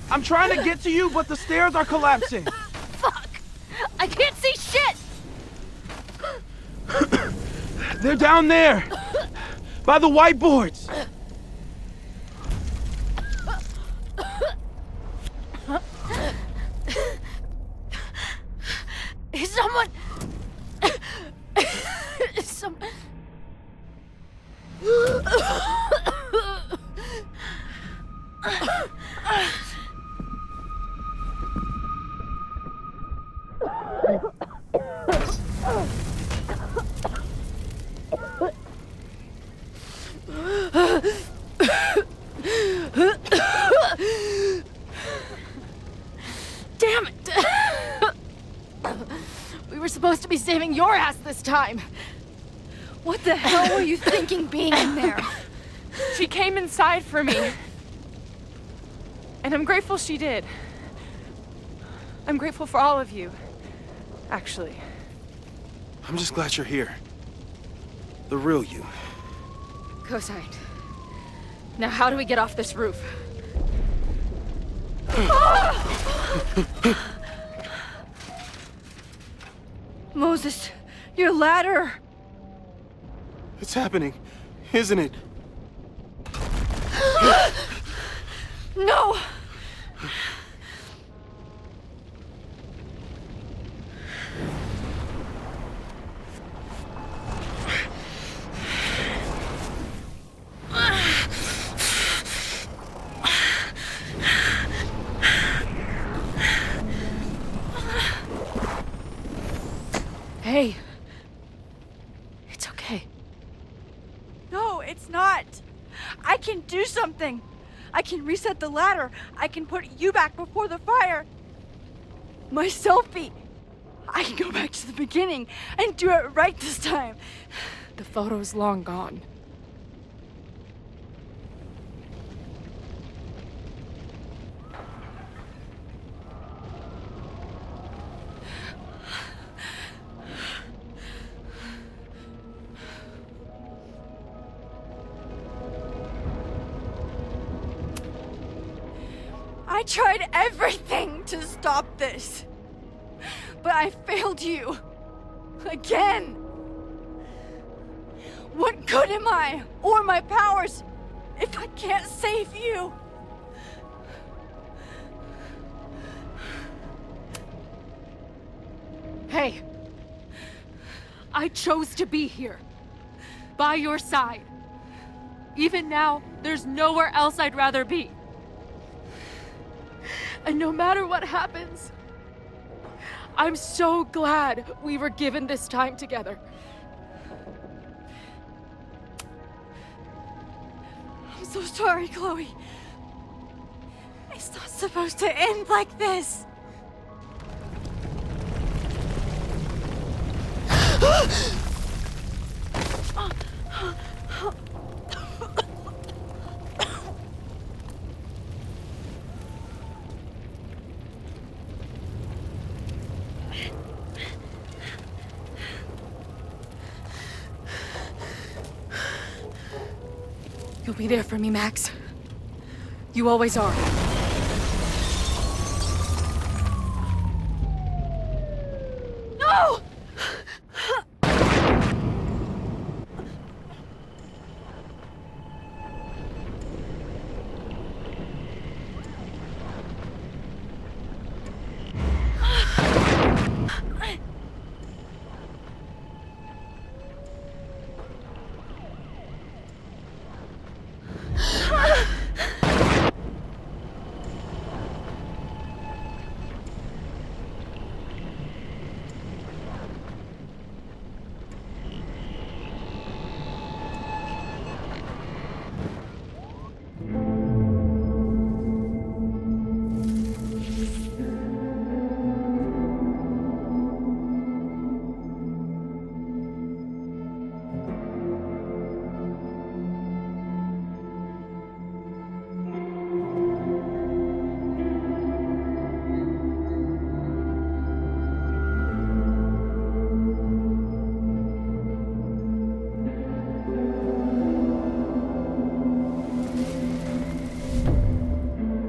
I'm trying to get to you, but the stairs are collapsing. Fuck! I can't see shit! They're down there! By the whiteboards! Is someone... Some... your ass this time! What the hell were you thinking being in there? She came inside for me. And I'm grateful she did. I'm grateful for all of you, actually. I'm just glad you're here. The real you. Co-signed. Now how do we get off this roof? Moses, your ladder! It's happening, isn't it? No! Hey. It's okay. No, it's not. I can do something. I can reset the ladder. I can put you back before the fire. My selfie. I can go back to the beginning and do it right this time. The photo's long gone. I tried everything to stop this. But I failed you. Again. What good am I, or my powers, if I can't save you? Hey. I chose to be here. By your side. Even now, there's nowhere else I'd rather be. And no matter what happens, I'm so glad we were given this time together. I'm so sorry, Chloe. It's not supposed to end like this. You'll be there for me, Max. You always are. No!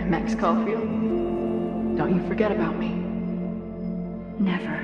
Max Caulfield, don't you forget about me. Never.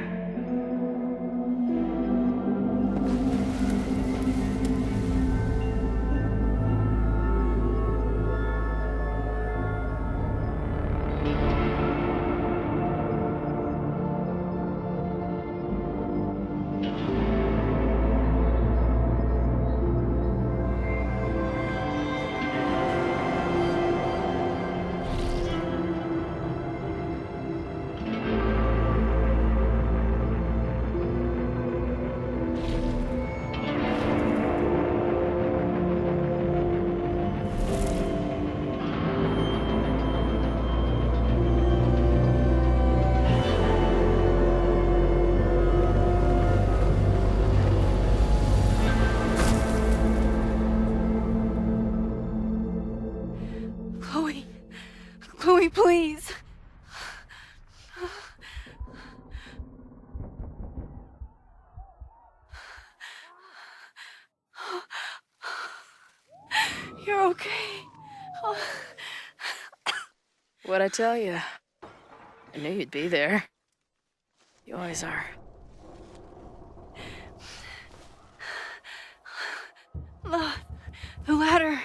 You're okay. Oh. What'd I tell you? I knew you'd be there. You always are. The ladder.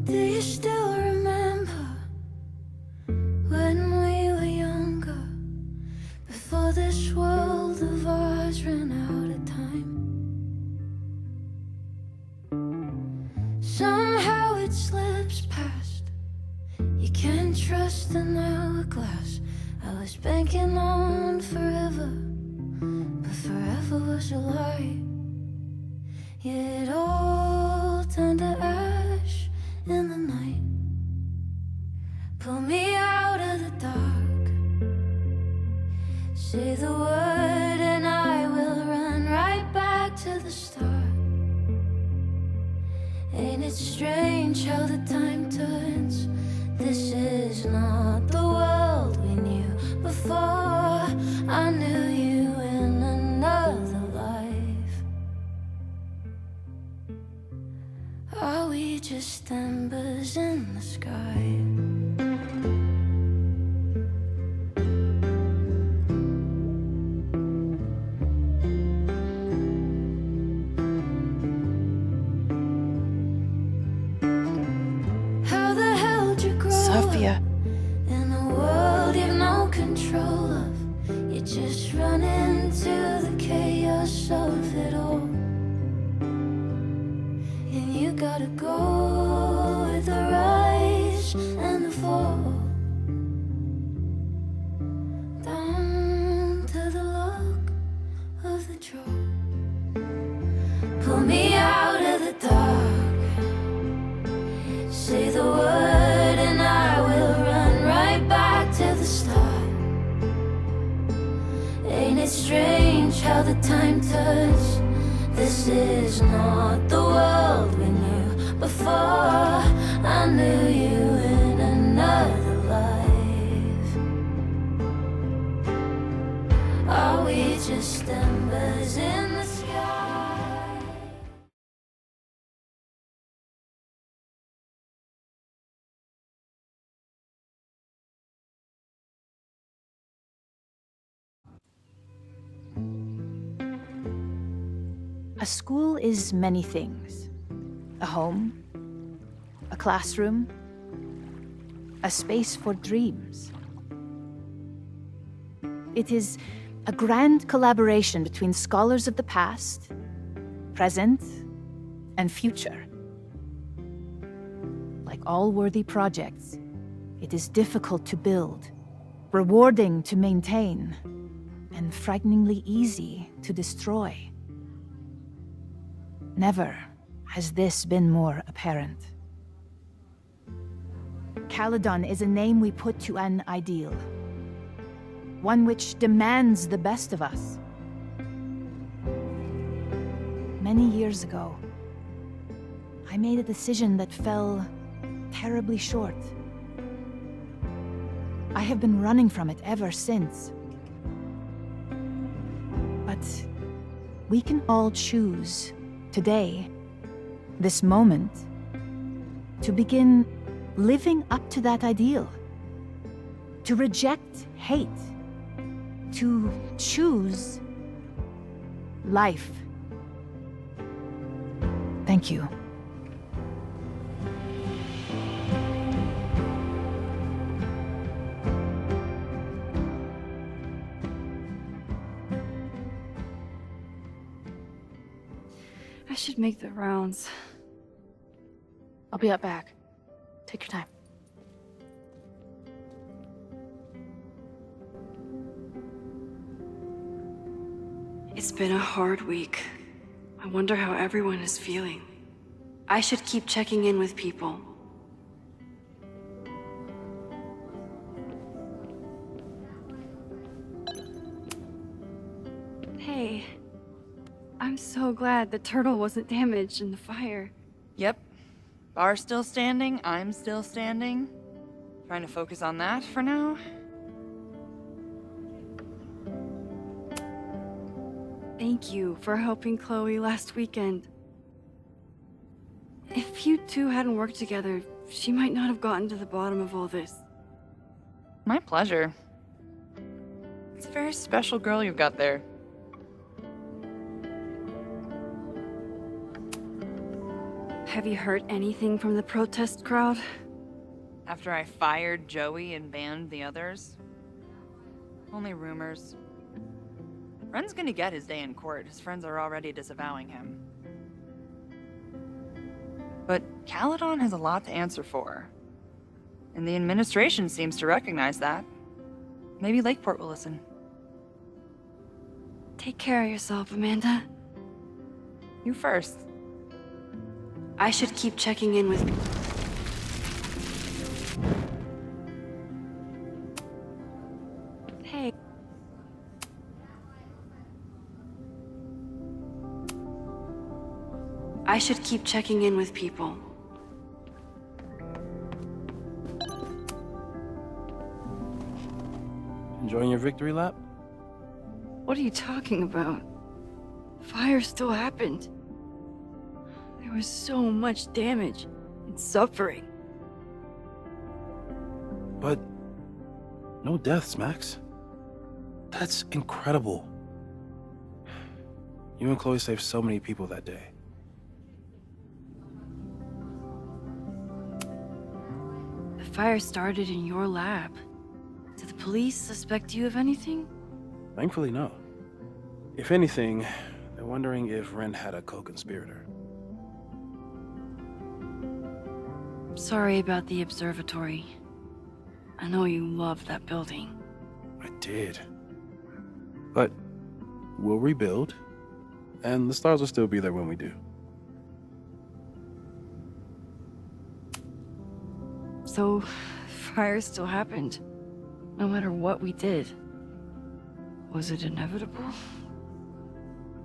Do you still remember when we were younger, before this world of ours ran out of time? Somehow it slips past. You can't trust an hourglass. I was banking on forever, but forever was a lie. Yeah, it all turned to ash in the night. Pull me out of the dark. Say the word and I will run right back to the start. Ain't it strange how the time turns? This is not the world we knew before. I knew you in another life. Are we just embers in the sky? How the hell did you grow Sophia. up in a world you've no control of? You just run into the chaos of it all. And you gotta go with the rise and the fall, down to the luck of the draw. Pull me out of the dark. Say the word and I will run right back to the start. Ain't it strange how the time turns? This is not the world we knew before. I knew you in another life. Are we just embers in the sky? A school is many things. A home, a classroom, a space for dreams. It is a grand collaboration between scholars of the past, present, and future. Like all worthy projects, it is difficult to build, rewarding to maintain, and frighteningly easy to destroy. Never has this been more apparent. Caledon is a name we put to an ideal, one which demands the best of us. Many years ago, I made a decision that fell terribly short. I have been running from it ever since. But we can all choose today, this moment, to begin living up to that ideal, to reject hate, to choose life. Thank you. should make the rounds. I'll be up back. Take your time. It's been a hard week. I wonder how everyone is feeling. I should keep checking in with people. Hey, I'm so glad the turtle wasn't damaged in the fire. Yep. Bar's still standing, I'm still standing. Trying to focus on that for now. Thank you for helping Chloe last weekend. If you two hadn't worked together, she might not have gotten to the bottom of all this. My pleasure. It's a very special girl you've got there. Have you heard anything from the protest crowd? After I fired Joey and banned the others? Only rumors. Ren's gonna get his day in court. His friends are already disavowing him. But Caledon has a lot to answer for. And the administration seems to recognize that. Maybe Lakeport will listen. Take care of yourself, Amanda. You first. I should keep checking in with... Hey. I should keep checking in with people. Enjoying your victory lap? What are you talking about? Fire still happened. There was so much damage and suffering. But no deaths, Max. That's incredible. You and Chloe saved so many people that day. The fire started in your lab. Do the police suspect you of anything? Thankfully, no. If anything, they're wondering if Ren had a co-conspirator. Sorry about the observatory. I know you loved that building. I did. But we'll rebuild, and the stars will still be there when we do. So, fire still happened. No matter what we did. Was it inevitable?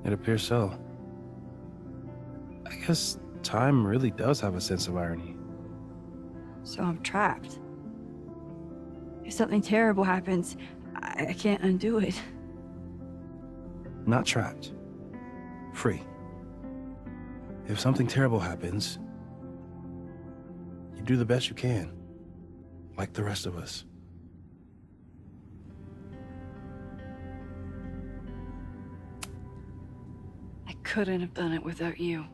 It appears so. I guess time really does have a sense of irony. So I'm trapped. If something terrible happens, I can't undo it. Not trapped. Free. If something terrible happens, you do the best you can. Like the rest of us. I couldn't have done it without you.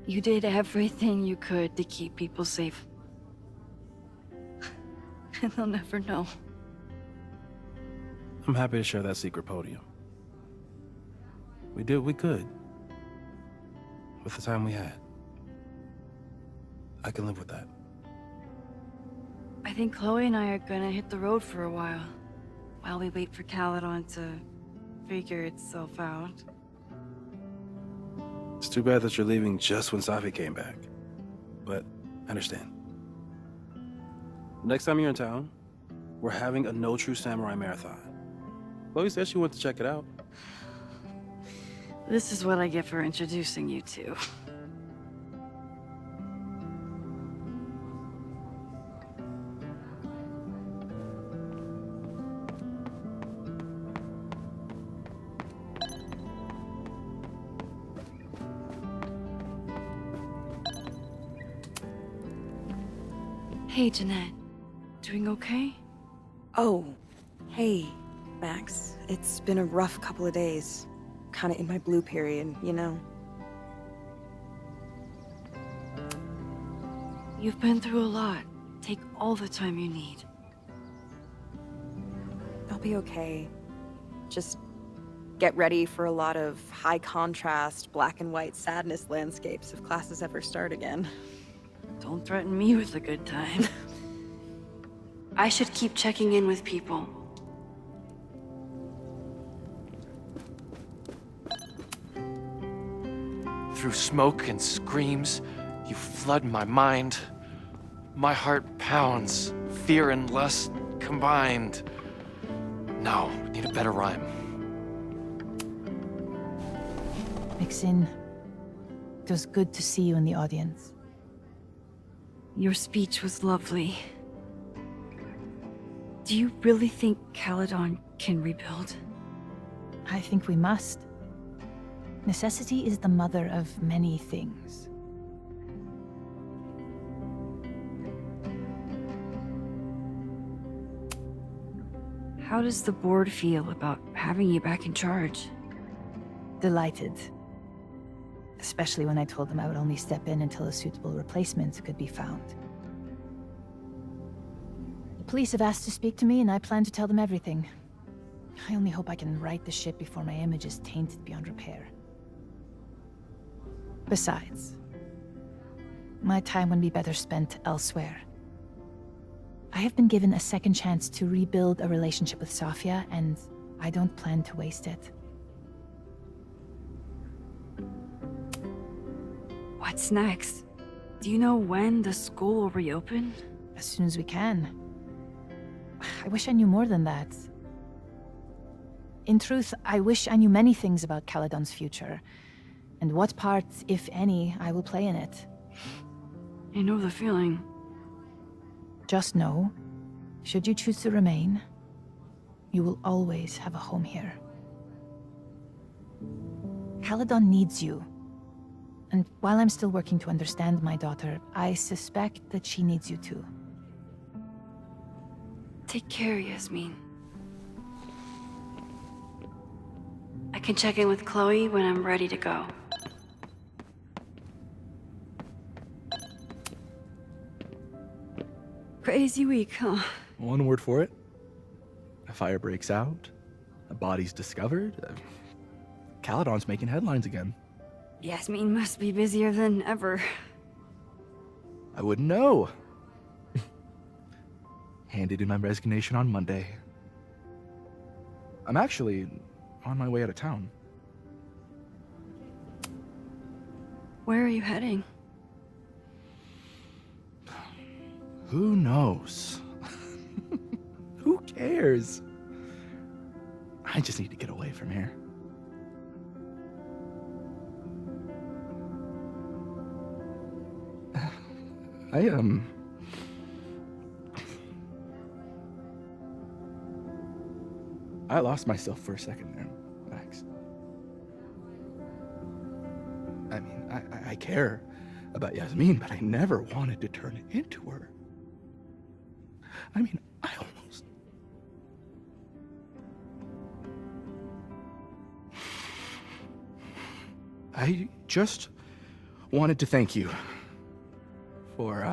You did everything you could to keep people safe. And they'll never know. I'm happy to share that secret podium. We did what we could. With the time we had. I can live with that. I think Chloe and I are gonna hit the road for a while we wait for Caledon to figure itself out. It's too bad that you're leaving just when Safi came back. But I understand. Next time you're in town, we're having a No True Samurai marathon. Chloe said she went to check it out. This is what I get for introducing you to. Hey, Jeanette. Doing okay? Oh, hey, Max. It's been a rough couple of days. Kinda in my blue period, you know? You've been through a lot. Take all the time you need. I'll be okay. Just get ready for a lot of high contrast, black and white sadness landscapes if classes ever start again. Don't threaten me with a good time. I should keep checking in with people. Through smoke and screams, you flood my mind. My heart pounds, fear and lust combined. No, need a better rhyme. Mixin, it was good to see you in the audience. Your speech was lovely. Do you really think Caledon can rebuild? I think we must. Necessity is the mother of many things. How does the board feel about having you back in charge? Delighted. Especially when I told them I would only step in until a suitable replacement could be found. The police have asked to speak to me, and I plan to tell them everything. I only hope I can right the ship before my image is tainted beyond repair. Besides, my time would be better spent elsewhere. I have been given a second chance to rebuild a relationship with Sofia, and I don't plan to waste it. What's next? Do you know when the school will reopen? As soon as we can. I wish I knew more than that. In truth, I wish I knew many things about Caledon's future, and what part, if any, I will play in it. I know the feeling. Just know, should you choose to remain, you will always have a home here. Caledon needs you. And while I'm still working to understand my daughter, I suspect that she needs you too. Take care, Yasmin. I can check in with Chloe when I'm ready to go. Crazy week, huh? One word for it. A fire breaks out, a body's discovered, Caledon's making headlines again. Yasmin must be busier than ever. I wouldn't know. Handed in my resignation on Monday. I'm actually on my way out of town. Where are you heading? Who knows? Who cares? I just need to get away from here. I lost myself for a second there, Max. I mean, I care about Yasmin, but I never wanted to turn it into her. I mean, I almost... I just wanted to thank you for,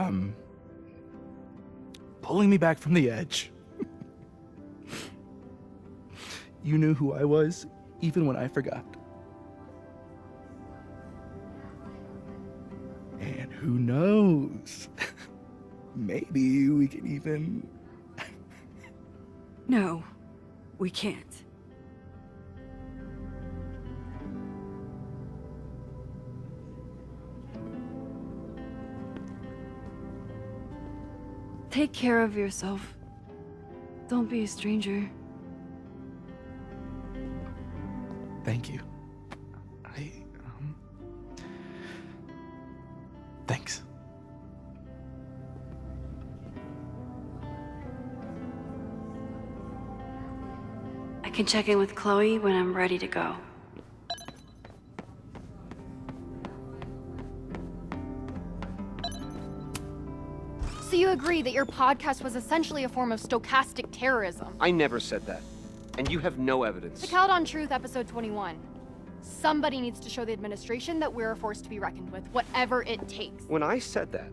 pulling me back from the edge. You knew who I was, even when I forgot. And who knows? Maybe we can even... No, we can't. Take care of yourself. Don't be a stranger. Thank you. Thanks. I can check in with Chloe when I'm ready to go. So you agree that your podcast was essentially a form of stochastic terrorism? I never said that. And you have no evidence. The Caledon Truth, episode 21. Somebody needs to show the administration that we're a force to be reckoned with, whatever it takes. When I said that,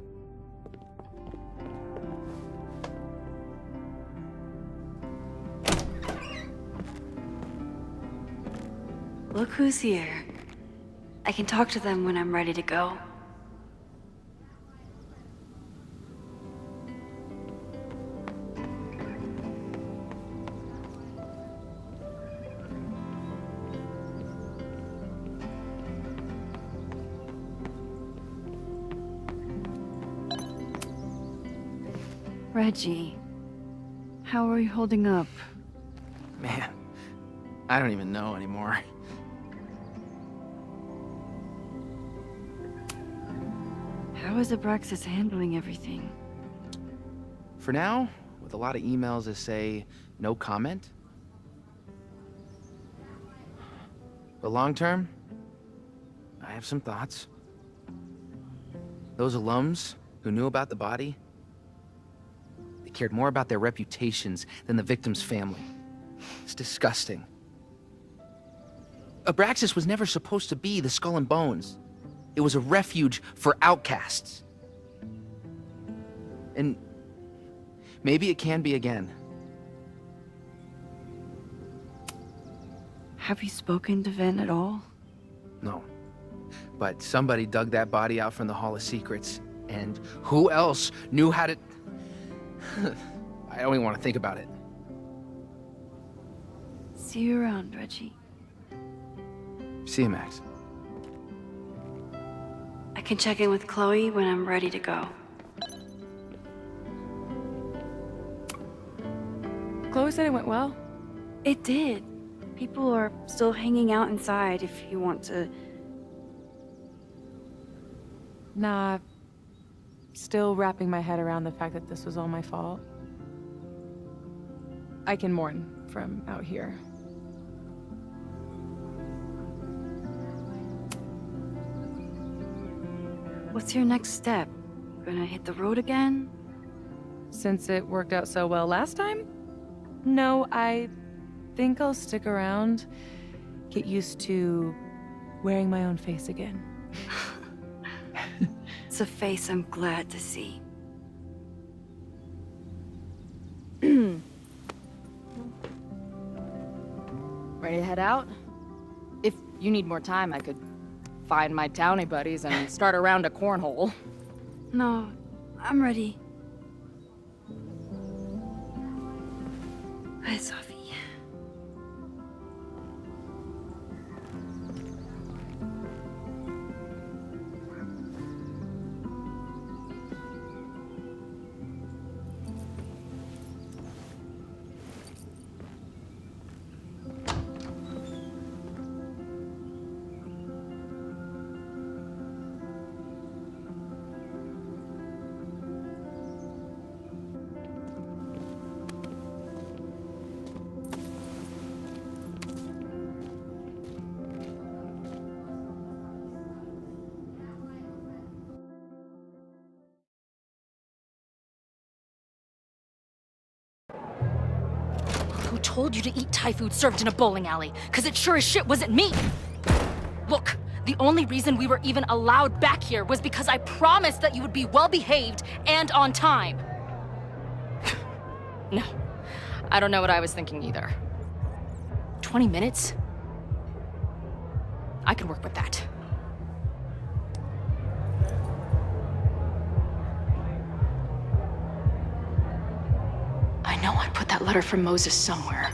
Look who's here. I can talk to them when I'm ready to go. Reggie, how are you holding up? Man, I don't even know anymore. How is Abraxas handling everything? For now, with a lot of emails that say no comment. But long term, I have some thoughts. Those alums who knew about the body, they cared more about their reputations than the victim's family. It's disgusting. Abraxas was never supposed to be the Skull and Bones. It was a refuge for outcasts. And maybe it can be again. Have you spoken to Ven at all? No. But somebody dug that body out from the Hall of Secrets. And who else knew how to... I don't even want to think about it. See you around, Reggie. See you, Max. I can check in with Chloe when I'm ready to go. Chloe said it went well. It did. People are still hanging out inside if you want to... Nah, still wrapping my head around the fact that this was all my fault. I can mourn from out here. What's your next step? Gonna hit the road again? Since it worked out so well last time? No, I think I'll stick around, get used to wearing my own face again. It's a face I'm glad to see. Ready to head out? If you need more time, I could find my townie buddies and start a round of cornhole. No, I'm ready. Hi, Sophie. Who told you to eat Thai food served in a bowling alley? Cause it sure as shit wasn't me! Look, the only reason we were even allowed back here was because I promised that you would be well-behaved and on time. No, I don't know what I was thinking either. 20 minutes? I can work with that. I know I put that letter from Moses somewhere.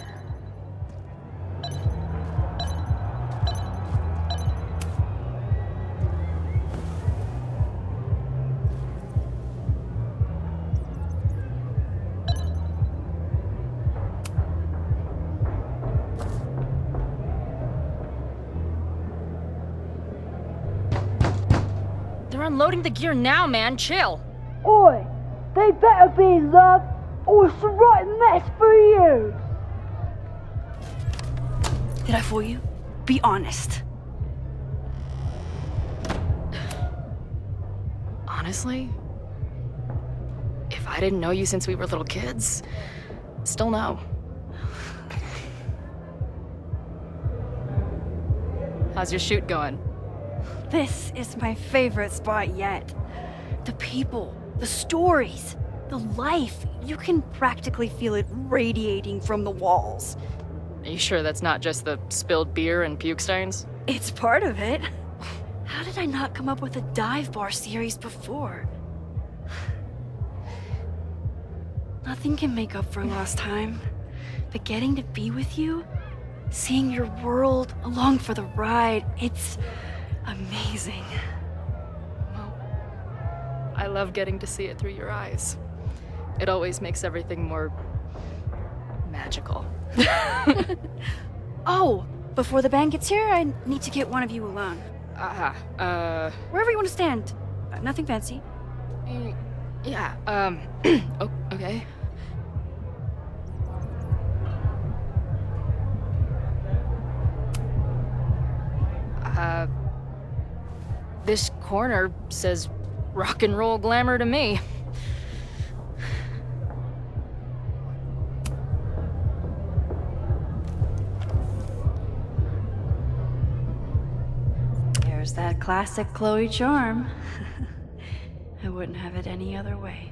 They're unloading the gear now, man. Chill. Oi! They better be in love, or it's the right mess for you! Did I fool you? Be honest. Honestly, if I didn't know you since we were little kids, still no. How's your shoot going? This is my favorite spot yet. The people, the stories, the life. You can practically feel it radiating from the walls. Are you sure that's not just the spilled beer and puke stains? It's part of it. How did I not come up with a dive bar series before? Nothing can make up for lost time, but getting to be with you, seeing your world along for the ride, it's amazing. I love getting to see it through your eyes. It always makes everything more magical. Oh, before the band gets here, I need to get one of you alone. Wherever you want to stand. Nothing fancy. Yeah, okay. This corner says rock and roll glamour to me. There's that classic Chloe charm. I wouldn't have it any other way.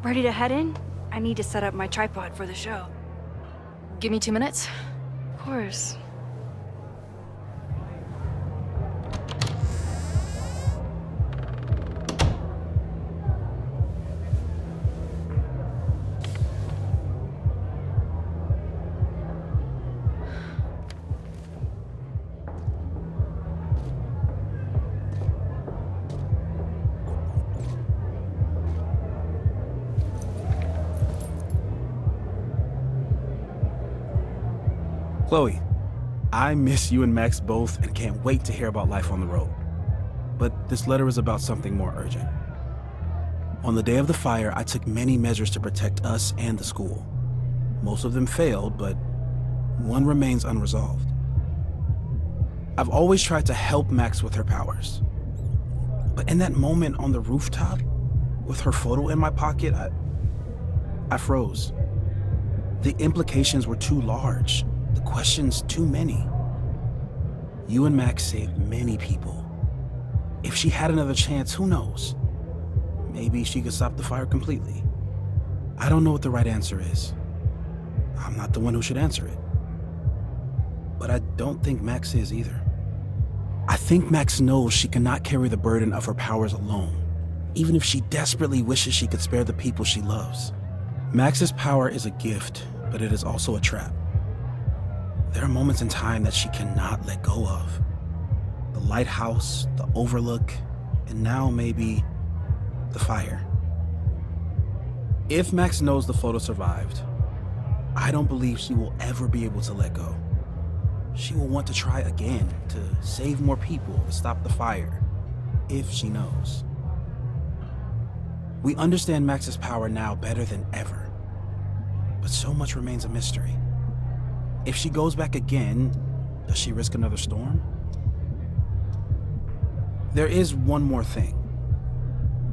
Ready to head in? I need to set up my tripod for the show. Give me 2 minutes. Of course. Chloe, I miss you and Max both and can't wait to hear about life on the road. But this letter is about something more urgent. On the day of the fire, I took many measures to protect us and the school. Most of them failed, but one remains unresolved. I've always tried to help Max with her powers. But in that moment on the rooftop, with her photo in my pocket, I froze. The implications were too large. The questions too many. You and Max saved many people. If she had another chance, who knows? Maybe she could stop the fire completely. I don't know what the right answer is. I'm not the one who should answer it. But I don't think Max is either. I think Max knows she cannot carry the burden of her powers alone, even if she desperately wishes she could spare the people she loves. Max's power is a gift, but it is also a trap. There are moments in time that she cannot let go of. The lighthouse, the overlook, and now maybe the fire. If Max knows the photo survived, I don't believe she will ever be able to let go. She will want to try again, to save more people, to stop the fire, if she knows. We understand Max's power now better than ever, but so much remains a mystery. If she goes back again, does she risk another storm? There is one more thing.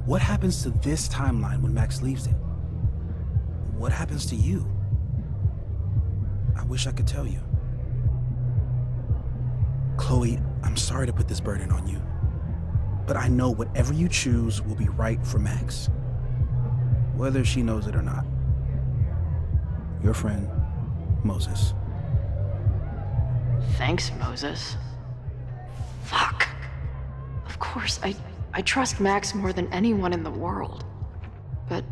What happens to this timeline when Max leaves it? What happens to you? I wish I could tell you. Chloe, I'm sorry to put this burden on you, but I know whatever you choose will be right for Max, whether she knows it or not. Your friend, Moses. Thanks, Moses. Fuck. Of course, I trust Max more than anyone in the world. But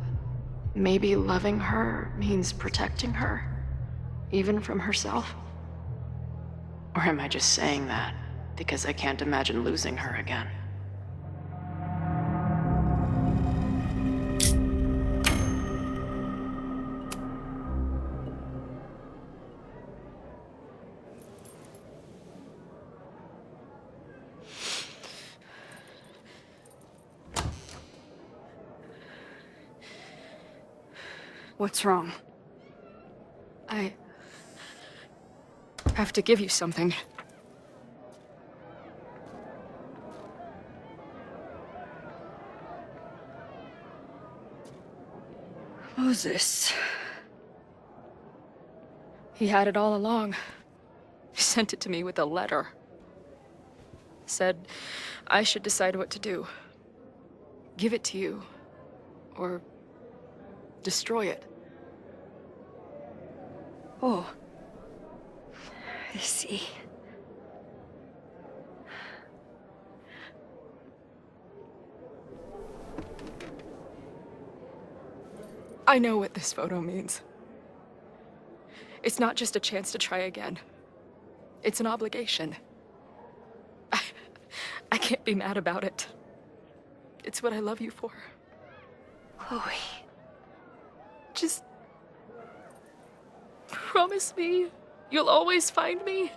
maybe loving her means protecting her, even from herself? Or am I just saying that because I can't imagine losing her again? What's wrong? I have to give you something. Moses. He had it all along. He sent it to me with a letter. Said I should decide what to do. Give it to you, or destroy it. Oh. I see. I know what this photo means. It's not just a chance to try again. It's an obligation. I can't be mad about it. It's what I love you for. Chloe. Just promise me you'll always find me.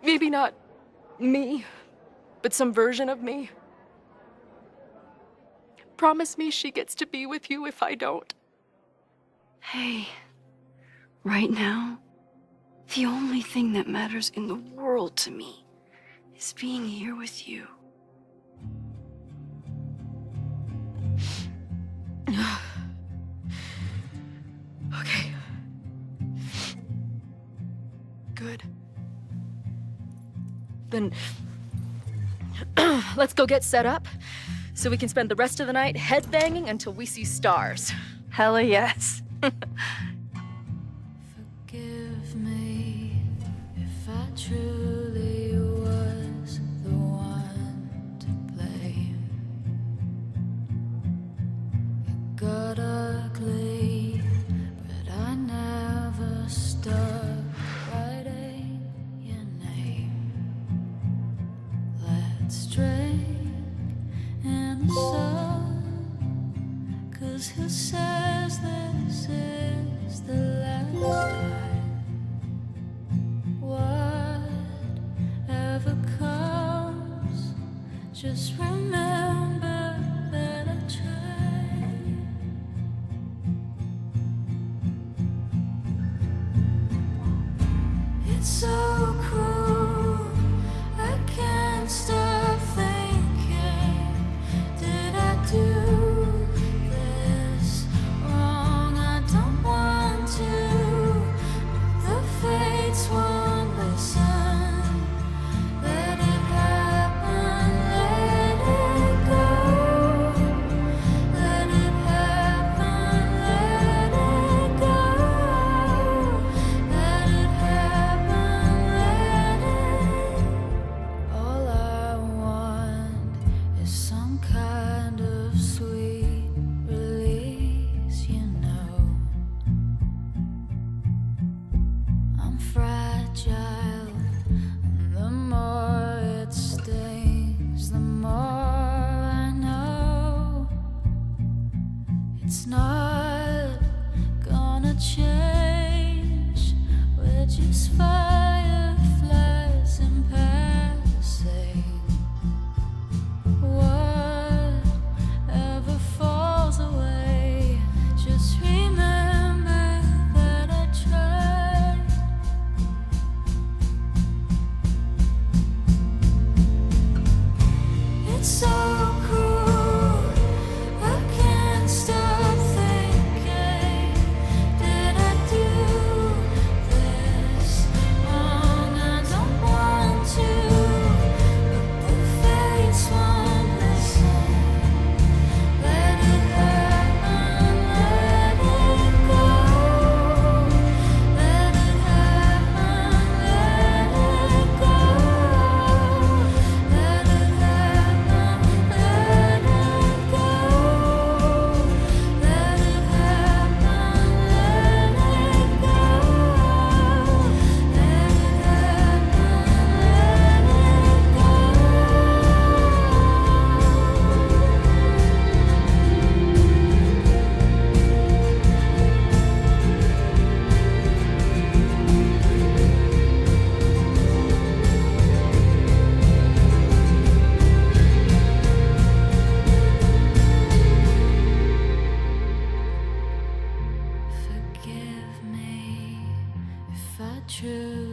Maybe not me, but some version of me. Promise me she gets to be with you if I don't. Hey, right now, the only thing that matters in the world to me is being here with you. Okay. Good. Then let's go get set up so we can spend the rest of the night headbanging until we see stars. Hella yes. Forgive me if I truly was the one to blame. It got ugly, but I never stopped writing your name. Let's drink in the sun, 'cause who says this is the last time? Whatever comes, just remember that I tried. It's so cruel, I can't stop thinking, did I do this wrong? I don't want to, but the fates won't listen. Let it happen, let it go. Let it happen, let it go. Let it happen, let it. All I want is some kind of sweet release, you know. I'm fragile, and the more it stings, the more I know. It's not gonna change, we're just fireflies in passing. Whatever falls away, just remember that I tried. It's so cruel, I can't stop thinking, did I do this wrong? I don't want to, but the fates won't listen. Let it happen, let it go. Let it happen, let it go. Let it happen, let it go. Let it happen, let it go. Let it Forgive me if I truly